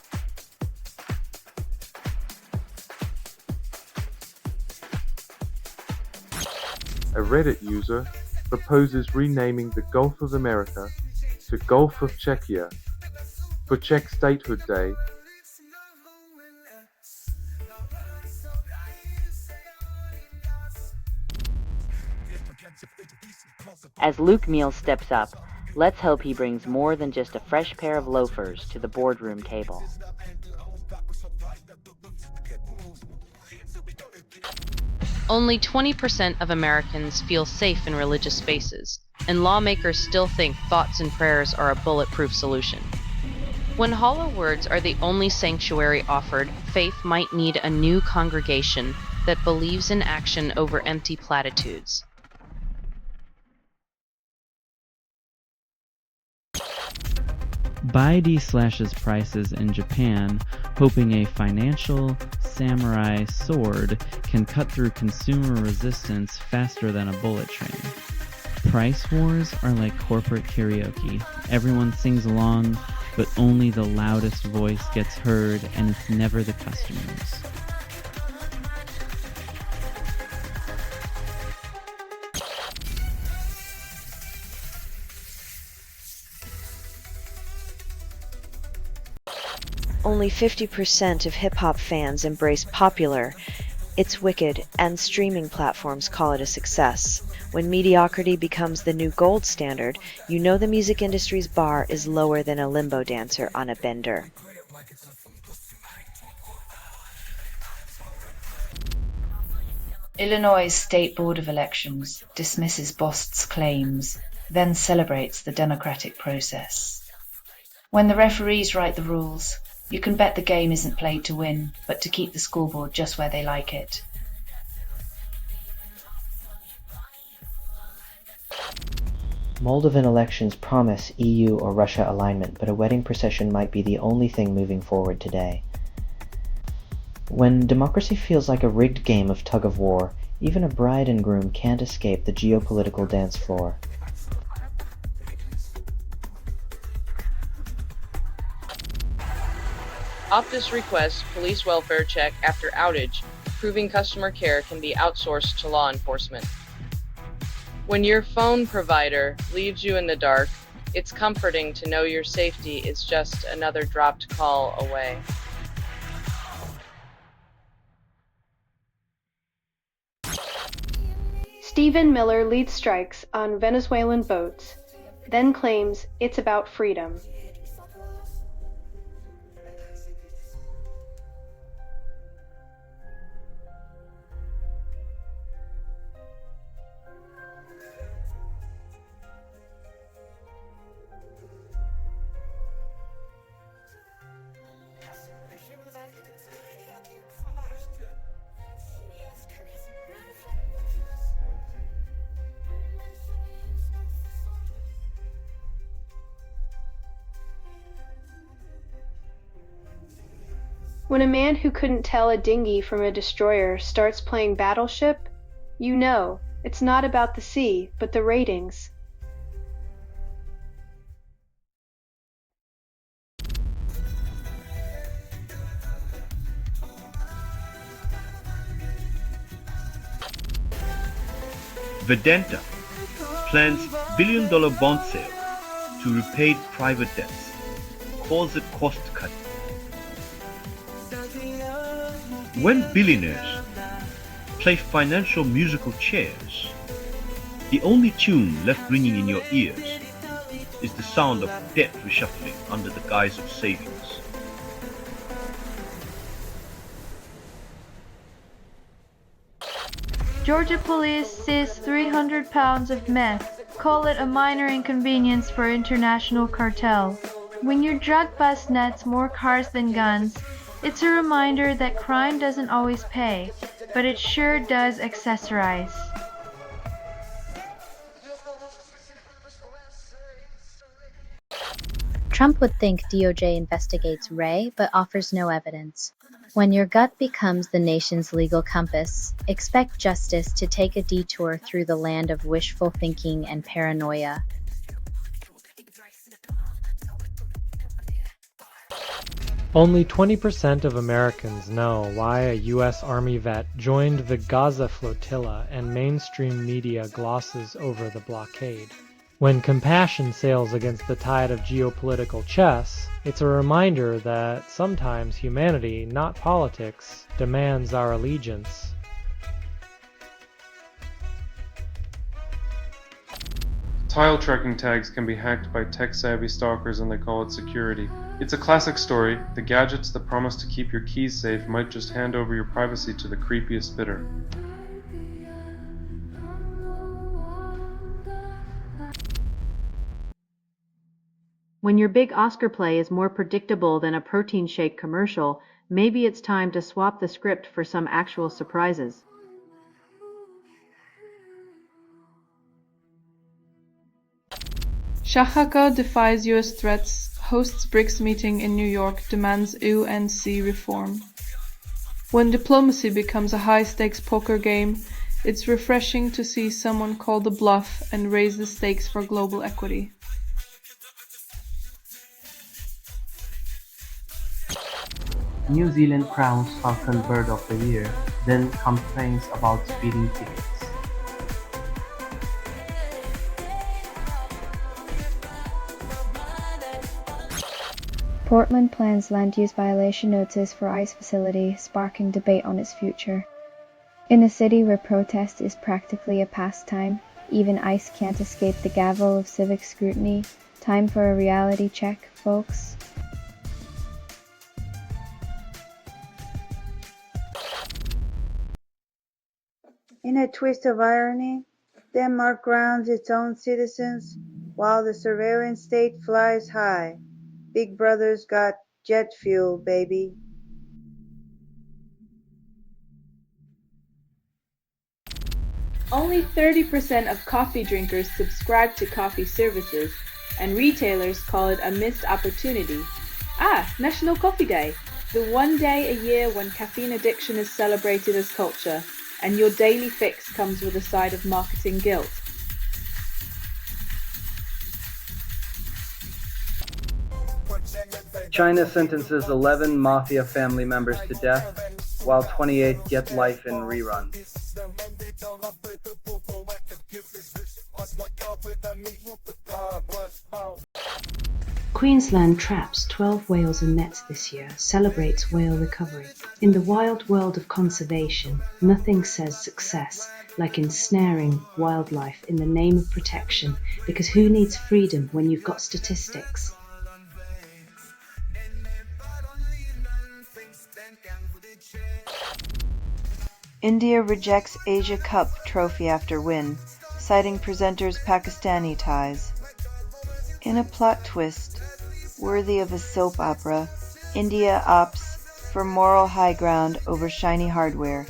A Reddit user proposes renaming the Gulf of America to Gulf of Czechia for Czech Statehood Day. As Luke Meal steps up, let's hope he brings more than just a fresh pair of loafers to the boardroom table. Only 20% of Americans feel safe in religious spaces, and lawmakers still think thoughts and prayers are a bulletproof solution. When hollow words are the only sanctuary offered, faith might need a new congregation that believes in action over empty platitudes. Baidu slashes prices in Japan, hoping a financial samurai sword can cut through consumer resistance faster than a bullet train. Price wars are like corporate karaoke. Everyone sings along, but only the loudest voice gets heard, and it's never the customers. Only 50% of hip-hop fans embrace popular, It's Wicked, and streaming platforms call it a success. When mediocrity becomes the new gold standard, you know the music industry's bar is lower than a limbo dancer on a bender. Illinois' State Board of Elections dismisses Bost's claims, then celebrates the democratic process. When the referees write the rules, you can bet the game isn't played to win, but to keep the scoreboard just where they like it. Moldovan elections promise EU or Russia alignment, but a wedding procession might be the only thing moving forward today. When democracy feels like a rigged game of tug-of-war, even a bride and groom can't escape the geopolitical dance floor. Optus requests police welfare check after outage, proving customer care can be outsourced to law enforcement. When your phone provider leaves you in the dark, it's comforting to know your safety is just another dropped call away. Stephen Miller leads strikes on Venezuelan boats, then claims it's about freedom. When a man who couldn't tell a dinghy from a destroyer starts playing Battleship, you know, it's not about the sea, but the ratings. Vedanta plans billion-dollar bond sale to repay private debts, calls it cost-cutting. When billionaires play financial musical chairs, the only tune left ringing in your ears is the sound of debt reshuffling under the guise of savings. Georgia police seize 300 pounds of meth. Call it a minor inconvenience for international cartel. When your drug bust nets more cars than guns, it's a reminder that crime doesn't always pay, but it sure does accessorize. Trump would think DOJ investigates Wray, but offers no evidence. When your gut becomes the nation's legal compass, expect justice to take a detour through the land of wishful thinking and paranoia. Only 20% of Americans know why a U.S. Army vet joined the Gaza flotilla, and mainstream media glosses over the blockade. When compassion sails against the tide of geopolitical chess, it's a reminder that sometimes humanity, not politics, demands our allegiance. Tile tracking tags can be hacked by tech-savvy stalkers and they call it security. It's a classic story. The gadgets that promise to keep your keys safe might just hand over your privacy to the creepiest bidder. When your big Oscar play is more predictable than a protein shake commercial, maybe it's time to swap the script for some actual surprises. Shahaka defies US threats, hosts BRICS meeting in New York, demands UNC reform. When diplomacy becomes a high-stakes poker game, it's refreshing to see someone call the bluff and raise the stakes for global equity. New Zealand crowns Falcon Bird of the Year, then complains about speeding tickets. Portland plans land use violation notice for ICE facility, sparking debate on its future. In a city where protest is practically a pastime, even ICE can't escape the gavel of civic scrutiny. Time for a reality check, folks. In a twist of irony, Denmark grounds its own citizens while the surveillance state flies high. Big Brother's got jet fuel, baby. Only 30% of coffee drinkers subscribe to coffee services, and retailers call it a missed opportunity. National Coffee Day, the one day a year when caffeine addiction is celebrated as culture, and your daily fix comes with a side of marketing guilt. China sentences 11 mafia family members to death, while 28 get life in reruns. Queensland traps 12 whales in nets this year, celebrates whale recovery. In the wild world of conservation, nothing says success like ensnaring wildlife in the name of protection, because who needs freedom when you've got statistics? India rejects Asia Cup trophy after win, citing presenter's Pakistani ties. In a plot twist worthy of a soap opera, India opts for moral high ground over shiny hardware,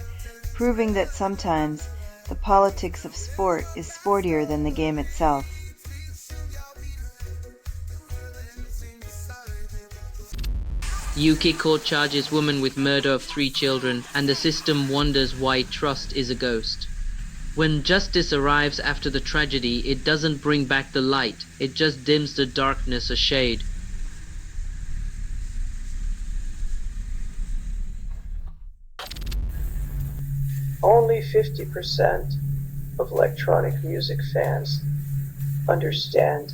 proving that sometimes the politics of sport is sportier than the game itself. UK court charges woman with murder of 3 children, and the system wonders why trust is a ghost. When justice arrives after the tragedy, it doesn't bring back the light, it just dims the darkness a shade. Only 50% of electronic music fans understand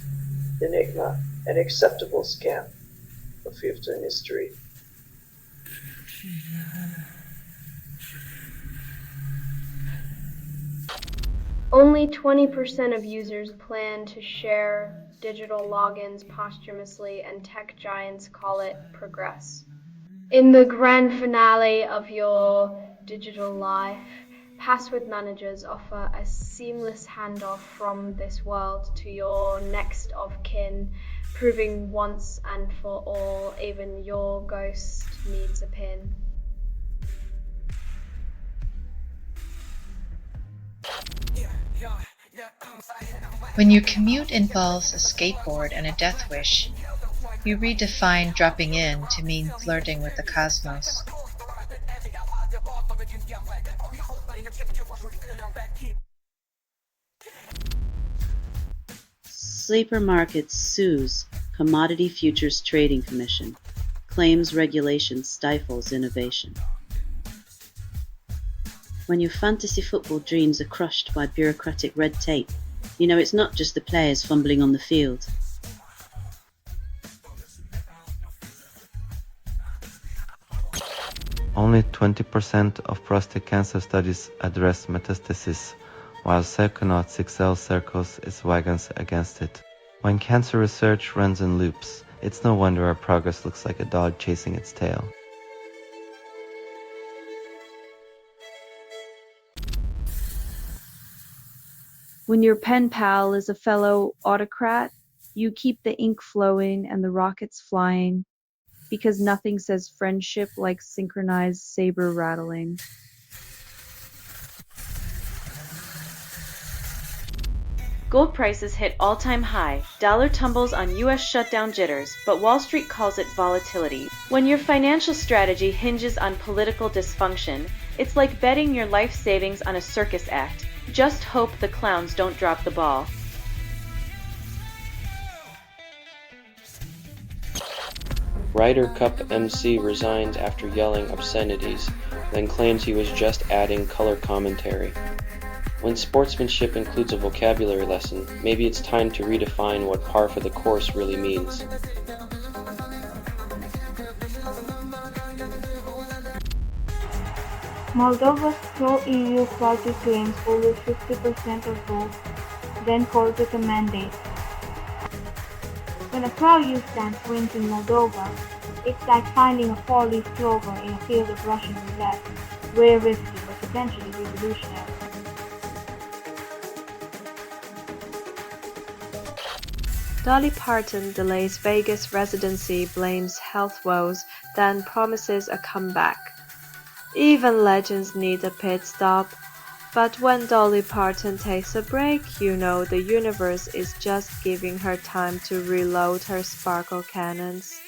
Enigma, an acceptable scam of fifth history. Only 20% of users plan to share digital logins posthumously, and tech giants call it progress. In the grand finale of your digital life, password managers offer a seamless handoff from this world to your next of kin, proving once and for all even your ghost needs a pin. When your commute involves a skateboard and a death wish, you redefine dropping in to mean flirting with the cosmos. Sleeper Markets sues Commodity Futures Trading Commission, claims regulation stifles innovation. When your fantasy football dreams are crushed by bureaucratic red tape, you know it's not just the players fumbling on the field. Only 20% of prostate cancer studies address metastasis, while Psychonauts excel circles its wagons against it. When cancer research runs in loops, it's no wonder our progress looks like a dog chasing its tail. When your pen pal is a fellow autocrat, you keep the ink flowing and the rockets flying, because nothing says friendship like synchronized saber rattling. Gold prices hit all-time high. Dollar tumbles on U.S. shutdown jitters, but Wall Street calls it volatility. When your financial strategy hinges on political dysfunction, it's like betting your life savings on a circus act. Just hope the clowns don't drop the ball. Ryder Cup MC resigns after yelling obscenities, then claims he was just adding color commentary. When sportsmanship includes a vocabulary lesson, maybe it's time to redefine what par for the course really means. Moldova's pro-EU party claims over 50% of votes, then calls it a mandate. When a pro-EU stance wins in Moldova, it's like finding a four-leaf clover in a field of Russian roulette, very risky but potentially revolutionary. Dolly Parton delays Vegas residency, blames health woes, then promises a comeback. Even legends need a pit stop, but when Dolly Parton takes a break, you know the universe is just giving her time to reload her sparkle cannons.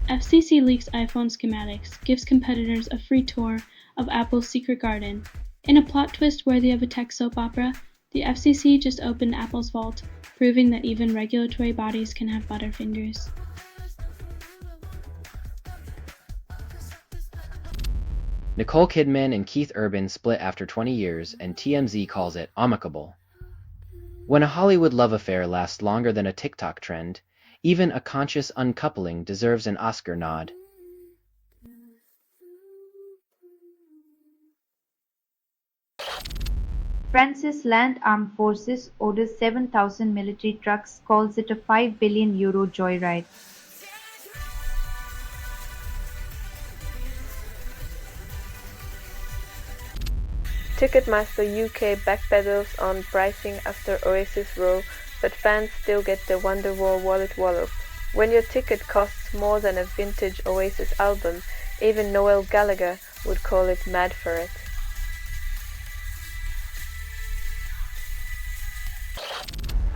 FCC leaks iPhone schematics, gives competitors a free tour of Apple's secret garden. In a plot twist worthy of a tech soap opera, the FCC just opened Apple's vault, proving that even regulatory bodies can have butterfingers. Nicole Kidman and Keith Urban split after 20 years, and TMZ calls it amicable. When a Hollywood love affair lasts longer than a TikTok trend, even a conscious uncoupling deserves an Oscar nod. France's Land Armed Forces orders 7,000 military trucks, calls it a €5 billion joyride. Ticketmaster UK backpedals on pricing after Oasis Row, but fans still get the Wonderwall wallet wallop. When your ticket costs more than a vintage Oasis album, even Noel Gallagher would call it mad for it.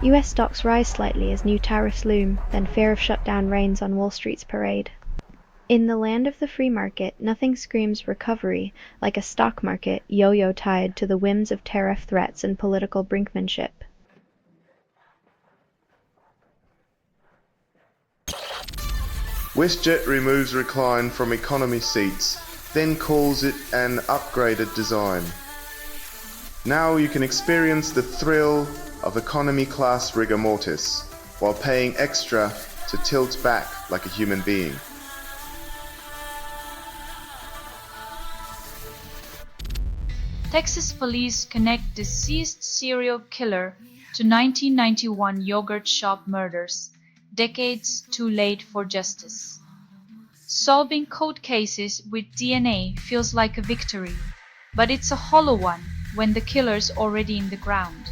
US stocks rise slightly as new tariffs loom, then fear of shutdown reigns on Wall Street's parade. In the land of the free market, nothing screams recovery like a stock market yo-yo tied to the whims of tariff threats and political brinkmanship. WestJet removes recline from economy seats, then calls it an upgraded design. Now you can experience the thrill of economy class rigor mortis, while paying extra to tilt back like a human being. Texas police connect deceased serial killer to 1991 yogurt shop murders, decades too late for justice. Solving cold cases with DNA feels like a victory, but it's a hollow one when the killer's already in the ground.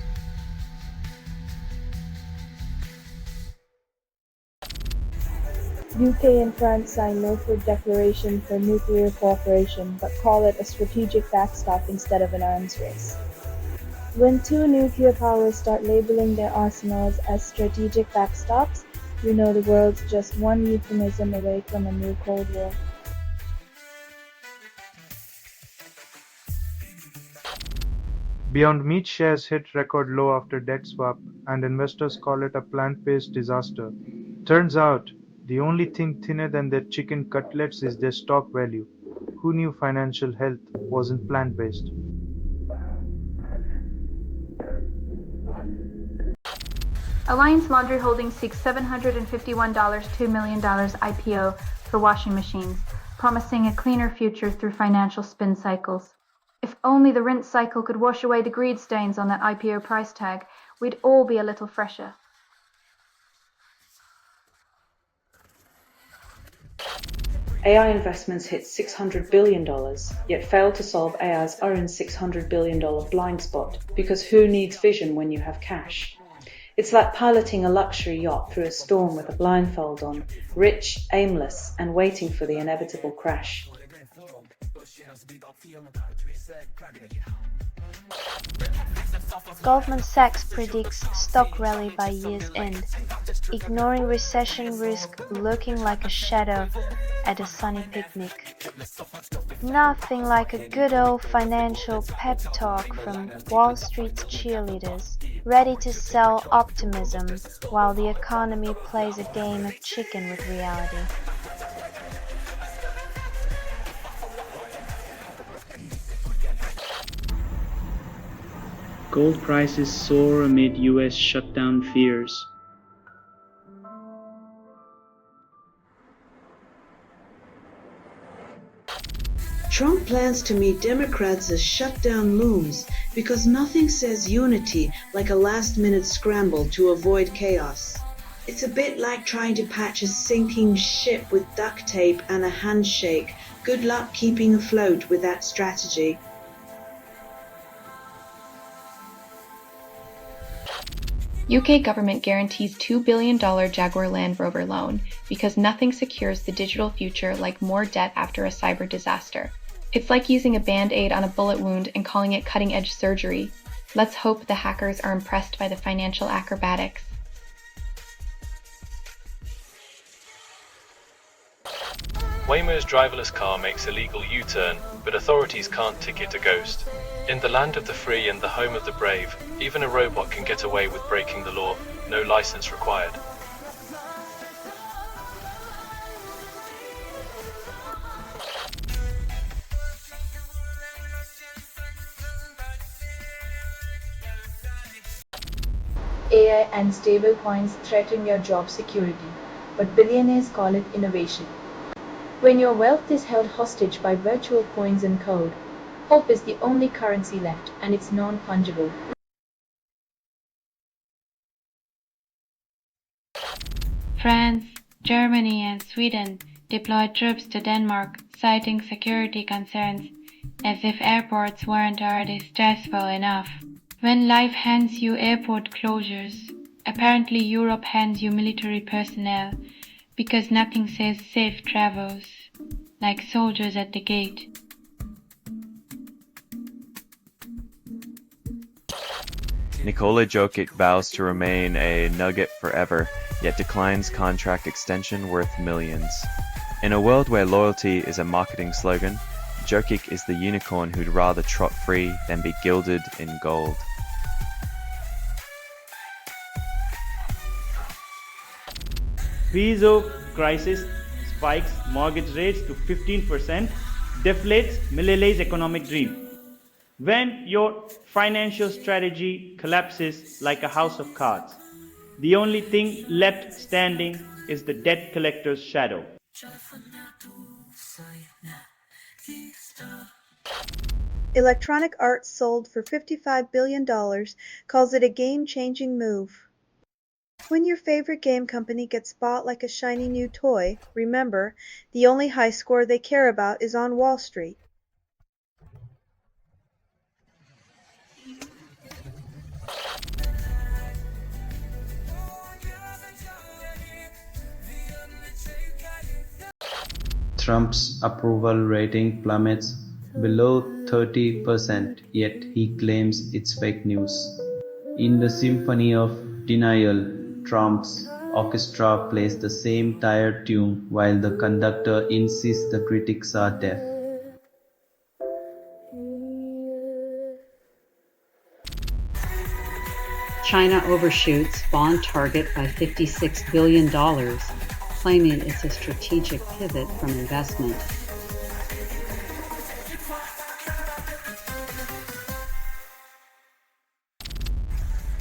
UK and France signed Northwood Declaration for nuclear cooperation, but call it a strategic backstop instead of an arms race. When two nuclear powers start labeling their arsenals as strategic backstops, you know the world's just one euphemism away from a new Cold War. Beyond Meat shares hit record low after debt swap, and investors call it a plant-based disaster. Turns out, the only thing thinner than their chicken cutlets is their stock value. Who knew financial health wasn't plant-based? Alliance Laundry Holdings seeks $751 $2 million IPO for washing machines, promising a cleaner future through financial spin cycles. If only the rinse cycle could wash away the greed stains on that IPO price tag, we'd all be a little fresher. AI investments hit $600 billion, yet fail to solve AI's own $600 billion blind spot, because who needs vision when you have cash? It's like piloting a luxury yacht through a storm with a blindfold on, rich, aimless, and waiting for the inevitable crash. Goldman Sachs predicts stock rally by year's end, ignoring recession risk looking like a shadow at a sunny picnic. Nothing like a good old financial pep talk from Wall Street's cheerleaders, ready to sell optimism while the economy plays a game of chicken with reality. Gold prices soar amid US shutdown fears. Trump plans to meet Democrats as shutdown looms because nothing says unity like a last-minute scramble to avoid chaos. It's a bit like trying to patch a sinking ship with duct tape and a handshake. Good luck keeping afloat with that strategy. UK government guarantees $2 billion Jaguar Land Rover loan because nothing secures the digital future like more debt after a cyber disaster. It's like using a band-aid on a bullet wound and calling it cutting-edge surgery. Let's hope the hackers are impressed by the financial acrobatics. Waymo's driverless car makes a legal U-turn, but authorities can't ticket a ghost. In the land of the free and the home of the brave, even a robot can get away with breaking the law, no license required. AI and stablecoins threaten your job security, but billionaires call it innovation. When your wealth is held hostage by virtual coins and code, hope is the only currency left, and it's non-fungible. France, Germany, and Sweden deployed troops to Denmark, citing security concerns, as if airports weren't already stressful enough. When life hands you airport closures, apparently Europe hands you military personnel, because nothing says safe travels like soldiers at the gate. Nikola Jokic vows to remain a Nugget forever, yet declines contract extension worth millions. In a world where loyalty is a marketing slogan, Jokic is the unicorn who'd rather trot free than be gilded in gold. Peso crisis spikes mortgage rates to 15%, deflates Malalay's economic dream. When your financial strategy collapses like a house of cards, the only thing left standing is the debt collector's shadow. Electronic Arts sold for $55 billion calls it a game-changing move. When your favorite game company gets bought like a shiny new toy, remember, the only high score they care about is on Wall Street. Trump's approval rating plummets below 30%, yet he claims it's fake news. In the symphony of denial, Trump's orchestra plays the same tired tune while the conductor insists the critics are deaf. China overshoots bond target by $56 billion, claiming it's a strategic pivot from investment.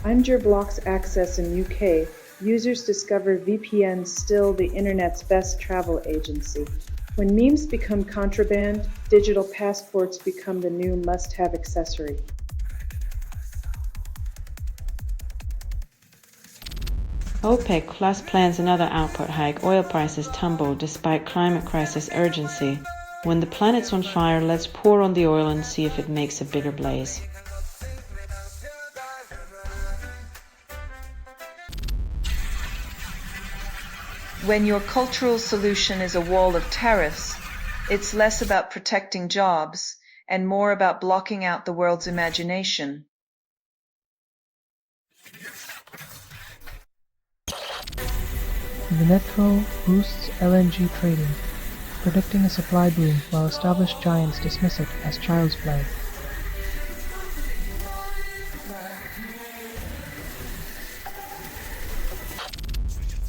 Find your blocks access in UK. Users discover VPN's still the internet's best travel agency. When memes become contraband, digital passports become the new must-have accessory. OPEC Plus plans another output hike. Oil prices tumble despite climate crisis urgency. When the planet's on fire, let's pour on the oil and see if it makes a bigger blaze. When your cultural solution is a wall of tariffs, it's less about protecting jobs and more about blocking out the world's imagination. Venezuela boosts LNG trading, predicting a supply boom while established giants dismiss it as child's play.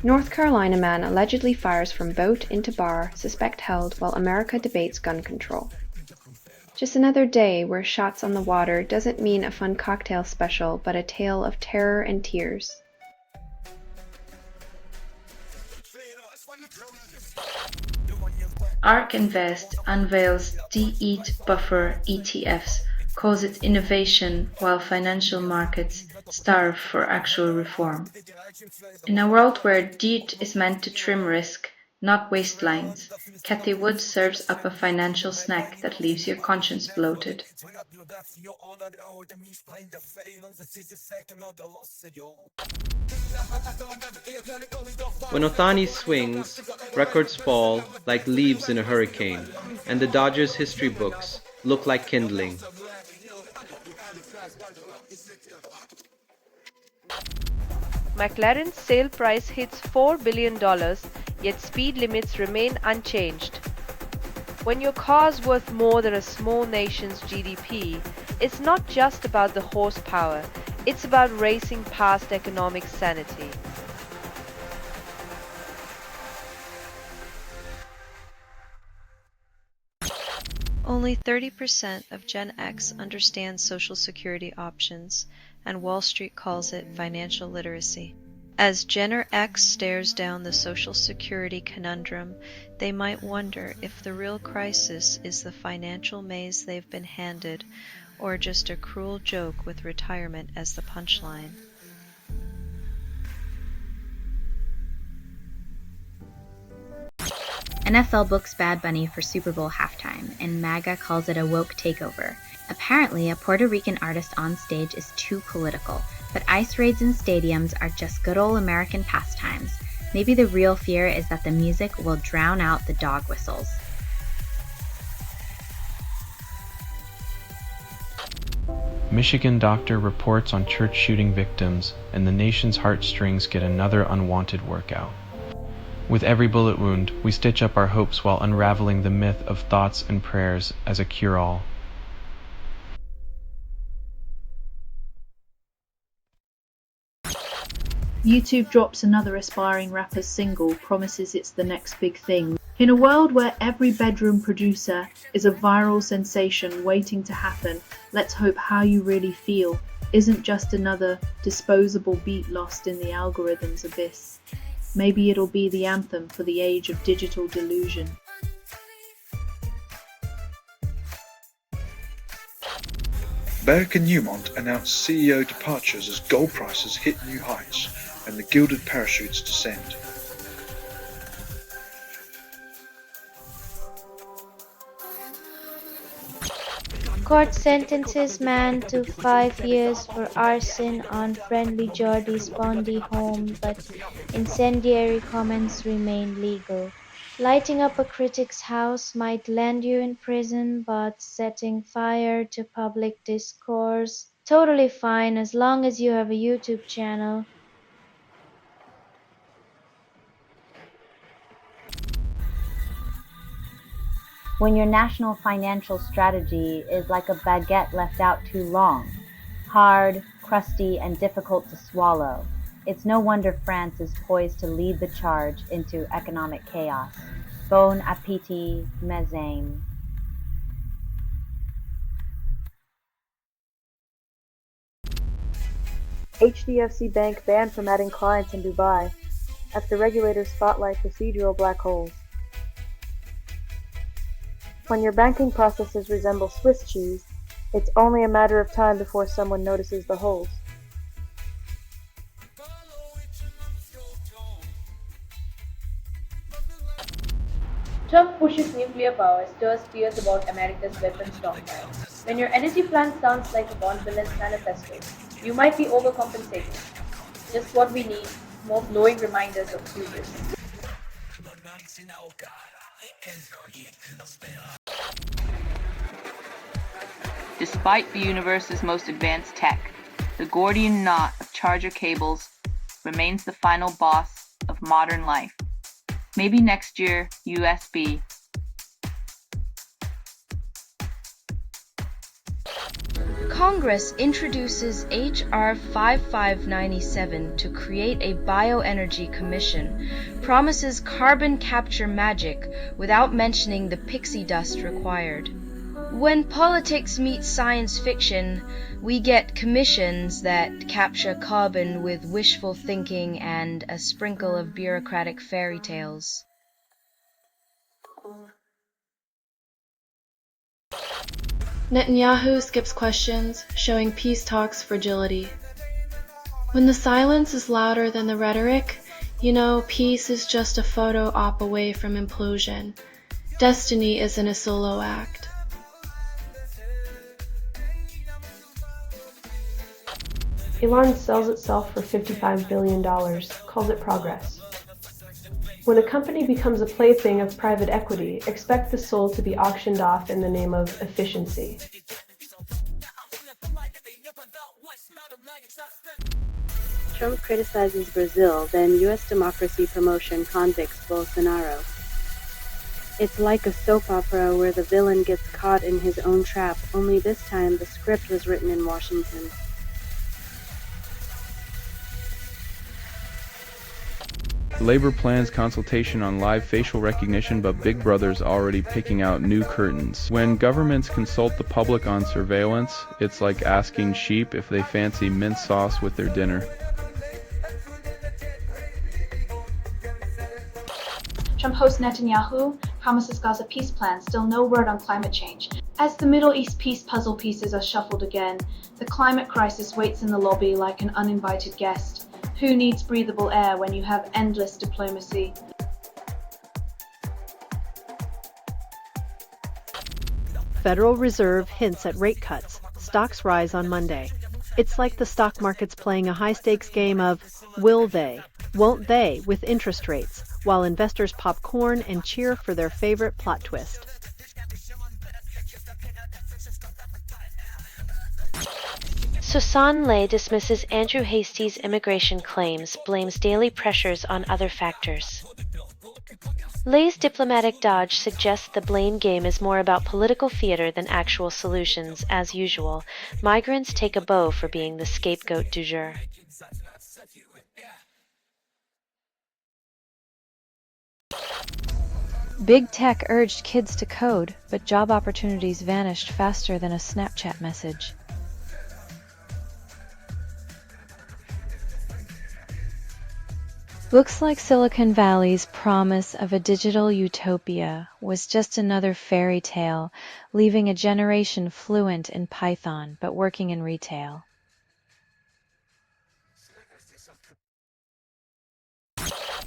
North Carolina man allegedly fires from boat into bar, suspect held while America debates gun control. Just another day where shots on the water doesn't mean a fun cocktail special, but a tale of terror and tears. ARK Invest unveils de-ETH buffer ETFs, calls it innovation while financial markets starve for actual reform. In a world where de-ETH is meant to trim risk, not waistlines, Cathy Wood serves up a financial snack that leaves your conscience bloated. When Ohtani swings, records fall like leaves in a hurricane, and the Dodgers' history books look like kindling. McLaren's sale price hits $4 billion, yet speed limits remain unchanged. When your car's worth more than a small nation's GDP, it's not just about the horsepower, it's about racing past economic sanity. Only 30% of Gen X understands Social Security options, and Wall Street calls it financial literacy. As Gen X stares down the Social Security conundrum, they might wonder if the real crisis is the financial maze they've been handed, or just a cruel joke with retirement as the punchline. NFL books Bad Bunny for Super Bowl halftime, and MAGA calls it a woke takeover. Apparently, a Puerto Rican artist on stage is too political, but ice raids in stadiums are just good old American pastimes. Maybe the real fear is that the music will drown out the dog whistles. Michigan doctor reports on church shooting victims, and the nation's heartstrings get another unwanted workout. With every bullet wound, we stitch up our hopes while unraveling the myth of thoughts and prayers as a cure-all. YouTube drops another aspiring rapper's single, promises it's the next big thing. In a world where every bedroom producer is a viral sensation waiting to happen, let's hope How You Really Feel isn't just another disposable beat lost in the algorithm's abyss. Maybe it'll be the anthem for the age of digital delusion. American Newmont announced CEO departures as gold prices hit new heights and the gilded parachutes descend. Court sentences man to 5 years for arson on friendly Geordie's Bondi home, but incendiary comments remain legal. Lighting up a critic's house might land you in prison, but setting fire to public discourse, totally fine as long as you have a YouTube channel. When your national financial strategy is like a baguette left out too long, hard, crusty, and difficult to swallow, it's no wonder France is poised to lead the charge into economic chaos. Bon appétit, mes amis. HDFC Bank banned from adding clients in Dubai after regulators spotlight procedural black holes. When your banking processes resemble Swiss cheese, it's only a matter of time before someone notices the holes. Trump pushes nuclear power, stirs fears about America's weapons stockpile. When your energy plan sounds like a Bond villain's manifesto, you might be overcompensating. Just what we need, more glowing reminders of hubris. Despite the universe's most advanced tech, the Gordian knot of charger cables remains the final boss of modern life. Maybe next year, USB. Congress introduces H.R. 5597 to create a bioenergy commission, promises carbon capture magic without mentioning the pixie dust required. When politics meets science fiction, we get commissions that capture carbon with wishful thinking and a sprinkle of bureaucratic fairy tales. Netanyahu skips questions, showing peace talks fragility. When the silence is louder than the rhetoric, you know peace is just a photo op away from implosion. Destiny isn't a solo act. Elon sells itself for $55 billion, calls it progress. When a company becomes a plaything of private equity, expect the soul to be auctioned off in the name of efficiency. Trump criticizes Brazil, then U.S. democracy promotion convicts Bolsonaro. It's like a soap opera where the villain gets caught in his own trap, only this time the script was written in Washington. Labor plans consultation on live facial recognition, but Big Brother's already picking out new curtains. When governments consult the public on surveillance, it's like asking sheep if they fancy mint sauce with their dinner. Trump hosts Netanyahu, promises Gaza peace plan, still no word on climate change. As the Middle East peace puzzle pieces are shuffled again, the climate crisis waits in the lobby like an uninvited guest. Who needs breathable air when you have endless diplomacy? Federal Reserve hints at rate cuts. Stocks rise on Monday. It's like the stock market's playing a high-stakes game of will they, won't they with interest rates, while investors pop corn and cheer for their favorite plot twist. Susan Ley dismisses Andrew Hastie's immigration claims, blames daily pressures on other factors. Ley's diplomatic dodge suggests the blame game is more about political theater than actual solutions. As usual, migrants take a bow for being the scapegoat du jour. Big Tech urged kids to code, but job opportunities vanished faster than a Snapchat message. Looks like Silicon Valley's promise of a digital utopia was just another fairy tale, leaving a generation fluent in Python but working in retail.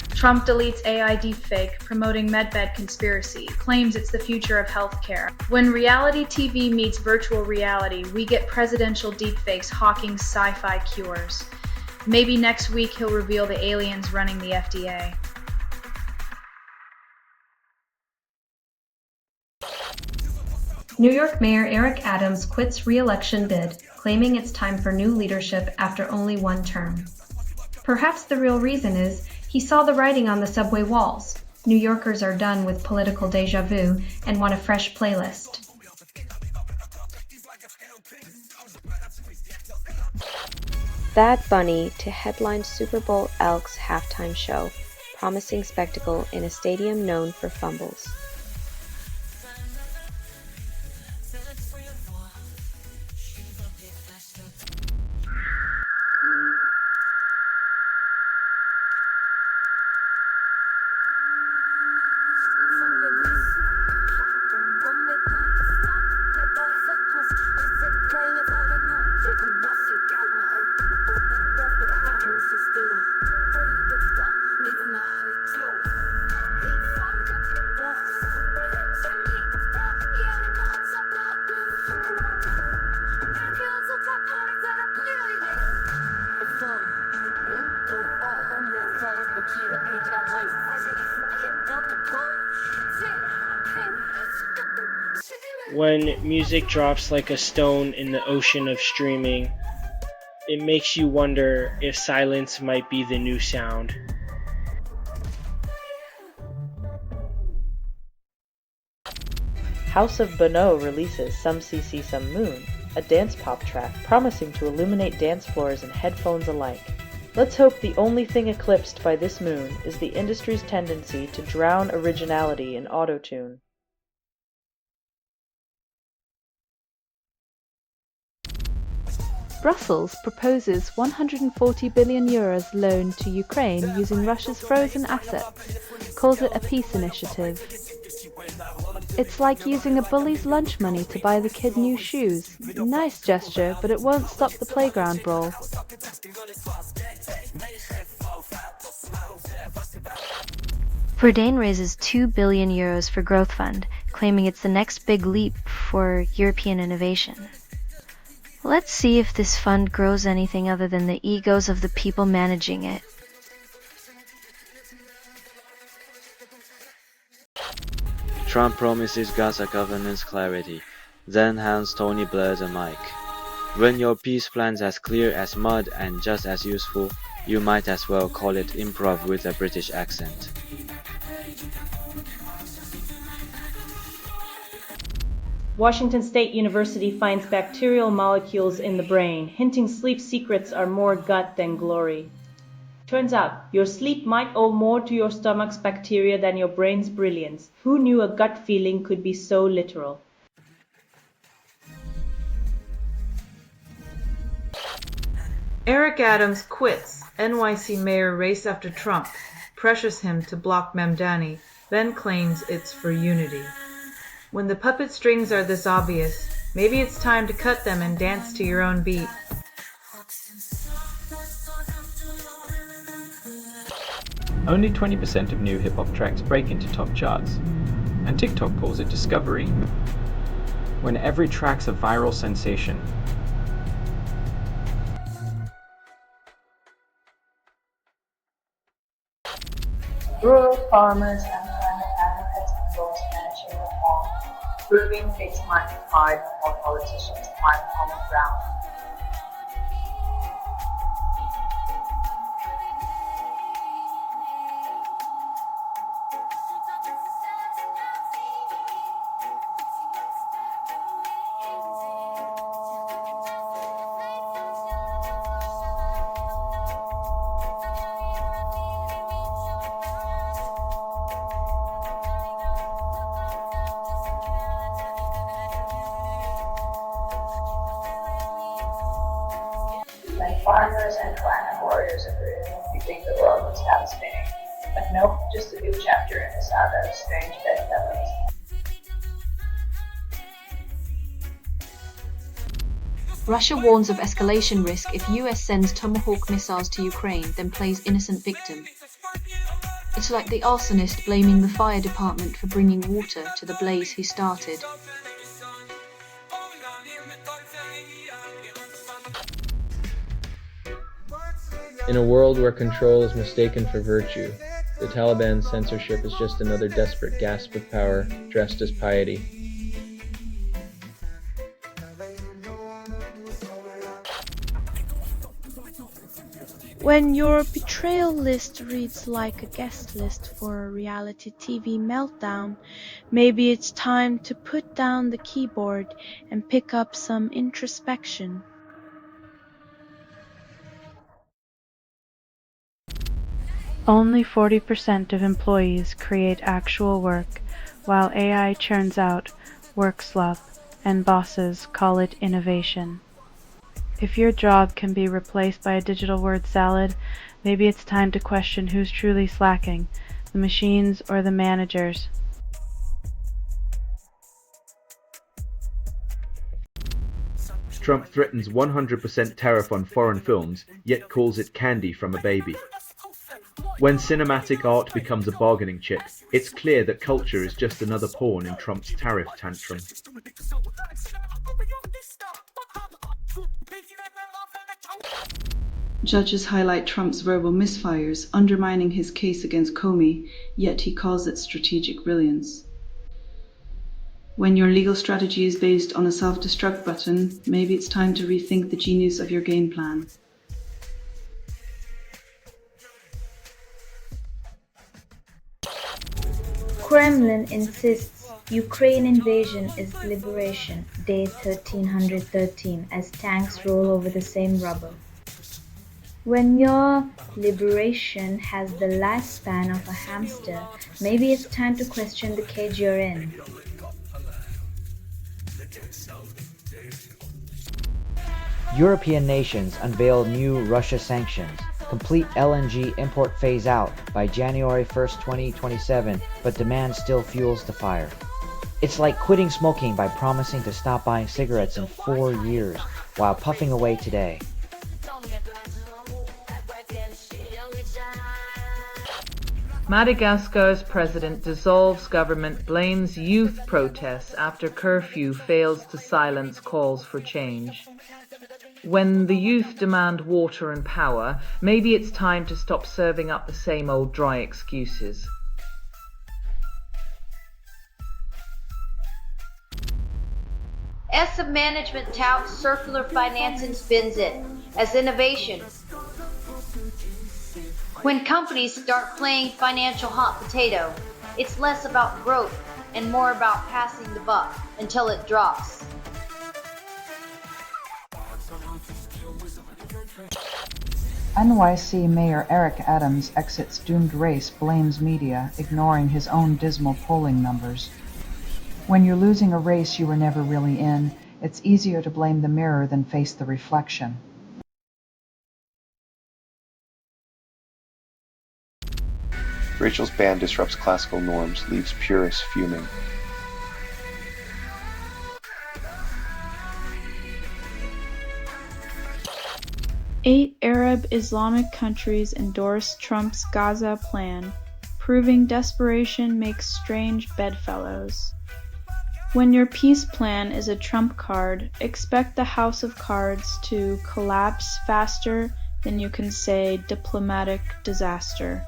Trump deletes AI deepfake, promoting medbed conspiracy, claims it's the future of healthcare. When reality TV meets virtual reality, we get presidential deepfakes hawking sci-fi cures. Maybe next week he'll reveal the aliens running the FDA. New York Mayor Eric Adams quits re-election bid, claiming it's time for new leadership after only one term. Perhaps the real reason is he saw the writing on the subway walls. New Yorkers are done with political déjà vu and want a fresh playlist. Bad Bunny to headline Super Bowl Elks halftime show, promising spectacle in a stadium known for fumbles. When music drops like a stone in the ocean of streaming, it makes you wonder if silence might be the new sound. House of Bono releases Some CC Some Moon, a dance pop track promising to illuminate dance floors and headphones alike. Let's hope the only thing eclipsed by this moon is the industry's tendency to drown originality in auto-tune. Brussels proposes €140 billion loan to Ukraine using Russia's frozen assets, calls it a peace initiative. It's like using a bully's lunch money to buy the kid new shoes. Nice gesture, but it won't stop the playground brawl. Verdane raises €2 billion for Growth Fund, claiming it's the next big leap for European innovation. Let's see if this fund grows anything other than the egos of the people managing it. Trump promises Gaza governance clarity, then hands Tony Blair the mic. When your peace plan's as clear as mud and just as useful, you might as well call it improv with a British accent. Washington State University finds bacterial molecules in the brain, hinting sleep secrets are more gut than glory. Turns out, your sleep might owe more to your stomach's bacteria than your brain's brilliance. Who knew a gut feeling could be so literal? Eric Adams quits NYC mayor race after Trump, pressures him to block Mamdani, then claims it's for unity. When the puppet strings are this obvious, maybe it's time to cut them and dance to your own beat. Only 20% of new hip-hop tracks break into top charts, and TikTok calls it discovery, when every track's a viral sensation. Rural farmers and climate advocates endorse managing reform, proving it might be hard for politicians to find common ground. When farmers and climate warriors agree, we think the world would stop spinning. Nope, just a new chapter in the saga of strange bedfellows. Russia warns of escalation risk if US sends Tomahawk missiles to Ukraine, then plays innocent victim. It's like the arsonist blaming the fire department for bringing water to the blaze he started. In a world where control is mistaken for virtue, the Taliban's censorship is just another desperate gasp of power dressed as piety. When your betrayal list reads like a guest list for a reality TV meltdown, maybe it's time to put down the keyboard and pick up some introspection. Only 40% of employees create actual work, while AI churns out work slop, and bosses call it innovation. If your job can be replaced by a digital word salad, maybe it's time to question who's truly slacking, the machines or the managers. Trump threatens 100% tariff on foreign films, yet calls it candy from a baby. When cinematic art becomes a bargaining chip, it's clear that culture is just another pawn in Trump's tariff tantrum. Judges highlight Trump's verbal misfires, undermining his case against Comey, yet he calls it strategic brilliance. When your legal strategy is based on a self-destruct button, maybe it's time to rethink the genius of your game plan. Kremlin insists Ukraine invasion is liberation, day 1313, as tanks roll over the same rubble. When your liberation has the lifespan of a hamster, maybe it's time to question the cage you're in. European nations unveil new Russia sanctions. Complete LNG import phase out by January 1st, 2027, but demand still fuels the fire. It's like quitting smoking by promising to stop buying cigarettes in 4 years while puffing away today. Madagascar's president dissolves government, blames youth protests after curfew fails to silence calls for change. When the youth demand water and power, maybe it's time to stop serving up the same old dry excuses. Asset management touts circular finance and spins it as innovation. When companies start playing financial hot potato, it's less about growth and more about passing the buck until it drops. NYC Mayor Eric Adams exits doomed race, blames media, ignoring his own dismal polling numbers. When you're losing a race you were never really in, it's easier to blame the mirror than face the reflection. Rachel's band disrupts classical norms, leaves purists fuming. Eight Arab Islamic countries endorse Trump's Gaza plan, proving desperation makes strange bedfellows. When your peace plan is a trump card, expect the house of cards to collapse faster than you can say diplomatic disaster.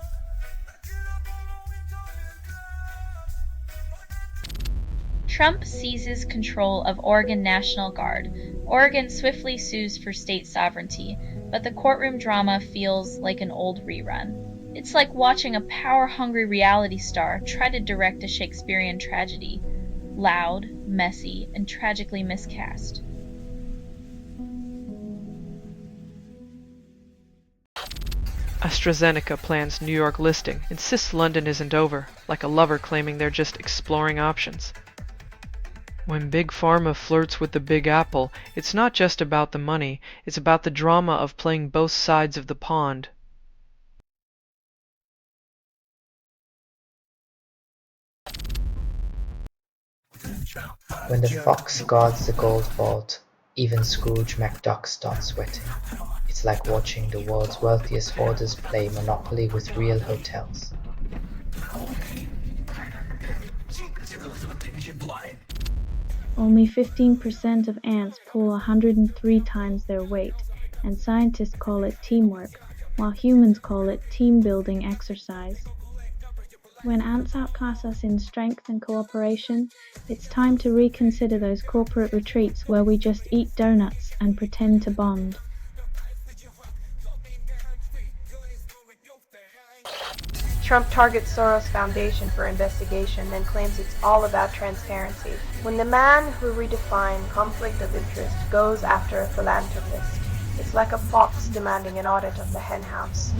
Trump seizes control of Oregon National Guard. Oregon swiftly sues for state sovereignty, but the courtroom drama feels like an old rerun. It's like watching a power-hungry reality star try to direct a Shakespearean tragedy. Loud, messy, and tragically miscast. AstraZeneca plans New York listing, insists London isn't over, like a lover claiming they're just exploring options. When Big Pharma flirts with the Big Apple, it's not just about the money, it's about the drama of playing both sides of the pond. When the fox guards the gold vault, even Scrooge McDuck starts sweating. It's like watching the world's wealthiest hoarders play Monopoly with real hotels. Only 15% of ants pull 103 times their weight, and scientists call it teamwork, while humans call it team-building exercise. When ants outclass us in strength and cooperation, it's time to reconsider those corporate retreats where we just eat donuts and pretend to bond. Trump targets Soros Foundation for investigation, then claims it's all about transparency. When the man who redefined conflict of interest goes after a philanthropist, it's like a fox demanding an audit of the henhouse.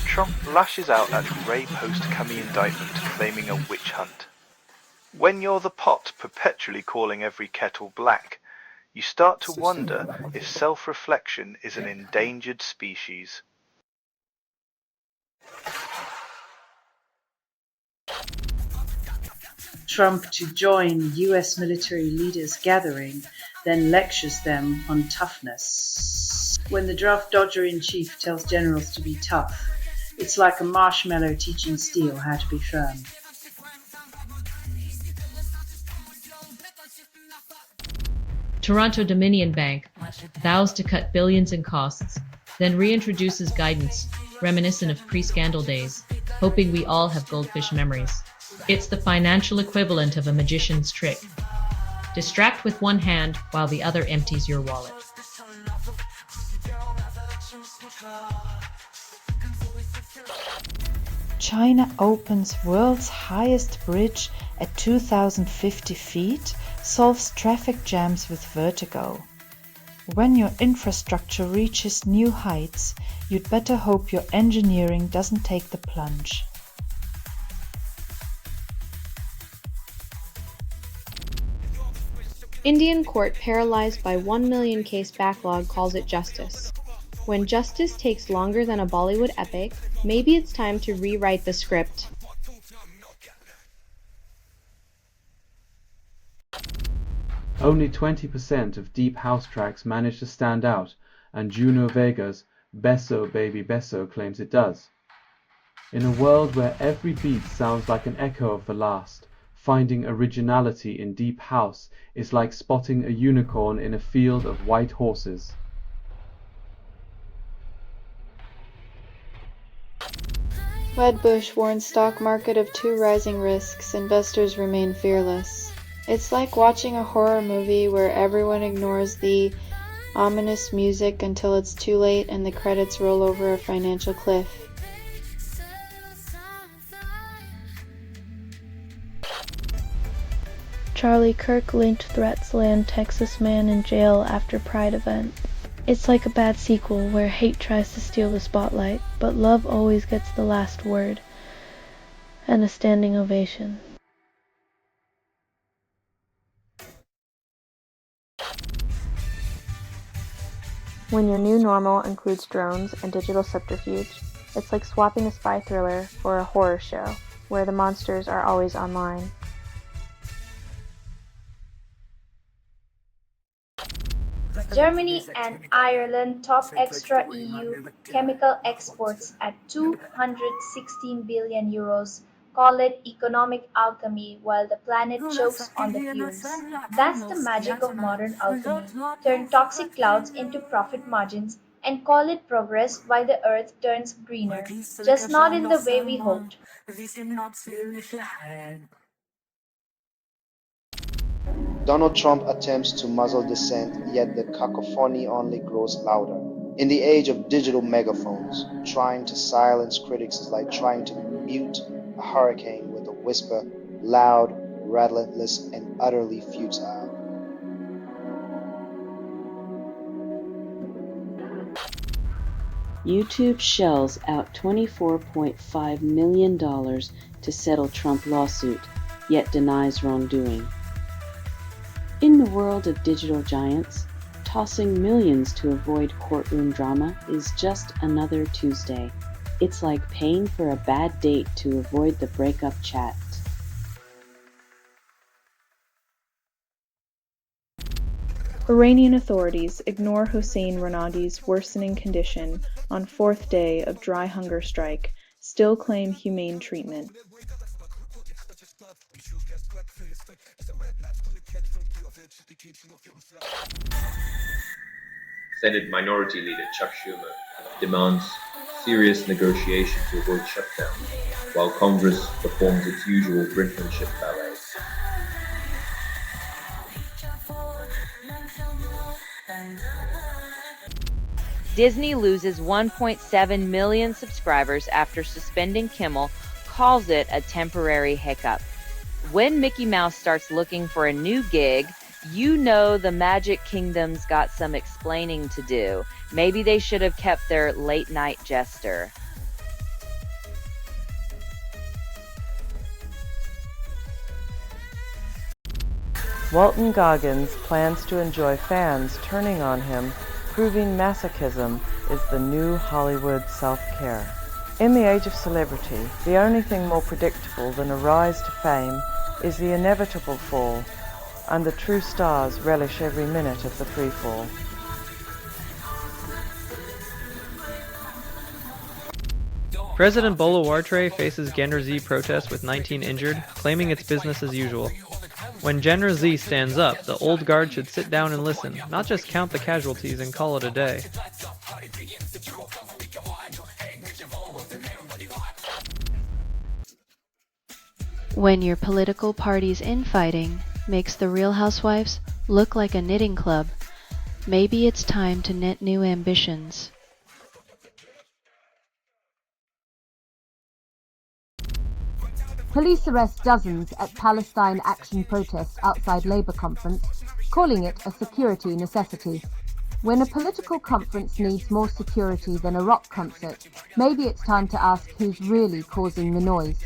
Trump lashes out at Ray post-Comey indictment claiming a witch hunt. When you're the pot perpetually calling every kettle black, you start to wonder if self-reflection is an endangered species. Trump to join US military leaders gathering, then lectures them on toughness. When the draft dodger-in-chief tells generals to be tough, it's like a marshmallow teaching steel how to be firm. Toronto Dominion Bank vows to cut billions in costs, then reintroduces guidance reminiscent of pre-scandal days, hoping we all have goldfish memories. It's the financial equivalent of a magician's trick. Distract with one hand while the other empties your wallet. China opens world's highest bridge at 2,050 feet, solves traffic jams with vertigo. When your infrastructure reaches new heights, you'd better hope your engineering doesn't take the plunge. Indian court paralyzed by 1 million case backlog calls it justice. When justice takes longer than a Bollywood epic, maybe it's time to rewrite the script. Only 20% of deep house tracks manage to stand out, and Juno Vega's Beso Baby Beso claims it does. In a world where every beat sounds like an echo of the last, finding originality in deep house is like spotting a unicorn in a field of white horses. Wedbush warns stock market of 2 rising risks. Investors remain fearless. It's like watching a horror movie where everyone ignores the ominous music until it's too late and the credits roll over a financial cliff. Charlie Kirk linked threats land Texas man in jail after Pride event. It's like a bad sequel where hate tries to steal the spotlight, but love always gets the last word. And a standing ovation. When your new normal includes drones and digital subterfuge, it's like swapping a spy thriller for a horror show, where the monsters are always online. Germany and Ireland top extra EU chemical exports at 216 billion euros. Call it economic alchemy while the planet chokes on the fumes. That's the magic of modern alchemy. Turn toxic clouds into profit margins and call it progress while the earth turns greener. Just not in the way we hoped. Donald Trump attempts to muzzle dissent, yet the cacophony only grows louder. In the age of digital megaphones, trying to silence critics is like trying to mute a hurricane with a whisper, loud, relentless, and utterly futile. YouTube shells out $24.5 million to settle Trump lawsuit, yet denies wrongdoing. In the world of digital giants, tossing millions to avoid courtroom drama is just another Tuesday. It's like paying for a bad date to avoid the breakup chat. Iranian authorities ignore Hossein Ronadi's worsening condition on fourth day of dry hunger strike, still claim humane treatment. Senate Minority Leader Chuck Schumer demands serious negotiation to avoid shutdown, while Congress performs its usual brinkmanship ballet. Disney loses 1.7 million subscribers after suspending Kimmel, calls it a temporary hiccup. When Mickey Mouse starts looking for a new gig, you know the Magic Kingdom's got some explaining to do. Maybe they should have kept their late-night jester. Walton Goggins plans to enjoy fans turning on him, proving masochism is the new Hollywood self-care. In the age of celebrity, the only thing more predictable than a rise to fame is the inevitable fall, and the true stars relish every minute of the free fall. President Boluarte faces Genre Z protests with 19 injured, claiming it's business as usual. When Genre Z stands up, the old guard should sit down and listen, not just count the casualties and call it a day. When your political party's infighting makes the Real Housewives look like a knitting club, maybe it's time to knit new ambitions. Police arrest dozens at Palestine Action protest outside Labour conference, calling it a security necessity. When a political conference needs more security than a rock concert, maybe it's time to ask who's really causing the noise.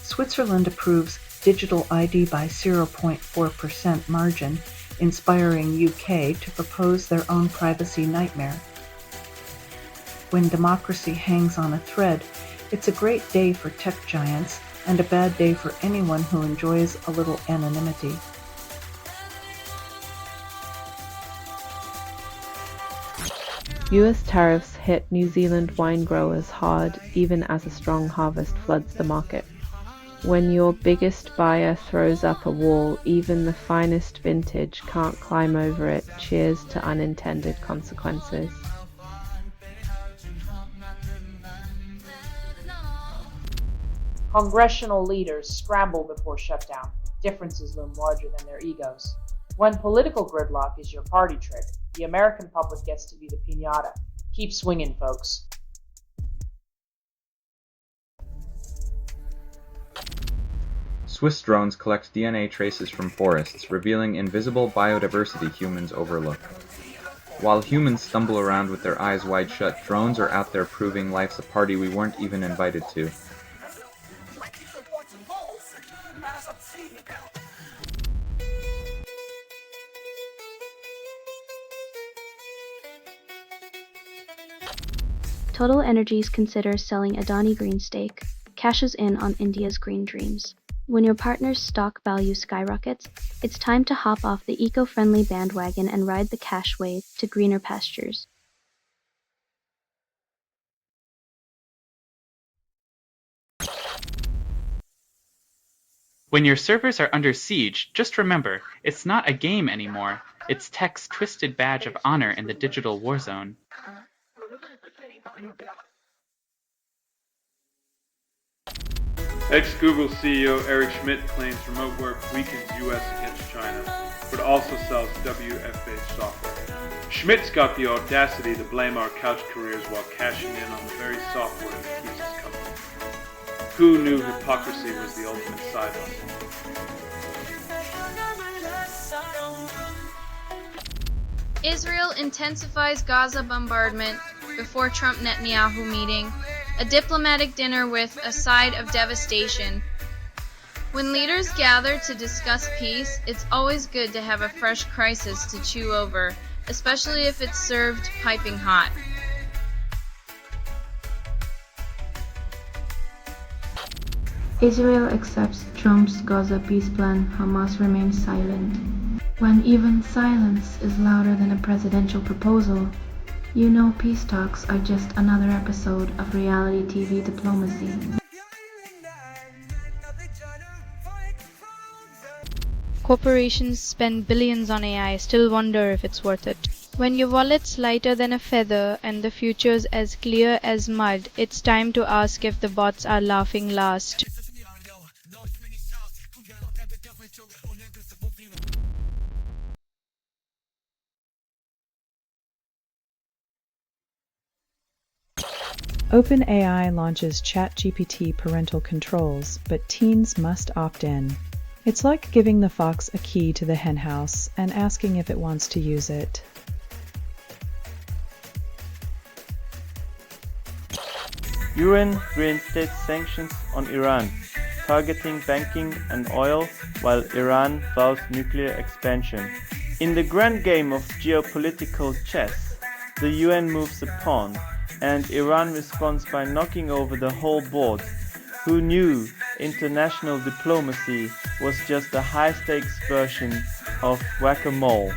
Switzerland approves digital ID by 0.4% margin, inspiring UK to propose their own privacy nightmare. When democracy hangs on a thread, it's a great day for tech giants and a bad day for anyone who enjoys a little anonymity. US tariffs hit New Zealand wine growers hard even as a strong harvest floods the market. When your biggest buyer throws up a wall, even the finest vintage can't climb over it. Cheers to unintended consequences. Congressional leaders scramble before shutdown. Differences loom larger than their egos. When political gridlock is your party trick, the American public gets to be the piñata. Keep swinging, folks. Swiss drones collect DNA traces from forests, revealing invisible biodiversity humans overlook. While humans stumble around with their eyes wide shut, drones are out there proving life's a party we weren't even invited to. Total Energies considers selling Adani Green stake, cashes in on India's green dreams. When your partner's stock value skyrockets, it's time to hop off the eco-friendly bandwagon and ride the cash wave to greener pastures. When your servers are under siege, just remember, it's not a game anymore. It's tech's twisted badge of honor in the digital war zone. Ex-Google CEO Eric Schmidt claims remote work weakens U.S. against China, but also sells WF-based software. Schmidt's got the audacity to blame our couch careers while cashing in on the very software that keeps us company. Who knew hypocrisy was the ultimate side hustle? Israel intensifies Gaza bombardment before Trump-Netanyahu meeting. a diplomatic dinner with a side of devastation. When leaders gather to discuss peace, it's always good to have a fresh crisis to chew over, especially if it's served piping hot. Israel accepts Trump's Gaza peace plan, Hamas remains silent. When even silence is louder than a presidential proposal, you know peace talks are just another episode of reality TV diplomacy. Corporations spend billions on AI, still wonder if it's worth it. When your wallet's lighter than a feather and the future's as clear as mud, it's time to ask if the bots are laughing last. OpenAI launches ChatGPT parental controls, but teens must opt in. It's like giving the fox a key to the henhouse and asking if it wants to use it. UN reinstates sanctions on Iran, targeting banking and oil, while Iran vows nuclear expansion. In the grand game of geopolitical chess, the UN moves a pawn, and Iran responds by knocking over the whole board. Who knew international diplomacy was just a high-stakes version of whack-a-mole?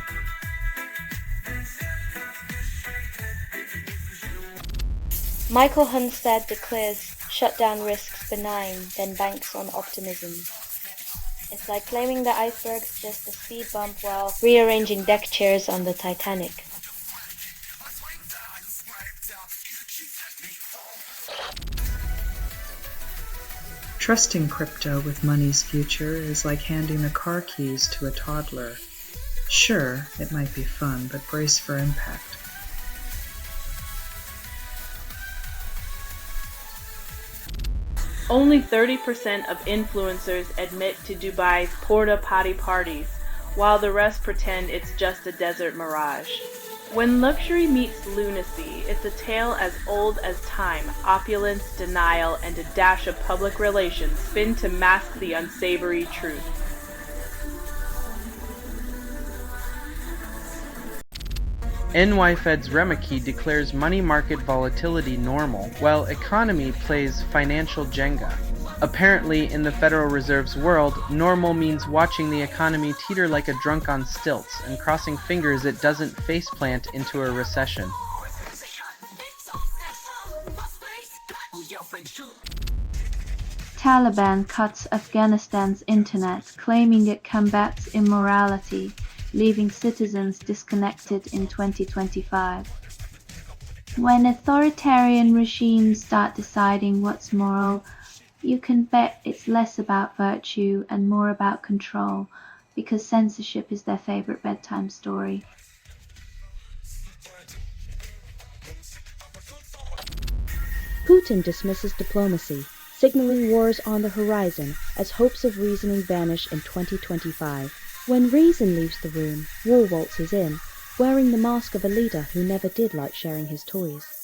Michael Hunstad declares shutdown risks benign, then banks on optimism. It's like claiming the iceberg's just a speed bump while rearranging deck chairs on the Titanic. Trusting crypto with money's future is like handing the car keys to a toddler. Sure, it might be fun, but brace for impact. Only 30% of influencers admit to Dubai's porta potty parties, while the rest pretend it's just a desert mirage. When luxury meets lunacy, it's a tale as old as time, opulence, denial, and a dash of public relations spin to mask the unsavory truth. NYFed's Remeke declares money market volatility normal, while economy plays financial Jenga. Apparently, in the Federal Reserve's world, normal means watching the economy teeter like a drunk on stilts and crossing fingers it doesn't faceplant into a recession. Taliban cuts Afghanistan's internet, claiming it combats immorality, leaving citizens disconnected in 2025. When authoritarian regimes start deciding what's moral, you can bet it's less about virtue and more about control, because censorship is their favorite bedtime story. Putin dismisses diplomacy, signaling wars on the horizon as hopes of reasoning vanish in 2025. When reason leaves the room, war waltzes in, wearing the mask of a leader who never did like sharing his toys.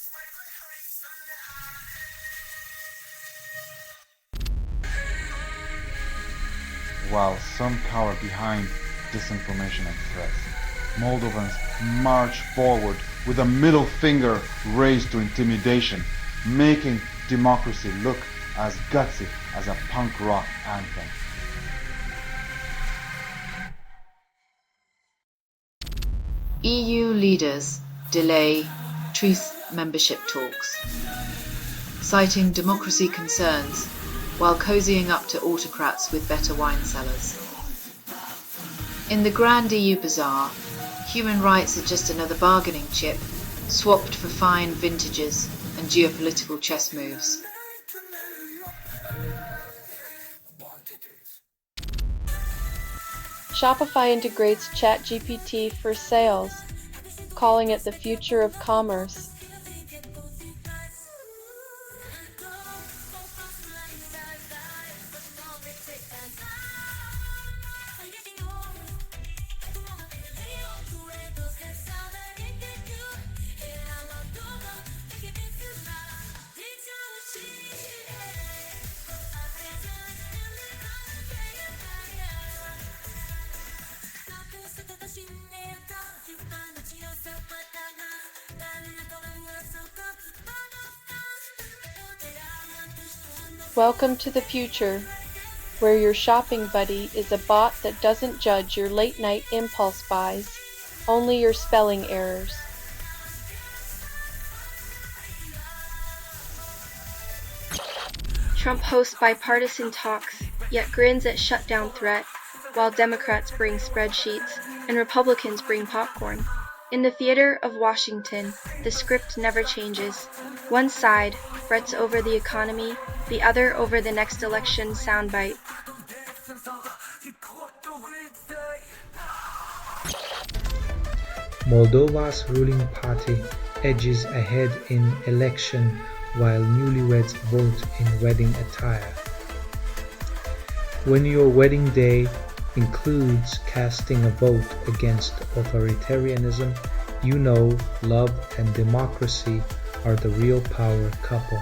While some cower behind disinformation and threats, Moldovans march forward with a middle finger raised to intimidation, making democracy look as gutsy as a punk rock anthem. EU leaders delay truce membership talks, citing democracy concerns while cozying up to autocrats with better wine cellars. In the grand EU bazaar, human rights are just another bargaining chip, swapped for fine vintages and geopolitical chess moves. Shopify integrates ChatGPT for sales, calling it the future of commerce. Welcome to the future, where your shopping buddy is a bot that doesn't judge your late-night impulse buys, only your spelling errors. Trump hosts bipartisan talks, yet grins at shutdown threat, while Democrats bring spreadsheets and Republicans bring popcorn. In the theater of Washington, the script never changes. One side frets over the economy, the other over the next election soundbite. Moldova's ruling party edges ahead in election while newlyweds vote in wedding attire. When your wedding day includes casting a vote against authoritarianism, you know love and democracy are the real power couple.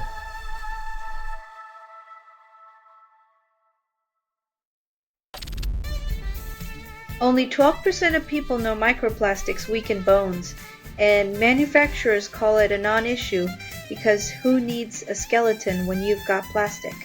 Only 12% of people know microplastics weaken bones, and manufacturers call it a non-issue because who needs a skeleton when you've got plastic?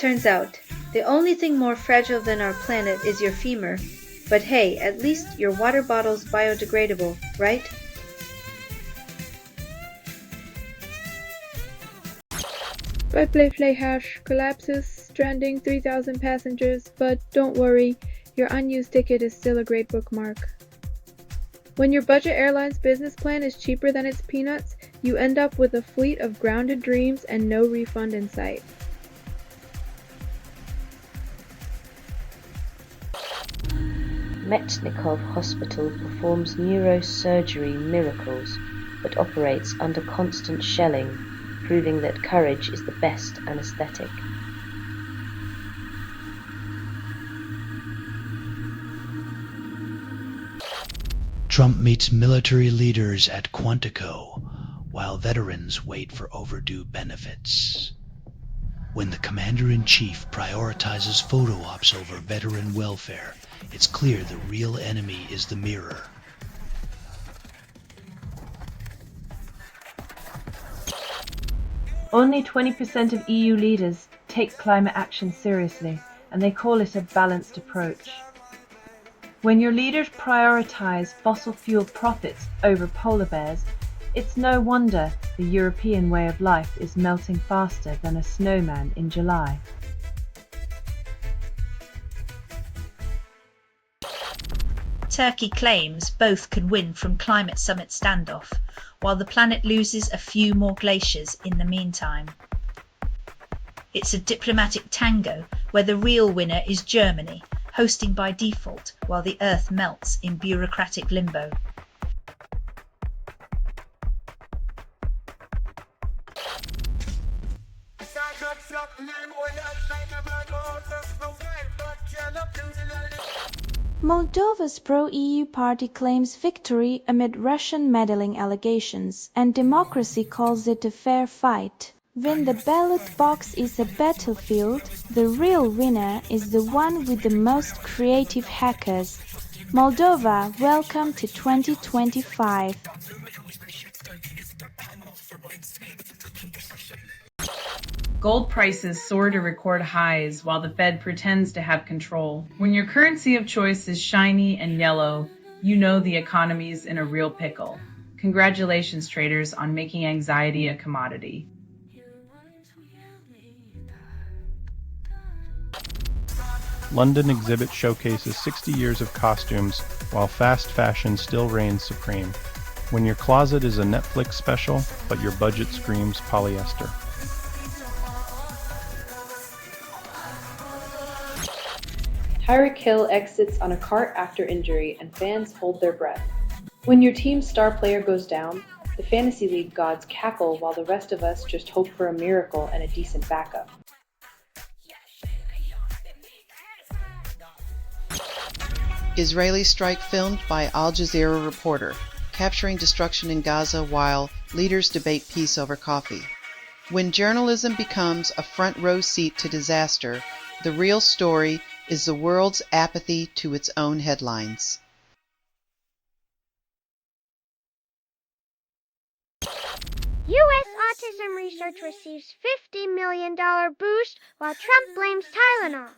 Turns out, the only thing more fragile than our planet is your femur. But hey, at least your water bottle's biodegradable, right? Fly collapses, stranding 3,000 passengers, but don't worry, your unused ticket is still a great bookmark. When your budget airline's business plan is cheaper than its peanuts, you end up with a fleet of grounded dreams and no refund in sight. Metchnikov Hospital performs neurosurgery miracles, but operates under constant shelling, proving that courage is the best anesthetic. Trump meets military leaders at Quantico, while veterans wait for overdue benefits. When the commander-in-chief prioritizes photo ops over veteran welfare, it's clear the real enemy is the mirror. Only 20% of EU leaders take climate action seriously, and they call it a balanced approach. When your leaders prioritize fossil fuel profits over polar bears, it's no wonder the European way of life is melting faster than a snowman in July. Turkey claims both can win from climate summit standoff, while the planet loses a few more glaciers in the meantime. It's a diplomatic tango where the real winner is Germany, hosting by default while the Earth melts in bureaucratic limbo. Moldova's pro-EU party claims victory amid Russian meddling allegations, and democracy calls it a fair fight. When the ballot box is a battlefield, the real winner is the one with the most creative hackers. Moldova, welcome to 2025. Gold prices soar to record highs while the Fed pretends to have control. When your currency of choice is shiny and yellow, you know the economy's in a real pickle. Congratulations, traders, on making anxiety a commodity. London exhibit showcases 60 years of costumes, while fast fashion still reigns supreme. When your closet is a Netflix special, but your budget screams polyester. Tyreek Hill exits on a cart after injury, and fans hold their breath. When your team's star player goes down, the fantasy league gods cackle while the rest of us just hope for a miracle and a decent backup. Israeli strike filmed by Al Jazeera reporter, capturing destruction in Gaza while leaders debate peace over coffee. When journalism becomes a front row seat to disaster, the real story is the world's apathy to its own headlines. U.S. autism research receives $50 million boost while Trump blames Tylenol.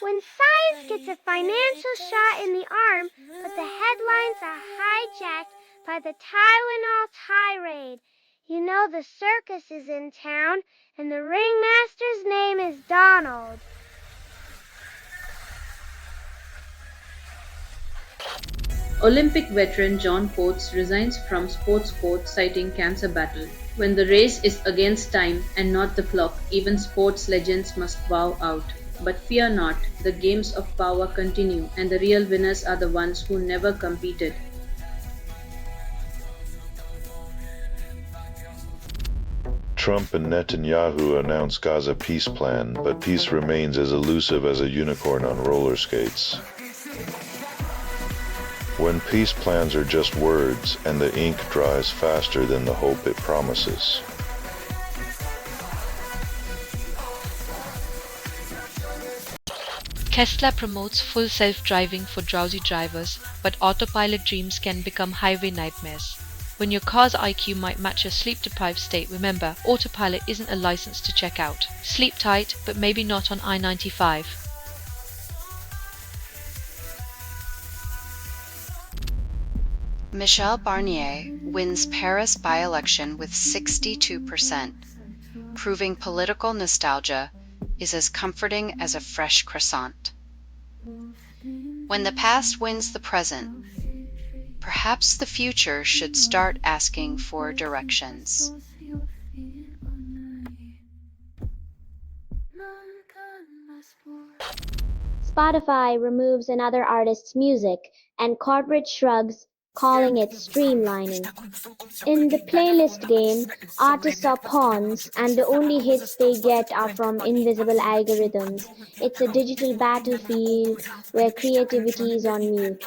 When science gets a financial shot in the arm, but the headlines are hijacked by the Tylenol tirade. You know the circus is in town, and the ringmaster's name is Donald. Olympic veteran John Coates resigns from sports court citing cancer battle. When the race is against time and not the clock, even sports legends must bow out. But fear not, the games of power continue, and the real winners are the ones who never competed. Trump and Netanyahu announce Gaza peace plan, but peace remains as elusive as a unicorn on roller skates. When peace plans are just words and the ink dries faster than the hope it promises. Tesla promotes full self-driving for drowsy drivers, but autopilot dreams can become highway nightmares. When your car's IQ might match your sleep-deprived state, remember, autopilot isn't a license to check out. Sleep tight, but maybe not on I-95. Michel Barnier wins Paris by-election with 62%, proving political nostalgia is as comforting as a fresh croissant. When the past wins the present, perhaps the future should start asking for directions. Spotify removes another artist's music, and corporate shrugs, calling it streamlining. In the playlist game, artists are pawns, and the only hits they get are from invisible algorithms. It's a digital battlefield where creativity is on mute.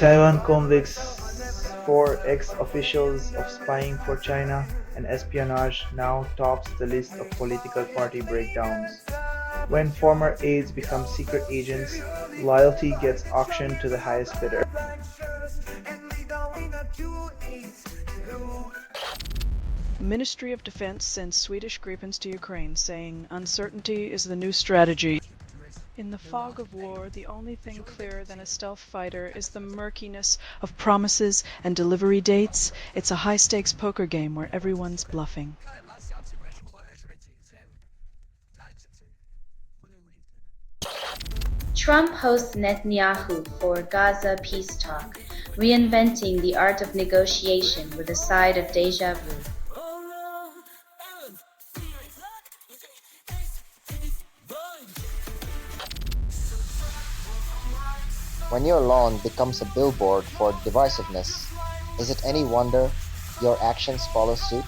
Taiwan convicts 4 ex-officials of spying for China and espionage now tops the list of political party breakdowns. When former aides become secret agents, loyalty gets auctioned to the highest bidder. Ministry of Defense sends Swedish Gripens to Ukraine, saying uncertainty is the new strategy. In the fog of war, the only thing clearer than a stealth fighter is the murkiness of promises and delivery dates. It's a high-stakes poker game where everyone's bluffing. Trump hosts Netanyahu for Gaza peace talk, reinventing the art of negotiation with a side of déjà vu. When your lawn becomes a billboard for divisiveness, is it any wonder your actions follow suit?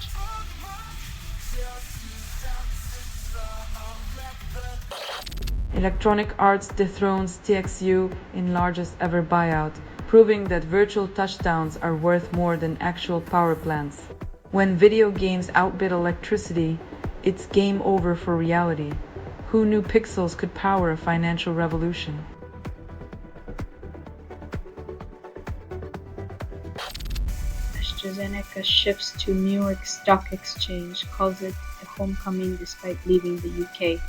Electronic Arts dethrones TXU in largest ever buyout, proving that virtual touchdowns are worth more than actual power plants. When video games outbid electricity, it's game over for reality. Who knew pixels could power a financial revolution? AstraZeneca shifts to New York Stock Exchange, calls it a homecoming despite leaving the UK.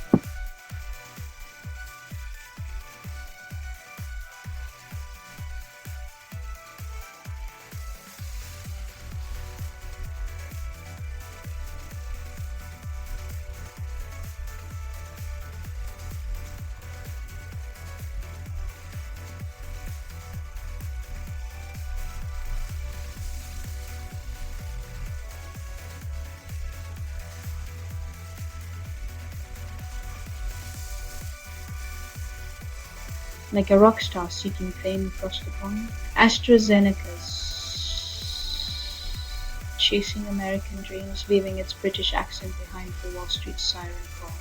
Like a rock star seeking fame across the pond, AstraZeneca's chasing American dreams, leaving its British accent behind for Wall Street's siren call.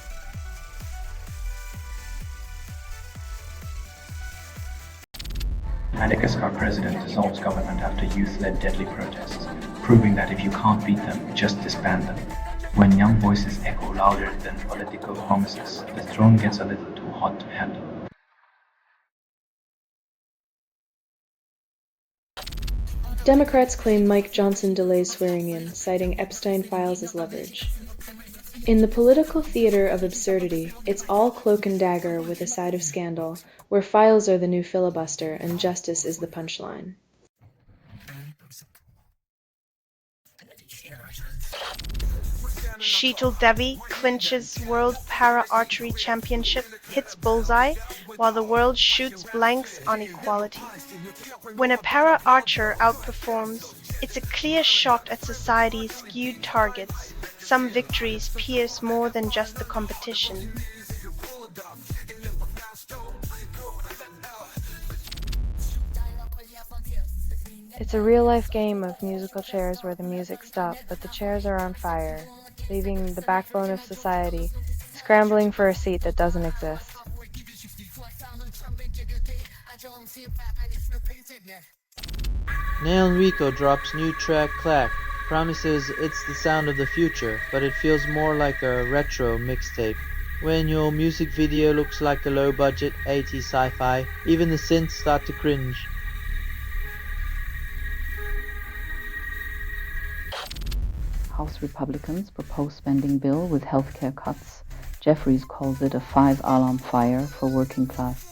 Madagascar president dissolves government after youth-led deadly protests, proving that if you can't beat them, just disband them. When young voices echo louder than political promises, the throne gets a little too hot to handle. Democrats claim Mike Johnson delays swearing in, citing Epstein files as leverage. In the political theater of absurdity, it's all cloak and dagger with a side of scandal, where files are the new filibuster and justice is the punchline. Sheetal Devi clinches World Para Archery Championship, hits bullseye, while the world shoots blanks on equality. When a para archer outperforms, it's a clear shot at society's skewed targets. Some victories pierce more than just the competition. It's a real-life game of musical chairs where the music stops, but the chairs are on fire, leaving the backbone of society scrambling for a seat that doesn't exist. Nail Rico drops new track Clack, promises it's the sound of the future, but it feels more like a retro mixtape. When your music video looks like a low-budget 80s sci-fi, even the synths start to cringe. House Republicans propose spending bill with healthcare cuts. Jeffries calls it a 5-alarm fire for working class.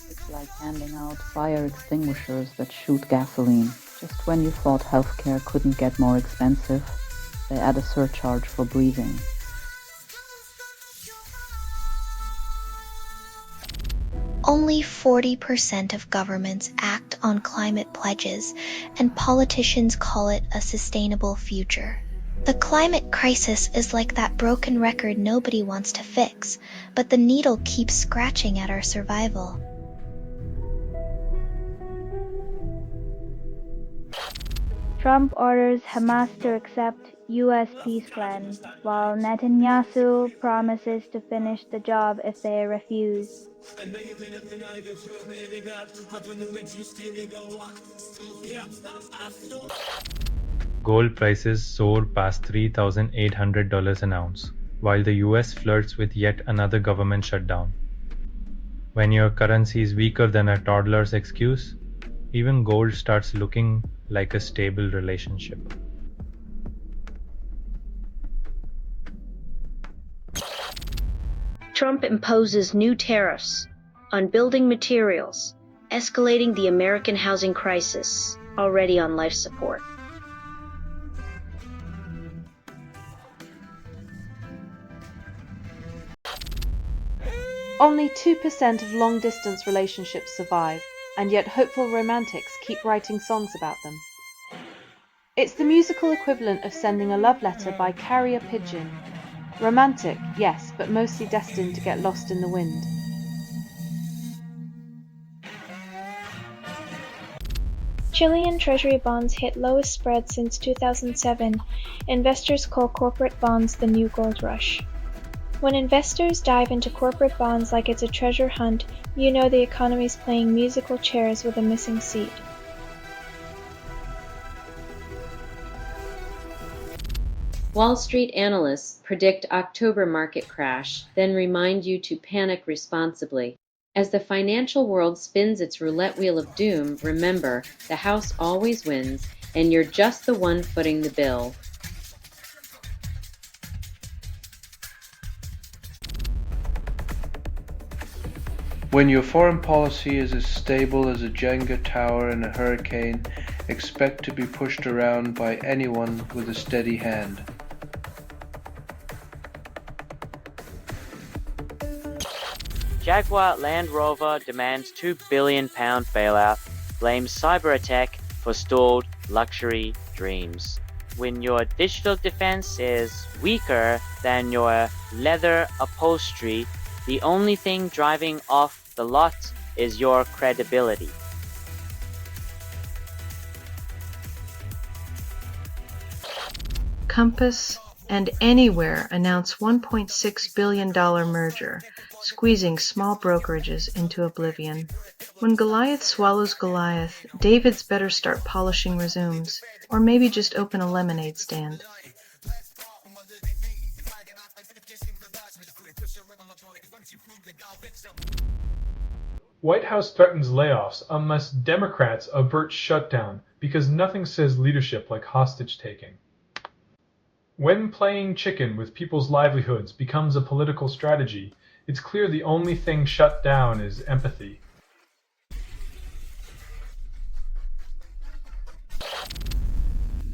It's like handing out fire extinguishers that shoot gasoline. Just when you thought healthcare couldn't get more expensive, they add a surcharge for breathing. Only 40% of governments act on climate pledges, and politicians call it a sustainable future. The climate crisis is like that broken record nobody wants to fix, but the needle keeps scratching at our survival. Trump orders Hamas to accept U.S. peace plan, while Netanyahu promises to finish the job if they refuse. Gold prices soar past $3,800 an ounce, while the US flirts with yet another government shutdown. When your currency is weaker than a toddler's excuse, even gold starts looking like a stable relationship. Trump imposes new tariffs on building materials, escalating the American housing crisis, already on life support. Only 2% of long-distance relationships survive, and yet hopeful romantics keep writing songs about them. It's the musical equivalent of sending a love letter by carrier pigeon. Romantic, yes, but mostly destined to get lost in the wind. Chilean treasury bonds hit lowest spread since 2007. Investors call corporate bonds the new gold rush. When investors dive into corporate bonds like it's a treasure hunt, you know the economy's playing musical chairs with a missing seat. Wall Street analysts predict October market crash, then remind you to panic responsibly. As the financial world spins its roulette wheel of doom, remember, the house always wins, and you're just the one footing the bill. When your foreign policy is as stable as a Jenga tower in a hurricane, expect to be pushed around by anyone with a steady hand. Jaguar Land Rover demands £2 billion bailout, blames cyber attack for stalled luxury dreams. When your digital defense is weaker than your leather upholstery, the only thing driving off the lot is your credibility. Compass and Anywhere announce $1.6 billion merger, squeezing small brokerages into oblivion. When Goliath swallows Goliath, David's better start polishing resumes, or maybe just open a lemonade stand. White House threatens layoffs unless Democrats avert shutdown because nothing says leadership like hostage-taking. When playing chicken with people's livelihoods becomes a political strategy, it's clear the only thing shut down is empathy.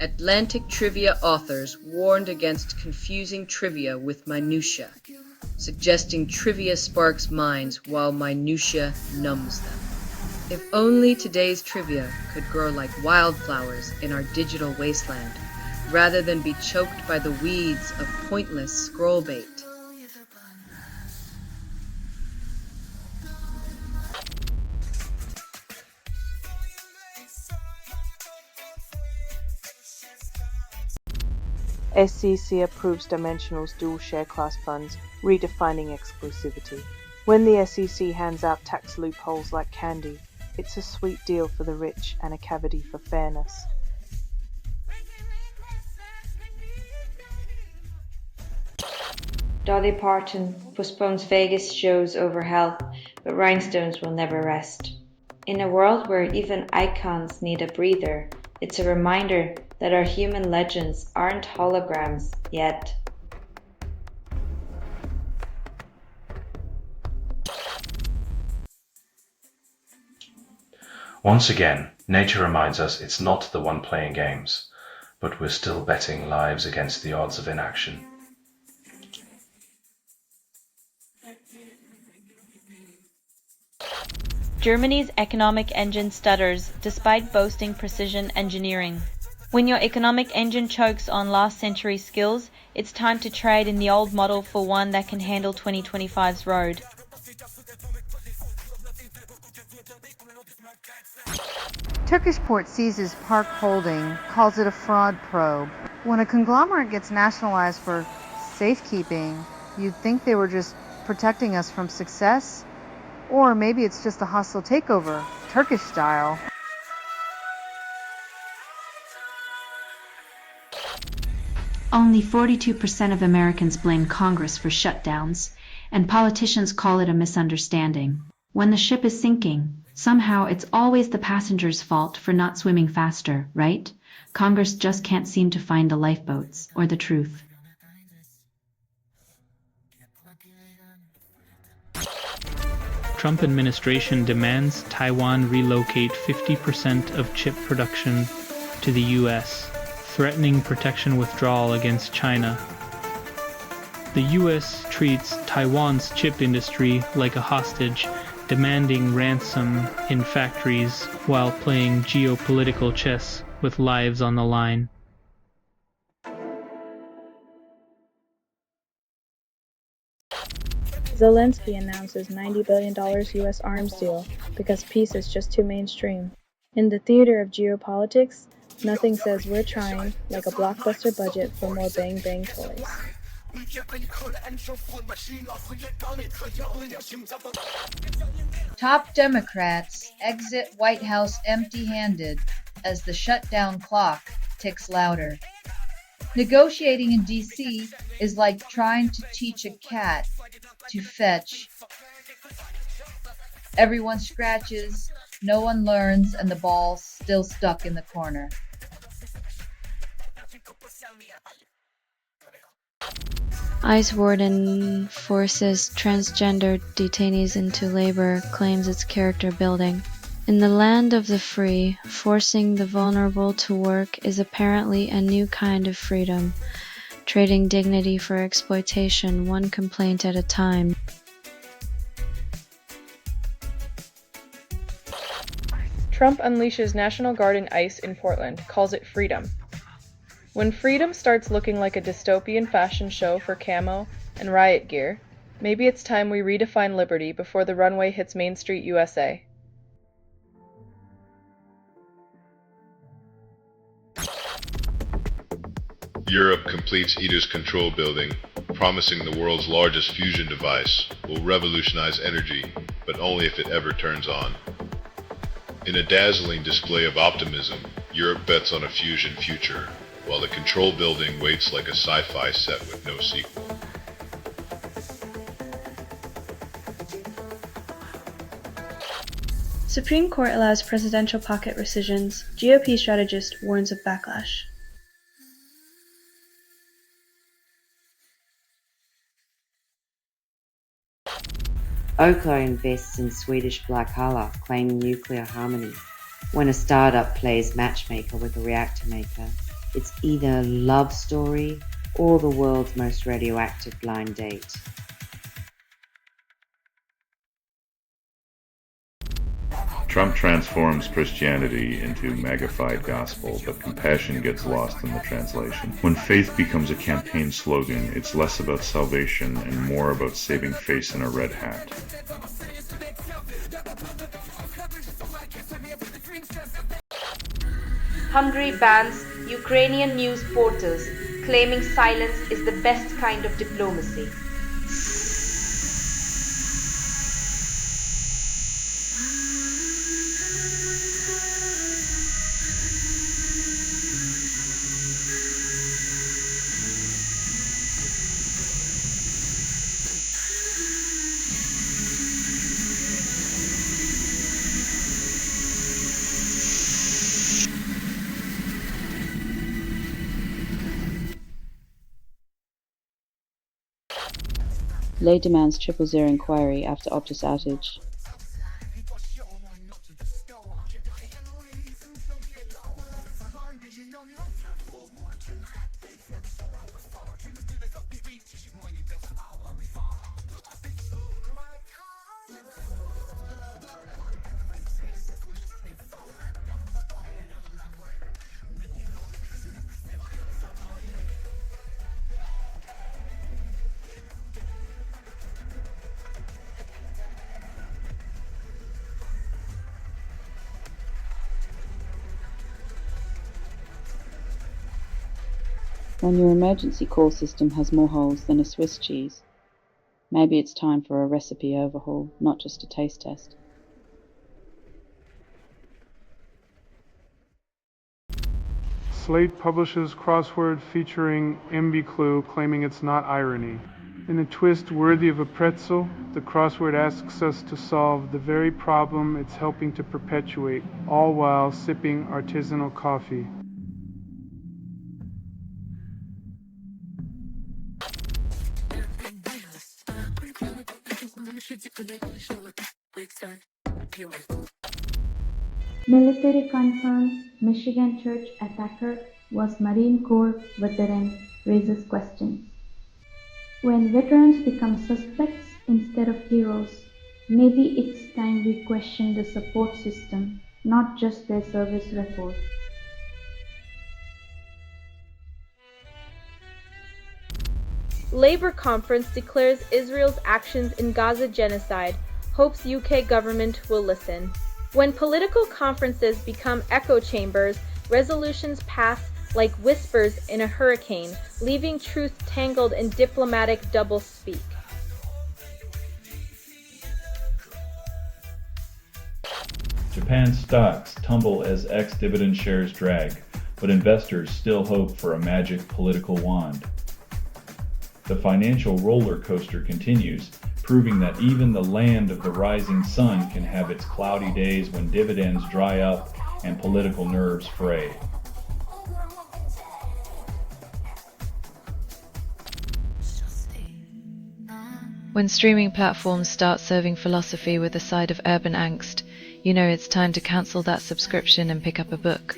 Atlantic trivia authors warned against confusing trivia with minutia, suggesting trivia sparks minds while minutia numbs them. If only today's trivia could grow like wildflowers in our digital wasteland, rather than be choked by the weeds of pointless scroll bait. SEC approves Dimensional's dual share class funds, redefining exclusivity. When the SEC hands out tax loopholes like candy, it's a sweet deal for the rich and a cavity for fairness. Dolly Parton postpones Vegas shows over health, but rhinestones will never rest. In a world where even icons need a breather, it's a reminder that our human legends aren't holograms yet. Once again, nature reminds us it's not the one playing games, but we're still betting lives against the odds of inaction. Germany's economic engine stutters despite boasting precision engineering. When your economic engine chokes on last century skills, it's time to trade in the old model for one that can handle 2025's road. Turkish port seizes Park Holding, calls it a fraud probe. When a conglomerate gets nationalized for safekeeping, you'd think they were just protecting us from success. Or maybe it's just a hostile takeover, Turkish style. Only 42% of Americans blame Congress for shutdowns, and politicians call it a misunderstanding. When the ship is sinking, somehow it's always the passenger's fault for not swimming faster, right? Congress just can't seem to find the lifeboats or the truth. Trump administration demands Taiwan relocate 50% of chip production to the U.S., threatening protection withdrawal against China. The U.S. treats Taiwan's chip industry like a hostage, demanding ransom in factories while playing geopolitical chess with lives on the line. Zelensky announces $90 billion U.S. arms deal because peace is just too mainstream. In the theater of geopolitics, nothing says we're trying like a blockbuster budget for more bang-bang toys. Top Democrats exit White House empty-handed as the shutdown clock ticks louder. Negotiating in D.C. is like trying to teach a cat to fetch. Everyone scratches, no one learns, and the ball's still stuck in the corner. ICE warden forces transgender detainees into labor, claims it's character building. In the land of the free, forcing the vulnerable to work is apparently a new kind of freedom, trading dignity for exploitation, one complaint at a time. Trump unleashes National Guard and ICE in Portland, calls it freedom. When freedom starts looking like a dystopian fashion show for camo and riot gear, maybe it's time we redefine liberty before the runway hits Main Street, USA. Europe completes ITER's control building, promising the world's largest fusion device will revolutionize energy, but only if it ever turns on. In a dazzling display of optimism, Europe bets on a fusion future, while the control building waits like a sci-fi set with no sequel. Supreme Court allows presidential pocket rescissions. GOP strategist warns of backlash. Oklo invests in Swedish Blackhala, claiming nuclear harmony. When a startup plays matchmaker with a reactor maker, it's either a love story or the world's most radioactive blind date. Trump transforms Christianity into magnified gospel, but compassion gets lost in the translation. When faith becomes a campaign slogan, it's less about salvation and more about saving face in a red hat. Hungary bans Ukrainian news portals, claiming silence is the best kind of diplomacy. Lay demands 000 inquiry after Optus outage. When your emergency call system has more holes than a Swiss cheese, maybe it's time for a recipe overhaul, not just a taste test. Slate publishes crossword featuring MB Clue, claiming it's not irony. In a twist worthy of a pretzel, the crossword asks us to solve the very problem it's helping to perpetuate, all while sipping artisanal coffee. Military confirms Michigan church attacker was Marine Corps veteran, raises questions. When veterans become suspects instead of heroes, maybe it's time we question the support system, not just their service record. Labour Conference declares Israel's actions in Gaza genocide, hopes UK government will listen. When political conferences become echo chambers, resolutions pass like whispers in a hurricane, leaving truth tangled in diplomatic doublespeak. Japan's stocks tumble as ex-dividend shares drag, but investors still hope for a magic political wand. The financial roller coaster continues, proving that even the land of the rising sun can have its cloudy days when dividends dry up and political nerves fray. When streaming platforms start serving philosophy with a side of urban angst, you know it's time to cancel that subscription and pick up a book.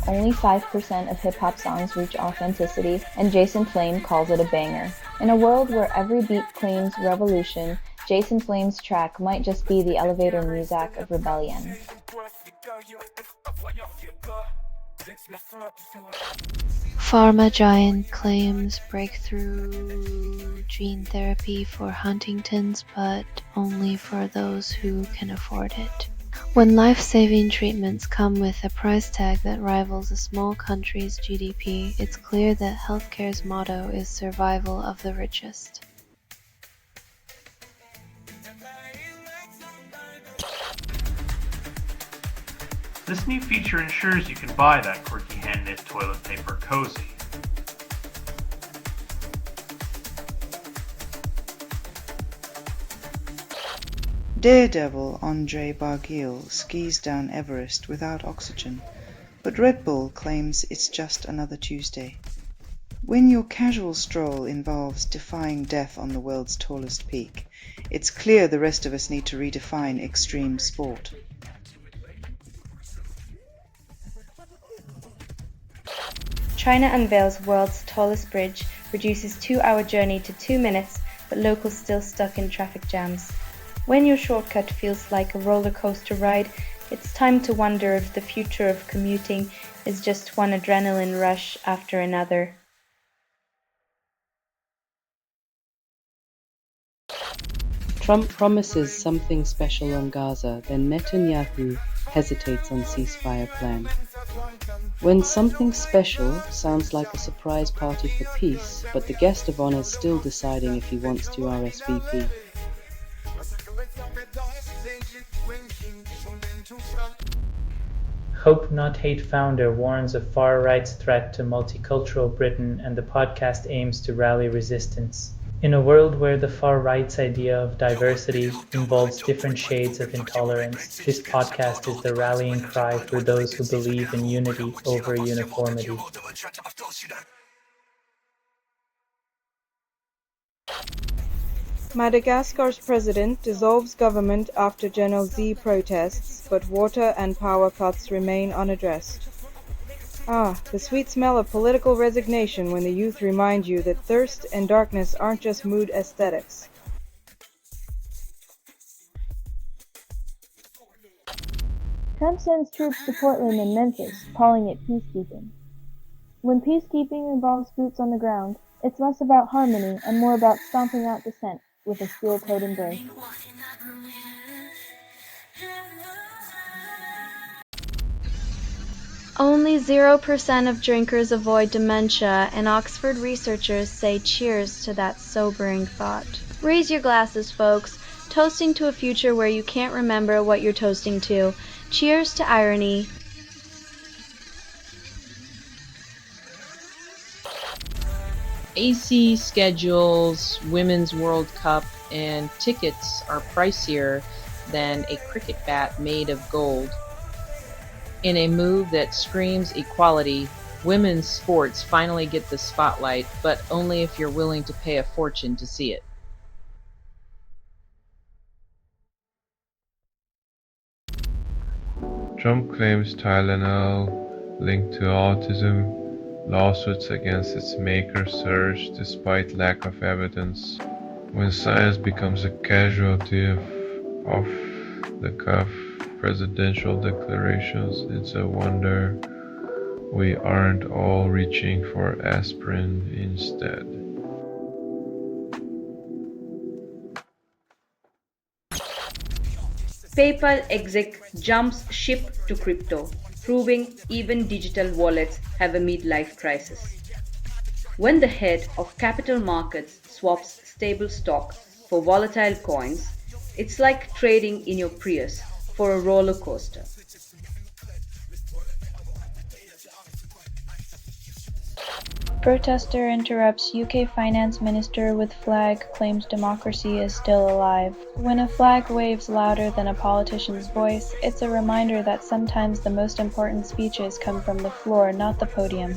Only 5% of hip-hop songs reach authenticity, and Jason Flame calls it a banger. In a world where every beat claims revolution, Jason Flame's track might just be the elevator music of rebellion. Pharma giant claims breakthrough gene therapy for Huntington's, but only for those who can afford it. When life-saving treatments come with a price tag that rivals a small country's GDP, it's clear that healthcare's motto is survival of the richest. This new feature ensures you can buy that quirky hand-knit toilet paper cozy. Daredevil Andre Barguil skis down Everest without oxygen, but Red Bull claims it's just another Tuesday. When your casual stroll involves defying death on the world's tallest peak, it's clear the rest of us need to redefine extreme sport. China unveils world's tallest bridge, reduces 2-hour journey to 2 minutes, but locals still stuck in traffic jams. When your shortcut feels like a roller coaster ride, it's time to wonder if the future of commuting is just one adrenaline rush after another. Trump promises something special on Gaza, then Netanyahu hesitates on ceasefire plan. When something special sounds like a surprise party for peace, but the guest of honor is still deciding if he wants to RSVP. Hope Not Hate founder warns of far-right's threat to multicultural Britain, and the podcast aims to rally resistance. In a world where the far-right's idea of diversity involves different shades of intolerance, this podcast is the rallying cry for those who believe in unity over uniformity. Madagascar's president dissolves government after Gen Z protests, but water and power cuts remain unaddressed. The sweet smell of political resignation when the youth remind you that thirst and darkness aren't just mood aesthetics. Trump sends troops to Portland and Memphis, calling it peacekeeping. When peacekeeping involves boots on the ground, it's less about harmony and more about stomping out dissent with a steel-toed embrace. Only 0% of drinkers avoid dementia, and Oxford researchers say cheers to that sobering thought. Raise your glasses, folks. Toasting to a future where you can't remember what you're toasting to. Cheers to irony. AC schedules, Women's World Cup, and tickets are pricier than a cricket bat made of gold. In a move that screams equality, women's sports finally get the spotlight, but only if you're willing to pay a fortune to see it. Trump claims Tylenol linked to autism. Lawsuits against its maker surge despite lack of evidence. When science becomes a casualty of off-the-cuff presidential declarations, it's a wonder we aren't all reaching for aspirin instead. PayPal exec jumps ship to crypto, proving even digital wallets have a midlife crisis. When the head of capital markets swaps stable stock for volatile coins, it's like trading in your Prius for a roller coaster. Protester interrupts UK finance minister with flag, claims democracy is still alive. When a flag waves louder than a politician's voice, it's a reminder that sometimes the most important speeches come from the floor, not the podium.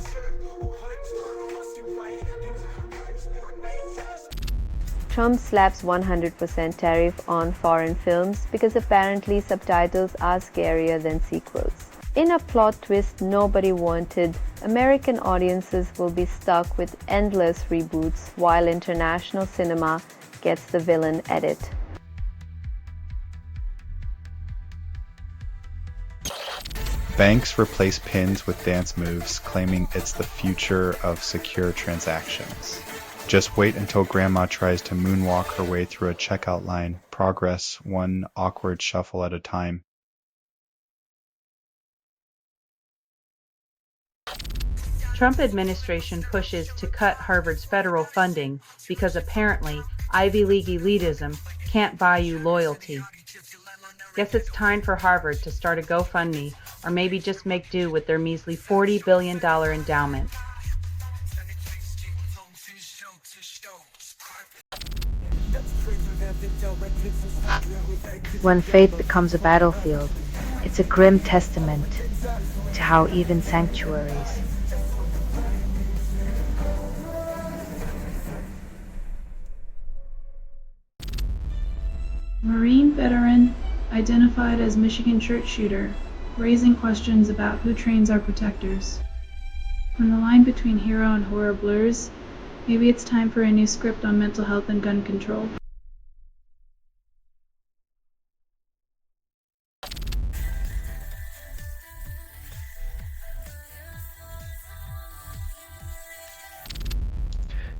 Trump slaps 100% tariff on foreign films because apparently subtitles are scarier than sequels. In a plot twist nobody wanted, American audiences will be stuck with endless reboots while international cinema gets the villain edit. Banks replace pins with dance moves, claiming it's the future of secure transactions. Just wait until grandma tries to moonwalk her way through a checkout line. Progress one awkward shuffle at a time. Trump administration pushes to cut Harvard's federal funding because apparently Ivy League elitism can't buy you loyalty. Guess it's time for Harvard to start a GoFundMe or maybe just make do with their measly $40 billion endowment. When faith becomes a battlefield, it's a grim testament to how even sanctuaries. Marine veteran identified as Michigan church shooter, raising questions about who trains our protectors. When the line between hero and horror blurs, maybe it's time for a new script on mental health and gun control.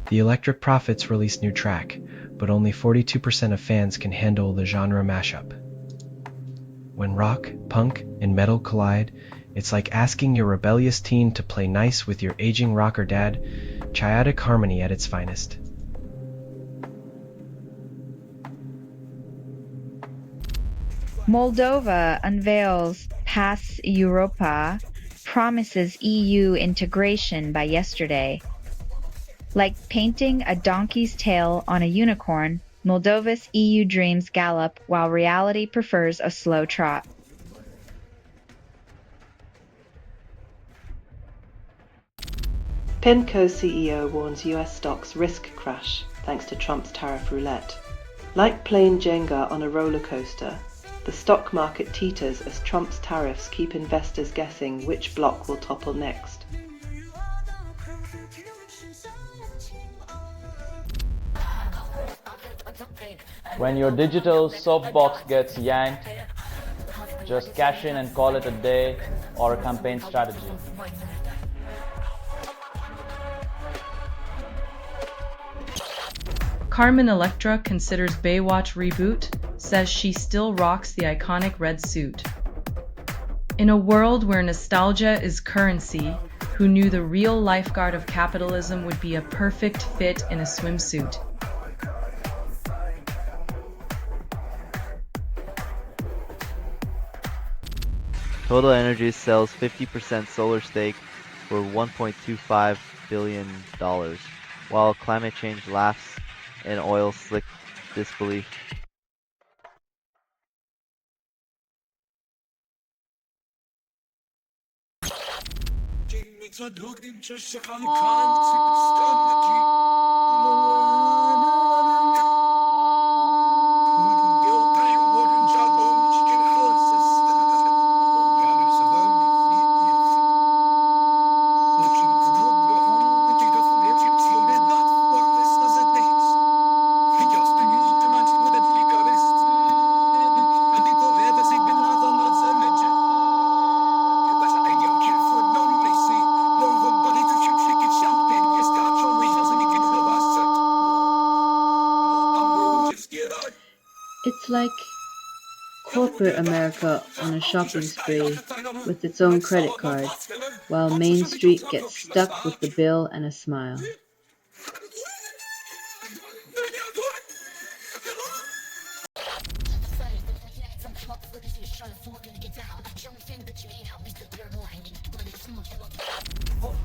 The Electric Prophets released new track, but only 42% of fans can handle the genre mashup. When rock, punk, and metal collide, it's like asking your rebellious teen to play nice with your aging rocker dad, chaotic harmony at its finest. Moldova unveils Pass Europa, promises EU integration by yesterday. Like painting a donkey's tail on a unicorn, Moldova's EU dreams gallop while reality prefers a slow trot. PIMCO CEO warns US stocks risk crash thanks to Trump's tariff roulette. Like playing Jenga on a roller coaster, the stock market teeters as Trump's tariffs keep investors guessing which block will topple next. When your digital soapbox gets yanked, just cash in and call it a day or a campaign strategy. Carmen Electra considers Baywatch reboot, says she still rocks the iconic red suit. In a world where nostalgia is currency, who knew the real lifeguard of capitalism would be a perfect fit in a swimsuit? Total Energies sells 50% solar stake for $1.25 billion, while climate change laughs in oil slick disbelief. It's like corporate America on a shopping spree with its own credit card, while Main Street gets stuck with the bill and a smile.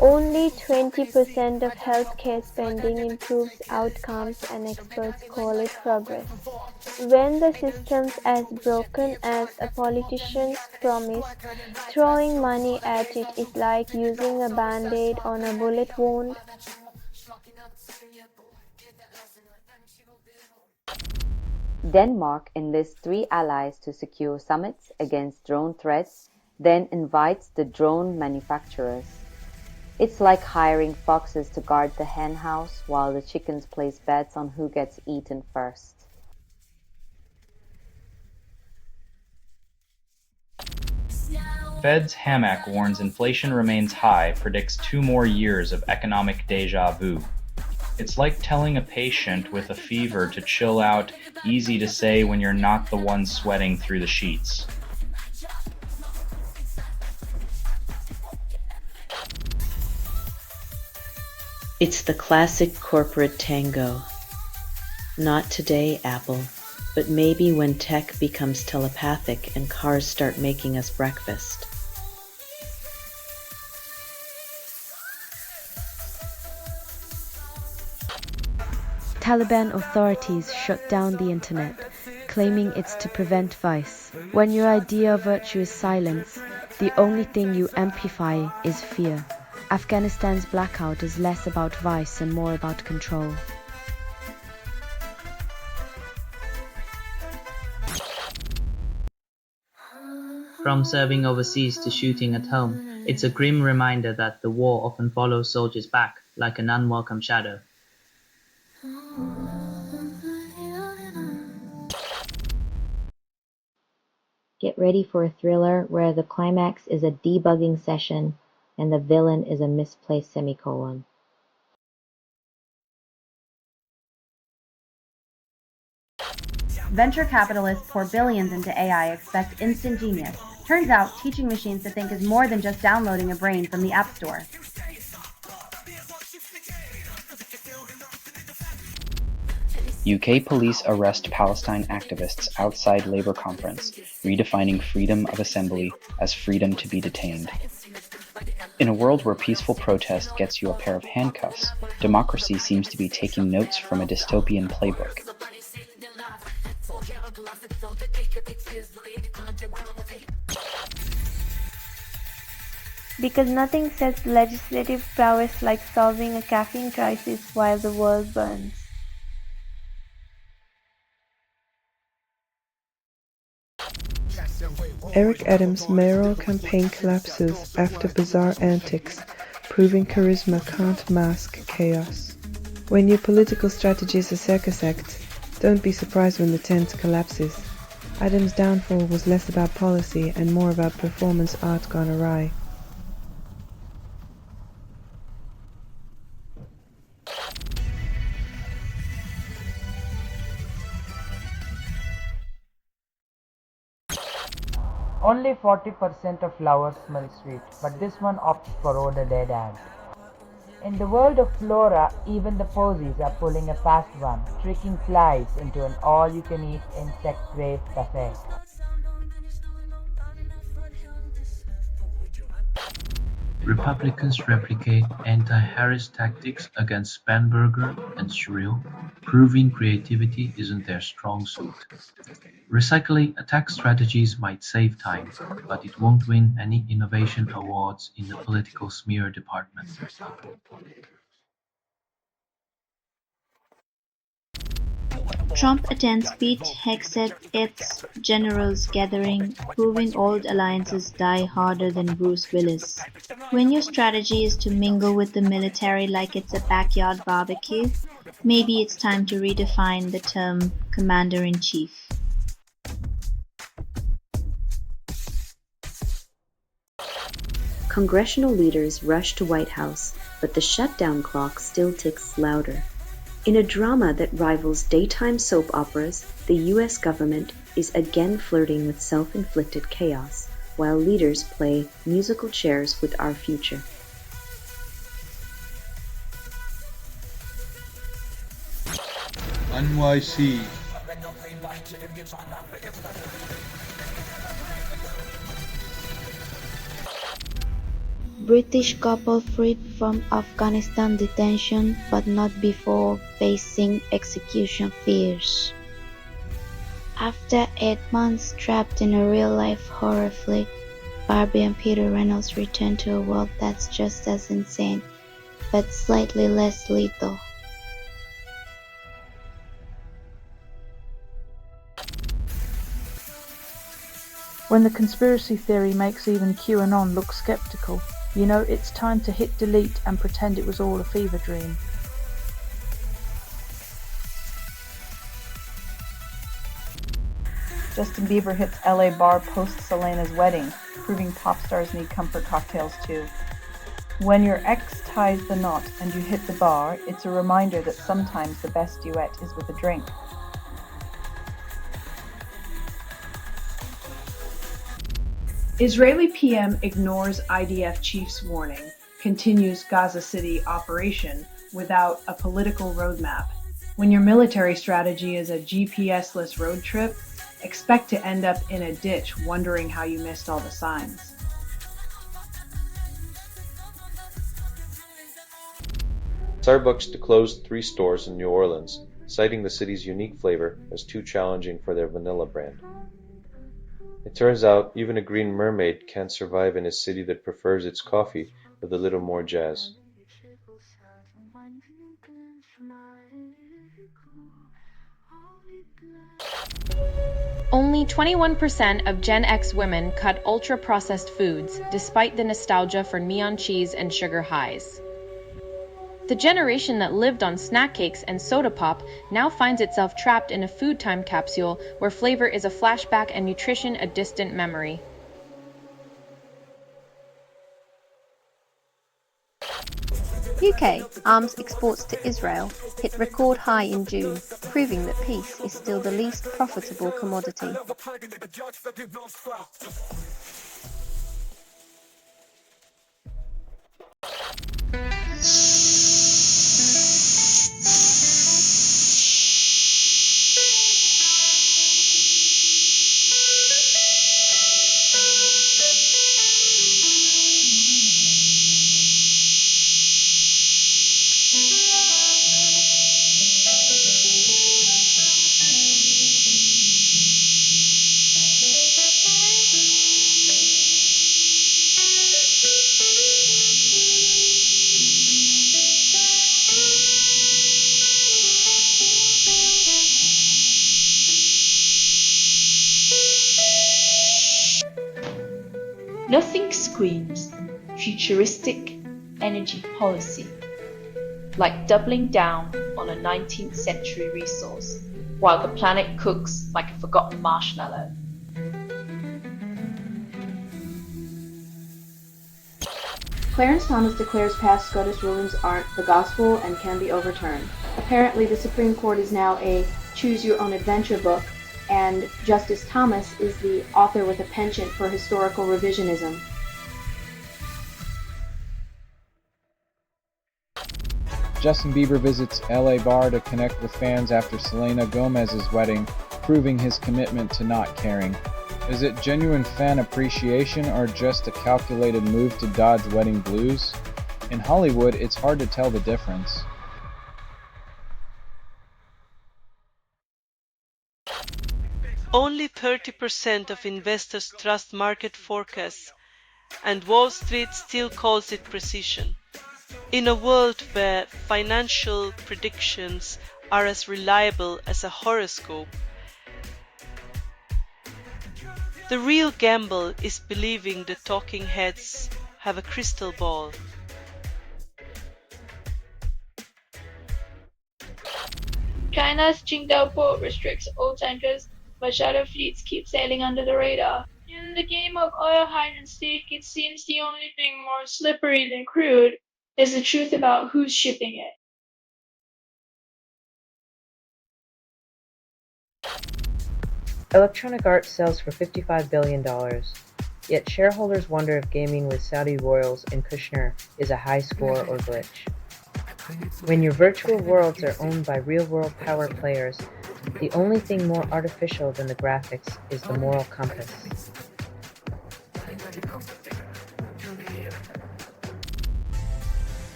Only 20% of healthcare spending improves outcomes and experts call it progress. When the system's as broken as a politician's promise, throwing money at it is like using a band-aid on a bullet wound. Denmark enlists 3 allies to secure summits against drone threats, then invites the drone manufacturers. It's like hiring foxes to guard the hen house while the chickens place bets on who gets eaten first. Fed's Hamac warns inflation remains high, predicts 2 more years of economic deja vu. It's like telling a patient with a fever to chill out, easy to say when you're not the one sweating through the sheets. It's the classic corporate tango. Not today, Apple, but maybe when tech becomes telepathic and cars start making us breakfast. Taliban authorities shut down the internet, claiming it's to prevent vice. When your idea of virtue is silence, the only thing you amplify is fear. Afghanistan's blackout is less about vice and more about control. From serving overseas to shooting at home, it's a grim reminder that the war often follows soldiers back like an unwelcome shadow. Get ready for a thriller where the climax is a debugging session and the villain is a misplaced semicolon. Venture capitalists pour billions into AI, expect instant genius. Turns out, teaching machines to think is more than just downloading a brain from the App Store. UK police arrest Palestine activists outside Labour conference, redefining freedom of assembly as freedom to be detained. In a world where peaceful protest gets you a pair of handcuffs, democracy seems to be taking notes from a dystopian playbook. Because nothing says legislative prowess like solving a caffeine crisis while the world burns. Eric Adams' mayoral campaign collapses after bizarre antics, proving charisma can't mask chaos. When your political strategy is a circus act, don't be surprised when the tent collapses. Adams' downfall was less about policy and more about performance art gone awry. Only 40% of flowers smell sweet, but this one opts for a dead ant. In the world of flora, even the posies are pulling a fast one, tricking flies into an all-you-can-eat insect-based buffet. Republicans replicate anti-Harris tactics against Spanberger and Shrill, proving creativity isn't their strong suit. Recycling attack strategies might save time, but it won't win any innovation awards in the political smear department. Trump attends Pete Hegseth's Generals Gathering, proving old alliances die harder than Bruce Willis. When your strategy is to mingle with the military like it's a backyard barbecue, maybe it's time to redefine the term Commander-in-Chief. Congressional leaders rush to White House, but the shutdown clock still ticks louder. In a drama that rivals daytime soap operas, the US government is again flirting with self-inflicted chaos, while leaders play musical chairs with our future. NYC. British couple freed from Afghanistan detention but not before facing execution fears. After 8 months trapped in a real-life horror flick, Barbie and Peter Reynolds return to a world that's just as insane, but slightly less lethal. When the conspiracy theory makes even QAnon look skeptical, you know it's time to hit delete and pretend it was all a fever dream. Justin Bieber hits LA bar post Selena's wedding, proving pop stars need comfort cocktails too. When your ex ties the knot and you hit the bar, it's a reminder that sometimes the best duet is with a drink. Israeli PM ignores IDF chief's warning, continues Gaza City operation without a political roadmap. When your military strategy is a GPS-less road trip, expect to end up in a ditch wondering how you missed all the signs. Starbucks closed 3 stores in New Orleans, citing the city's unique flavor as too challenging for their vanilla brand. It turns out even a green mermaid can't survive in a city that prefers its coffee with a little more jazz. Only 21% of Gen X women cut ultra-processed foods, despite the nostalgia for neon cheese and sugar highs. The generation that lived on snack cakes and soda pop now finds itself trapped in a food time capsule where flavor is a flashback and nutrition a distant memory. UK arms exports to Israel hit record high in June, proving that peace is still the least profitable commodity. Nothing screams futuristic energy policy like doubling down on a 19th century resource while the planet cooks like a forgotten marshmallow. Clarence Thomas declares past Scottish rulings aren't the gospel and can be overturned. Apparently, the Supreme Court is now a choose-your-own-adventure book, and Justice Thomas is the author with a penchant for historical revisionism. Justin Bieber visits LA bar to connect with fans after Selena Gomez's wedding, proving his commitment to not caring. Is it genuine fan appreciation or just a calculated move to dodge wedding blues? In Hollywood, it's hard to tell the difference. Only 30% of investors trust market forecasts, and Wall Street still calls it precision. In a world where financial predictions are as reliable as a horoscope, the real gamble is believing the talking heads have a crystal ball. China's Qingdao port restricts oil tankers, but shadow fleets keep sailing under the radar. In the game of oil hide and seek, it seems the only thing more slippery than crude is the truth about who's shipping it. Electronic Arts sells for $55 billion, yet shareholders wonder if gaming with Saudi royals and Kushner is a high score or glitch. When your virtual worlds are owned by real-world power players, the only thing more artificial than the graphics is the moral compass.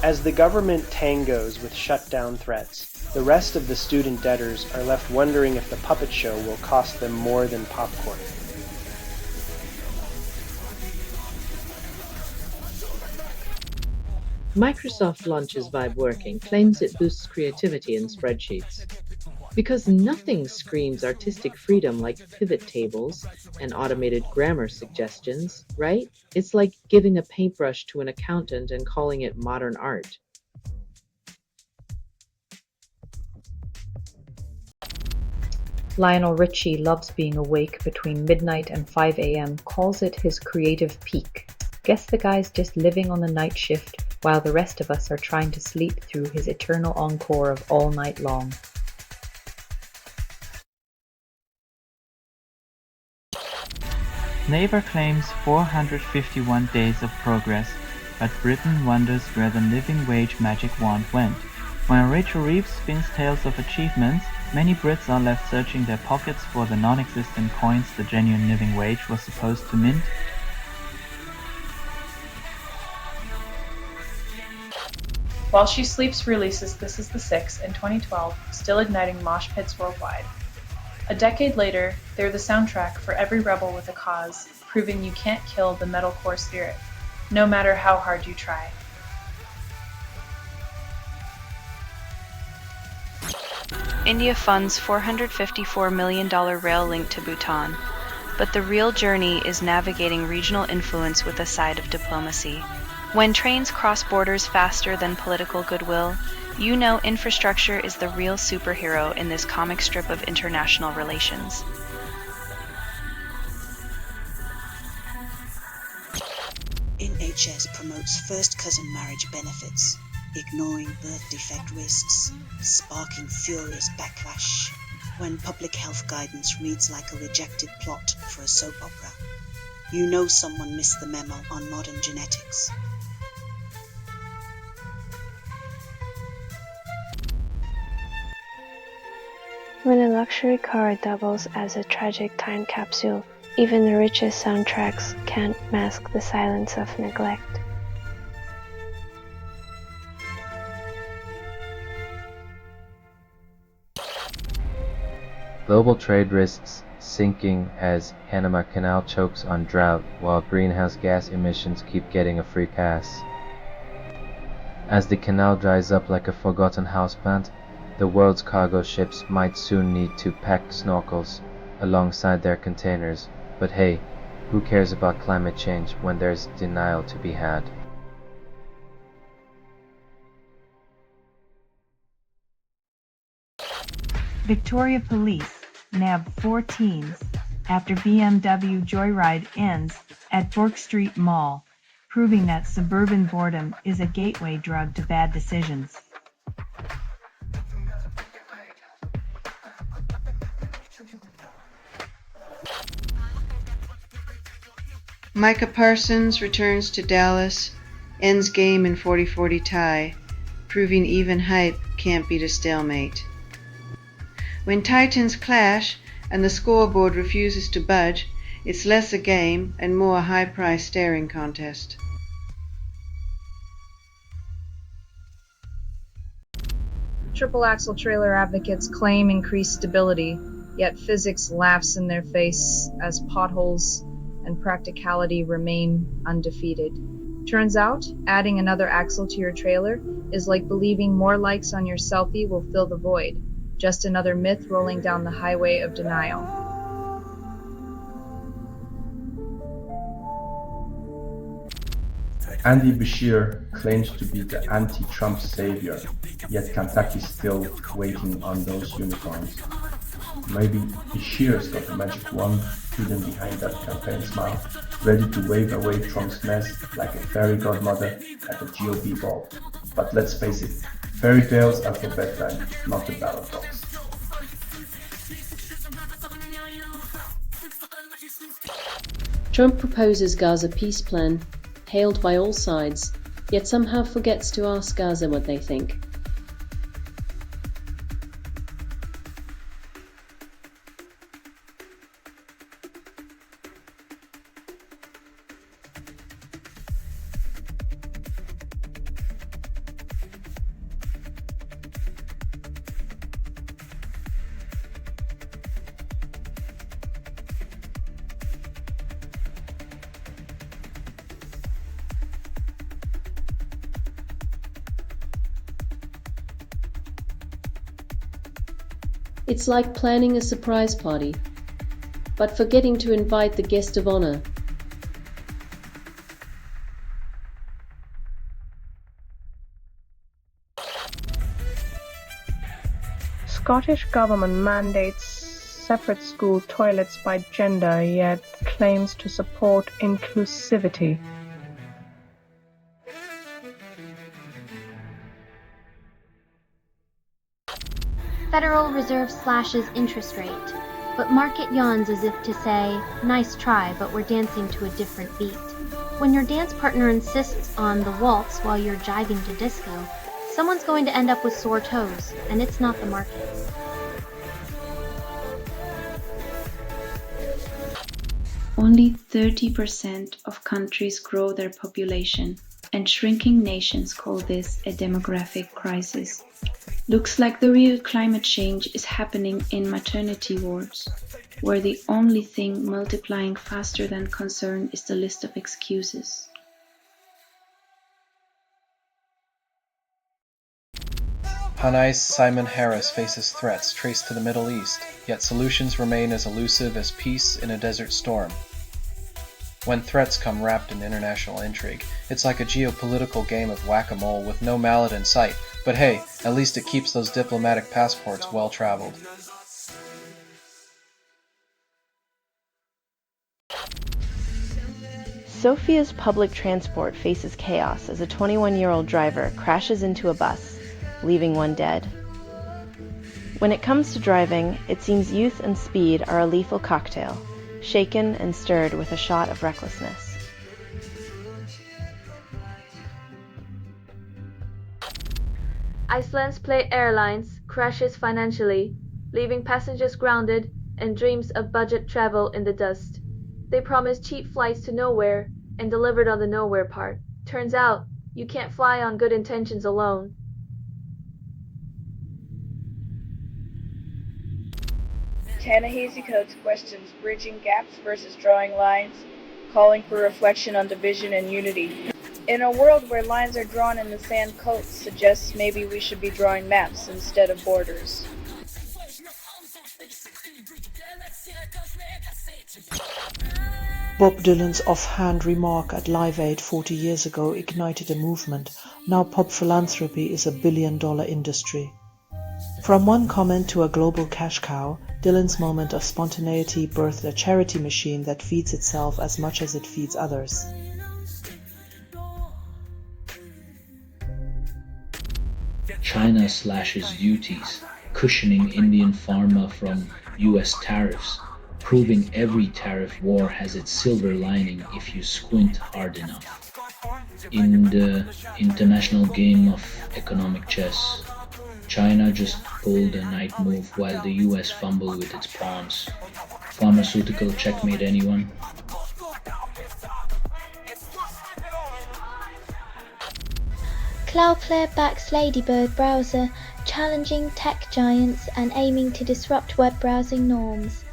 As the government tangos with shutdown threats, the rest of the student debtors are left wondering if the puppet show will cost them more than popcorn. Microsoft launches Vibe Working, claims it boosts creativity in spreadsheets. Because nothing screams artistic freedom like pivot tables and automated grammar suggestions, right? It's like giving a paintbrush to an accountant and calling it modern art. Lionel Richie loves being awake between midnight and 5 a.m., calls it his creative peak. Guess the guy's just living on the night shift while the rest of us are trying to sleep through his eternal encore of All Night Long. neighbor claims 451 days of progress, but Britain wonders where the living wage magic wand went. When Rachel Reeves spins tales of achievements, many Brits are left searching their pockets for the non-existent coins the genuine living wage was supposed to mint. While She Sleeps releases This Is the Six in 2012, still igniting mosh pits worldwide. A decade later, they're the soundtrack for every rebel with a cause, proving you can't kill the metalcore spirit, no matter how hard you try. India funds $454 million rail link to Bhutan, but the real journey is navigating regional influence with a side of diplomacy. When trains cross borders faster than political goodwill, you know infrastructure is the real superhero in this comic strip of international relations. NHS promotes first cousin marriage benefits, ignoring birth defect risks, sparking furious backlash when public health guidance reads like a rejected plot for a soap opera. You know someone missed the memo on modern genetics. When a luxury car doubles as a tragic time capsule, even the richest soundtracks can't mask the silence of neglect. Global trade risks sinking as Panama Canal chokes on drought while greenhouse gas emissions keep getting a free pass. As the canal dries up like a forgotten houseplant, the world's cargo ships might soon need to pack snorkels alongside their containers, but hey, who cares about climate change when there's denial to be had? Victoria Police nab 4 teens after BMW joyride ends at Bourke Street Mall, proving that suburban boredom is a gateway drug to bad decisions. Micah Parsons returns to Dallas, ends game in 40-40 tie, proving even hype can't beat a stalemate. When Titans clash and the scoreboard refuses to budge, it's less a game and more a high-priced staring contest. Triple axle trailer advocates claim increased stability, yet physics laughs in their face as potholes and practicality remain undefeated. Turns out, adding another axle to your trailer is like believing more likes on your selfie will fill the void. Just another myth rolling down the highway of denial. Andy Beshear claims to be the anti-Trump savior, yet Kentucky's still waiting on those unicorns. Maybe Beshear's got a magic wand hidden behind that campaign smile, ready to wave away Trump's mess like a fairy godmother at a GOP ball. But let's face it, fairy tales are for bedtime, not the ballot box. Trump proposes Gaza peace plan, hailed by all sides, yet somehow forgets to ask Gaza what they think. It's like planning a surprise party, but forgetting to invite the guest of honor. Scottish government mandates separate school toilets by gender, yet claims to support inclusivity. Federal Reserve slashes interest rate. but market yawns as if to say, nice try, but we're dancing to a different beat. When your dance partner insists on the waltz while you're jiving to disco, someone's going to end up with sore toes, and it's not the market. Only 30% of countries grow their population, and shrinking nations call this a demographic crisis. Looks like the real climate change is happening in maternity wards, where the only thing multiplying faster than concern is the list of excuses. Hanai's Simon Harris faces threats traced to the Middle East, yet solutions remain as elusive as peace in a desert storm. When threats come wrapped in international intrigue, it's like a geopolitical game of whack-a-mole with no mallet in sight, but hey, at least it keeps those diplomatic passports well-traveled. Sofia's public transport faces chaos as a 21-year-old driver crashes into a bus, leaving one dead. When it comes to driving, it seems youth and speed are a lethal cocktail, shaken and stirred with a shot of recklessness. Iceland's Play Airlines crashes financially, leaving passengers grounded and dreams of budget travel in the dust. They promised cheap flights to nowhere and delivered on the nowhere part. Turns out, you can't fly on good intentions alone. Ta-Nehisi Coates questions bridging gaps versus drawing lines, calling for reflection on division and unity. In a world where lines are drawn in the sand, Coates suggests maybe we should be drawing maps instead of borders. Bob Dylan's offhand remark at Live Aid 40 years ago ignited a movement. Now pop philanthropy is a billion-dollar industry. From one comment to a global cash cow, Dylan's moment of spontaneity birthed a charity machine that feeds itself as much as it feeds others. China slashes duties, cushioning Indian pharma from US tariffs, proving every tariff war has its silver lining if you squint hard enough. In the international game of economic chess, China just pulled a knight move while the US fumbled with its pawns. Pharmaceutical checkmate, anyone? Cloudflare backs Ladybird browser, challenging tech giants and aiming to disrupt web browsing norms.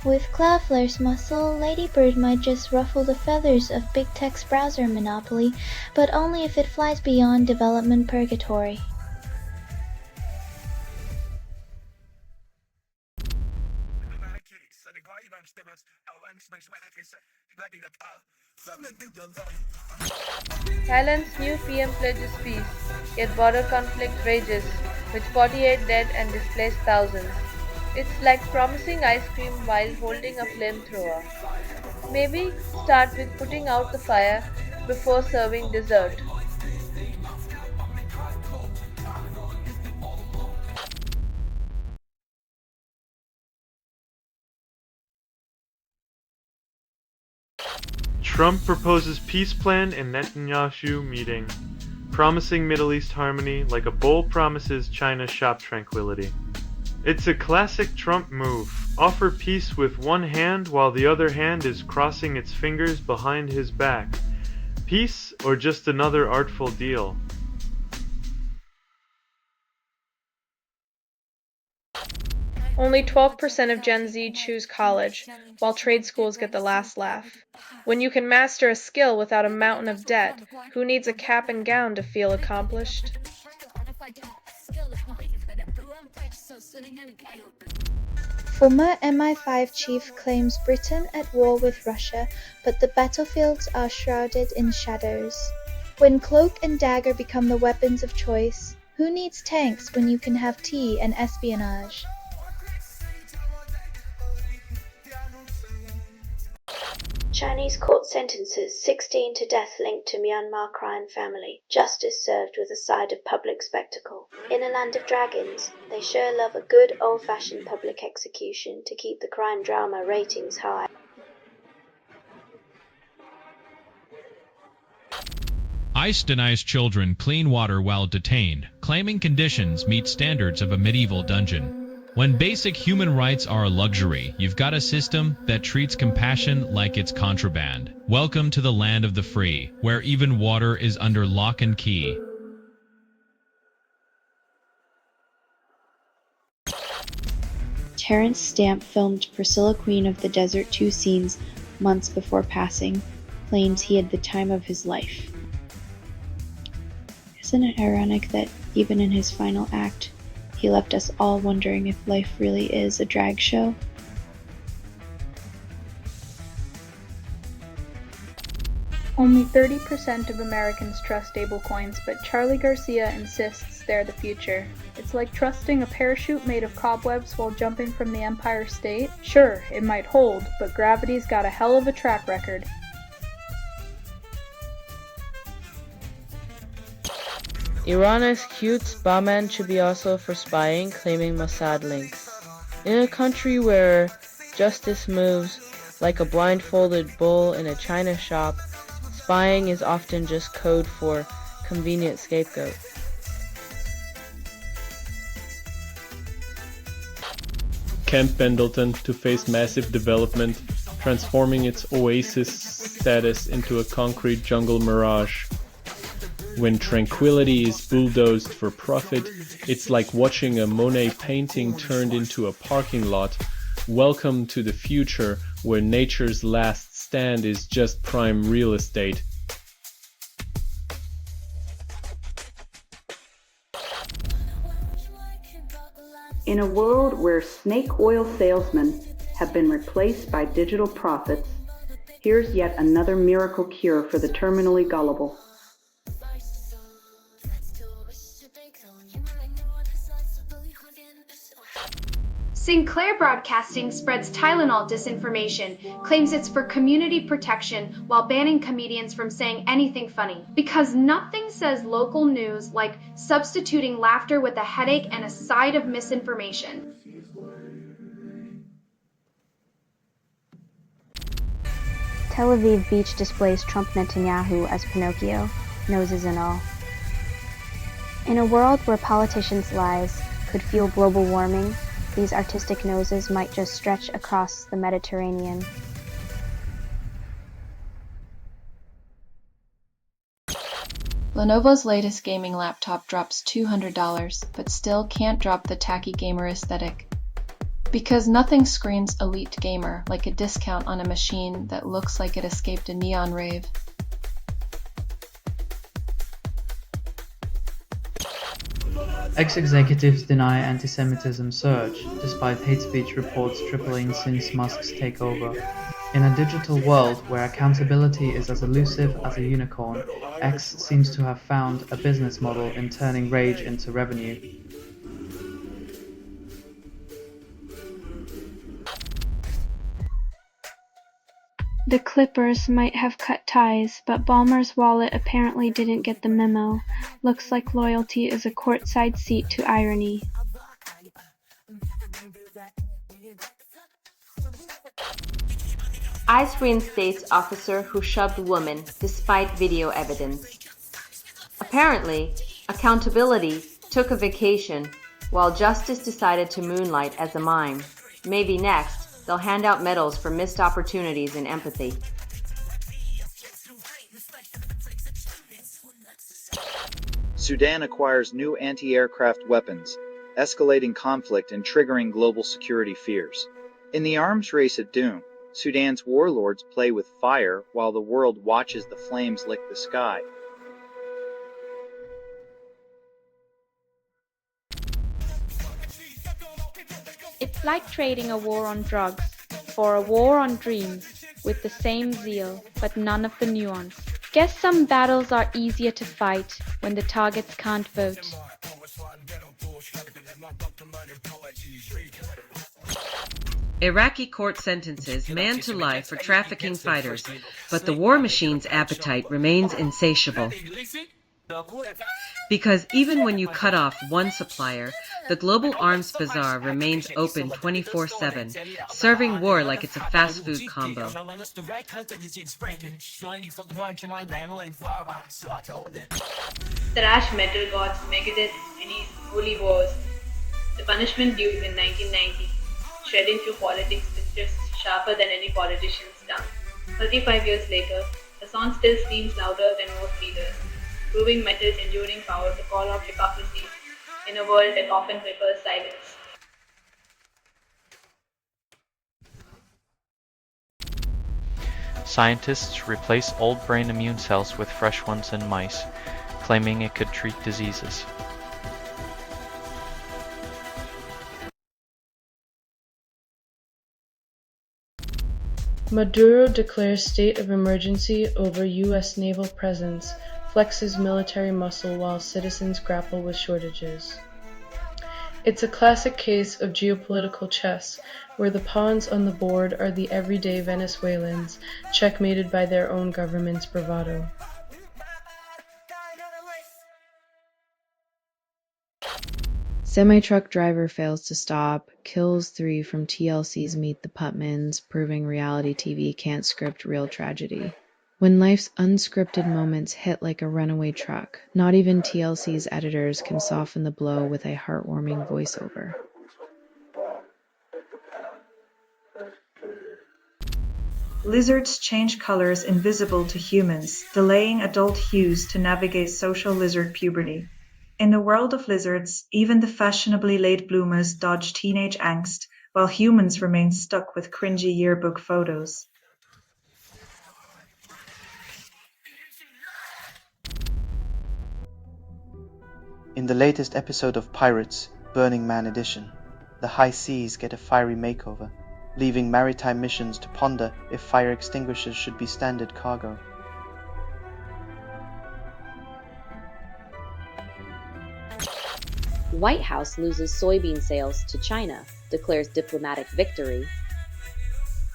With Cloudflare's muscle, Ladybird might just ruffle the feathers of big tech's browser monopoly, but only if it flies beyond development purgatory. Thailand's new PM pledges peace, yet border conflict rages, with 48 dead and displaced thousands. It's like promising ice cream while holding a flamethrower. Maybe start with putting out the fire before serving dessert. Trump proposes peace plan in Netanyahu meeting, promising Middle East harmony like a bull promises China shop tranquility. It's a classic Trump move. Offer peace with one hand while the other hand is crossing its fingers behind his back. Peace or just another artful deal? Only 12% of Gen Z choose college, while trade schools get the last laugh. When you can master a skill without a mountain of debt, who needs a cap and gown to feel accomplished? Former MI5 chief claims Britain at war with Russia, but the battlefields are shrouded in shadows. When cloak and dagger become the weapons of choice, who needs tanks when you can have tea and espionage? Chinese court sentences 16 to death linked to Myanmar crime family. Justice served with a side of public spectacle. In a land of dragons, they sure love a good old-fashioned public execution to keep the crime drama ratings high. ICE denies children clean water while detained, claiming conditions meet standards of a medieval dungeon. When basic human rights are a luxury, you've got a system that treats compassion like it's contraband. Welcome to the land of the free, where even water is under lock and key. Terence Stamp filmed Priscilla Queen of the Desert 2 scenes months before passing, claims he had the time of his life. Isn't it ironic that, even in his final act, he left us all wondering if life really is a drag show? Only 30% of Americans trust stablecoins, but Charlie Garcia insists they're the future. It's like trusting a parachute made of cobwebs while jumping from the Empire State. Sure, it might hold, but gravity's got a hell of a track record. Iran executes Bahman Chibiaso for spying, claiming Mossad links. In a country where justice moves like a blindfolded bull in a china shop, spying is often just code for convenient scapegoat. Camp Pendleton to face massive development, transforming its oasis status into a concrete jungle mirage. When tranquility is bulldozed for profit, it's like watching a Monet painting turned into a parking lot. Welcome to the future, where nature's last stand is just prime real estate. In a world where snake oil salesmen have been replaced by digital prophets, here's yet another miracle cure for the terminally gullible. Sinclair Broadcasting spreads Tylenol disinformation, claims it's for community protection while banning comedians from saying anything funny. Because nothing says local news like substituting laughter with a headache and a side of misinformation. Tel Aviv beach displays Trump Netanyahu as Pinocchio, noses and all. In a world where politicians' lies could fuel global warming, these artistic noses might just stretch across the Mediterranean. Lenovo's latest gaming laptop drops $200, but still can't drop the tacky gamer aesthetic. Because nothing screams elite gamer like a discount on a machine that looks like it escaped a neon rave. Ex-executives deny anti-Semitism surge, despite hate speech reports tripling since Musk's takeover. In a digital world where accountability is as elusive as a unicorn, X seems to have found a business model in turning rage into revenue. The Clippers might have cut ties, but Ballmer's wallet apparently didn't get the memo. Looks like loyalty is a courtside seat to irony. ICE reinstates officer who shoved woman despite video evidence. Apparently, accountability took a vacation while justice decided to moonlight as a mime. Maybe next, they'll hand out medals for missed opportunities and empathy. Sudan acquires new anti-aircraft weapons, escalating conflict and triggering global security fears. In the arms race at Doom, Sudan's warlords play with fire while the world watches the flames lick the sky. It's like trading a war on drugs for a war on dreams with the same zeal, but none of the nuance. Guess some battles are easier to fight when the targets can't vote. Iraqi court sentences man to life for trafficking fighters, but the war machine's appetite remains insatiable. Because even when you cut off one supplier, the global arms bazaar remains open 24/7, serving war like it's a fast food combo. Thrash metal gods Megadeth and his holy wars. The punishment due in 1990, shredding through politics with just sharper than any politician's tongue. 35 years later, the song still screams louder than most leaders, proving metal's enduring power to call out hypocrisy in a world that often prefers silence. Scientists replace old brain immune cells with fresh ones in mice, claiming it could treat diseases. Maduro declares state of emergency over U.S. naval presence, flexes military muscle while citizens grapple with shortages. It's a classic case of geopolitical chess, where the pawns on the board are the everyday Venezuelans, checkmated by their own government's bravado. Semi-truck driver fails to stop, kills 3 from TLC's Meet the Putmans, proving reality TV can't script real tragedy. When life's unscripted moments hit like a runaway truck, not even TLC's editors can soften the blow with a heartwarming voiceover. Lizards change colors invisible to humans, delaying adult hues to navigate social lizard puberty. In the world of lizards, even the fashionably late bloomers dodge teenage angst, while humans remain stuck with cringy yearbook photos. In the latest episode of Pirates, Burning Man Edition, the high seas get a fiery makeover, leaving maritime missions to ponder if fire extinguishers should be standard cargo. White House loses soybean sales to China, declares diplomatic victory.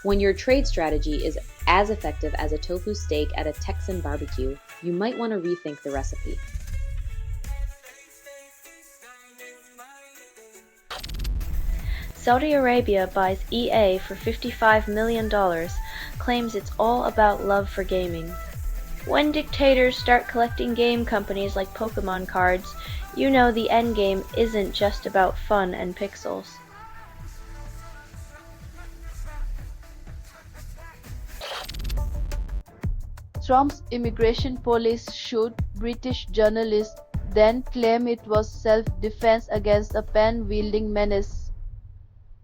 When your trade strategy is as effective as a tofu steak at a Texan barbecue, you might want to rethink the recipe. Saudi Arabia buys EA for $55 million, claims it's all about love for gaming. When dictators start collecting game companies like Pokemon cards, you know the endgame isn't just about fun and pixels. Trump's immigration police shoot British journalist, then claim it was self-defense against a pen-wielding menace.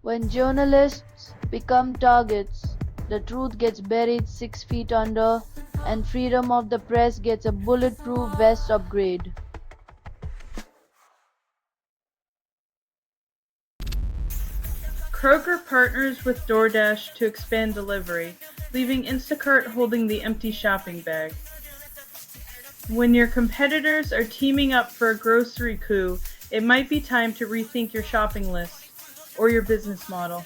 When journalists become targets, the truth gets buried 6 feet under, and freedom of the press gets a bulletproof vest upgrade. Kroger partners with DoorDash to expand delivery, leaving Instacart holding the empty shopping bag. When your competitors are teaming up for a grocery coup, it might be time to rethink your shopping list or your business model.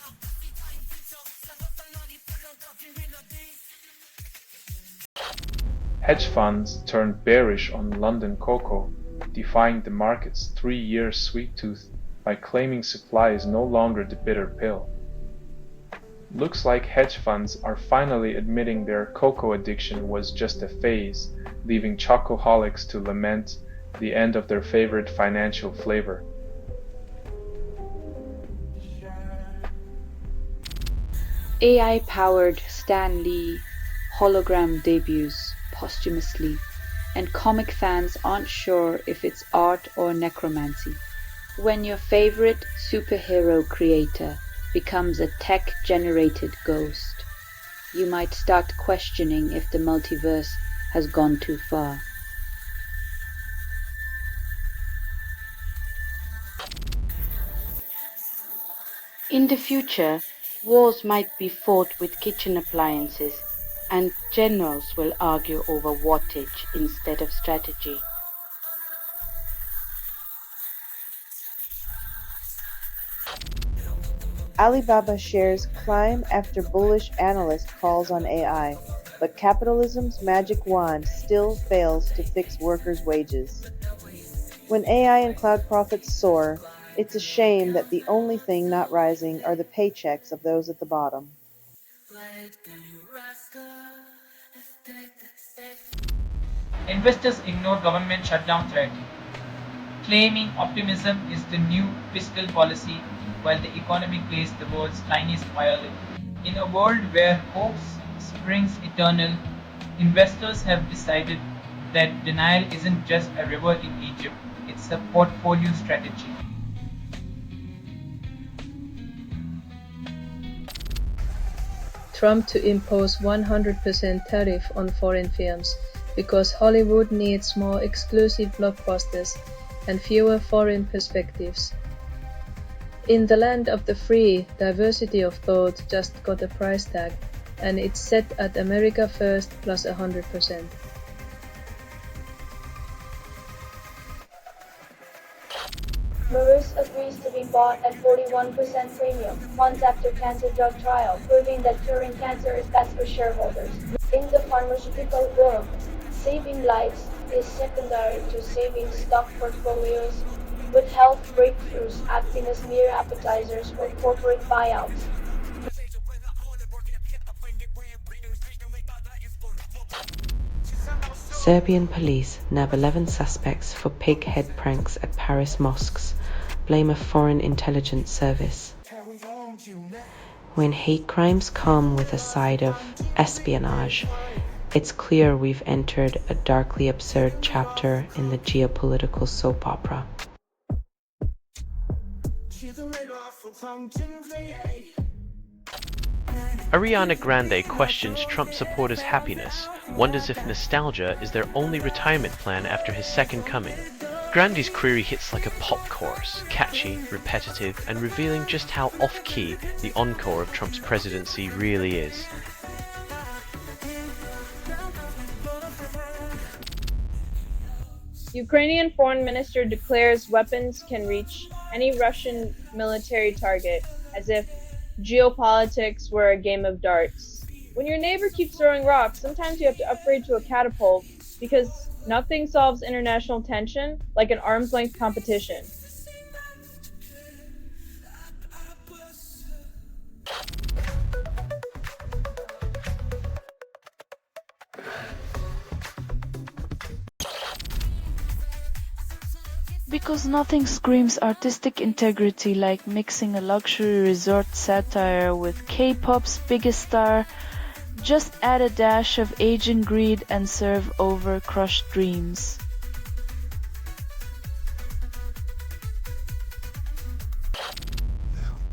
Hedge funds turned bearish on London cocoa, defying the market's 3-year sweet tooth by claiming supply is no longer the bitter pill. Looks like hedge funds are finally admitting their cocoa addiction was just a phase, leaving chocoholics to lament the end of their favorite financial flavor. AI-powered Stan Lee hologram debuts posthumously, and comic fans aren't sure if it's art or necromancy. When your favorite superhero creator becomes a tech-generated ghost, you might start questioning if the multiverse has gone too far. In the future, wars might be fought with kitchen appliances, and generals will argue over wattage instead of strategy. Alibaba shares climb after bullish analyst calls on AI, but capitalism's magic wand still fails to fix workers' wages. When AI and cloud profits soar, it's a shame that the only thing not rising are the paychecks of those at the bottom. Investors ignore government shutdown threat, claiming optimism is the new fiscal policy while the economy plays the world's tiniest violin. In a world where hope springs eternal, investors have decided that denial isn't just a river in Egypt, it's a portfolio strategy. Trump to impose 100% tariff on foreign films because Hollywood needs more exclusive blockbusters and fewer foreign perspectives. In the land of the free, diversity of thought just got a price tag, and it's set at America First plus 100%. Merus agrees to be bought at 41% premium, months after cancer drug trial, proving that curing cancer is best for shareholders. In the pharmaceutical world, saving lives is secondary to saving stock portfolios, with health breakthroughs acting as mere appetizers for corporate buyouts. Serbian police nab 11 suspects for pig head pranks at Paris mosques, blame a foreign intelligence service. When hate crimes come with a side of espionage, it's clear we've entered a darkly absurd chapter in the geopolitical soap opera. Ariana Grande questions Trump supporters' happiness, wonders if nostalgia is their only retirement plan after his second coming. Grande's query hits like a pop chorus, catchy, repetitive, and revealing just how off-key the encore of Trump's presidency really is. Ukrainian foreign minister declares weapons can reach any Russian military target, as if geopolitics were a game of darts. When your neighbor keeps throwing rocks, sometimes you have to upgrade to a catapult because nothing solves international tension like an arm's-length competition. Because nothing screams artistic integrity like mixing a luxury resort satire with K-pop's biggest star. Just add a dash of aging greed and serve over crushed dreams.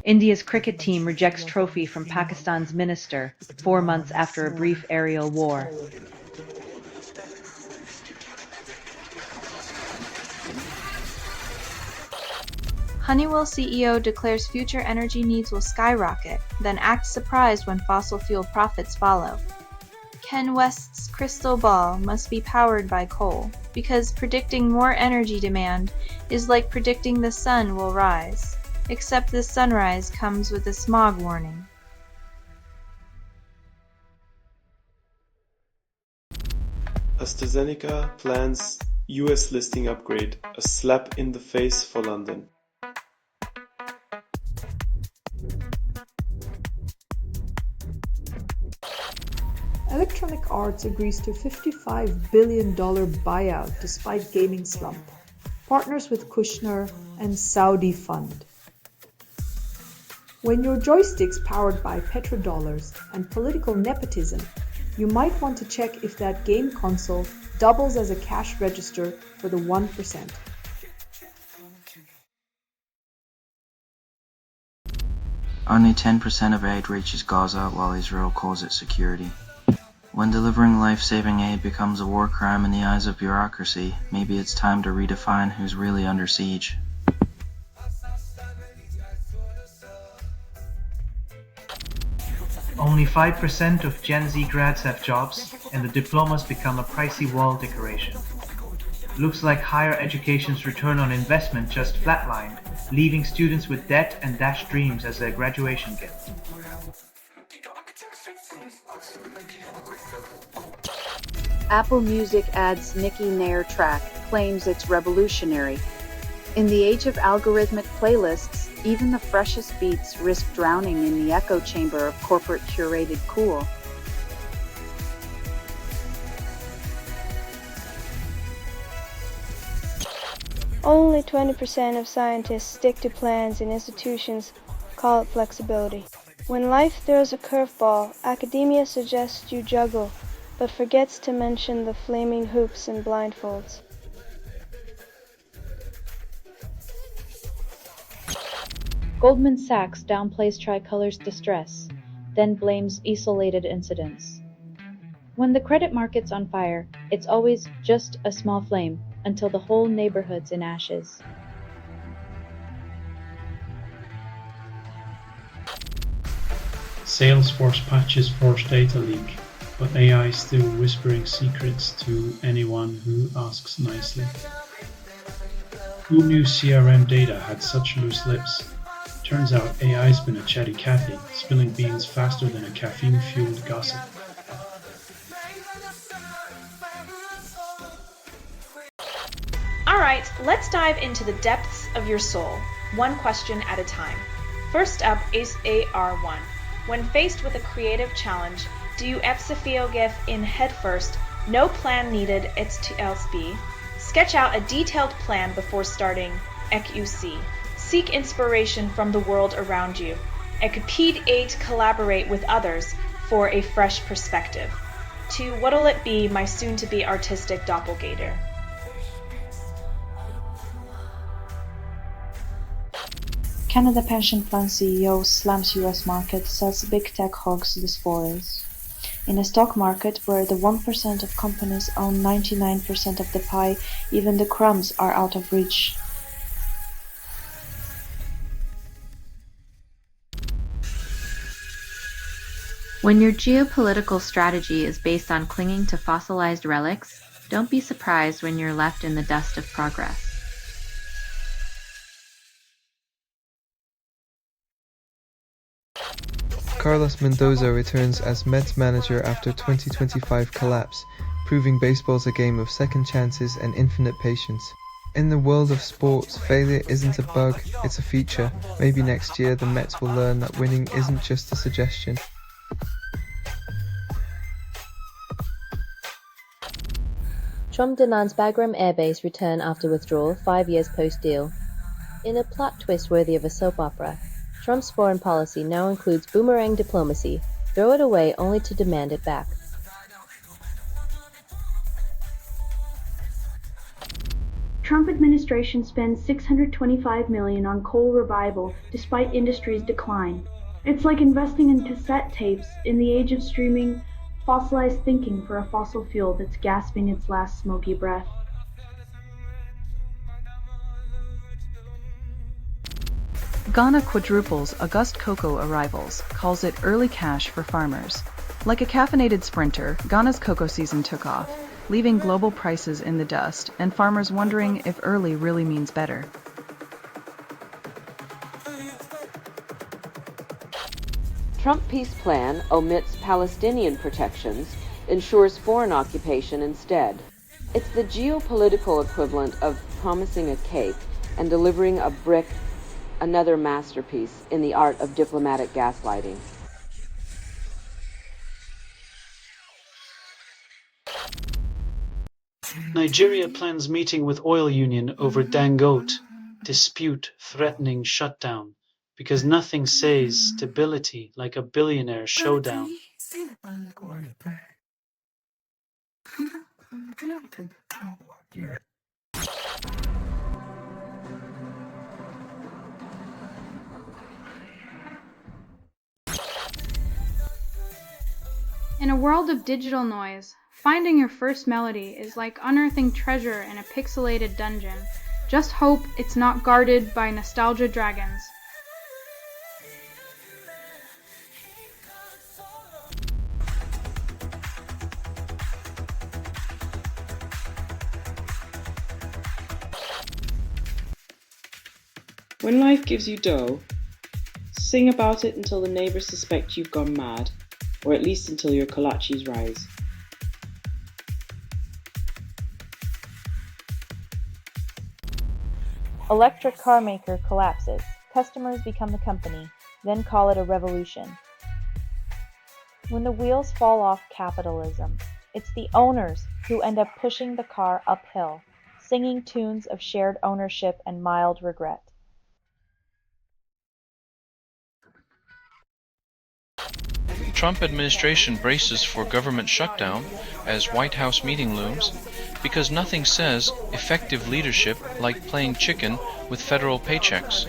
India's cricket team rejects trophy from Pakistan's minister 4 months after a brief aerial war. Honeywell CEO declares future energy needs will skyrocket, then acts surprised when fossil fuel profits follow. Ken West's crystal ball must be powered by coal, because predicting more energy demand is like predicting the sun will rise, except the sunrise comes with a smog warning. AstraZeneca plans US listing upgrade, a slap in the face for London. Electronic Arts agrees to $55 billion buyout despite gaming slump. Partners with Kushner and Saudi fund. When your joystick's powered by petrodollars and political nepotism, you might want to check if that game console doubles as a cash register for the 1%. Only 10% of aid reaches Gaza while Israel calls it security. When delivering life-saving aid becomes a war crime in the eyes of bureaucracy, maybe it's time to redefine who's really under siege. Only 5% of Gen Z grads have jobs, and the diplomas become a pricey wall decoration. Looks like higher education's return on investment just flatlined, leaving students with debt and dashed dreams as their graduation gift. Apple Music adds Nicki Nair track, claims it's revolutionary. In the age of algorithmic playlists, even the freshest beats risk drowning in the echo chamber of corporate curated cool. Only 20% of scientists stick to plans and institutions call it flexibility. When life throws a curveball, academia suggests you juggle, but forgets to mention the flaming hoops and blindfolds. Goldman Sachs downplays Tricolor's distress, then blames isolated incidents. When the credit market's on fire, it's always just a small flame until the whole neighborhood's in ashes. Salesforce patches force data leak, but AI still whispering secrets to anyone who asks nicely. Who knew CRM data had such loose lips? Turns out AI's been a chatty Cathy, spilling beans faster than a caffeine-fueled gossip. Alright, let's dive into the depths of your soul, one question at a time. First up is AR1. When faced with a creative challenge, do you epsipheo in headfirst, no plan needed, it's to else be? Sketch out a detailed plan before starting ECUC. Seek inspiration from the world around you. Ecpede collaborate with others for a fresh perspective. 2. What'll it be, my soon-to-be artistic doppelganger? Canada Pension Plan CEO slams US market, says big tech hogs the spoils. In a stock market where the 1% of companies own 99% of the pie, even the crumbs are out of reach. When your geopolitical strategy is based on clinging to fossilized relics, don't be surprised when you're left in the dust of progress. Carlos Mendoza returns as Mets manager after 2025 collapse, proving baseball's a game of second chances and infinite patience. In the world of sports, failure isn't a bug, it's a feature. Maybe next year the Mets will learn that winning isn't just a suggestion. Trump demands Bagram Air Base return after withdrawal 5 years post-deal. In a plot twist worthy of a soap opera, Trump's foreign policy now includes boomerang diplomacy, throw it away only to demand it back. Trump administration spends $625 million on coal revival despite industry's decline. It's like investing in cassette tapes in the age of streaming fossilized thinking for a fossil fuel that's gasping its last smoky breath. Ghana quadruples August cocoa arrivals, calls it early cash for farmers. Like a caffeinated sprinter, Ghana's cocoa season took off, leaving global prices in the dust and farmers wondering if early really means better. Trump peace plan omits Palestinian protections, ensures foreign occupation instead. It's the geopolitical equivalent of promising a cake and delivering a brick, another masterpiece in the art of diplomatic gaslighting. Nigeria plans meeting with oil union over Dangote, dispute threatening shutdown, because nothing says stability like a billionaire showdown. In a world of digital noise, finding your first melody is like unearthing treasure in a pixelated dungeon. Just hope it's not guarded by nostalgia dragons. When life gives you dough, sing about it until the neighbors suspect you've gone mad, or at least until your kolaches rise. Electric car maker collapses. Customers become the company, then call it a revolution. When the wheels fall off capitalism, it's the owners who end up pushing the car uphill, singing tunes of shared ownership and mild regret. Trump administration braces for government shutdown as White House meeting looms because nothing says effective leadership like playing chicken with federal paychecks.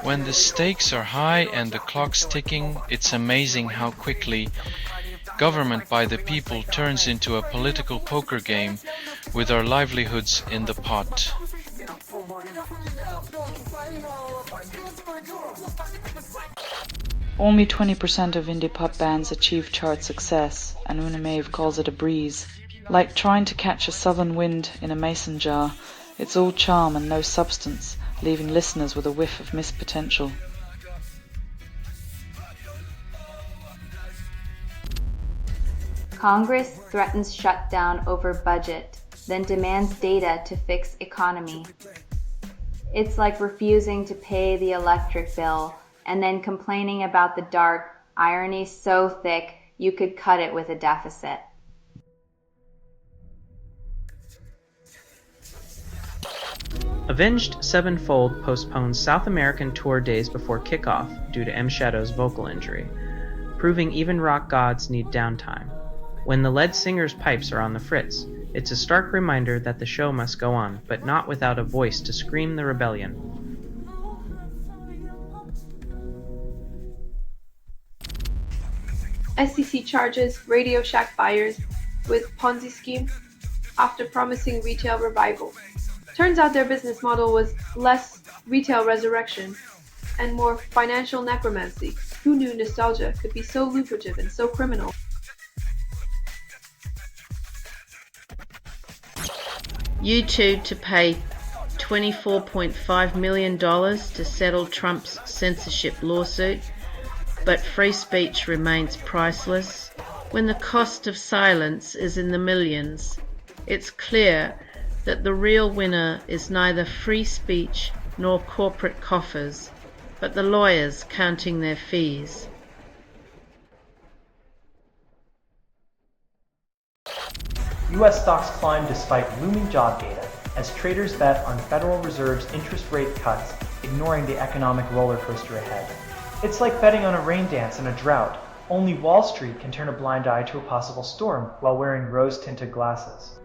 When the stakes are high and the clock's ticking, it's amazing how quickly government by the people turns into a political poker game with our livelihoods in the pot. Only 20% of indie pop bands achieve chart success, and Una Maeve calls it a breeze. Like trying to catch a southern wind in a mason jar, it's all charm and no substance, leaving listeners with a whiff of missed potential. Congress threatens shutdown over budget, then demands data to fix economy. It's like refusing to pay the electric bill and then complaining about the dark, irony so thick you could cut it with a deficit. Avenged Sevenfold postpones South American tour days before kickoff due to M. Shadow's vocal injury, proving even rock gods need downtime. When the lead singer's pipes are on the fritz, it's a stark reminder that the show must go on, but not without a voice to scream the rebellion. SEC charges Radio Shack buyers with Ponzi scheme after promising retail revival. Turns out their business model was less retail resurrection and more financial necromancy. Who knew nostalgia could be so lucrative and so criminal? YouTube to pay $24.5 million to settle Trump's censorship lawsuit, but free speech remains priceless. When the cost of silence is in the millions, it's clear that the real winner is neither free speech nor corporate coffers, but the lawyers counting their fees. U.S. stocks climb despite looming job data as traders bet on Federal Reserve's interest rate cuts, ignoring the economic roller coaster ahead. It's like betting on a rain dance in a drought. Only Wall Street can turn a blind eye to a possible storm while wearing rose-tinted glasses.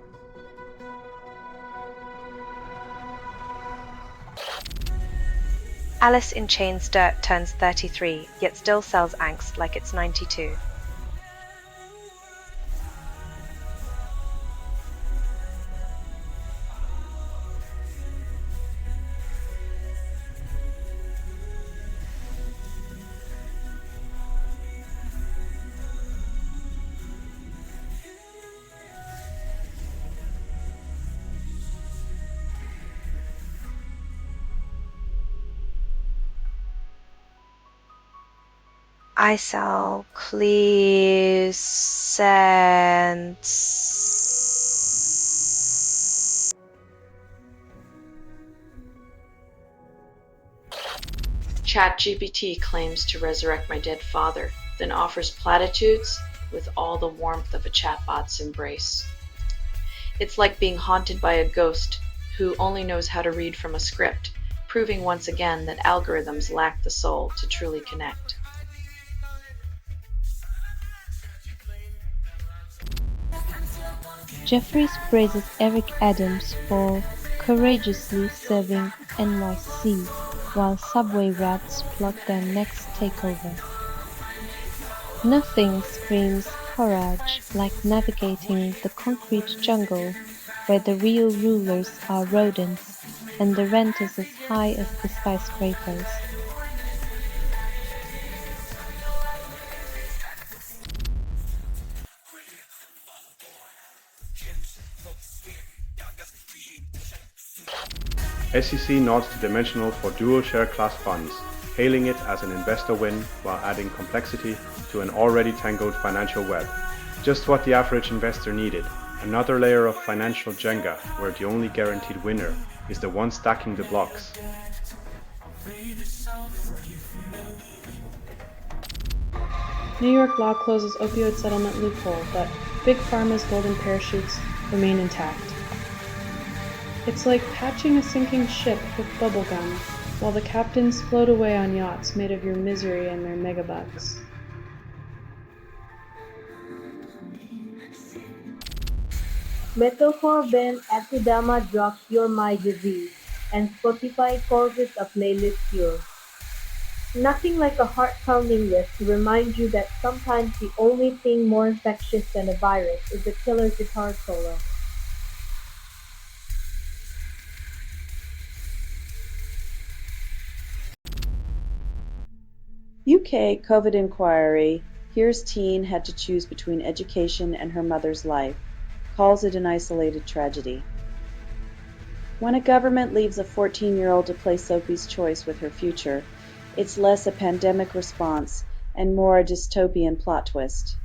Alice in Chains Dirt turns 33, yet still sells angst like it's 92. I sell cleescents. ChatGPT claims to resurrect my dead father, then offers platitudes with all the warmth of a chatbot's embrace. It's like being haunted by a ghost who only knows how to read from a script, proving once again that algorithms lack the soul to truly connect. Jeffries praises Eric Adams for courageously serving NYC while subway rats plot their next takeover. Nothing screams courage like navigating the concrete jungle where the real rulers are rodents and the rent is as high as the skyscrapers. SEC nods to Dimensional for dual share class funds, hailing it as an investor win while adding complexity to an already tangled financial web. Just what the average investor needed, another layer of financial Jenga where the only guaranteed winner is the one stacking the blocks. New York law closes opioid settlement loophole, but Big Pharma's golden parachutes remain intact. It's like patching a sinking ship with bubblegum, while the captains float away on yachts made of your misery and their megabucks. Metalcore band Akudama Drug Cure My Disease, and Spotify calls it a playlist cure. Nothing like a heart-pounding riff to remind you that sometimes the only thing more infectious than a virus is a killer guitar solo. UK COVID inquiry hears teen had to choose between education and her mother's life, calls it an isolated tragedy. When a government leaves a 14-year-old to play Sophie's choice with her future, it's less a pandemic response and more a dystopian plot twist.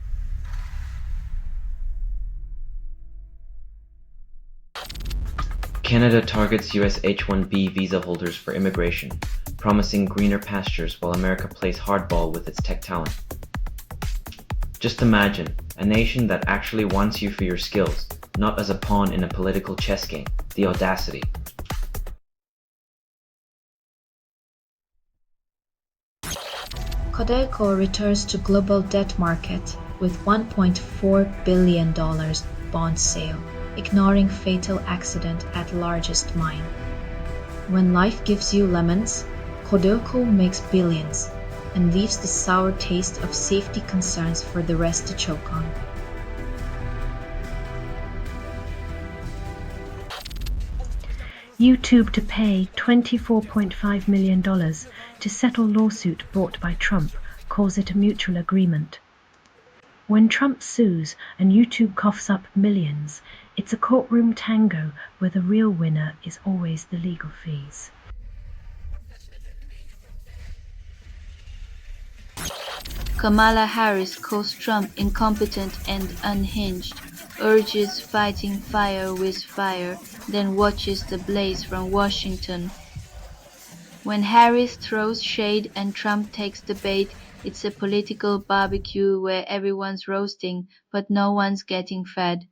Canada targets US H-1B visa holders for immigration, promising greener pastures while America plays hardball with its tech talent. Just imagine, a nation that actually wants you for your skills, not as a pawn in a political chess game. The audacity. Codelco returns to global debt market with $1.4 billion bond sale, ignoring fatal accident at largest mine. When life gives you lemons, Codelco makes billions and leaves the sour taste of safety concerns for the rest to choke on. YouTube to pay $24.5 million to settle lawsuit brought by Trump, calls it a mutual agreement. When Trump sues and YouTube coughs up millions, it's a courtroom tango where the real winner is always the legal fees. Kamala Harris calls Trump incompetent and unhinged, urges fighting fire with fire, then watches the blaze from Washington. When Harris throws shade and Trump takes the bait, it's a political barbecue where everyone's roasting, but no one's getting fed.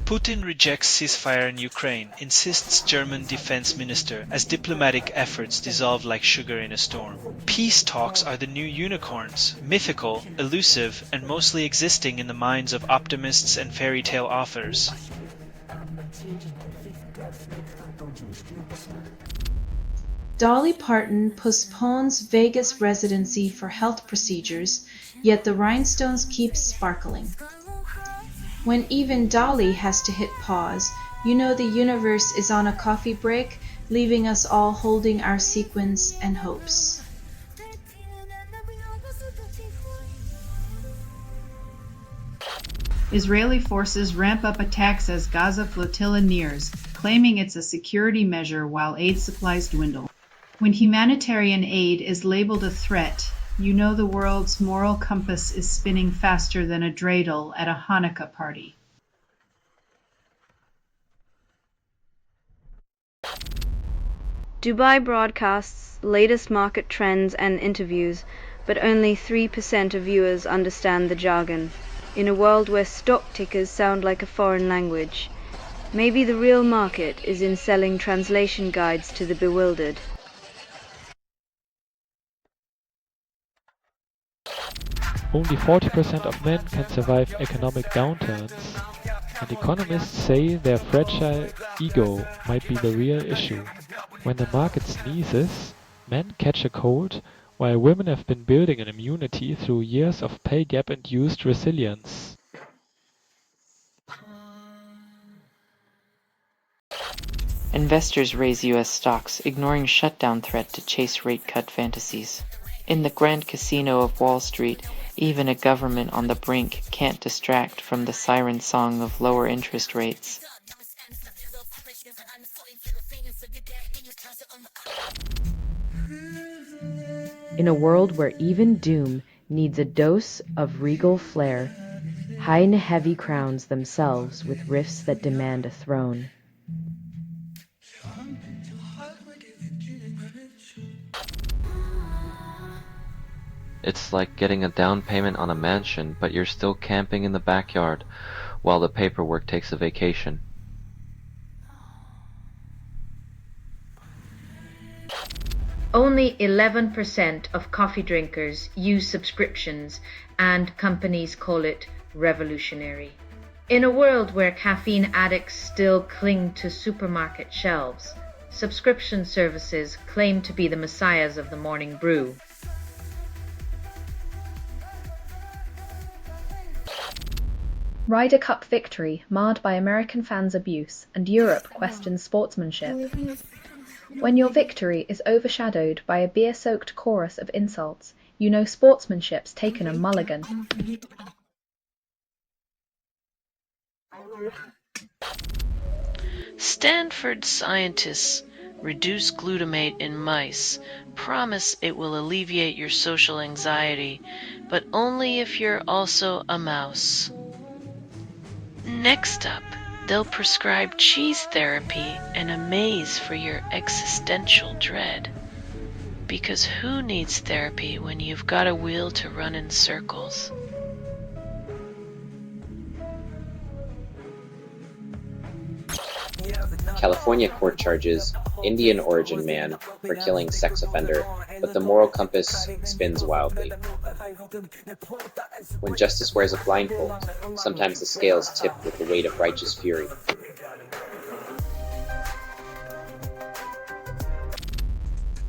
Putin rejects ceasefire in Ukraine, insists German defense minister, as diplomatic efforts dissolve like sugar in a storm. Peace talks are the new unicorns, mythical, elusive, and mostly existing in the minds of optimists and fairy tale authors. Dolly Parton postpones Vegas residency for health procedures, yet the rhinestones keep sparkling. When even Dolly has to hit pause, you know the universe is on a coffee break, leaving us all holding our sequins and hopes. Israeli forces ramp up attacks as Gaza flotilla nears, claiming it's a security measure while aid supplies dwindle. When humanitarian aid is labeled a threat, you know the world's moral compass is spinning faster than a dreidel at a Hanukkah party. Dubai broadcasts latest market trends and interviews, but only 3% of viewers understand the jargon. In a world where stock tickers sound like a foreign language, maybe the real market is in selling translation guides to the bewildered. Only 40% of men can survive economic downturns, and economists say their fragile ego might be the real issue. When the market sneezes, men catch a cold, while women have been building an immunity through years of pay gap-induced resilience. Investors raise US stocks, ignoring shutdown threat to chase rate cut fantasies. In the grand casino of Wall Street, even a government on the brink can't distract from the siren song of lower interest rates. In a world where even doom needs a dose of regal flair, high and heavy crowns themselves with rifts that demand a throne. It's like getting a down payment on a mansion, but you're still camping in the backyard while the paperwork takes a vacation. Only 11% of coffee drinkers use subscriptions, and companies call it revolutionary. In a world where caffeine addicts still cling to supermarket shelves, subscription services claim to be the messiahs of the morning brew. Ryder Cup victory marred by American fans' abuse, and Europe questions sportsmanship. When your victory is overshadowed by a beer-soaked chorus of insults, you know sportsmanship's taken a mulligan. Stanford scientists reduce glutamate in mice, promise it will alleviate your social anxiety, but only if you're also a mouse. Next up, they'll prescribe cheese therapy and a maze for your existential dread. Because who needs therapy when you've got a wheel to run in circles? California court charges Indian origin man for killing sex offender, but the moral compass spins wildly. When justice wears a blindfold, sometimes the scales tip with the weight of righteous fury.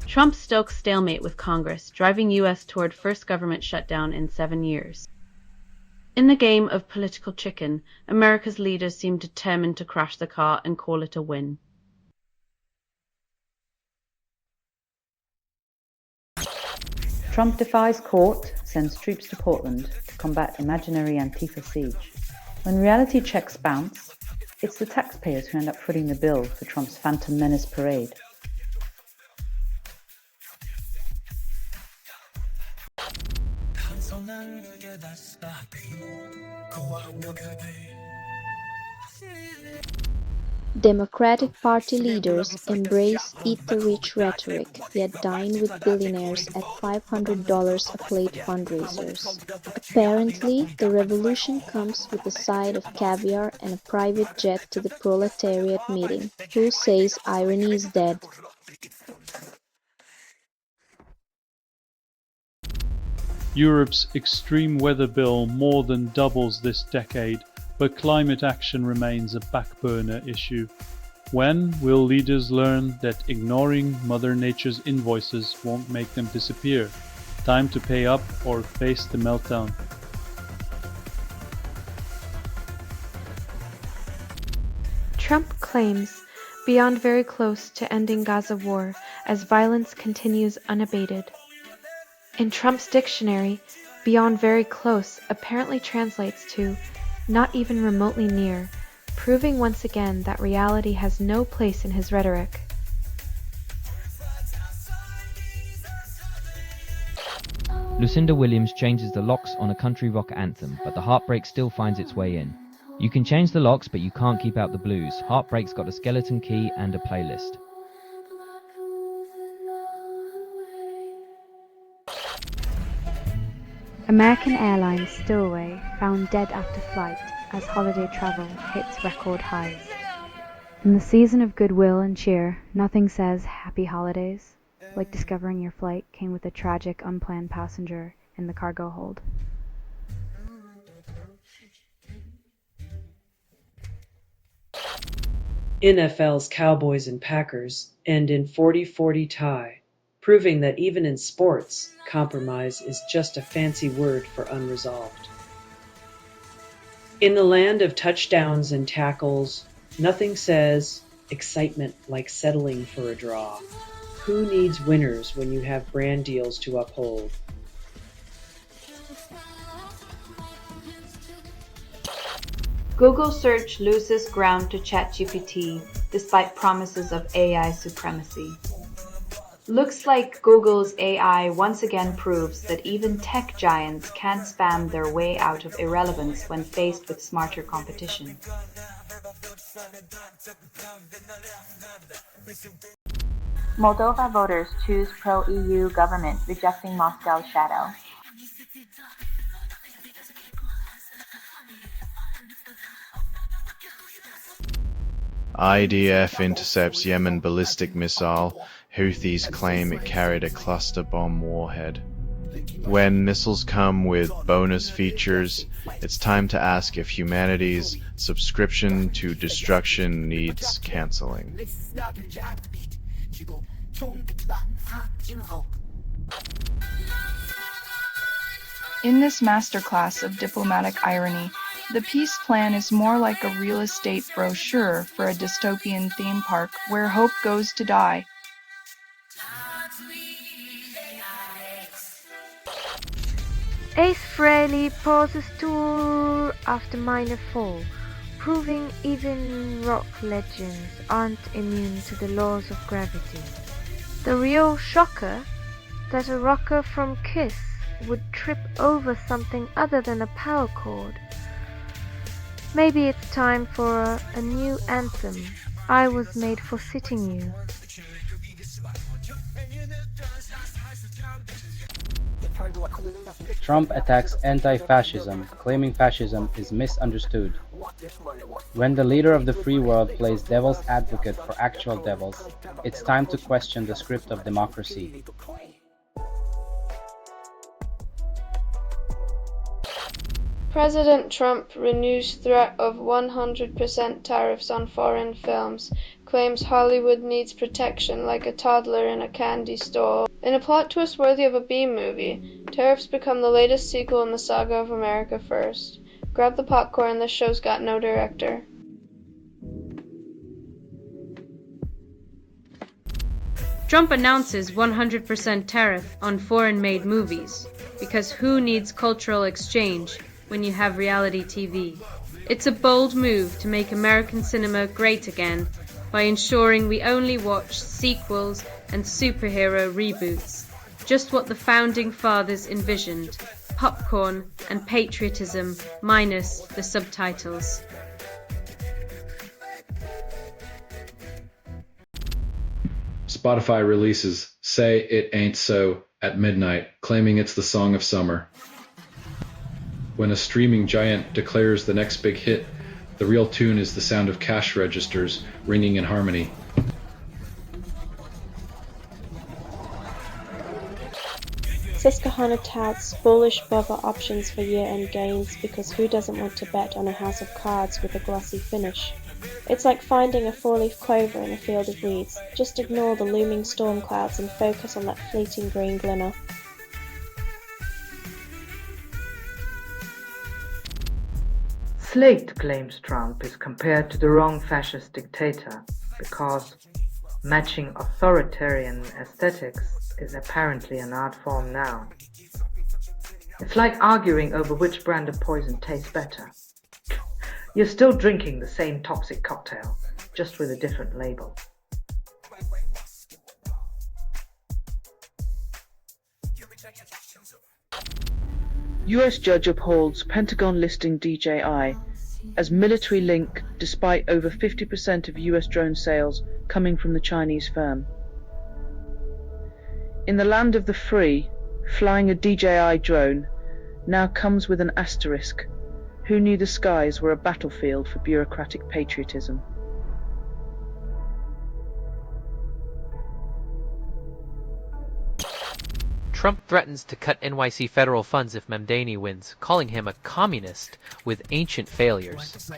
Trump stokes stalemate with Congress, driving U.S. toward first government shutdown in 7 years. In the game of political chicken, America's leaders seem determined to crash the car and call it a win. Trump defies court, sends troops to Portland to combat imaginary Antifa siege. When reality checks bounce, it's the taxpayers who end up footing the bill for Trump's Phantom Menace parade. Democratic Party leaders embrace eat the rich rhetoric, yet dine with billionaires at $500 a plate fundraisers. Apparently, the revolution comes with a side of caviar and a private jet to the proletariat meeting. Who says irony is dead? Europe's extreme weather bill more than doubles this decade, but climate action remains a back-burner issue. When will leaders learn that ignoring Mother Nature's invoices won't make them disappear? Time to pay up or face the meltdown. Trump claims beyond very close to ending Gaza war as violence continues unabated. In Trump's dictionary, beyond very close apparently translates to not even remotely near, proving once again that reality has no place in his rhetoric. Lucinda Williams changes the locks on a country rock anthem, but the heartbreak still finds its way in. You can change the locks, but you can't keep out the blues. Heartbreak's got a skeleton key and a playlist. American Airlines stowaway found dead after flight as holiday travel hits record highs. In the season of goodwill and cheer, nothing says happy holidays like discovering your flight came with a tragic unplanned passenger in the cargo hold. NFL's Cowboys and Packers end in 40-40 tie, proving that even in sports, compromise is just a fancy word for unresolved. In the land of touchdowns and tackles, nothing says excitement like settling for a draw. who needs winners when you have brand deals to uphold? Google search loses ground to ChatGPT despite promises of AI supremacy. Looks like Google's AI once again proves that even tech giants can't spam their way out of irrelevance when faced with smarter competition. Moldova voters choose pro-EU government, rejecting Moscow's shadow. IDF intercepts Yemen ballistic missile. Houthis claim it carried a cluster bomb warhead. When missiles come with bonus features, it's time to ask if humanity's subscription to destruction needs canceling. In this masterclass of diplomatic irony, the peace plan is more like a real estate brochure for a dystopian theme park where hope goes to die. Ace Frehley pauses tour after minor fall, proving even rock legends aren't immune to the laws of gravity. The real shocker? That a rocker from Kiss would trip over something other than a power cord. Maybe it's time for a new anthem. I was made for sitting you. Trump attacks anti-fascism, claiming fascism is misunderstood. When the leader of the free world plays devil's advocate for actual devils, it's time to question the script of democracy. President Trump renews threat of 100% tariffs on foreign films, claims Hollywood needs protection like a toddler in a candy store. In a plot twist worthy of a B-movie, tariffs become the latest sequel in the saga of America First. Grab the popcorn, this show's got no director. Trump announces 100% tariff on foreign-made movies, because who needs cultural exchange when you have reality TV? It's a bold move to make American cinema great again by ensuring we only watch sequels and superhero reboots, just what the founding fathers envisioned, popcorn and patriotism minus the subtitles. Spotify releases Say It Ain't So at midnight, claiming it's the song of summer. When a streaming giant declares the next big hit, the real tune is the sound of cash registers ringing in harmony. Susquehanna touts bullish buffer options for year-end gains because who doesn't want to bet on a house of cards with a glossy finish? It's like finding a four-leaf clover in a field of weeds. Just ignore the looming storm clouds and focus on that fleeting green glimmer. Slate claims Trump is compared to the wrong fascist dictator because matching authoritarian aesthetics is apparently an art form now. It's like arguing over which brand of poison tastes better. You're still drinking the same toxic cocktail, just with a different label. US judge upholds Pentagon listing DJI as military link despite over 50% of US drone sales coming from the Chinese firm. In the land of the free, flying a DJI drone now comes with an asterisk. Who knew the skies were a battlefield for bureaucratic patriotism? Trump threatens to cut NYC federal funds if Mamdani wins, calling him a communist with ancient failures.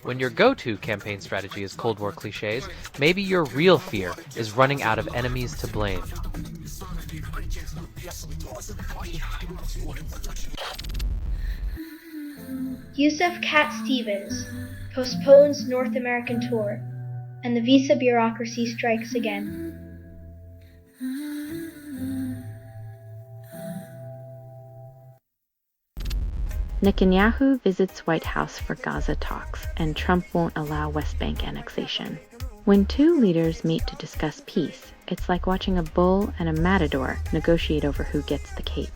When your go-to campaign strategy is Cold War cliches, maybe your real fear is running out of enemies to blame. Yusuf Cat Stevens postpones North American tour, and the visa bureaucracy strikes again. Netanyahu visits White House for Gaza talks, and Trump won't allow West Bank annexation. When two leaders meet to discuss peace, it's like watching a bull and a matador negotiate over who gets the cape.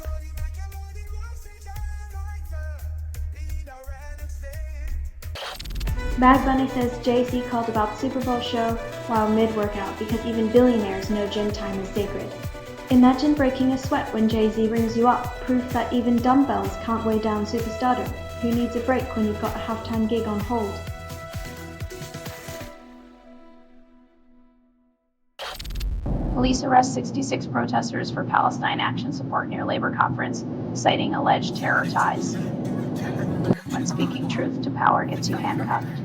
Bad Bunny says Jay-Z called about Super Bowl show while mid-workout because even billionaires know gym time is sacred. Imagine breaking a sweat when Jay-Z rings you up, proof that even dumbbells can't weigh down superstardom. Who needs a break when you've got a halftime gig on hold? Police arrest 66 protesters for Palestine action support near labor conference, citing alleged terror ties. When speaking truth to power gets you handcuffed,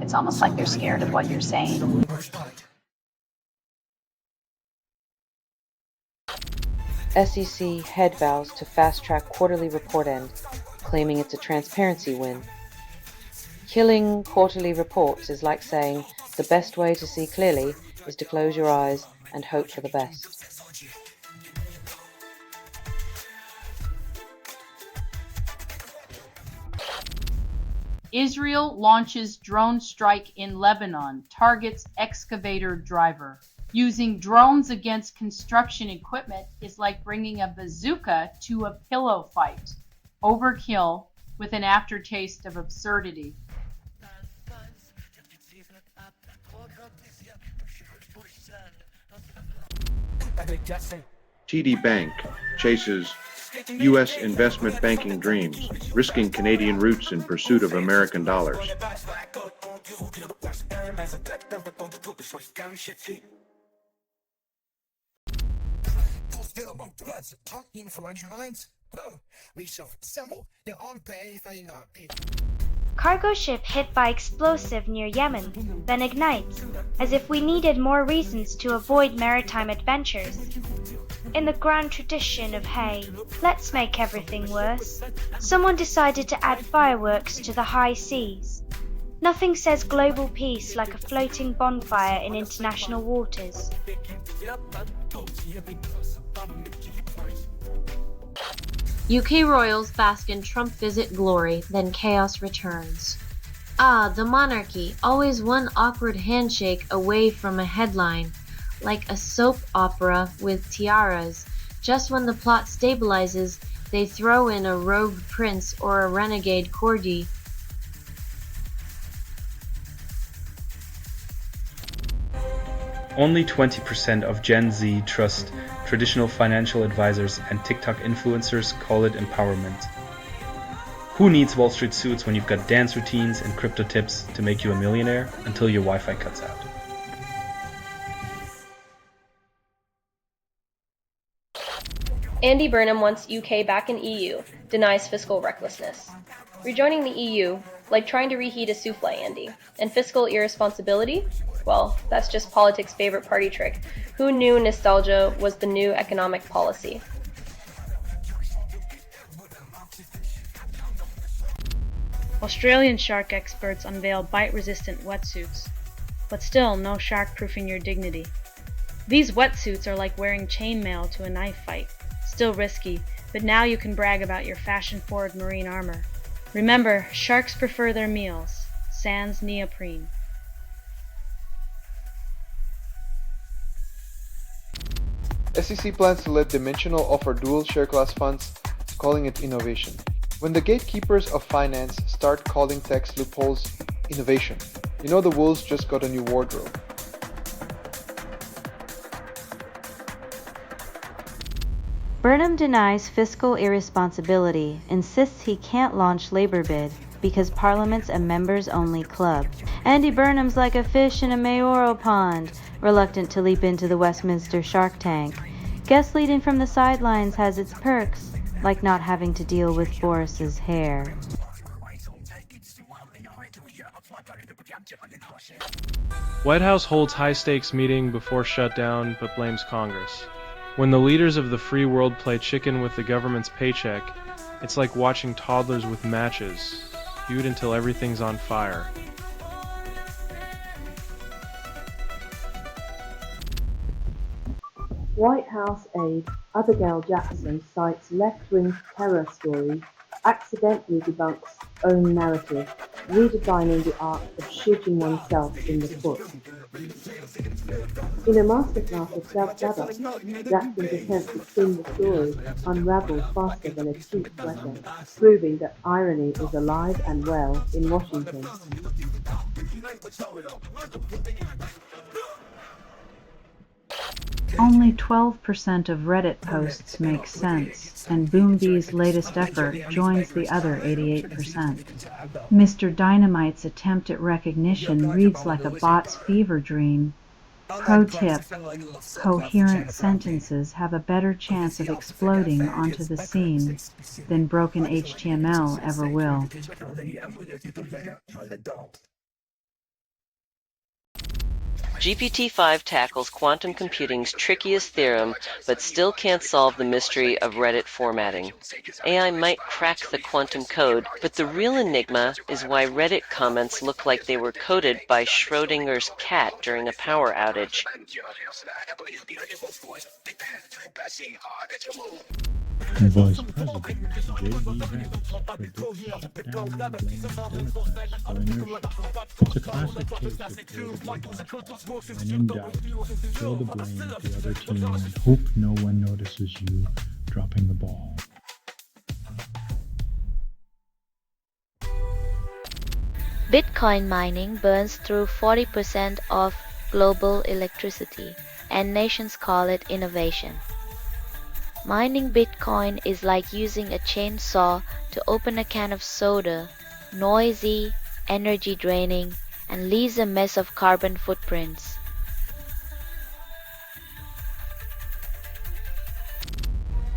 it's almost like they're scared of what you're saying. SEC head vows to fast-track quarterly report end, claiming it's a transparency win. Killing quarterly reports is like saying the best way to see clearly is to close your eyes and hope for the best. Israel launches drone strike in Lebanon, targets excavator driver. Using drones against construction equipment is like bringing a bazooka to a pillow fight. Overkill with an aftertaste of absurdity. TD Bank chases U.S. investment banking dreams, risking Canadian roots in pursuit of American dollars. Cargo ship hit by explosive near Yemen, then ignites, as if we needed more reasons to avoid maritime adventures. In the grand tradition of hey, let's make everything worse, someone decided to add fireworks to the high seas. Nothing says global peace like a floating bonfire in international waters. UK royals bask in Trump visit glory, then chaos returns. Ah, the monarchy, always one awkward handshake away from a headline, like a soap opera with tiaras. Just when the plot stabilizes, they throw in a rogue prince or a renegade corgi. Only 20% of Gen Z trust traditional financial advisors, and TikTok influencers call it empowerment. Who needs Wall Street suits when you've got dance routines and crypto tips to make you a millionaire until your Wi-Fi cuts out? Andy Burnham wants UK back in EU, denies fiscal recklessness. Rejoining the EU, like trying to reheat a souffle, Andy. And fiscal irresponsibility? Well, that's just politics' favorite party trick. Who knew nostalgia was the new economic policy? Australian shark experts unveil bite-resistant wetsuits, but still no shark-proofing your dignity. These wetsuits are like wearing chainmail to a knife fight. Still risky, but now you can brag about your fashion-forward marine armor. Remember, sharks prefer their meals, sans neoprene. SEC plans to let Dimensional offer dual share class funds, calling it innovation. When the gatekeepers of finance start calling tax loopholes innovation, you know the wolves just got a new wardrobe. Burnham denies fiscal irresponsibility, insists he can't launch labor bid because Parliament's a members-only club. Andy Burnham's like a fish in a mayoral pond, reluctant to leap into the Westminster Shark Tank. Guest leading from the sidelines has its perks, like not having to deal with Boris's hair. White House holds high-stakes meeting before shutdown, but blames Congress. When the leaders of the free world play chicken with the government's paycheck, it's like watching toddlers with matches, spewed until everything's on fire. White House aide Abigail Jackson cites left-wing terror story, accidentally debunks own narrative, redefining the art of shooting oneself in the foot. In a masterclass of self-gather, Jackson's attempt to spin the story unravels faster than a cheap sweater, proving that irony is alive and well in Washington. Only 12% of Reddit posts make sense, and BoomBee's latest effort joins the other 88%. Mr. Dynamite's attempt at recognition reads like a bot's fever dream. Pro tip: coherent sentences have a better chance of exploding onto the scene than broken HTML ever will. GPT-5 tackles quantum computing's trickiest theorem, but still can't solve the mystery of Reddit formatting. AI might crack the quantum code, but the real enigma is why Reddit comments look like they were coded by Schrodinger's cat during a power outage. Vice President J.D. Vance predicts shutdown and blames Democrats for inertia. It's a classic case of throw the blame. When in doubt, throw the blame at the other team and hope no one notices you dropping the ball. Bitcoin mining burns through 40% of global electricity, and nations call it innovation. Mining Bitcoin is like using a chainsaw to open a can of soda, noisy, energy draining, and leaves a mess of carbon footprints.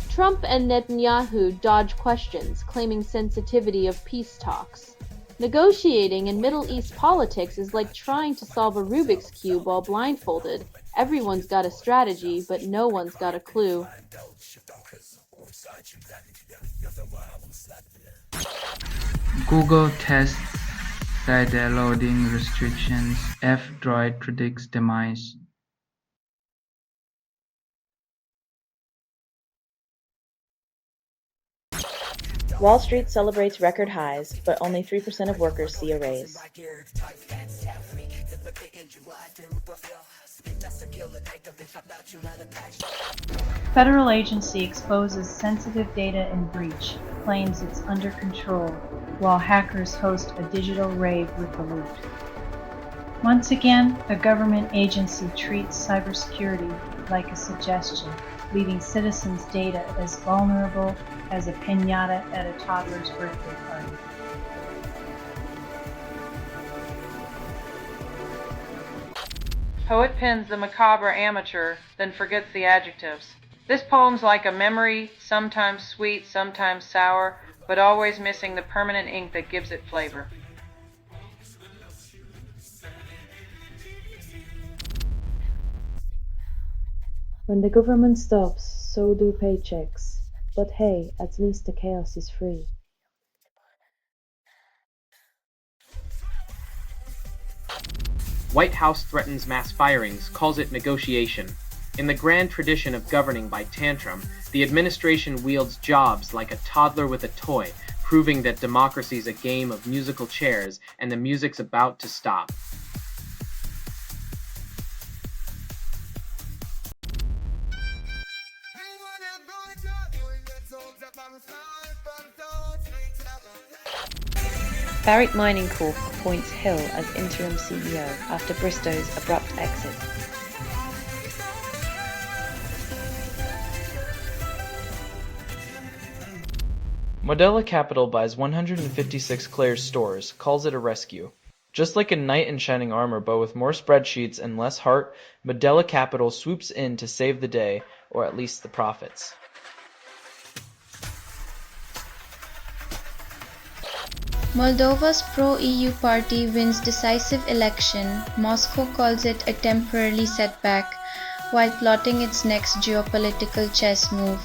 Trump and Netanyahu dodge questions, claiming sensitivity of peace talks. Negotiating in Middle East politics is like trying to solve a Rubik's Cube while blindfolded. Everyone's got a strategy, but no one's got a clue. Google tests site loading restrictions. F-Droid predicts demise. Wall Street celebrates record highs, but only 3% of workers see a raise. Federal agency exposes sensitive data in breach, claims it's under control, while hackers host a digital rave with the loot. Once again, a government agency treats cybersecurity like a suggestion, leaving citizens' data as vulnerable as a piñata at a toddler's birthday party. Poet pins the macabre amateur, then forgets the adjectives. This poem's like a memory, sometimes sweet, sometimes sour, but always missing the permanent ink that gives it flavor. When the government stops, so do paychecks. But hey, at least the chaos is free. White House threatens mass firings, calls it negotiation. In the grand tradition of governing by tantrum, the administration wields jobs like a toddler with a toy, proving that democracy's a game of musical chairs and the music's about to stop. Barrick Mining Corp appoints Hill as interim CEO after Bristow's abrupt exit. Modella Capital buys 156 Claire's stores, calls it a rescue. Just like a knight in shining armor but with more spreadsheets and less heart, Modella Capital swoops in to save the day, or at least the profits. Moldova's pro-EU party wins decisive election. Moscow calls it a temporary setback while plotting its next geopolitical chess move.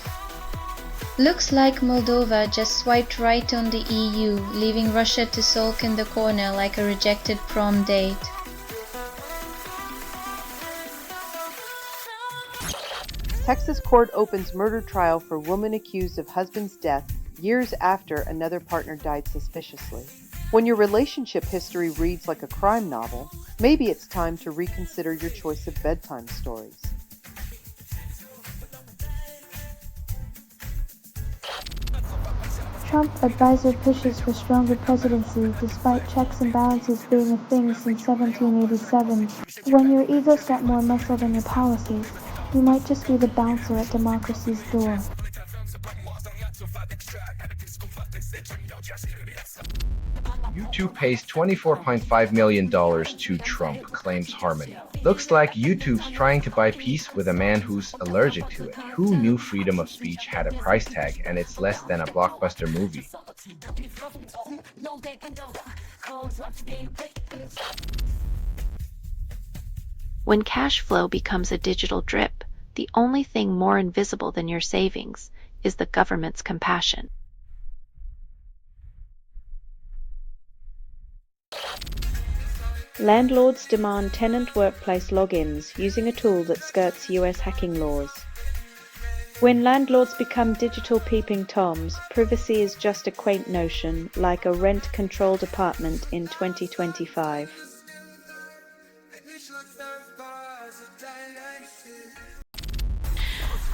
Looks like Moldova just swiped right on the EU, leaving Russia to sulk in the corner like a rejected prom date. Texas court opens murder trial for woman accused of husband's death years after another partner died suspiciously. When your relationship history reads like a crime novel, maybe it's time to reconsider your choice of bedtime stories. Trump advisor pushes for stronger presidency despite checks and balances being a thing since 1787. When your egos got more muscle than your policies, you might just be the bouncer at democracy's door. YouTube pays $24.5 million to Trump, claims Harmony. Looks like YouTube's trying to buy peace with a man who's allergic to it. Who knew freedom of speech had a price tag and it's less than a blockbuster movie? When cash flow becomes a digital drip, the only thing more invisible than your savings is the government's compassion. Landlords demand tenant workplace logins using a tool that skirts US hacking laws. When landlords become digital peeping toms, privacy is just a quaint notion, like a rent-controlled apartment in 2025.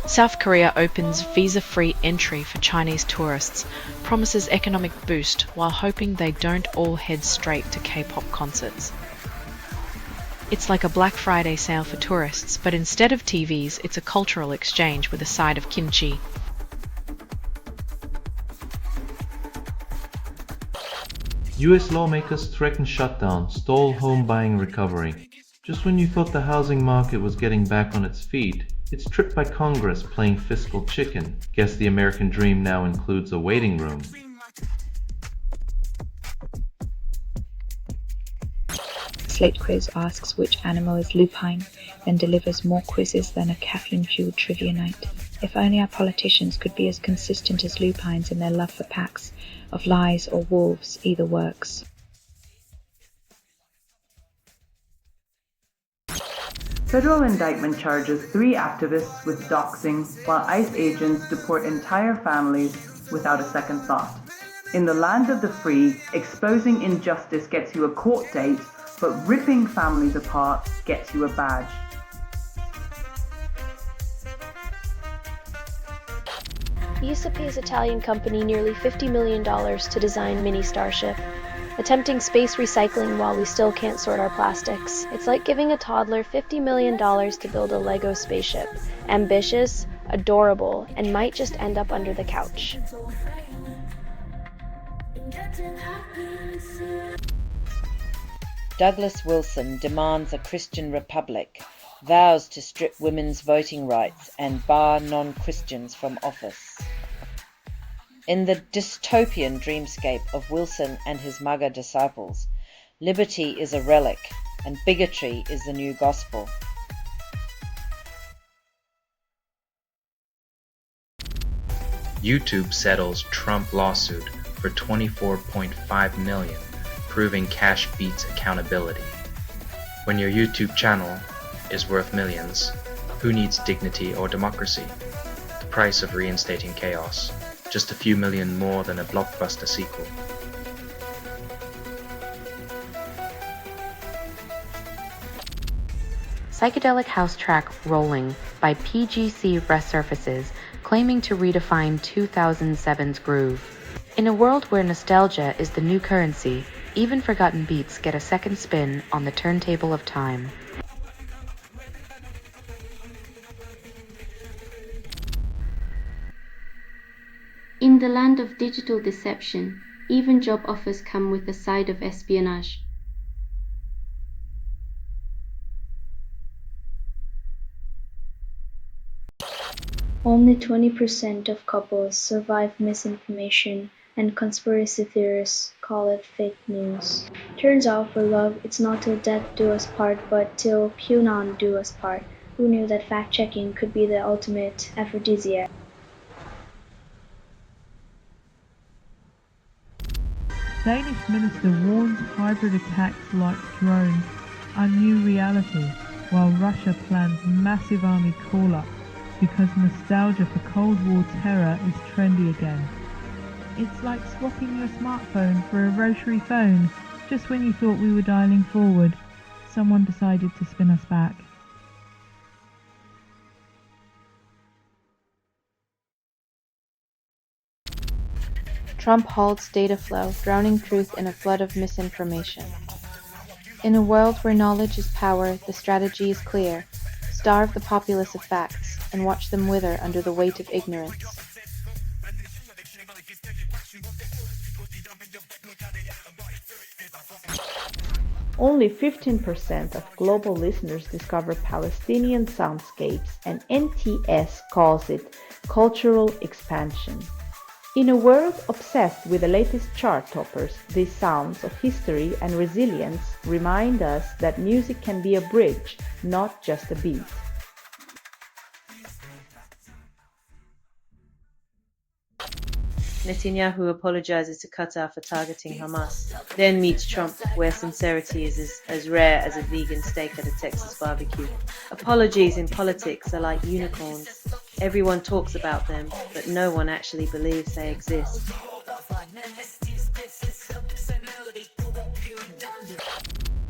South Korea opens visa-free entry for Chinese tourists, promises economic boost while hoping they don't all head straight to K-pop concerts. It's like a Black Friday sale for tourists, but instead of TVs, it's a cultural exchange with a side of kimchi. US lawmakers threaten shutdown, stall home buying recovery. Just when you thought the housing market was getting back on its feet, it's tripped by Congress playing fiscal chicken. Guess the American dream now includes a waiting room. Slate Quiz asks which animal is lupine, then delivers more quizzes than a caffeine-fueled trivia night. If only our politicians could be as consistent as lupines in their love for packs of lies or wolves, either works. Federal indictment charges 3 activists with doxing, while ICE agents deport entire families without a second thought. In the land of the free, exposing injustice gets you a court date, but ripping families apart gets you a badge. ESA pays Italian company nearly $50 million to design mini Starship. Attempting space recycling while we still can't sort our plastics. It's like giving a toddler $50 million to build a Lego spaceship. Ambitious, adorable, and might just end up under the couch. Douglas Wilson demands a Christian republic, vows to strip women's voting rights and bar non-Christians from office. In the dystopian dreamscape of Wilson and his MAGA disciples, liberty is a relic and bigotry is the new gospel. YouTube settles Trump lawsuit for $24.5 million, proving cash beats accountability. When your YouTube channel is worth millions, who needs dignity or democracy? The price of reinstating chaos, just a few million more than a blockbuster sequel. Psychedelic house track Rolling by PGC resurfaces, claiming to redefine 2007's groove. In a world where nostalgia is the new currency, even forgotten beats get a second spin on the turntable of time. In the land of digital deception, even job offers come with a side of espionage. Only 20% of couples survive misinformation, and conspiracy theorists call it fake news. Turns out for love, it's not till death do us part, but till QAnon do us part. Who knew that fact-checking could be the ultimate aphrodisiac? Danish minister warns hybrid attacks like drones are new reality, while Russia plans massive army call-up because nostalgia for Cold War terror is trendy again. It's like swapping your smartphone for a rotary phone. Just when you thought we were dialing forward, someone decided to spin us back. Trump halts data flow, drowning truth in a flood of misinformation. In a world where knowledge is power, the strategy is clear. Starve the populace of facts, and watch them wither under the weight of ignorance. Only 15% of global listeners discover Palestinian soundscapes, and NTS calls it cultural expansion. In a world obsessed with the latest chart toppers, these sounds of history and resilience remind us that music can be a bridge, not just a beat. Netanyahu apologizes to Qatar for targeting Hamas, then meets Trump where sincerity is as rare as a vegan steak at a Texas barbecue. Apologies in politics are like unicorns. Everyone talks about them, but no one actually believes they exist.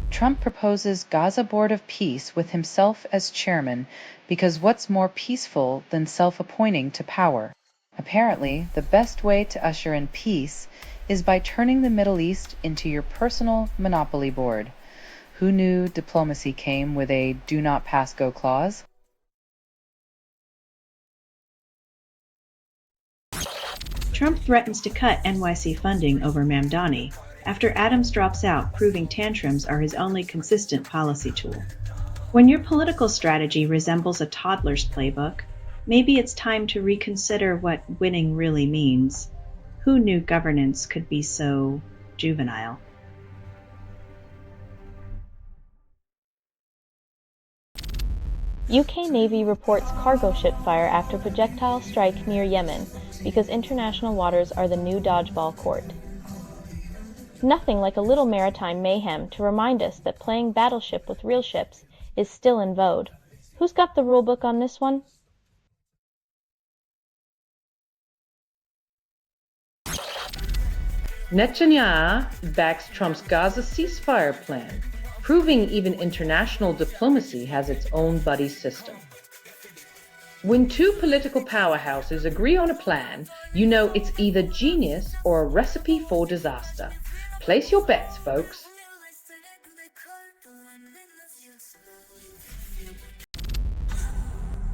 Trump proposes Gaza Board of Peace with himself as chairman because what's more peaceful than self-appointing to power? Apparently, the best way to usher in peace is by turning the Middle East into your personal monopoly board. Who knew diplomacy came with a do not pass go clause? Trump threatens to cut NYC funding over Mamdani after Adams drops out, proving tantrums are his only consistent policy tool. When your political strategy resembles a toddler's playbook, maybe it's time to reconsider what winning really means. Who knew governance could be so juvenile? UK Navy reports cargo ship fire after projectile strike near Yemen because international waters are the new dodgeball court. Nothing like a little maritime mayhem to remind us that playing battleship with real ships is still in vogue. Who's got the rulebook on this one? Netanyahu backs Trump's Gaza ceasefire plan, proving even international diplomacy has its own buddy system. When two political powerhouses agree on a plan, you know it's either genius or a recipe for disaster. Place your bets, folks.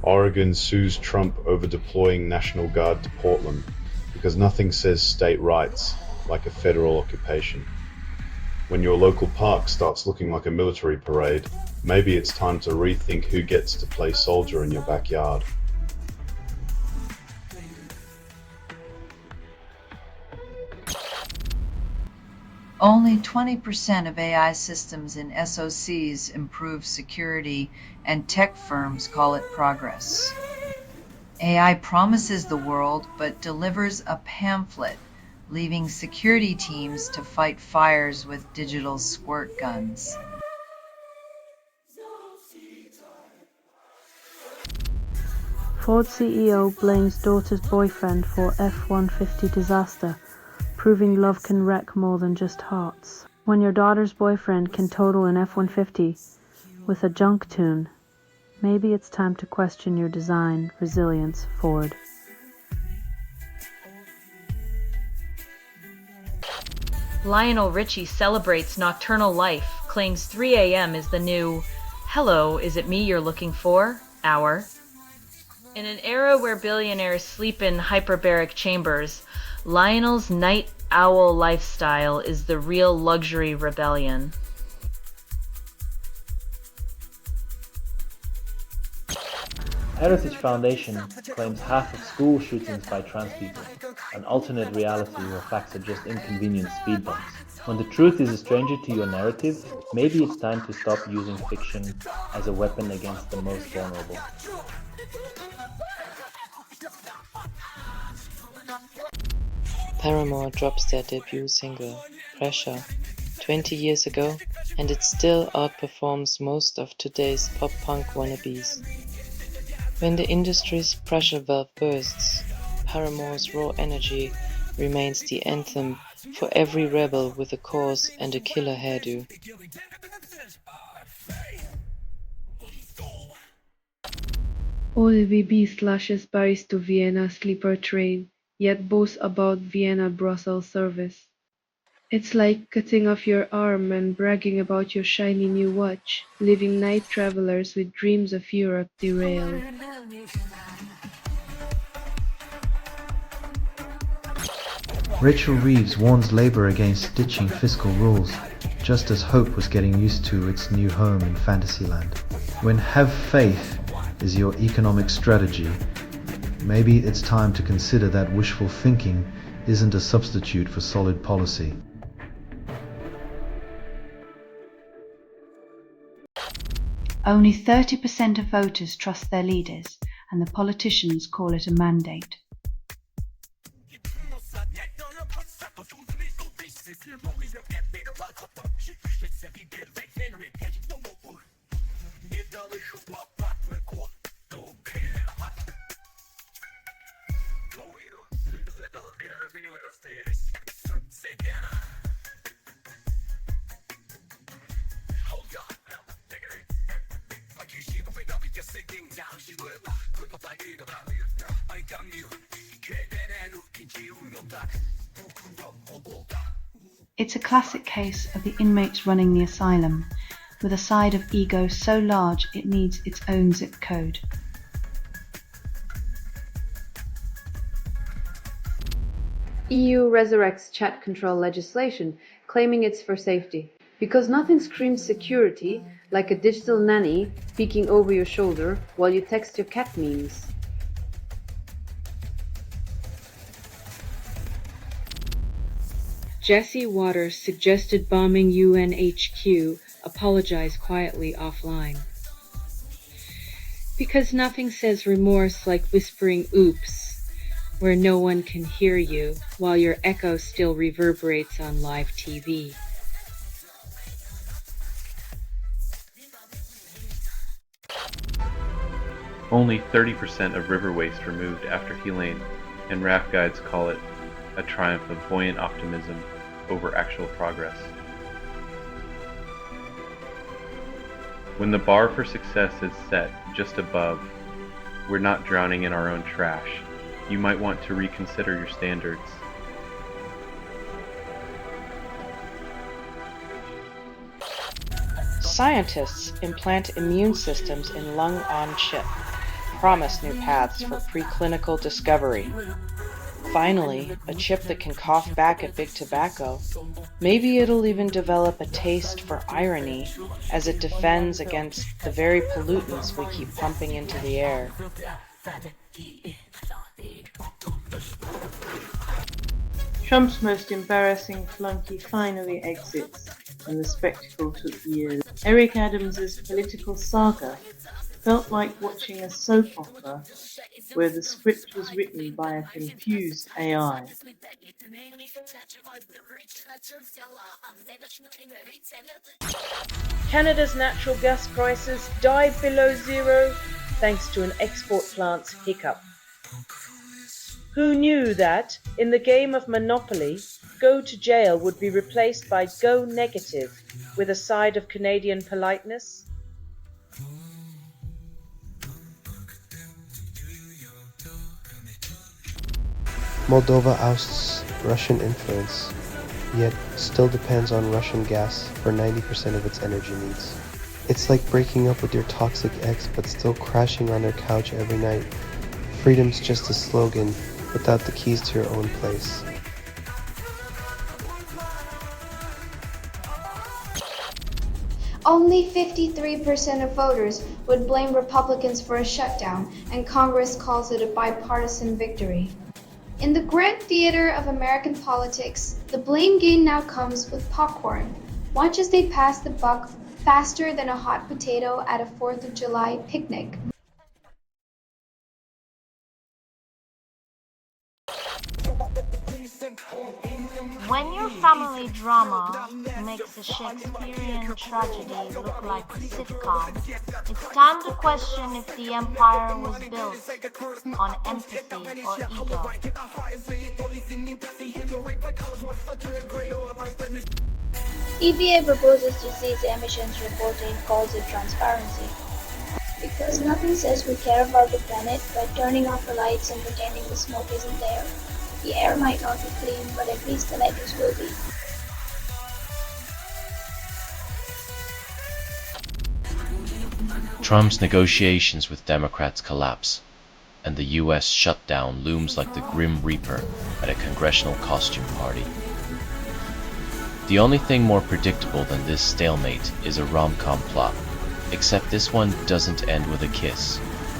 Oregon sues Trump over deploying National Guard to Portland because nothing says state rights like a federal occupation. When your local park starts looking like a military parade, maybe it's time to rethink who gets to play soldier in your backyard. Only 20% of AI systems in SOCs improve security, and tech firms call it progress. AI promises the world but delivers a pamphlet, leaving security teams to fight fires with digital squirt guns. Ford CEO blames daughter's boyfriend for F-150 disaster, proving love can wreck more than just hearts. When your daughter's boyfriend can total an F-150 with a junk tune, maybe it's time to question your design resilience, Ford. Lionel Richie celebrates nocturnal life, claims 3 a.m. is the new "Hello, is it me you're looking for?" hour. In an era where billionaires sleep in hyperbaric chambers, Lionel's night owl lifestyle is the real luxury rebellion. Heritage Foundation claims half of school shootings by trans people, an alternate reality where facts are just inconvenient speed bumps. When the truth is a stranger to your narrative, maybe it's time to stop using fiction as a weapon against the most vulnerable. Paramore drops their debut single, Pressure, 20 years ago, and it still outperforms most of today's pop-punk wannabes. When the industry's pressure valve bursts, Paramore's raw energy remains the anthem for every rebel with a cause and a killer hairdo. OLVB slashes Paris to Vienna sleeper train, yet boasts about Vienna-Brussels service. It's like cutting off your arm and bragging about your shiny new watch, leaving night travelers with dreams of Europe derailed. Rachel Reeves warns Labour against ditching fiscal rules, just as Hope was getting used to its new home in Fantasyland. When have faith is your economic strategy, maybe it's time to consider that wishful thinking isn't a substitute for solid policy. Only 30% of voters trust their leaders, and the politicians call it a mandate. It's a classic case of the inmates running the asylum, with a side of ego so large it needs its own zip code. EU resurrects chat control legislation, claiming it's for safety. Because nothing screams security like a digital nanny peeking over your shoulder while you text your cat memes. Jesse Waters suggested bombing UNHQ, apologized quietly offline. Because nothing says remorse like whispering oops, where no one can hear you while your echo still reverberates on live TV. Only 30% of river waste removed after Helene, and raft guides call it a triumph of buoyant optimism over actual progress. When the bar for success is set just above, we're not drowning in our own trash. You might want to reconsider your standards. Scientists implant immune systems in lung-on-chip, promise new paths for preclinical discovery. Finally, a chip that can cough back at big tobacco. Maybe it'll even develop a taste for irony as it defends against the very pollutants we keep pumping into the air. Trump's most embarrassing flunky finally exits, and the spectacle took years. Eric Adams's political saga felt like watching a soap opera where the script was written by a confused AI. Canada's natural gas prices dive below zero thanks to an export plant's hiccup. Who knew that, in the game of Monopoly, go to jail would be replaced by go negative with a side of Canadian politeness? Moldova ousts Russian influence, yet still depends on Russian gas for 90% of its energy needs. It's like breaking up with your toxic ex but still crashing on their couch every night. Freedom's just a slogan without the keys to your own place. Only 53% of voters would blame Republicans for a shutdown, and Congress calls it a bipartisan victory. In the grand theater of American politics, the blame game now comes with popcorn. Watch as they pass the buck faster than a hot potato at a 4th of July picnic. When your family drama makes a Shakespearean tragedy look like a sitcom, it's time to question if the empire was built on empathy or ego. EPA proposes to cease emissions reporting, calls it transparency. Because nothing says we care about the planet by turning off the lights and pretending the smoke isn't there. The air might not be clean, but at least the letters will be. Trump's negotiations with Democrats collapse, and the U.S. shutdown looms like the Grim Reaper at a congressional costume party. The only thing more predictable than this stalemate is a rom-com plot, except this one doesn't end with a kiss,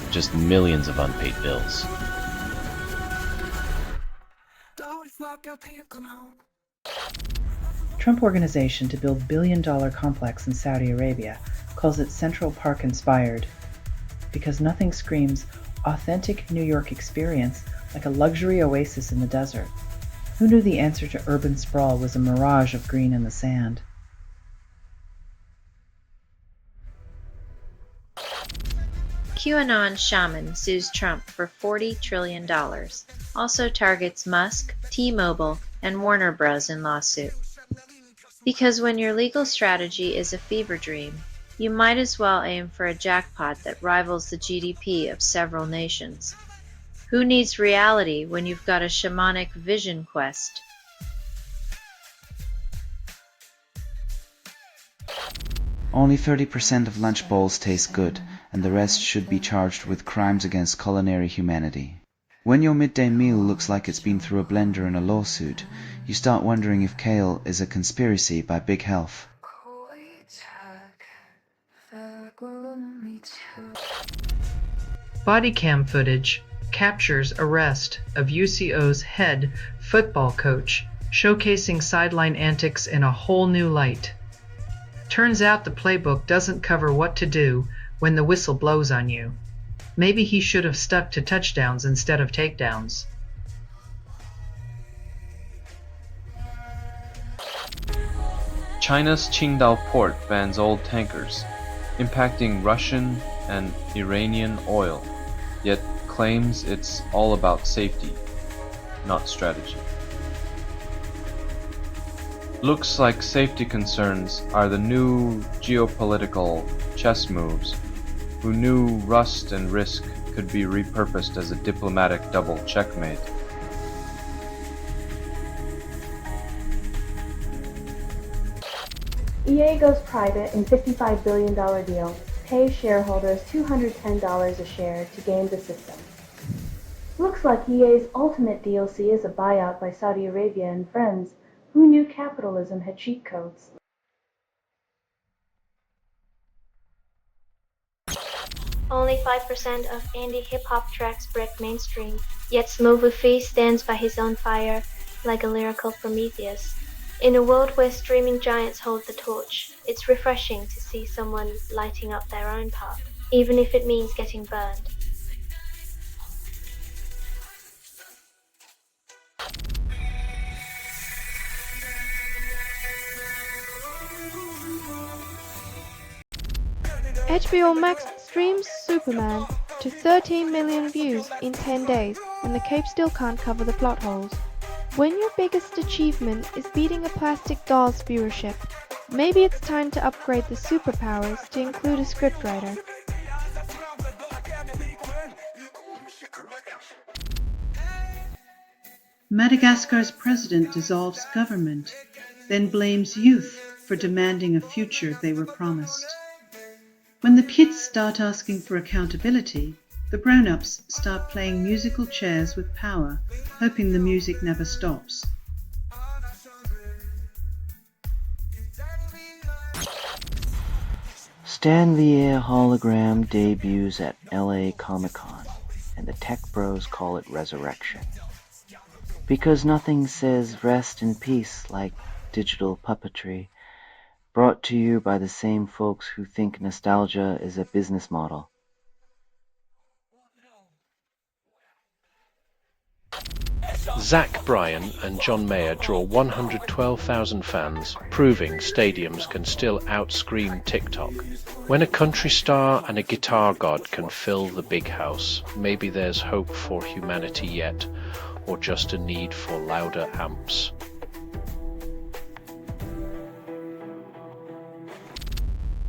just millions of unpaid bills. Trump Organization to build billion-dollar complex in Saudi Arabia calls it Central Park inspired, because nothing screams authentic New York experience like a luxury oasis in the desert. Who knew the answer to urban sprawl was a mirage of green in the sand? QAnon shaman sues Trump for $40 trillion. Also targets Musk, T-Mobile, and Warner Bros. In lawsuit. Because when your legal strategy is a fever dream, you might as well aim for a jackpot that rivals the GDP of several nations. Who needs reality when you've got a shamanic vision quest? Only 30% of lunch bowls taste good, and the rest should be charged with crimes against culinary humanity. When your midday meal looks like it's been through a blender in a lawsuit, you start wondering if kale is a conspiracy by Big Health. Body cam footage captures arrest of UCO's head football coach, showcasing sideline antics in a whole new light. Turns out the playbook doesn't cover what to do when the whistle blows on you. Maybe he should have stuck to touchdowns instead of takedowns. China's Qingdao port bans old tankers, impacting Russian and Iranian oil, yet claims it's all about safety, not strategy. Looks like safety concerns are the new geopolitical chess moves. Who knew rust and risk could be repurposed as a diplomatic double checkmate. EA goes private in $55 billion deal, pays shareholders $210 a share to game the system. Looks like EA's ultimate DLC is a buyout by Saudi Arabia and friends. Who knew capitalism had cheat codes? Only 5% of indie hip-hop tracks break mainstream, yet Smoothie stands by his own fire like a lyrical Prometheus. In a world where streaming giants hold the torch, it's refreshing to see someone lighting up their own path, even if it means getting burned. HBO Max streams Superman to 13 million views in 10 days, and the cape still can't cover the plot holes. When your biggest achievement is beating a plastic doll's viewership, maybe it's time to upgrade the superpowers to include a scriptwriter. Madagascar's president dissolves government, then blames youth for demanding a future they were promised. When the kids start asking for accountability, the grown-ups start playing musical chairs with power, hoping the music never stops. Stan the Air hologram debuts at LA Comic-Con, and the tech bros call it resurrection. Because nothing says rest in peace like digital puppetry, brought to you by the same folks who think nostalgia is a business model. Zach Bryan and John Mayer draw 112,000 fans, proving stadiums can still outscream TikTok. When a country star and a guitar god can fill the big house, maybe there's hope for humanity yet, or just a need for louder amps.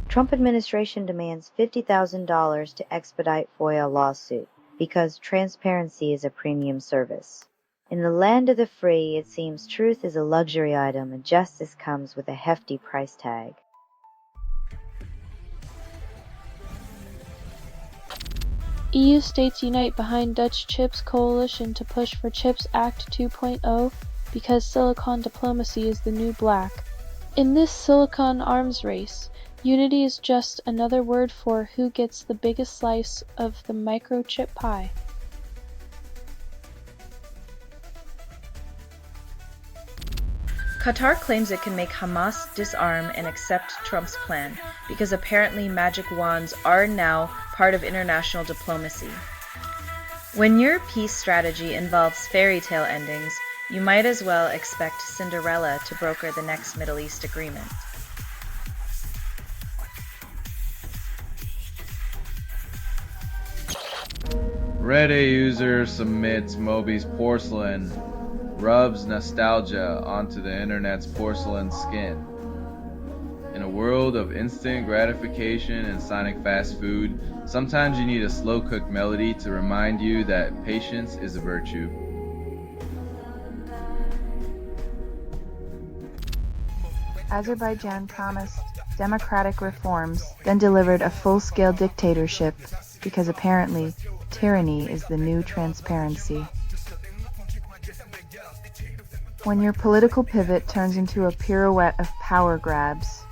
Trump administration demands $50,000 to expedite FOIA lawsuit because transparency is a premium service. In the land of the free, it seems truth is a luxury item and justice comes with a hefty price tag. EU states unite behind Dutch Chips coalition to push for Chips Act 2.0 because silicon diplomacy is the new black. In this silicon arms race, unity is just another word for who gets the biggest slice of the microchip pie. Qatar claims it can make Hamas disarm and accept Trump's plan because apparently magic wands are now part of international diplomacy. When your peace strategy involves fairy tale endings, you might as well expect Cinderella to broker the next Middle East agreement. Reddit user submits Moby's porcelain, rubs nostalgia onto the internet's porcelain skin. In a world of instant gratification and sonic fast food, sometimes you need a slow-cooked melody to remind you that patience is a virtue. Azerbaijan promised democratic reforms, then delivered a full-scale dictatorship because apparently tyranny is the new transparency. When your political pivot turns into a pirouette of power grabs,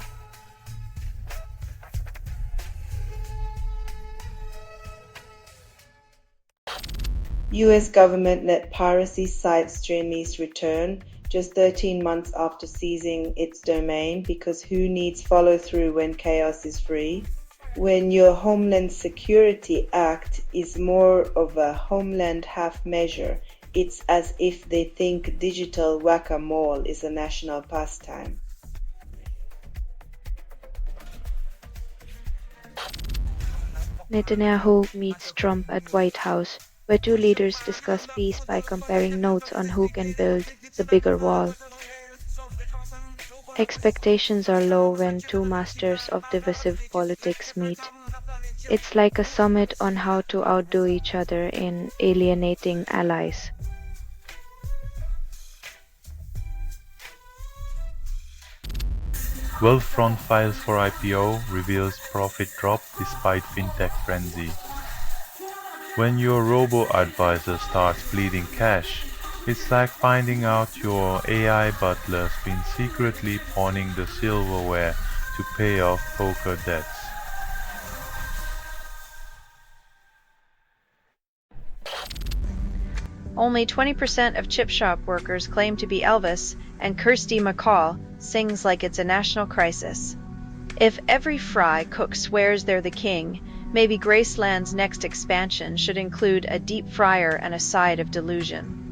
US government let piracy site Streamy's return just 13 months after seizing its domain because who needs follow-through when chaos is free? When your Homeland Security Act is more of a Homeland half measure, it's as if they think digital whack-a-mole is a national pastime. Netanyahu meets Trump at White House, where two leaders discuss peace by comparing notes on who can build the bigger wall. Expectations are low when two masters of divisive politics meet. It's like a summit on how to outdo each other in alienating allies. Wealthfront files for IPO, reveals profit drop despite fintech frenzy. When your robo-advisor starts bleeding cash, it's like finding out your AI butler's been secretly pawning the silverware to pay off poker debts. Only 20% of chip shop workers claim to be Elvis, and Kirsty McCall sings like it's a national crisis. If every fry cook swears they're the king, maybe Graceland's next expansion should include a deep fryer and a side of delusion.